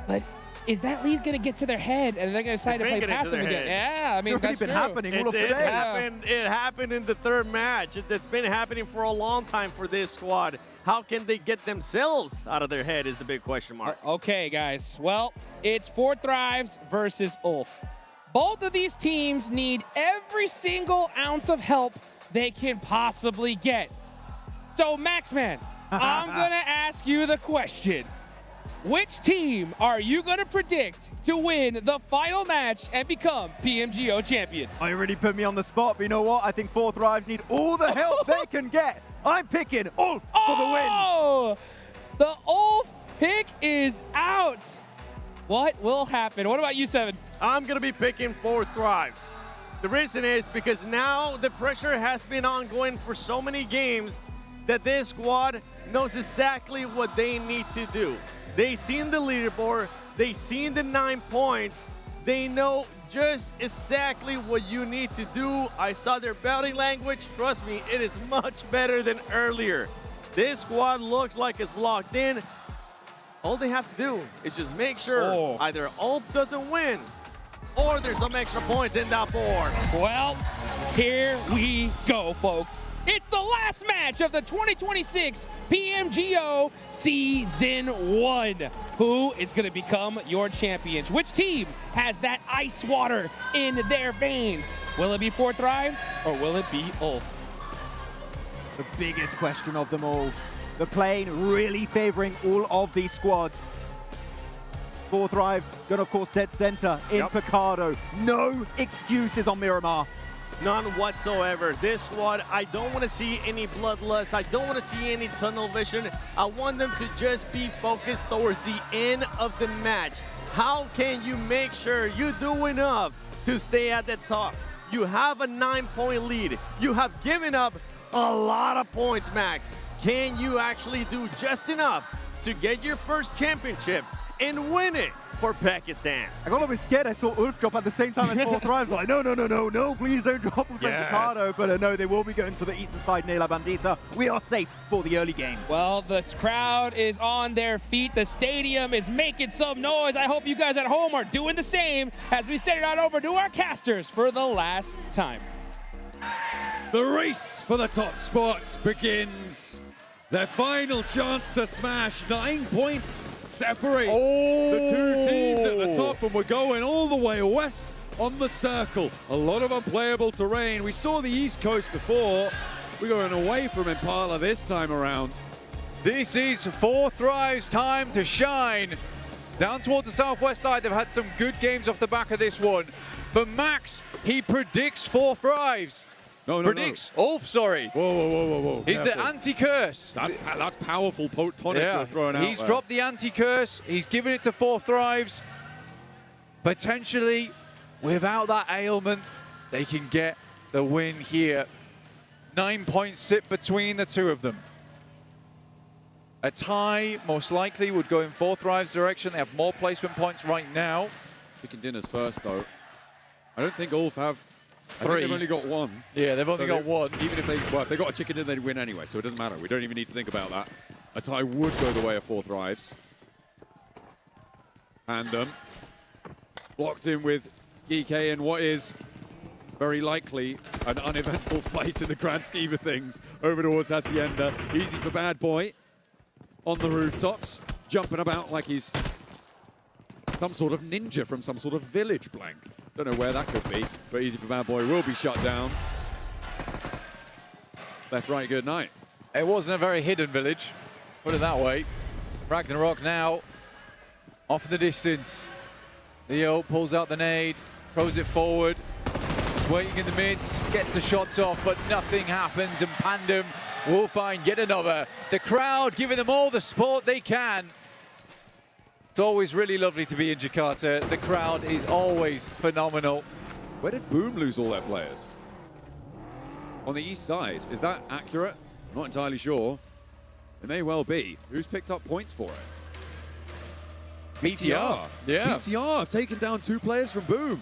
but is that lead going to get to their head and they're going to decide to play passive again? Yeah, I mean, that's been happening all of today. It happened in the 3rd match. It's been happening for a long time for this squad. How can they get themselves out of their head is the big question mark. Okay, guys. Well, it's 4 Thrives versus Ulf. Both of these teams need every single ounce of help they can possibly get. So, Maxman, I'm going to ask you the question. Which team are you going to predict to win the final match and become PMGO champions? I already put me on the spot, but you know what? I think 4 Thrives need all the help they can get. I'm picking Ulf for the win. Oh, the Ulf pick is out. What will happen? What about you, Seven? I'm going to be picking 4 Thrives. The reason is because now the pressure has been ongoing for so many games that this squad knows exactly what they need to do. They seen the leaderboard, they seen the 9 points, they know just exactly what you need to do. I saw their body language. Trust me, it is much better than earlier. This squad looks like it's locked in. All they have to do is just make sure either Ulf doesn't win or there's some extra points in that board. Well, here we go, folks. It's the last match of the 2026 PMGO Season 1. Who is going to become your champions? Which team has that ice water in their veins? Will it be 4 Thrives or will it be Ulf? The biggest question of them all. The plane really favoring all of these squads. 4 Thrives, gonna of course dead center in Picardo. No excuses on Miramar. None whatsoever. This squad, I don't want to see any bloodlust. I don't want to see any tunnel vision. I want them to just be focused towards the end of the match. How can you make sure you do enough to stay at the top? You have a 9-point lead. You have given up a lot of points, Max. Can you actually do just enough to get your first championship and win it for Pakistan? I got a little bit scared. I saw Ulf drop at the same time as 4 Thrives. Like, no, please don't drop Ulf and Picardo. But no, they will be going to the eastern side near La Bandita. We are safe for the early game. Well, the crowd is on their feet. The stadium is making some noise. I hope you guys at home are doing the same as we send it on over to our casters for the last time. The race for the top spots begins. Their final chance to smash. 9 points separates the 2 teams at the top, and we're going all the way west on the circle. A lot of unplayable terrain. We saw the East Coast before. We're going away from Impala this time around. This is 4Thrive's time to shine. Down towards the southwest side, they've had some good games off the back of this one. For Max, he predicts 4Thrives. No, predicts. No. Oh, sorry. Whoa. He's the anti-curse. That's powerful tonic you're throwing out. He's dropped the anti-curse. He's given it to 4Thrives. Potentially, without that ailment, they can get the win here. 9 points sit between the two of them. A tie, most likely, would go in 4Thrive's direction. They have more placement points right now. Chicken dinners first, though. I don't think Ulf have... I 3. think they've only got 1. Yeah, they've only got 1. Even if they got a chicken dinner, they'd win anyway, so it doesn't matter. We don't even need to think about that. A tie would go the way of 4Thrives. And locked in with GK in what is very likely an uneventful fight in the grand scheme of things over towards Hacienda. Easy for Bad Boy on the rooftops, jumping about like he's some sort of ninja from some sort of village, Blank. Don't know where that could be, but Easy for Bad Boy will be shut down. Left, right, good night. It wasn't a very hidden village, put it that way. Ragnarok now off in the distance. Leo pulls out the nade, throws it forward. He's waiting in the mids, gets the shots off, but nothing happens, and Pandem will find yet another. The crowd giving them all the support they can. It's always really lovely to be in Jakarta. The crowd is always phenomenal. Where did Boom lose all their players? On the east side. Is that accurate? Not entirely sure. It may well be. Who's picked up points for it? BTR. Yeah. BTR have taken down 2 players from Boom.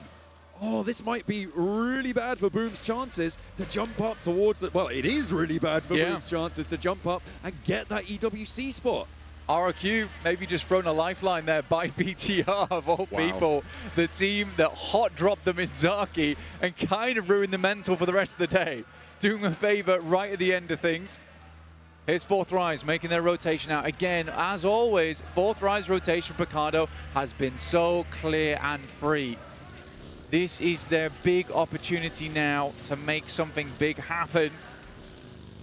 Oh, this might be really bad for Boom's chances to jump up towards the... Well, it is really bad for Boom's chances to jump up and get that EWC spot. ROQ maybe just thrown a lifeline there by BTR of all people. The team that hot dropped them in Zaki and kind of ruined the mental for the rest of the day. Doing a favor right at the end of things. Here's 4Thrives making their rotation out. Again, as always, 4Thrives rotation Picado has been so clear and free. This is their big opportunity now to make something big happen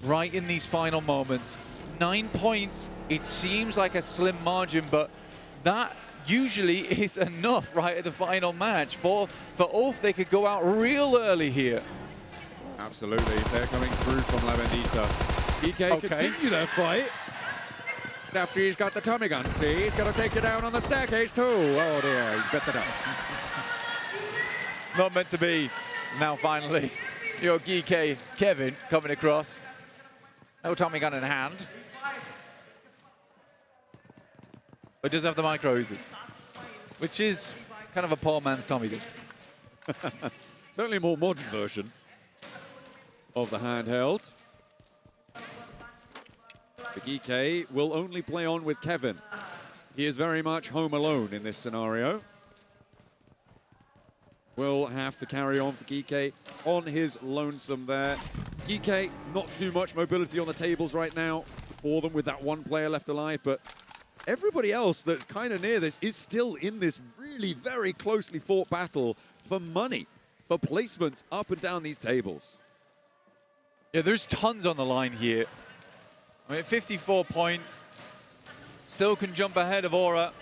right in these final moments. 9 points, it seems like a slim margin, but that usually is enough right at the final match. For Ulf, they could go out real early here. Absolutely, they're coming through from La Bendita. EK continue their fight. After he's got the Tommy gun, see, he's got to take you down on the staircase too. Oh dear, he's bit the dust. Not meant to be. Now finally, your GK Kevin coming across. No Tommy gun in hand. But does have the micro Uzi, which is kind of a poor man's Tommy gun. Certainly a more modern version of the handheld. The GK will only play on with Kevin. He is very much home alone in this scenario. Will have to carry on for GK on his lonesome there. GK, not too much mobility on the tables right now for them with that 1 player left alive, but everybody else that's kind of near this is still in this really very closely fought battle for money, for placements up and down these tables. Yeah, there's tons on the line here. I mean, 54 points. Still can jump ahead of Aura.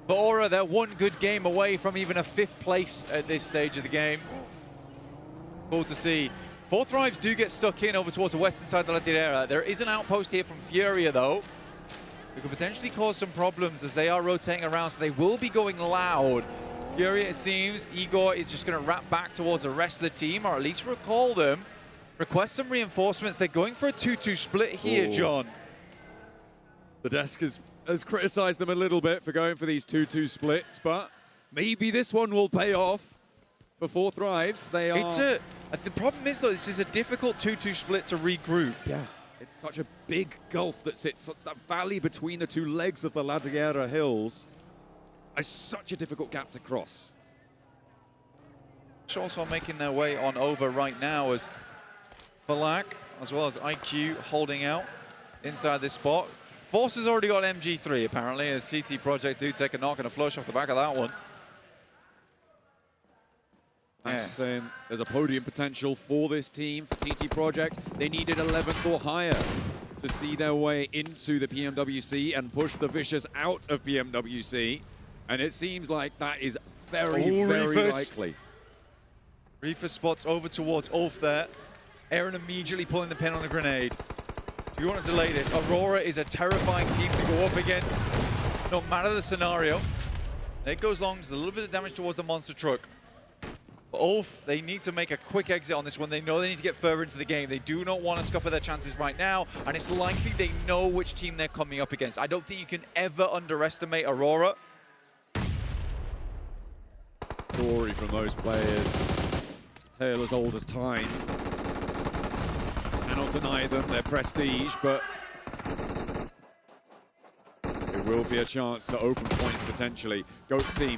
But Aura, they're 1 good game away from even a 5th place at this stage of the game. Cool to see. 4Thrives do get stuck in over towards the western side of La Tirera. There is an outpost here from Furia, though. It could potentially cause some problems as they are rotating around, so they will be going loud. Furia, it seems, Igor is just going to wrap back towards the rest of the team, or at least recall them. Request some reinforcements. They're going for a 2-2 split here, John. The desk has criticized them a little bit for going for these 2-2 splits, but maybe this one will pay off for 4Thrives. They are... The problem is, though, this is a difficult 2-2 split to regroup. Yeah, it's such a big gulf that sits, that valley between the 2 legs of the La Tirera Hills. It's such a difficult gap to cross. Also making their way on over right now as Falak, as well as IQ, holding out inside this spot. Force has already got MG3, apparently, as CT Project do take a knock and a flush off the back of that one. Max is saying there's a podium potential for this team, for TT Project. They needed 11th or higher to see their way into the PMWC and push the Vicious out of PMWC. And it seems like that is very, very likely. Reefer spots over towards Ulf there. Aaron immediately pulling the pin on a grenade. Do you want to delay this? Aurora is a terrifying team to go up against, no matter the scenario. It goes long, there's a little bit of damage towards the monster truck. But Ulf, they need to make a quick exit on this one. They know they need to get further into the game. They do not want to scupper their chances right now, and it's likely they know which team they're coming up against. I don't think you can ever underestimate Aurora. Story from those players, tale as old as time. Cannot deny them their prestige, but it will be a chance to open points potentially. GOAT team,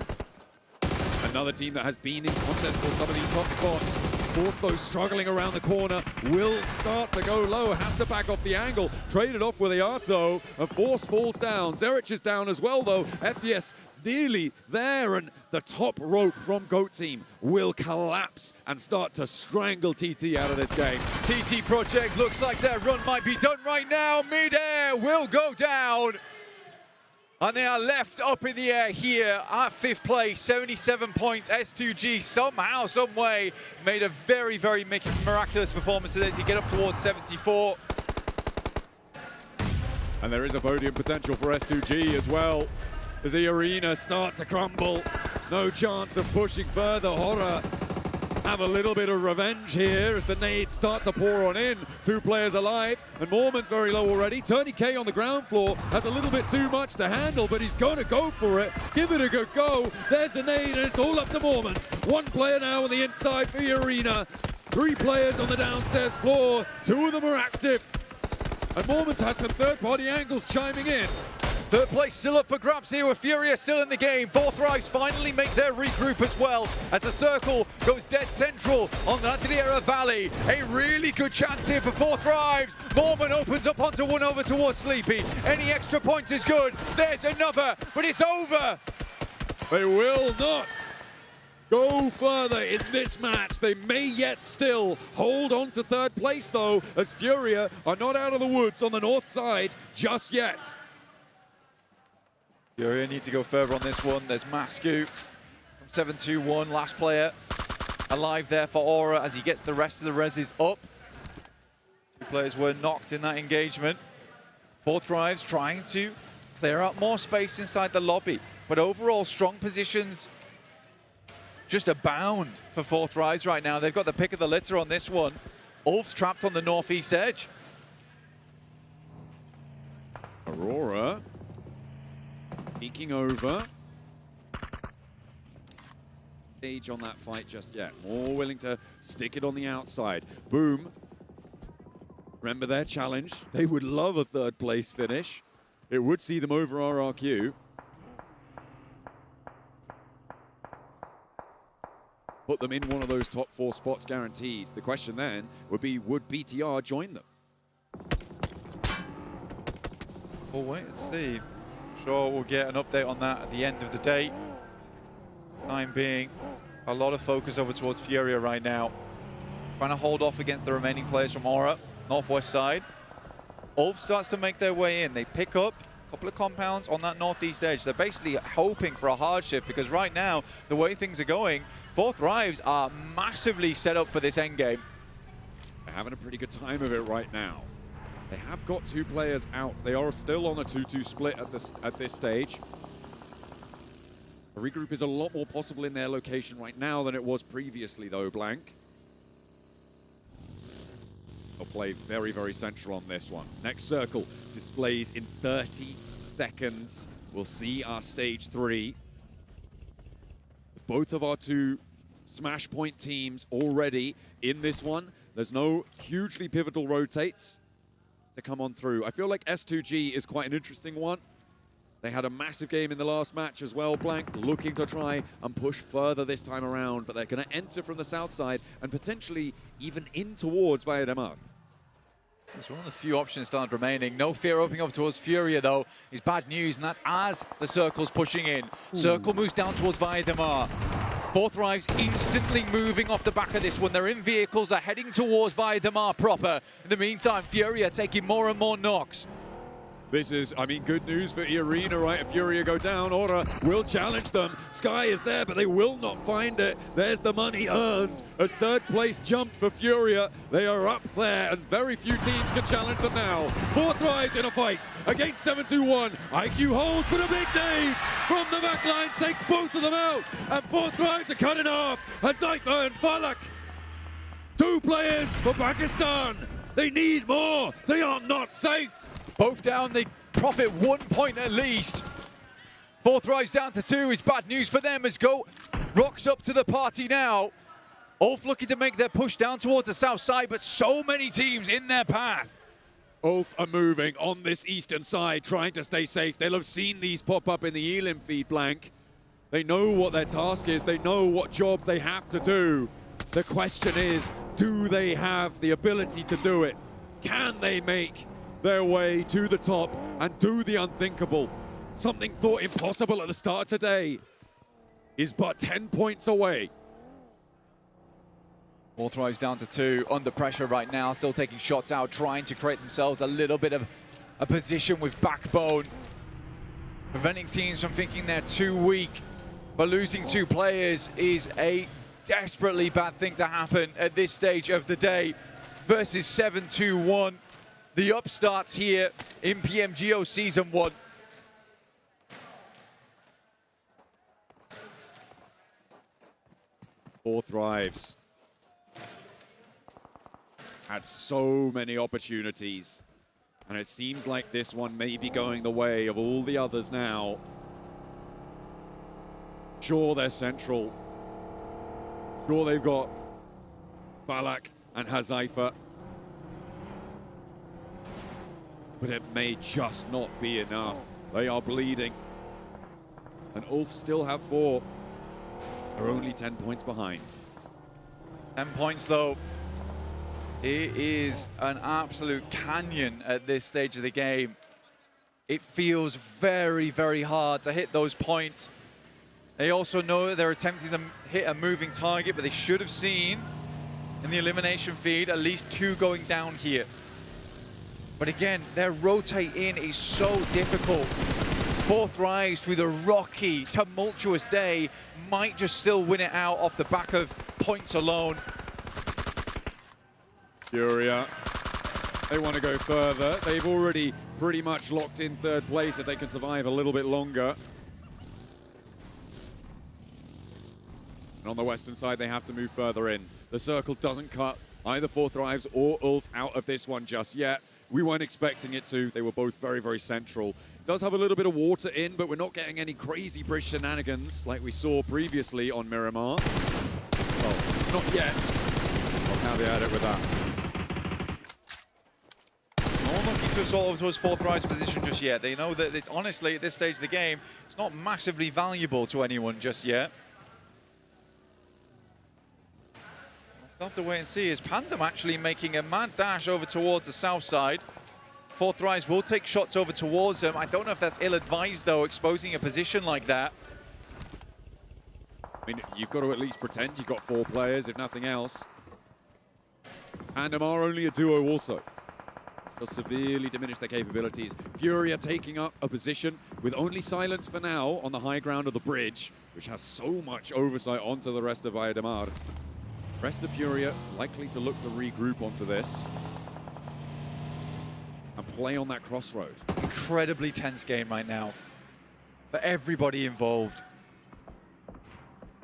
another team that has been in contest for some of these top spots. Force those struggling around the corner will start to go low, has to back off the angle, traded off with Iato, and Force falls down. Zerich is down as well though. FVS nearly there, and the top rope from GOAT team will collapse and start to strangle TT out of this game. TT Project looks like their run might be done right now. Mid-air will go down. And they are left up in the air here at 5th place, 77 points. S2G somehow, some way, made a very, very miraculous performance today to get up towards 74. And there is a podium potential for S2G as well, as the arena start to crumble. No chance of pushing further. Horror have a little bit of revenge here as the nades start to pour on in. 2 players alive, and Mormon's very low already. Tony K on the ground floor has a little bit too much to handle, but he's going to go for it. Give it a good go. There's a nade, and it's all up to Mormons. 1 player now on the inside for the arena. 3 players on the downstairs floor. 2 of them are active. And Mormons has some third-party angles chiming in. 3rd place still up for grabs here with Furia still in the game. 4th Rise finally make their regroup as well as the circle goes dead central on the Antiniera Valley. A really good chance here for 4th Rise. Mormon opens up onto 1 over towards Sleepy. Any extra points is good. There's another, but it's over. They will not go further in this match. They may yet still hold on to 3rd place though, as Furia are not out of the woods on the north side just yet. Furia need to go further on this one. There's Masku from 7-2-1, last player alive there for Aura as he gets the rest of the reses up. 2 players were knocked in that engagement. 4th Rise trying to clear out more space inside the lobby, but overall strong positions just abound for 4th Rise right now. They've got the pick of the litter on this one. Ulf's trapped on the northeast edge. Aurora peeking over. Age on that fight just yet. More willing to stick it on the outside. Boom. Remember their challenge. They would love a 3rd place finish. It would see them over RRQ. Put them in one of those top 4 spots guaranteed. The question then would be, would BTR join them? We'll wait and see. Sure, we'll get an update on that at the end of the day. Time being, a lot of focus over towards Furia right now. Trying to hold off against the remaining players from Aura, northwest side. Ulf starts to make their way in. They pick up a couple of compounds on that northeast edge. They're basically hoping for a hard shift because right now, the way things are going, 4th Rise are massively set up for this endgame. They're having a pretty good time of it right now. They have got 2 players out. They are still on a 2-2 split at this stage. A regroup is a lot more possible in their location right now than it was previously, though, Blank. They'll play very, very central on this one. Next circle displays in 30 seconds. We'll see our stage 3. Both of our 2 Smash Point teams already in this one. There's no hugely pivotal rotates to come on through. I feel like S2G is quite an interesting one. They had a massive game in the last match as well, Blank, looking to try and push further this time around, but they're going to enter from the south side and potentially even in towards Bayademar. It's one of the few options still remaining. No fear opening up towards Furia, though, is bad news, and that's as the circle's pushing in. Circle moves down towards Bayademar. Fourth Thrives instantly moving off the back of this one. They're in vehicles, they're heading towards Via Damar proper. In the meantime, Furia taking more and more knocks. This is, I mean, good news for Arena, right? If Furia go down, Aura will challenge them. Sky is there, but they will not find it. There's the money earned as third place jumped for Furia. They are up there, and very few teams can challenge them now. Fourth Thrives in a fight against 721. IQ holds, but a big nade from the back line takes both of them out. And Fourth Thrives are cut in half. Hazaifa and Falak. 2 players for Pakistan. They need more. They are not safe. Both down, they profit 1 point at least. Fourth Thrives down to 2 is bad news for them as Go rocks up to the party now. Ulf looking to make their push down towards the south side, but so many teams in their path. Ulf are moving on this eastern side, trying to stay safe. They'll have seen these pop up in the Elim feed blank. They know what their task is. They know what job they have to do. The question is, do they have the ability to do it? Can they make their way to the top and do the unthinkable? Something thought impossible at the start of today is but 10 points away. Fourth Thrives down to 2, under pressure right now, still taking shots out, trying to create themselves a little bit of a position with backbone, preventing teams from thinking they're too weak. But losing 2 players is a desperately bad thing to happen at this stage of the day versus 721. The upstarts here in PMGO Season 1. Fourth Thrives had so many opportunities, and it seems like this one may be going the way of all the others now. Sure, they're central. Sure, they've got Falak and Hazaifa. But it may just not be enough. They are bleeding. And Ulf still have 4. They're only 10 points behind. 10 points though. It is an absolute canyon at this stage of the game. It feels very, very hard to hit those points. They also know that they're attempting to hit a moving target, but they should have seen in the elimination feed at least 2 going down here. But again, their rotate in is so difficult. Fourth Thrives through the rocky, tumultuous day might just still win it out off the back of points alone. Furia, they want to go further. They've already pretty much locked in third place if they can survive a little bit longer. And on the western side, they have to move further in. The circle doesn't cut either Fourth Thrives or Ulf out of this one just yet. We weren't expecting it to. They were both very, very central. It does have a little bit of water in, but we're not getting any crazy bridge shenanigans like we saw previously on Miramar. Well, not yet. I'll caveat it with that. No one looking to assault over towards Fourth Thrives position just yet. They know that it's honestly, at this stage of the game, it's not massively valuable to anyone just yet. We'll have to wait and see. Is Pandem actually making a mad dash over towards the south side? Fourth Thrives will take shots over towards them. I don't know if that's ill-advised, though, exposing a position like that. I mean, you've got to at least pretend you've got 4 players, if nothing else. Pandem are only a duo also. They'll severely diminish their capabilities. Fury are taking up a position with only Silence for now on the high ground of the bridge, which has so much oversight onto the rest of Via Damar. Rest of Furia likely to look to regroup onto this and play on that crossroad. Incredibly tense game right now for everybody involved.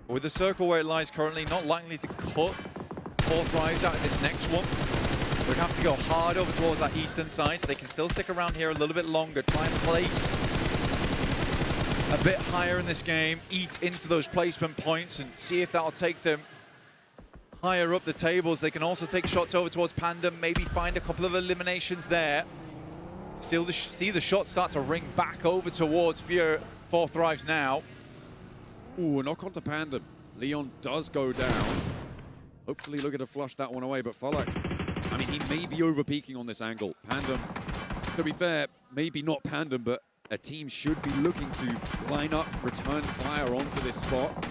With the circle where it lies currently, not likely to cut Fourth Thrives out in this next one. They're going to have to go hard over towards that eastern side, so they can still stick around here a little bit longer, try and place a bit higher in this game, eat into those placement points and see if that'll take them higher up the tables. They can also take shots over towards Pandem, maybe find a couple of eliminations there. Still see the shots start to ring back over towards Fourth Thrives now. Ooh, a knock onto Pandem. Leon does go down. Hopefully looking to flush that one away, but Falak, I mean, he may be over-peaking on this angle. Pandem, to be fair, maybe not Pandem, but a team should be looking to line up, return fire onto this spot.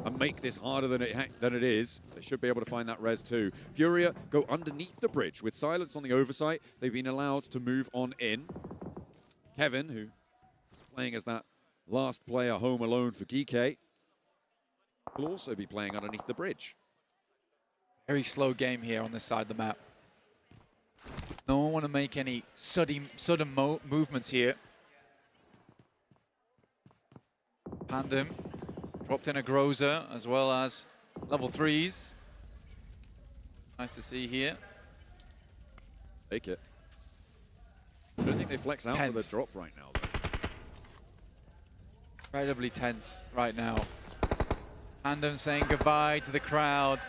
and make this harder than it is. They should be able to find that res too. Furia go underneath the bridge with Silence on the oversight. They've been allowed to move on in. Kevin, who is playing as that last player home alone for GK, will also be playing underneath the bridge. Very slow game here on this side of the map. No one want to make any sudden movements here. Pandem dropped in a Groza as well as level 3s. Nice to see here. Take it. I don't think they flex out for the drop right now, though. Incredibly tense right now. Pandem saying goodbye to the crowd.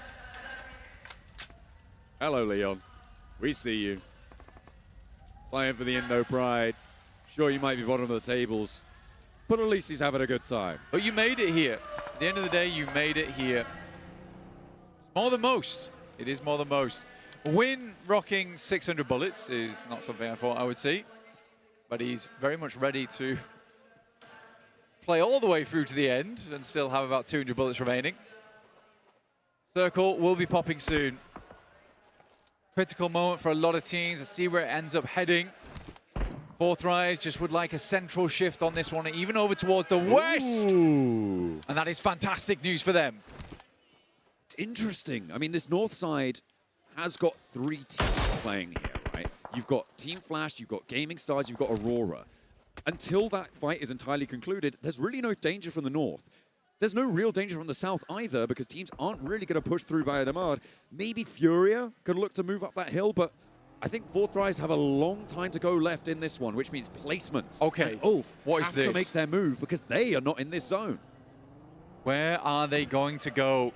Hello, Leon. We see you. Playing for the Indo Pride. Sure, you might be bottom of the tables, but at least he's having a good time. But you made it here. At the end of the day, you made it here. It's more than most. It is more than most. Win rocking 600 bullets is not something I thought I would see, but he's very much ready to play all the way through to the end and still have about 200 bullets remaining. Circle will be popping soon. Critical moment for a lot of teams. Let's see where it ends up heading. Fourth Rise just would like a central shift on this one, even over towards the west. Ooh. And that is fantastic news for them. It's interesting. I mean, this north side has got 3 teams playing here, right? You've got Team Flash, you've got Gaming Stars, you've got Aurora. Until that fight is entirely concluded, there's really no danger from the north. There's no real danger from the south either, because teams aren't really going to push through by Adamad. Maybe Furia could look to move up that hill, but I think Fourth Rise have a long time to go left in this one, which means placements. Okay, and Ulf what is have this? to make their move because they are not in this zone. Where are they going to go?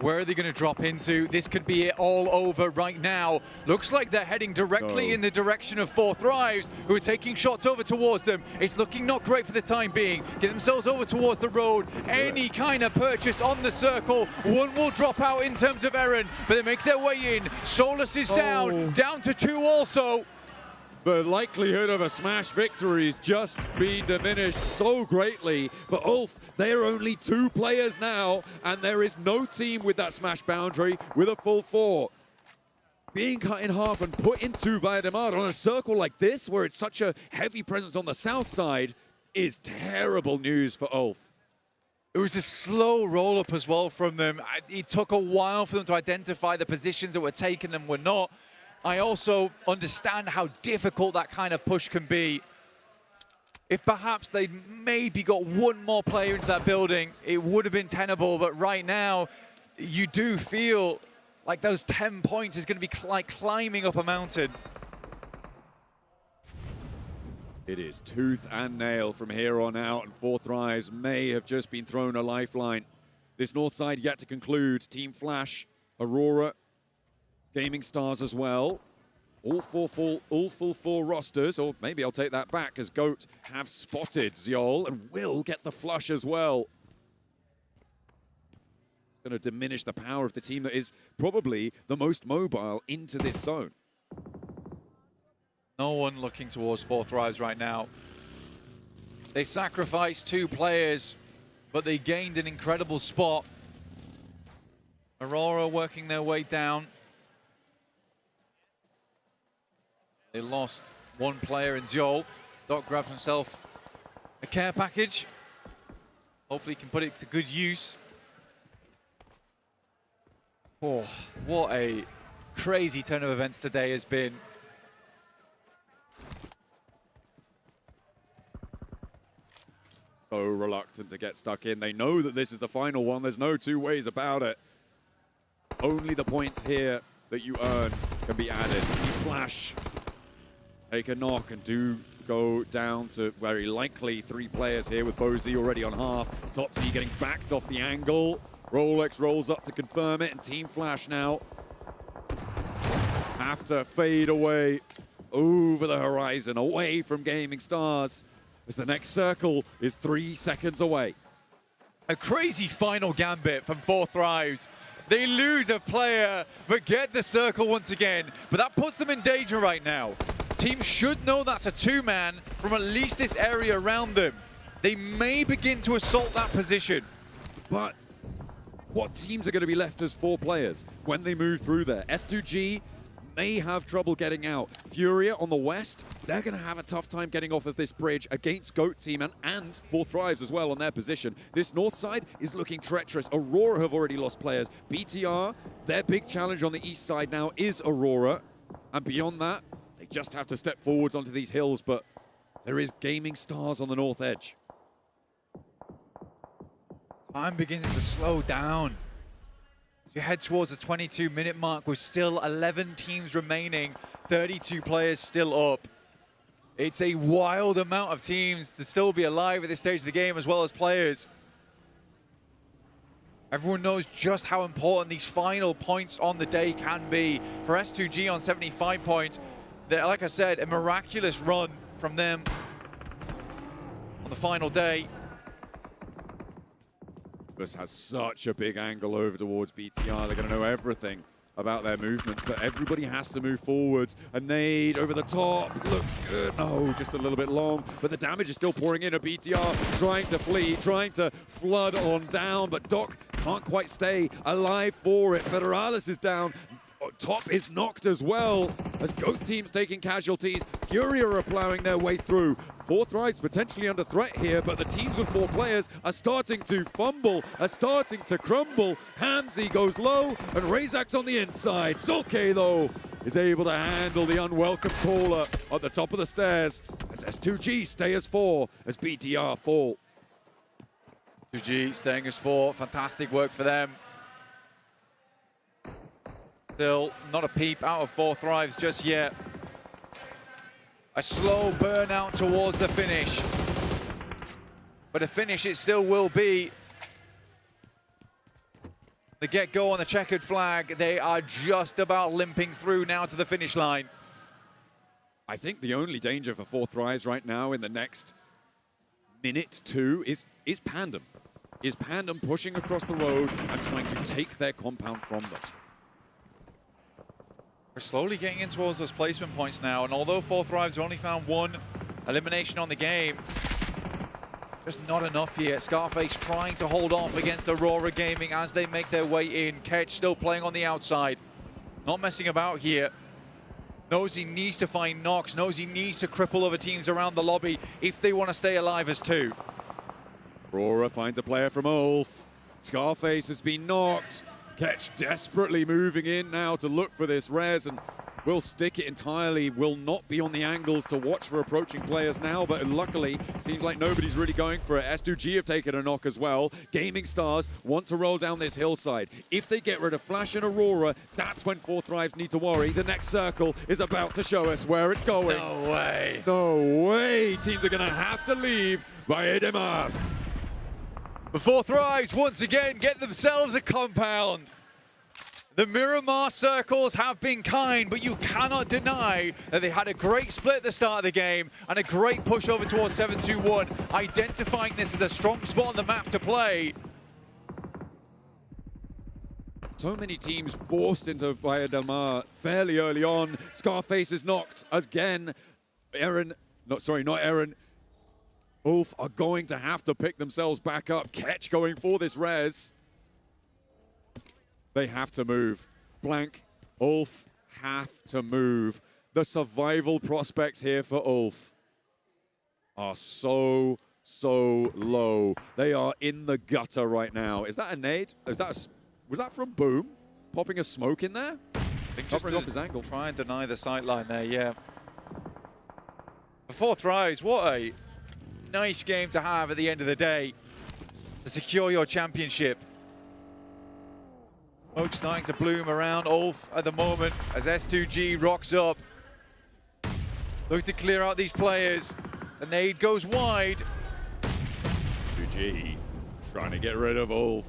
Where are they going to drop into? This could be it all over right now. Looks like they're heading directly in the direction of Fourth Rise, who are taking shots over towards them. It's looking not great for the time being. Get themselves over towards the road. Any kind of purchase on the circle. One will drop out in terms of Eren, but they make their way in. Solus is down to 2 also. The likelihood of a Smash victory has just been diminished so greatly. For Ulf, they are only 2 players now, and there is no team with that Smash boundary with a full 4. Being cut in half and put into by Adamad on a circle like this, where it's such a heavy presence on the south side, is terrible news for Ulf. It was a slow roll-up as well from them. It took a while for them to identify the positions that were taken and were not. I also understand how difficult that kind of push can be. If perhaps they'd maybe got 1 more player into that building, it would have been tenable, but right now, you do feel like those 10 points is going to be like climbing up a mountain. It is tooth and nail from here on out, and Fourth Rise may have just been thrown a lifeline. This north side yet to conclude. Team Flash, Aurora, Gaming Stars as well. All full 4 rosters, or maybe I'll take that back, as GOAT have spotted Ziol and will get the flush as well. It's going to diminish the power of the team that is probably the most mobile into this zone. No one looking towards Fourth Rise right now. They sacrificed 2 players, but they gained an incredible spot. Aurora working their way down. They lost 1 player in Ziol. Doc grabbed himself a care package. Hopefully he can put it to good use. Oh, what a crazy turn of events today has been. So reluctant to get stuck in. They know that this is the final one. There's no 2 ways about it. Only the points here that you earn can be added. You Flash take a knock and do go down to very likely 3 players here, with Bozy already on half. Topsy getting backed off the angle. Rolex rolls up to confirm it, and Team Flash now have to fade away over the horizon, away from Gaming Stars, as the next circle is 3 seconds away. A crazy final gambit from Fourth Rise. They lose a player, but get the circle once again. But that puts them in danger right now. Teams should know that's a 2-man from at least this area around them. They may begin to assault that position. But What teams are going to be left as 4 players when they move through there? S2G may have trouble getting out. Furia on the west, they're going to have a tough time getting off of this bridge against GOAT team and 4 Thrives as well on their position. This north side is looking treacherous. Aurora have already lost players. BTR, their big challenge on the east side now is Aurora. And beyond that, they just have to step forwards onto these hills, but there is Gaming Stars on the north edge. Time begins to slow down. As you head towards the 22-minute mark with still 11 teams remaining, 32 players still up. It's a wild amount of teams to still be alive at this stage of the game, as well as players. Everyone knows just how important these final points on the day can be. For S2G on 75 points, like I said, a miraculous run from them on the final day. This has such a big angle over towards BTR. They're going to know everything about their movements, but everybody has to move forwards. A nade over the top looks good. No, just a little bit long, but the damage is still pouring in. A BTR trying to flee, trying to flood on down, but Doc can't quite stay alive for it. Federalis is down. Top is knocked as well as GOAT team's taking casualties. Furia are plowing their way through. 4 Thrives potentially under threat here, but the teams with 4 players are starting to fumble, are starting to crumble. Hamzy goes low, and Razak's on the inside. Sulke, though, is able to handle the unwelcome caller at the top of the stairs. As S2G stay as 4 as BTR fall. 2G staying as 4, fantastic work for them. Still not a peep out of 4 Thrives just yet. A slow burnout towards the finish. But a finish it still will be. The get-go on the checkered flag, they are just about limping through now to the finish line. I think the only danger for 4 Thrives right now in the next minute 2 is Pandem. Is Pandem pushing across the road and trying to take their compound from them. We're slowly getting in towards those placement points now, and although 4 Thrives have only found 1 elimination on the game, there's not enough here. Scarface trying to hold off against Aurora Gaming as they make their way in. Ketch still playing on the outside, not messing about here. Knows he needs to find Nox, knows he needs to cripple other teams around the lobby if they want to stay alive as 2. Aurora finds a player from Ulf. Scarface has been knocked. Ketch desperately moving in now to look for this res, and will stick it entirely, will not be on the angles to watch for approaching players now, but luckily, seems like nobody's really going for it. S2G have taken a knock as well. Gaming Stars want to roll down this hillside. If they get rid of Flash and Aurora, that's when 4 Thrives need to worry. The next circle is about to show us where it's going. No way. No way. Teams are going to have to leave by Edemar. The 4 Thrives once again get themselves a compound. The Miramar circles have been kind, but you cannot deny that they had a great split at the start of the game and a great push over towards 7-2-1, identifying this as a strong spot on the map to play. So many teams forced into Bahia Del Mar fairly early on. Scarface is knocked again. Not Aaron. Ulf are going to have to pick themselves back up. Ketch going for this res. They have to move. Blank, Ulf have to move. The survival prospects here for Ulf are so low. They are in the gutter right now. Is that a nade? Was that from Boom? Popping a smoke in there? I think just Covering off his angle. Try and deny the sightline there, yeah. The 4 Thrives, what a nice game to have at the end of the day to secure your championship. Smoke starting to bloom around Ulf at the moment as S2G rocks up. Look to clear out these players. The nade goes wide. 2G trying to get rid of Ulf.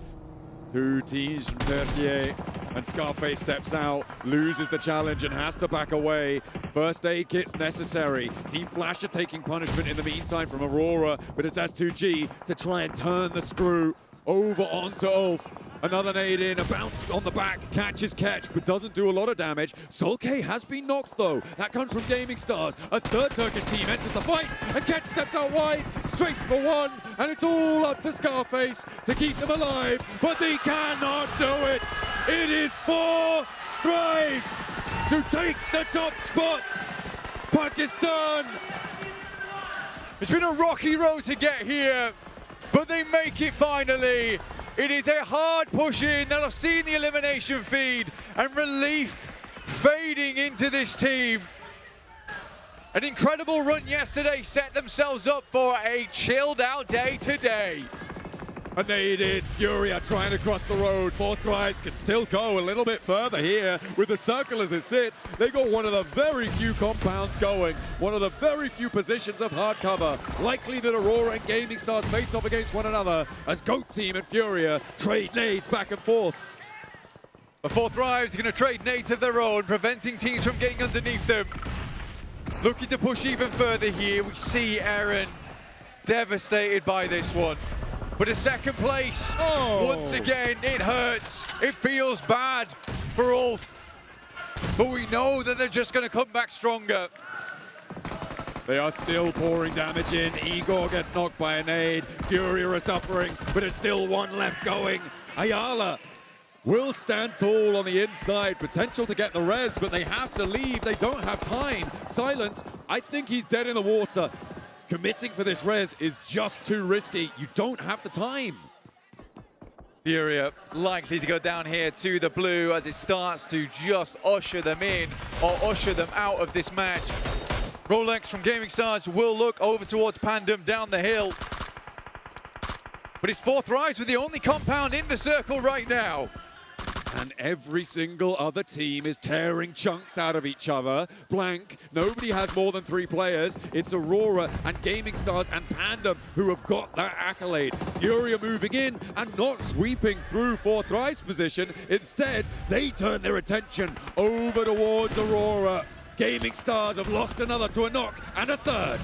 2 teams from Tertier, and Scarface steps out, loses the challenge and has to back away. First aid kit's necessary. Team Flash are taking punishment in the meantime from Aurora, but it's S2G to try and turn the screw over onto Ulf. Another nade in, a bounce on the back, catches catch, but doesn't do a lot of damage. Solke has been knocked though. That comes from Gaming Stars. A third Turkish team enters the fight, and Catch steps out wide, straight for one, and it's all up to Scarface to keep them alive, but they cannot do it. It is 4 Thrives to take the top spot. Pakistan. It's been a rocky road to get here, but they make it finally. It is a hard push in. They'll have seen the elimination feed and relief fading into this team. An incredible run yesterday set themselves up for a chilled out day today. A nade in, Furia trying to cross the road. 4 Thrives can still go a little bit further here with the circle as it sits. They got one of the very few compounds going, one of the very few positions of hard cover. Likely that Aurora and Gaming Stars face off against one another as Goat Team and Furia trade nades back and forth. The 4 Thrives are going to trade nades of their own, preventing teams from getting underneath them. Looking to push even further here. We see Aaron devastated by this one. But a second place, once again, it hurts. It feels bad for Ulf. But we know that they're just going to come back stronger. They are still pouring damage in. Igor gets knocked by a nade. Furia are suffering, but there's still one left going. Ayala will stand tall on the inside. Potential to get the res, but they have to leave. They don't have time. Silence, I think he's dead in the water. Committing for this res is just too risky. You don't have the time. Furia likely to go down here to the blue as it starts to just usher them in or usher them out of this match. Rolex from Gaming Stars will look over towards Pandem down the hill. But it's 4 Thrives with the only compound in the circle right now. And every single other team is tearing chunks out of each other. Blank, nobody has more than 3 players. It's Aurora and Gaming Stars and Pandem who have got that accolade. Furia moving in and not sweeping through 4 Thrives position. Instead, they turn their attention over towards Aurora. Gaming Stars have lost another to a knock and a third.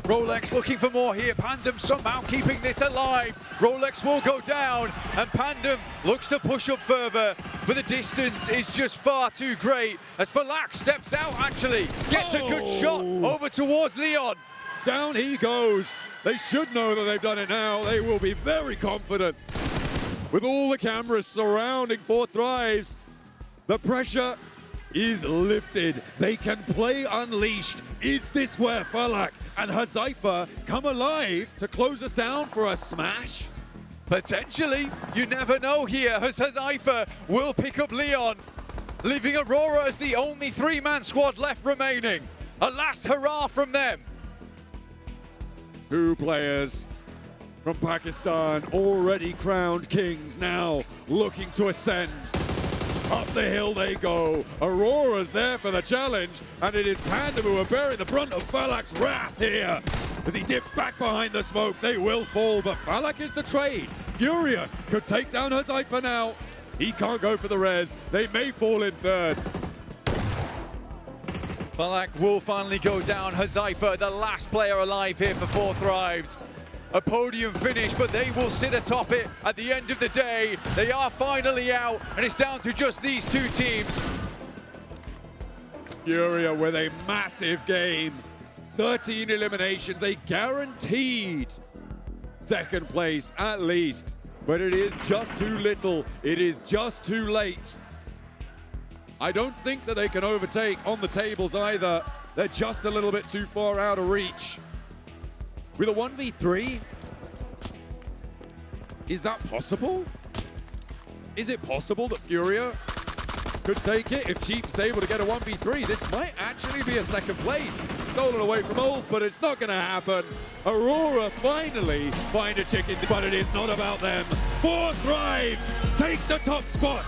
Rolex looking for more here. Pandem somehow keeping this alive. Rolex will go down, and Pandem looks to push up further, but the distance is just far too great as Falak steps out, actually. Gets a good shot over towards Leon. Down he goes. They should know that they've done it now. They will be very confident. With all the cameras surrounding 4 Thrives, the pressure is lifted. They can play unleashed. Is this where Falak and Hazaifa come alive to close us down for a smash? Potentially. You never know here as Hazaifa will pick up Leon, leaving Aurora as the only 3-man squad left remaining. A last hurrah from them. 2 players from Pakistan, already crowned kings, now looking to ascend. Up the hill they go. Aurora's there for the challenge, and it is Pandem who are bearing the brunt of Falak's wrath here. As he dips back behind the smoke, they will fall, but Falak is the trade. Furia could take down Hazaifa now. He can't go for the res. They may fall in third. Falak will finally go down. Hazaifa, the last player alive here for 4 Thrives. A podium finish, but they will sit atop it at the end of the day. They are finally out, and it's down to just these 2 teams. Furia with a massive game. 13 eliminations, a guaranteed second place at least. But it is just too little. It is just too late. I don't think that they can overtake on the tables either. They're just a little bit too far out of reach. With a 1v3, is that possible? Is it possible that Furia could take it if Chief's able to get a 1v3? This might actually be a second place. Stolen away from Ulf, but it's not going to happen. Aurora finally find a chicken, but it is not about them. 4 Thrives take the top spot.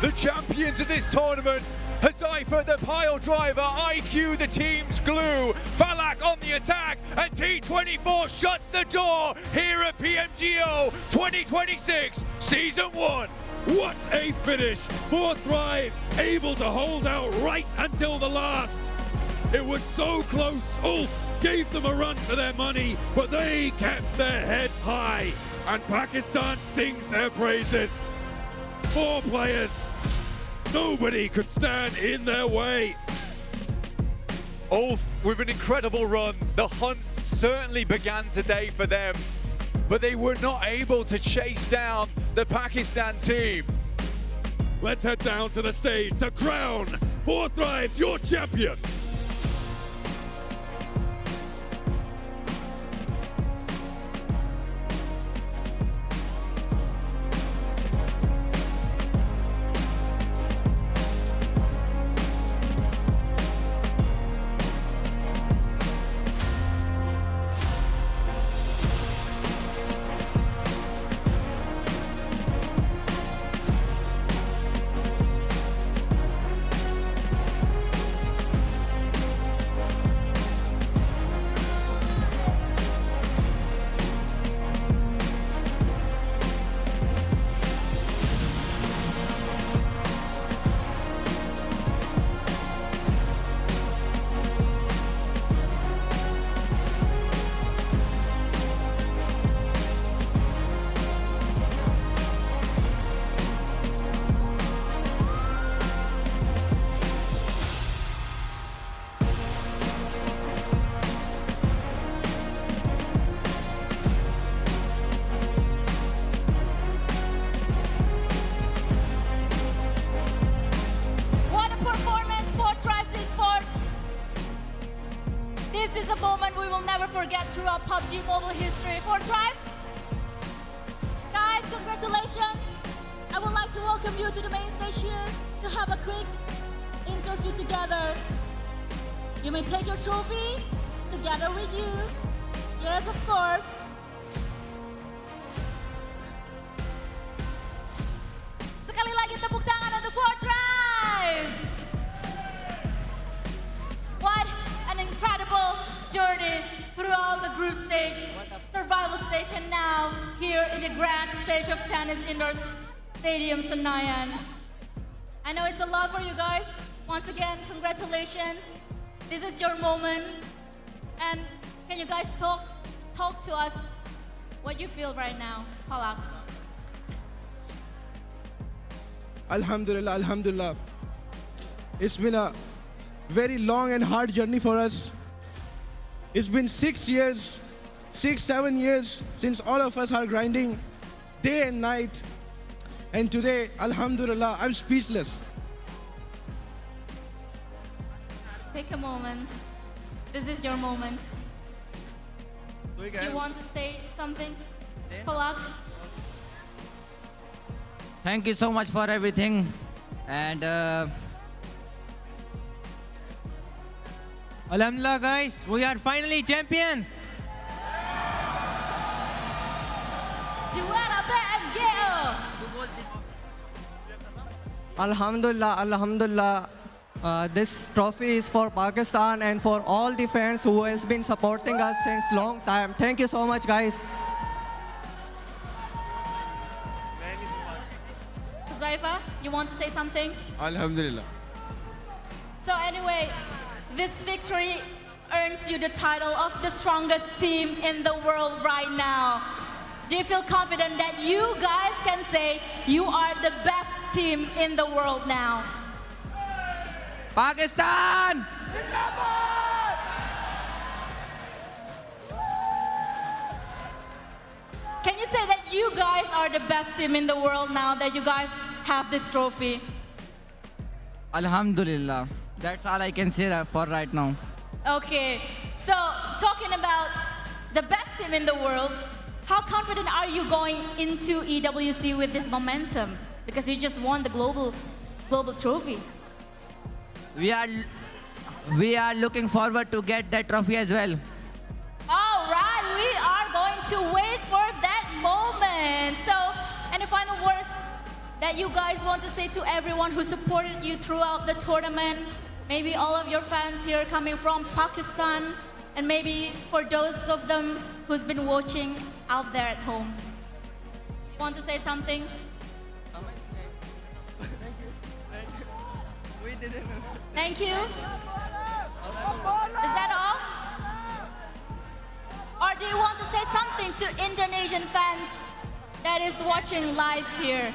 The champions of this tournament, Hazaifa the pile driver, IQ the team's glue, Falak on the attack, and T24 shuts the door here at PMGO 2026 Season 1. What a finish! 4 Thrives able to hold out right until the last. It was so close. Ulf gave them a run for their money, but they kept their heads high. and Pakistan sings their praises. 4 players. Nobody could stand in their way. Ulf with an incredible run. The hunt certainly began today for them, but they were not able to chase down the Pakistan team. Let's head down to the stage to crown 4 Thrives your champions. What a performance for Thrives Esports. This is a moment we will never forget throughout PUBG Mobile history. For Thrives, guys, congratulations. I would like to welcome you to the main stage here to have a quick interview together. You may take your trophy together with you. Yes, of course. Sekali lagi tepuk tangan untuk For Thrives. What an incredible journey throughout the group stage, survival stage, and now here in the grand stage of Tennis Indoor Stadium Senayan. I know it's a lot for you guys. Once again, congratulations. This is your moment. And can you guys talk to us what you feel right now? Palak. Alhamdulillah, Alhamdulillah. It's been a very long and hard journey for us. It's been 6 years, 7 years since all of us are grinding day and night. And today, Alhamdulillah, I'm speechless. Take a moment. This is your moment. You want to say something? Palak? Thank you so much for everything. And Alhamdulillah, guys, we are finally champions. Juara PMGO. Alhamdulillah, Alhamdulillah. This trophy is for Pakistan and for all the fans who has been supporting us since long time. Thank you so much, guys. Zaifa, you want to say something? Alhamdulillah. So anyway, this victory earns you the title of the strongest team in the world right now. Do you feel confident that you guys can say you are the best team in the world now? Pakistan! Can you say that you guys are the best team in the world now that you guys have this trophy? Alhamdulillah. That's all I can say for right now. Okay, so talking about the best team in the world, how confident are you going into EWC with this momentum? Because you just won the global trophy. We are looking forward to get that trophy as well. All right, we are going to wait for that moment. So, any final words that you guys want to say to everyone who supported you throughout the tournament? Maybe all of your fans here coming from Pakistan, and maybe for those of them who's been watching out there at home. Want to say something? Thank you. Is that all? Or do you want to say something to Indonesian fans that is watching live here.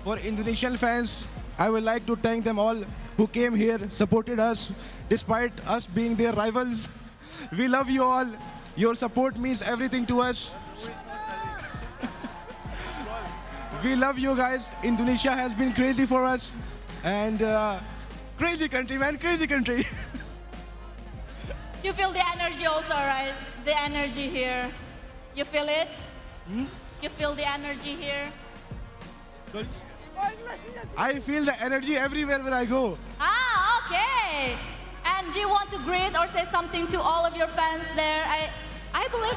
For Indonesian fans, I would like to thank them all who came here, supported us, despite us being their rivals. We love you all. Your support means everything to us. We love you guys. Indonesia has been crazy for us. And crazy country, man, crazy country. You feel the energy also, right? The energy here. You feel it? You feel the energy here? Sorry? I feel the energy everywhere where I go. Ah, okay. And do you want to greet or say something to all of your fans there? I believe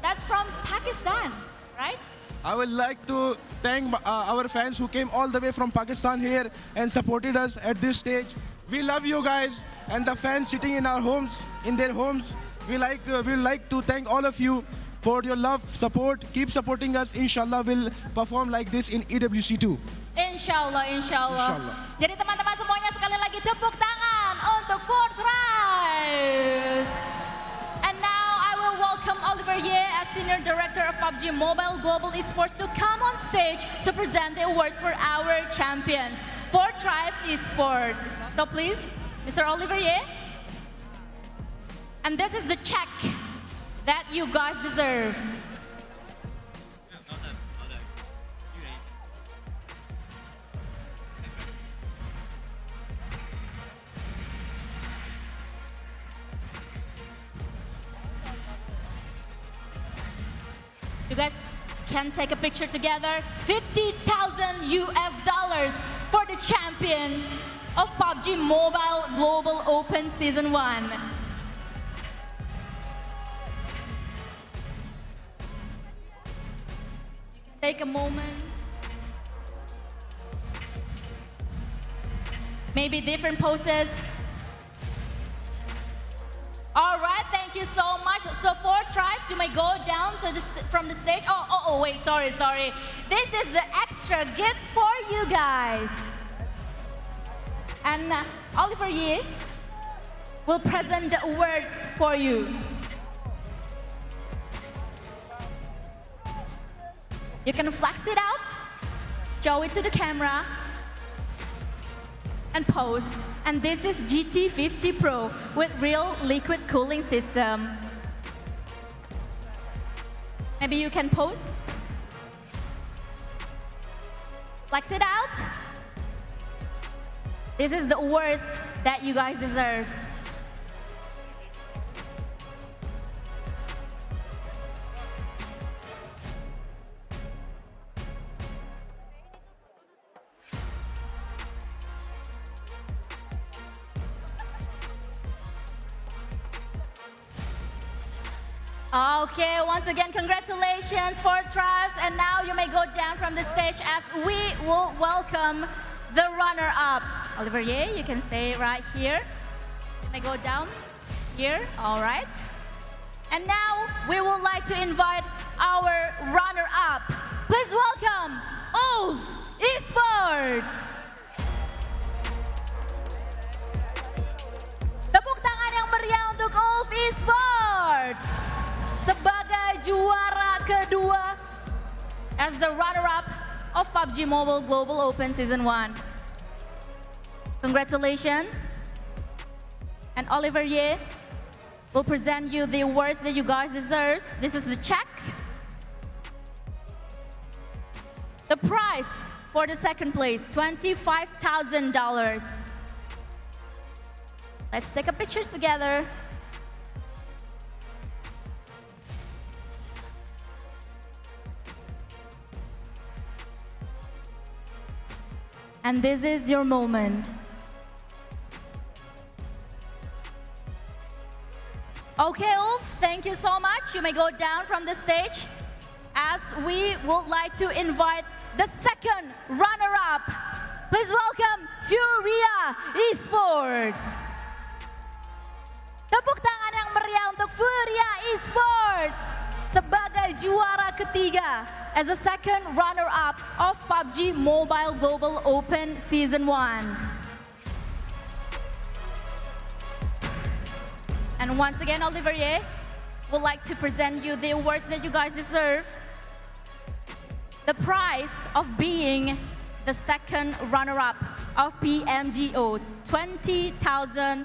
that's from Pakistan, right? I would like to thank our fans who came all the way from Pakistan here and supported us at this stage. We love you guys, and the fans sitting in our homes, in their homes. We like to thank all of you for your love, support. Keep supporting us. Inshallah, we'll perform like this in EWC2. Inshallah, inshallah. Jadi teman-teman semuanya sekali lagi tepuk tangan untuk Fourth Rise. And now I will welcome Oliver Ye as Senior Director of PUBG Mobile Global Esports to come on stage to present the awards for our champions, Fourth Rise Esports. So please, Mr. Oliver Ye. And this is the check that you guys deserve. You guys can take a picture together. $50,000 US for the champions of PUBG Mobile Global Open Season 1. Take a moment. Maybe different poses. All right, thank you so much. So Fourth Rise, you may go down to from the stage. Oh, wait, sorry. This is the extra gift for you guys. And Oliver Ye will present the awards for you. You can flex it out, show it to the camera, and pose. And this is GT50 Pro with real liquid cooling system. Maybe you can pose. Flex it out. This is the awards that you guys deserve. Okay, once again, congratulations, Fourth Rise. And now you may go down from the stage as we will welcome the runner-up. Oliver Ye, you can stay right here. You may go down here, all right. And now we would like to invite our runner-up. Please welcome Ulf Esports. Tepuk tangan yang meriah untuk Ulf Esports sebagai juara kedua as the runner-up of PUBG Mobile Global Open Season 1. Congratulations. And Oliver Ye will present you the awards that you guys deserve. This is the check. The prize for the second place, $25,000. Let's take a picture together. And this is your moment. Okay, Ulf, thank you so much. You may go down from the stage as we would like to invite the second runner-up. Please welcome Furia Esports. Tepuk tangan yang meriah untuk Furia Esports sebagai juara ketiga as the second runner-up of PUBG Mobile Global Open Season 1. And once again, Olivier would like to present you the awards that you guys deserve. The prize of being the second runner-up of PMGO, $20,000.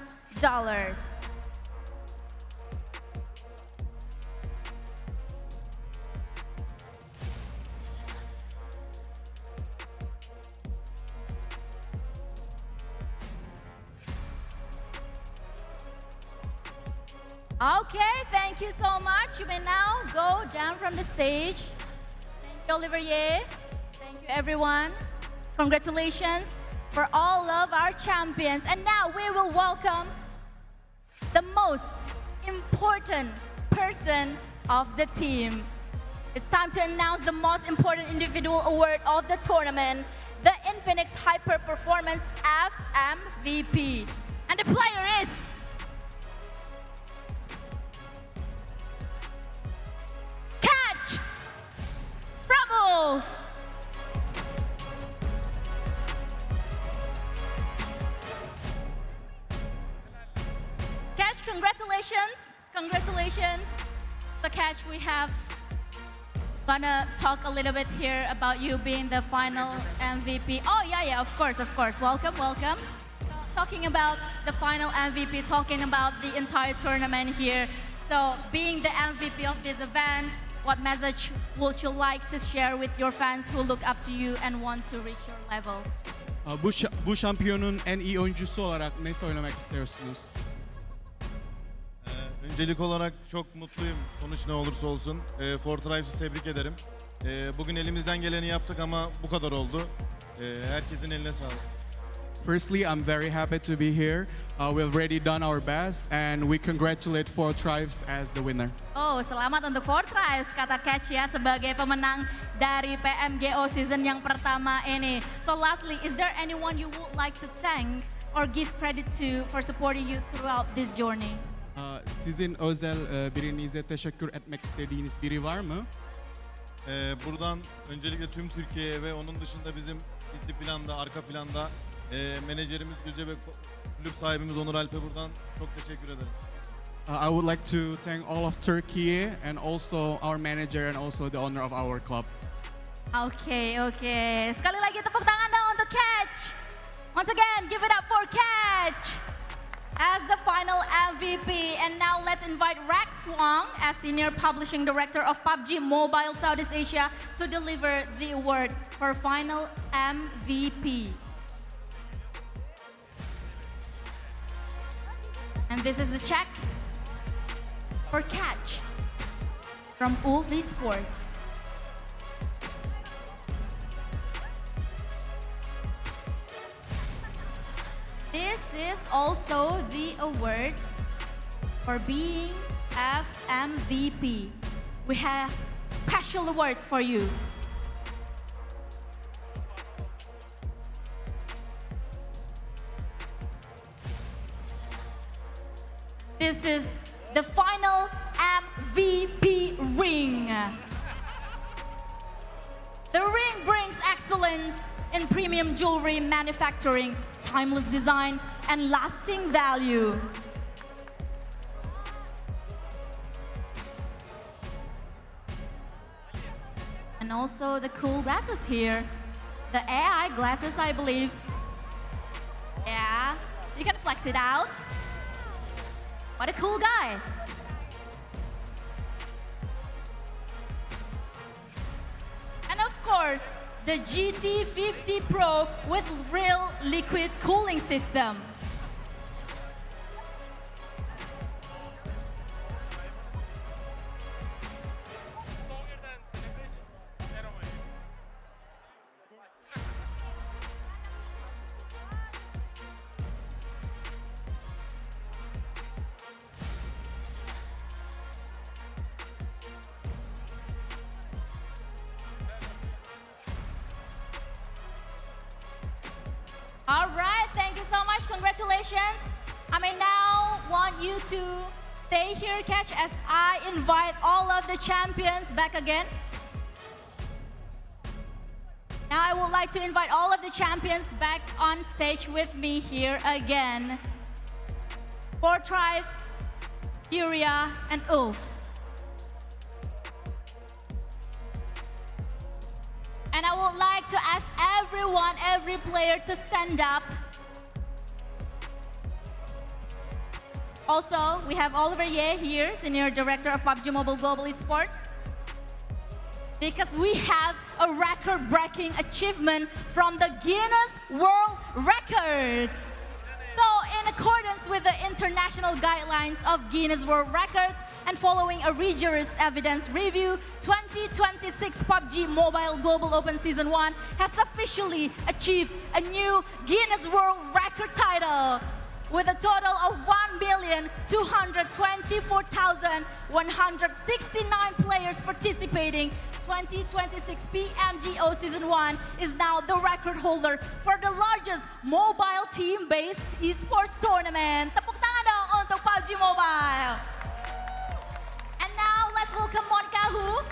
Okay, thank you so much. You may now go down from the stage. Thank you, Olivier. Thank you, everyone. Congratulations for all of our champions. And now we will welcome the most important person of the team. It's time to announce the most important individual award of the tournament, the Infinix Hyper Performance FMVP. And the player is Bravo! Catch, congratulations. Congratulations. So Catch, we have gonna talk a little bit here about you being the final MVP. Oh yeah, of course. Welcome. So talking about the final MVP, talking about the entire tournament here. So being the MVP of this event, what message would you like to share with your fans who look up to you and want to reach your level? Bu şampiyonun en iyi oyuncusu olarak ne söylemek istiyorsunuz? Öncelik olarak çok mutluyum. Sonuç ne olursa olsun. Four Tribes'ı tebrik ederim. Bugün elimizden geleni yaptık ama bu kadar oldu. Herkesin eline sağlık. Firstly, I'm very happy to be here. We've already done our best and we congratulate Four Tribes as the winner. Oh, selamat untuk Four Tribes, kata Catch ya, sebagai pemenang dari PMGO season yang pertama ini. So lastly, is there anyone you would like to thank or give credit to for supporting you throughout this journey? Sizin özel birinize teşekkür etmek istediğiniz biri var mı? Buradan öncelikle tüm Türkiye'ye ve onun dışında bizim gizli planda, arka planda menajerimiz Gülce ve kulüp sahibimiz Onur Alp'e buradan çok teşekkür ederim. I would like to thank all of Turkey and also our manager and also the owner of our club. Okay. Sekali lagi tepuk tangan dong untuk Catch. Once again, give it up for Catch as the final MVP. And now let's invite Rex Wong as Senior Publishing Director of PUBG Mobile Southeast Asia to deliver the award for final MVP. And this is the check for Catch from Wolf Esports. This is also the awards for being FMVP. We have special awards for you. This is the final MVP ring. The ring brings excellence in premium jewelry manufacturing, timeless design, and lasting value. And also the cool glasses here. The AI glasses, I believe. Yeah, you can flex it out. What a cool guy. And of course, the GT50 Pro with real liquid cooling system. All right, thank you so much. Congratulations. I may now want you to stay here, Catch, as I invite all of the champions back again. Now I would like to invite all of the champions back on stage with me here again. Four Tribes, Furia, and Ulf. And I would like to ask everyone, every player to stand up. Also, we have Oliver Ye here, Senior Director of PUBG Mobile Global Esports. Because we have a record-breaking achievement from the Guinness World Records. So, in accordance with the international guidelines of Guinness World Records and following a rigorous evidence review, 2026 PUBG Mobile Global Open Season 1 has officially achieved a new Guinness World Record title with a total of 1,224,169 players participating. 2026 PMGO Season 1 is now the record holder for the largest mobile team-based esports tournament. Tepuk tangan dong untuk PUBG Mobile. And now let's welcome Monica Hu,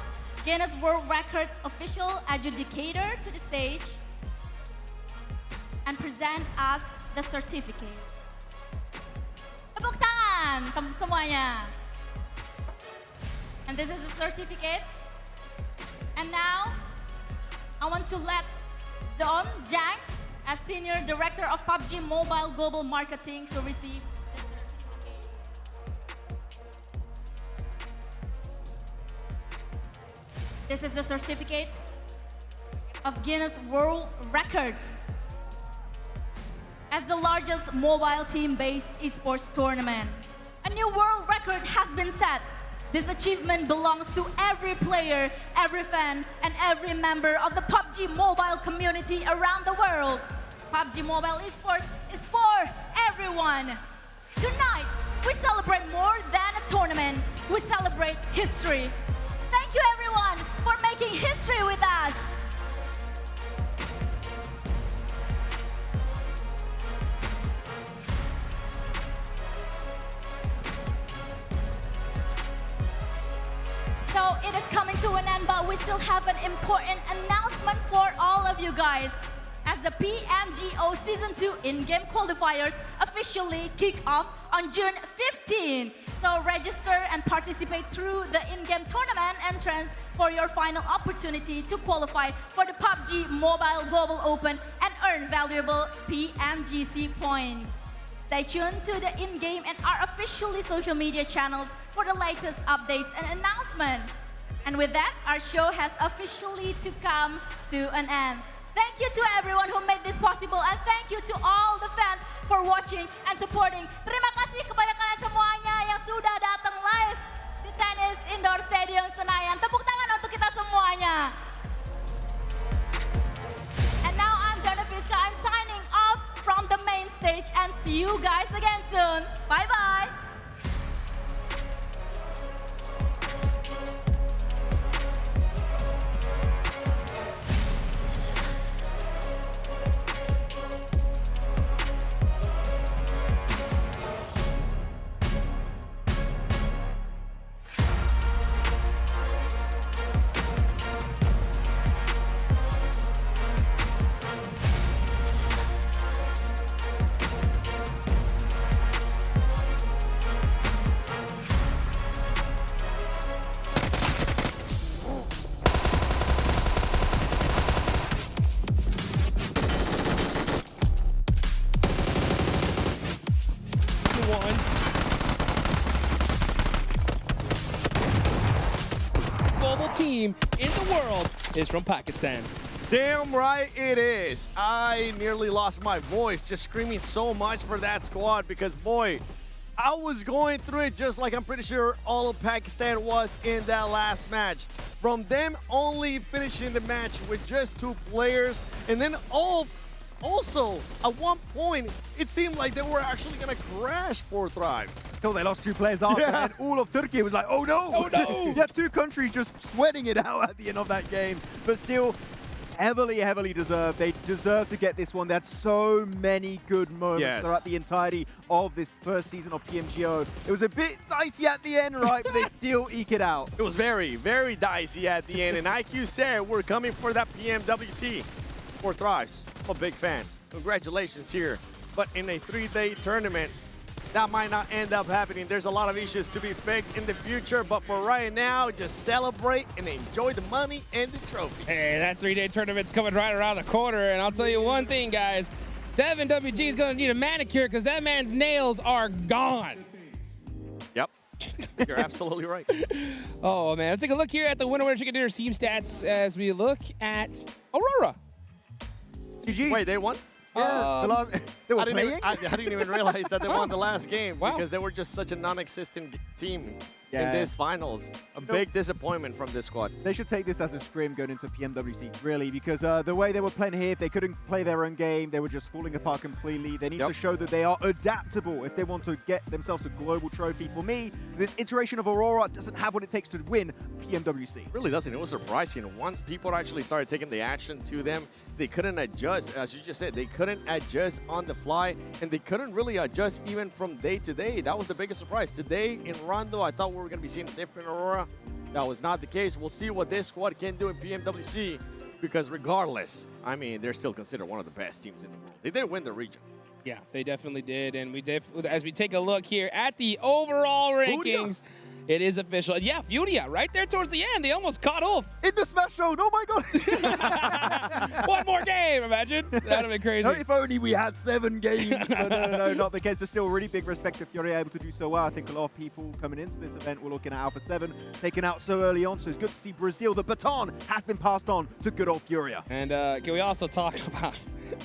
Guinness World Record official adjudicator, to the stage and present us the certificate. Tepuk tangan semuanya. And this is the certificate. And now, I want to let Don Jang, as Senior Director of PUBG Mobile Global Marketing, to receive the certificate. This is the certificate of Guinness World Records as the largest mobile team-based esports tournament. A new world record has been set. This achievement belongs to every player, every fan, and every member of the PUBG Mobile community around the world. PUBG Mobile Esports is for everyone. Tonight, we celebrate more than a tournament. We celebrate history. Thank you everyone for making history with us. So it is coming to an end, but we still have an important announcement for all of you guys. As the PMGO Season 2 in-game qualifiers officially kick off on June 15. So register and participate through the in-game tournament entrance for your final opportunity to qualify for the PUBG Mobile Global Open and earn valuable PMGC points. Stay tuned to the in-game and our officially social media channels for the latest updates and announcements. And with that, our show has officially to come to an end. Thank you to everyone who made this possible, and thank you to all the fans for watching and supporting. Terima kasih kepada kalian semuanya yang sudah datang live di Tennis Indoor Stadium Senayan. Tepuk tangan untuk kita semuanya. And now I'm Donna Fiska. I'm signing off from the main stage and see you guys again soon. Bye-bye. Global team in the world is from Pakistan. Damn right it is. I nearly lost my voice just screaming so much for that squad because, boy, I was going through it just like I'm pretty sure all of Pakistan was in that last match. From them only finishing the match with just 2 players, and then also, at one point, it seemed like they were actually going to crash 4 Thrives. Until they lost 2 players after, and all of Turkey was like, oh no! Oh no! Yeah, 2 countries just sweating it out at the end of that game. But still, heavily deserved. They deserve to get this one. They had so many good moments throughout the entirety of this first season of PMGO. It was a bit dicey at the end, right? But they still eke it out. It was very dicey at the end, and IQ said we're coming for that PMWC. 4 Thrives. I'm a big fan. Congratulations here. But in a 3-day tournament, that might not end up happening. There's a lot of issues to be fixed in the future, but for right now, just celebrate and enjoy the money and the trophy. Hey, that 3-day tournament's coming right around the corner, and I'll tell you one thing, guys. 7WG is going to need a manicure because that man's nails are gone. Yep. You're absolutely right. Oh, man. Let's take a look here at the winner chicken dinner team stats as we look at Aurora. GG's. Wait, they won? Yeah, they were playing? I didn't even realize that they won the last game Wow. because they were just such a non-existent team in Yeah. this finals. A big disappointment from this squad. They should take this as a scrim going into PMWC, really, because the way they were playing here, they couldn't play their own game. They were just falling apart completely. They need to show that they are adaptable if they want to get themselves a global trophy. For me, this iteration of Aurora doesn't have what it takes to win PMWC. Really doesn't. It was surprising. Once people actually started taking the action to them, they couldn't adjust. As you just said, they couldn't adjust on the fly, and they couldn't really adjust even from day to day. That was the biggest surprise. Today in Rondo, I thought we were going to be seeing a different Aurora. That was not the case. We'll see what this squad can do in PMWC, because regardless, I mean, they're still considered one of the best teams in the world. They did win the region. Yeah, they definitely did. And as we take a look here at the overall rankings, it is official. Yeah, Furia, right there towards the end. They almost caught off. In the Smash Zone, oh my god. One more game, imagine. That would have been crazy. If only we had 7 games. But no, not the case. But still, really big respect to Furia able to do so well. I think a lot of people coming into this event were looking at Alpha 7, taken out so early on. So it's good to see Brazil. The baton has been passed on to good old Furia. And can we also talk about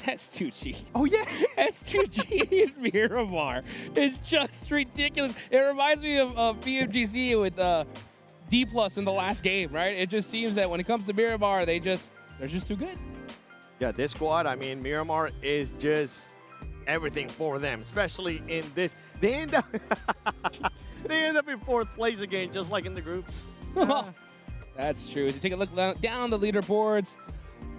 S2G? Oh, yeah. S2G in Miramar is just ridiculous. It reminds me of PMGC with D+ in the last game, right? It just seems that when it comes to Miramar, they're just too good. Yeah, this squad, I mean, Miramar is just everything for them, especially in this. They end up, they end up in 4th place again, just like in the groups. That's true. As you take a look down the leaderboards,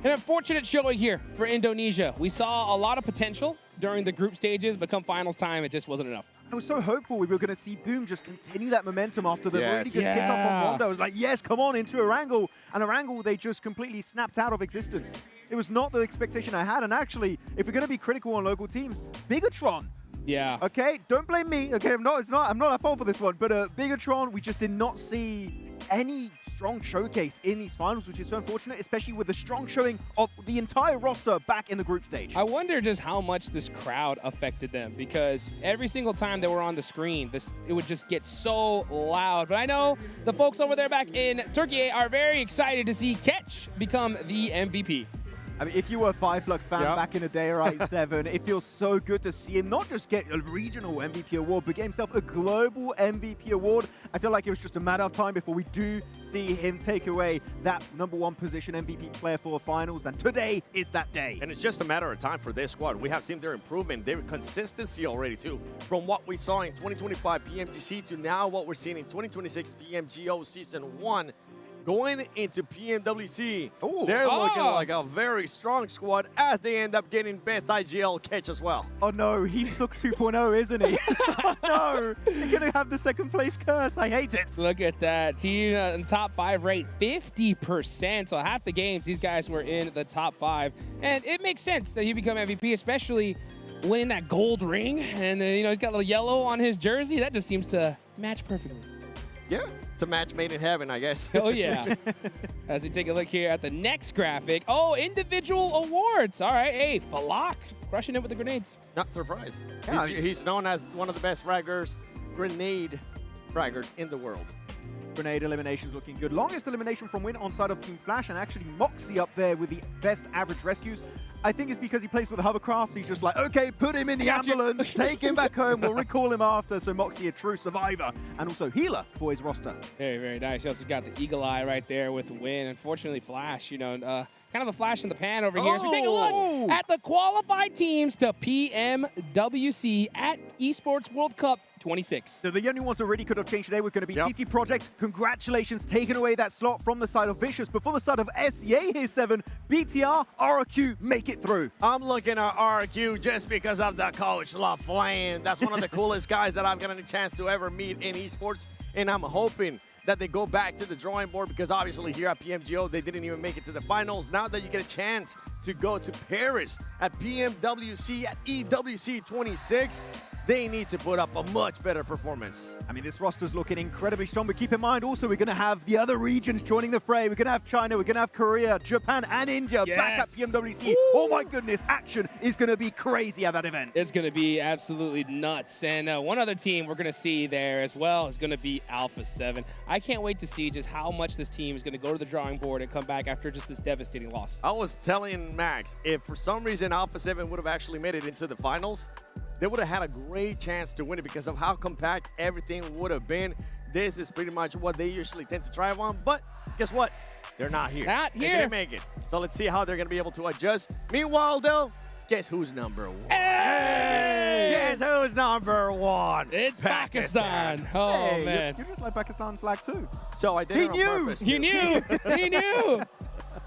an unfortunate showing here for Indonesia. We saw a lot of potential during the group stages, but come finals time, it just wasn't enough. I was so hopeful we were going to see Boom just continue that momentum after the really good kickoff from Rondo. I was like, yes, come on, into Erangel. And Erangel, they just completely snapped out of existence. It was not the expectation I had. And actually, if we're going to be critical on local teams, Bigatron. Yeah. Okay, don't blame me. Okay, I'm not at fault for this one. But Bigatron, we just did not see any strong showcase in these finals, which is so unfortunate, especially with the strong showing of the entire roster back in the group stage. I wonder just how much this crowd affected them, because every single time they were on the screen, it would just get so loud. But I know the folks over there back in Turkey are very excited to see Ketch become the MVP. I mean, if you were a Fireflux fan back in the day, right, 7, it feels so good to see him not just get a regional MVP award, but get himself a global MVP award. I feel like it was just a matter of time before we do see him take away that #1 position MVP player for the finals, and today is that day. And it's just a matter of time for this squad. We have seen their improvement, their consistency already too. From what we saw in 2025 PMGC to now what we're seeing in 2026 PMGO Season 1. Going into PMWC, they're looking like a very strong squad as they end up getting best IGL Catch as well. Oh no, he's Sook 2.0, isn't he? Oh no, you're going to have the 2nd place curse. I hate it. Look at that. Team in top 5 rate, 50%. So half the games, these guys were in the top 5. And it makes sense that you become MVP, especially winning that gold ring. And he's got a little yellow on his jersey. That just seems to match perfectly. Yeah, it's a match made in heaven, I guess. Oh, yeah. As we take a look here at the next graphic. Oh, individual awards. All right. Hey, Falak crushing it with the grenades. Not surprised. Yeah, he's known as one of the best fraggers, grenade fraggers in the world. Grenade eliminations looking good. Longest elimination from win on side of Team Flash, and actually Moxie up there with the best average rescues. I think it's because he plays with the hovercraft, so he's just like, okay, put him in the ambulance, take him back home, we'll recall him after. So Moxie, a true survivor, and also healer for his roster. Very, very nice. He also got the eagle eye right there with the win. Unfortunately, Flash, kind of a flash in the pan over here. As we take a look at the qualified teams to PMWC at Esports World Cup 26. So the only ones that really could have changed today were going to be TT Project. Congratulations, taking away that slot from the side of Vicious. But for the side of SEA here, 7, BTR, RQ make it through. I'm looking at RQ just because of the coach, LaFlame. That's one of the coolest guys that I've gotten a chance to ever meet in esports. And I'm hoping that they go back to the drawing board, because obviously here at PMGO, they didn't even make it to the finals. Now that you get a chance to go to Paris at PMWC, at EWC 26, they need to put up a much better performance. I mean, this roster's looking incredibly strong, but keep in mind also we're going to have the other regions joining the fray. We're going to have China, we're going to have Korea, Japan, and India back at PMWC. Ooh. Oh my goodness, action is going to be crazy at that event. It's going to be absolutely nuts. And one other team we're going to see there as well is going to be Alpha 7. I can't wait to see just how much this team is going to go to the drawing board and come back after just this devastating loss. I was telling Max, if for some reason Alpha 7 would have actually made it into the finals, they would have had a great chance to win it because of how compact everything would have been. This is pretty much what they usually tend to thrive on, but guess what? They're not here. Not here. They didn't make it. So let's see how they're going to be able to adjust. Meanwhile, though, guess who's number 1? Hey! Guess who's number 1? It's Pakistan. Oh, hey, man. You just like Pakistan flag too. So I did it on purpose, too. You knew. He knew.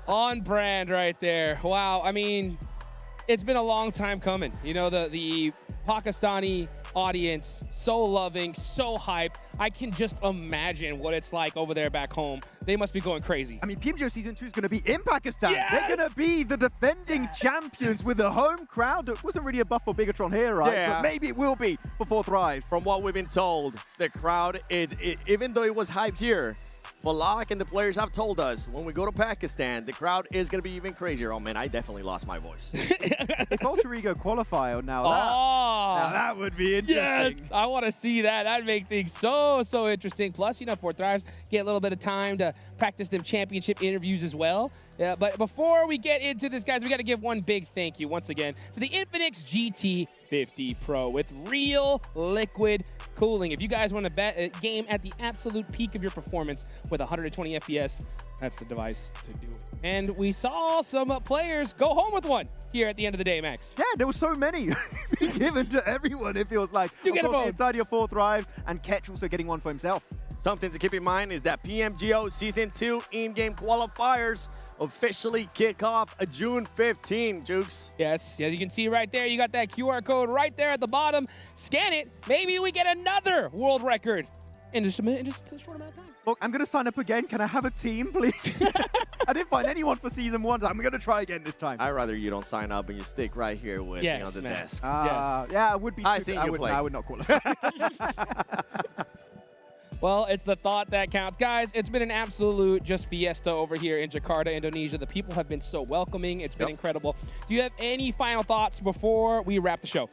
On brand right there. Wow. I mean, it's been a long time coming. You know, the Pakistani audience, so loving, so hyped. I can just imagine what it's like over there back home. They must be going crazy. I mean, PMGO Season 2 is going to be in Pakistan. Yes! They're going to be the defending champions with the home crowd. It wasn't really a buff for Bigatron here, right? Yeah. But maybe it will be for Fourth Rise. From what we've been told, the crowd, even though it was hyped here, Falak and the players have told us when we go to Pakistan, the crowd is going to be even crazier. Oh, man, I definitely lost my voice. If Alter Ego qualify now, that would be Yes, interesting. I want to see that. That'd make things so interesting. Plus, you know, Fourth Thrives get a little bit of time to practice them championship interviews as well. Yeah, but before we get into this, guys, we got to give one big thank you once again to the Infinix GT50 Pro with real liquid cooling. If you guys want to bet a game at the absolute peak of your performance with 120 FPS, that's the device to do it. And we saw some players go home with one here at the end of the day, Max. Yeah, there were so many given to everyone. It feels like You get a vote. inside your Fourth Rise, and Ketch also getting one for himself. Something to keep in mind is that PMGO Season 2 in-game qualifiers officially kick off June 15, Jukes. Yes, as you can see right there, you got that QR code right there at the bottom. Scan it. Maybe we get another world record in just a short amount of time. Look, I'm going to sign up again. Can I have a team, please? I didn't find anyone for Season 1. I'm going to try again this time. I'd rather you don't sign up and you stick right here with me on the desk. Yeah, I would be. I seen you play. I would not qualify. Well, it's the thought that counts. Guys, it's been an absolute just fiesta over here in Jakarta, Indonesia. The people have been so welcoming. It's been incredible. Do you have any final thoughts before we wrap the show?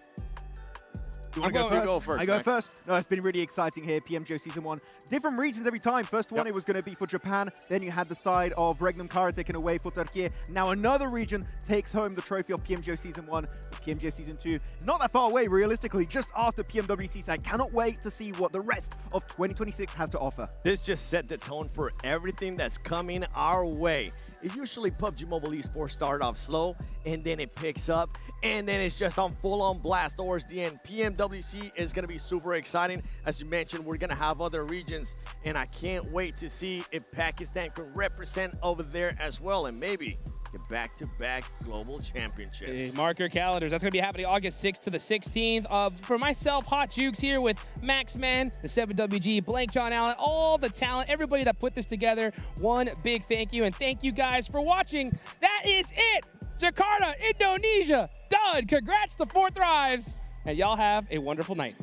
You want to go first? Go first. I go first. No, it's been really exciting here, PMGO Season 1. Different regions every time. First one, it was going to be for Japan. Then you had the side of Regnum Kara taken away for Turkey. Now another region takes home the trophy of PMGO Season 1. PMGO Season 2 is not that far away, realistically, just after PMWC. So I cannot wait to see what the rest of 2026 has to offer. This just set the tone for everything that's coming our way. Usually PUBG Mobile Esports start off slow, and then it picks up, and then it's just on full-on blast towards the end. PMWC is going to be super exciting. As you mentioned, we're going to have other regions, and I can't wait to see if Pakistan can represent over there as well, and maybe get back-to-back global championships. Hey, mark your calendars. That's going to be happening August 6th to the 16th. For myself, Hot Jukes here with Max Man, the 7WG, Blank John Allen, all the talent, everybody that put this together. One big thank you, and thank you guys for watching. That is it. Jakarta, Indonesia, done. Congrats to Fourth Thrives, and y'all have a wonderful night.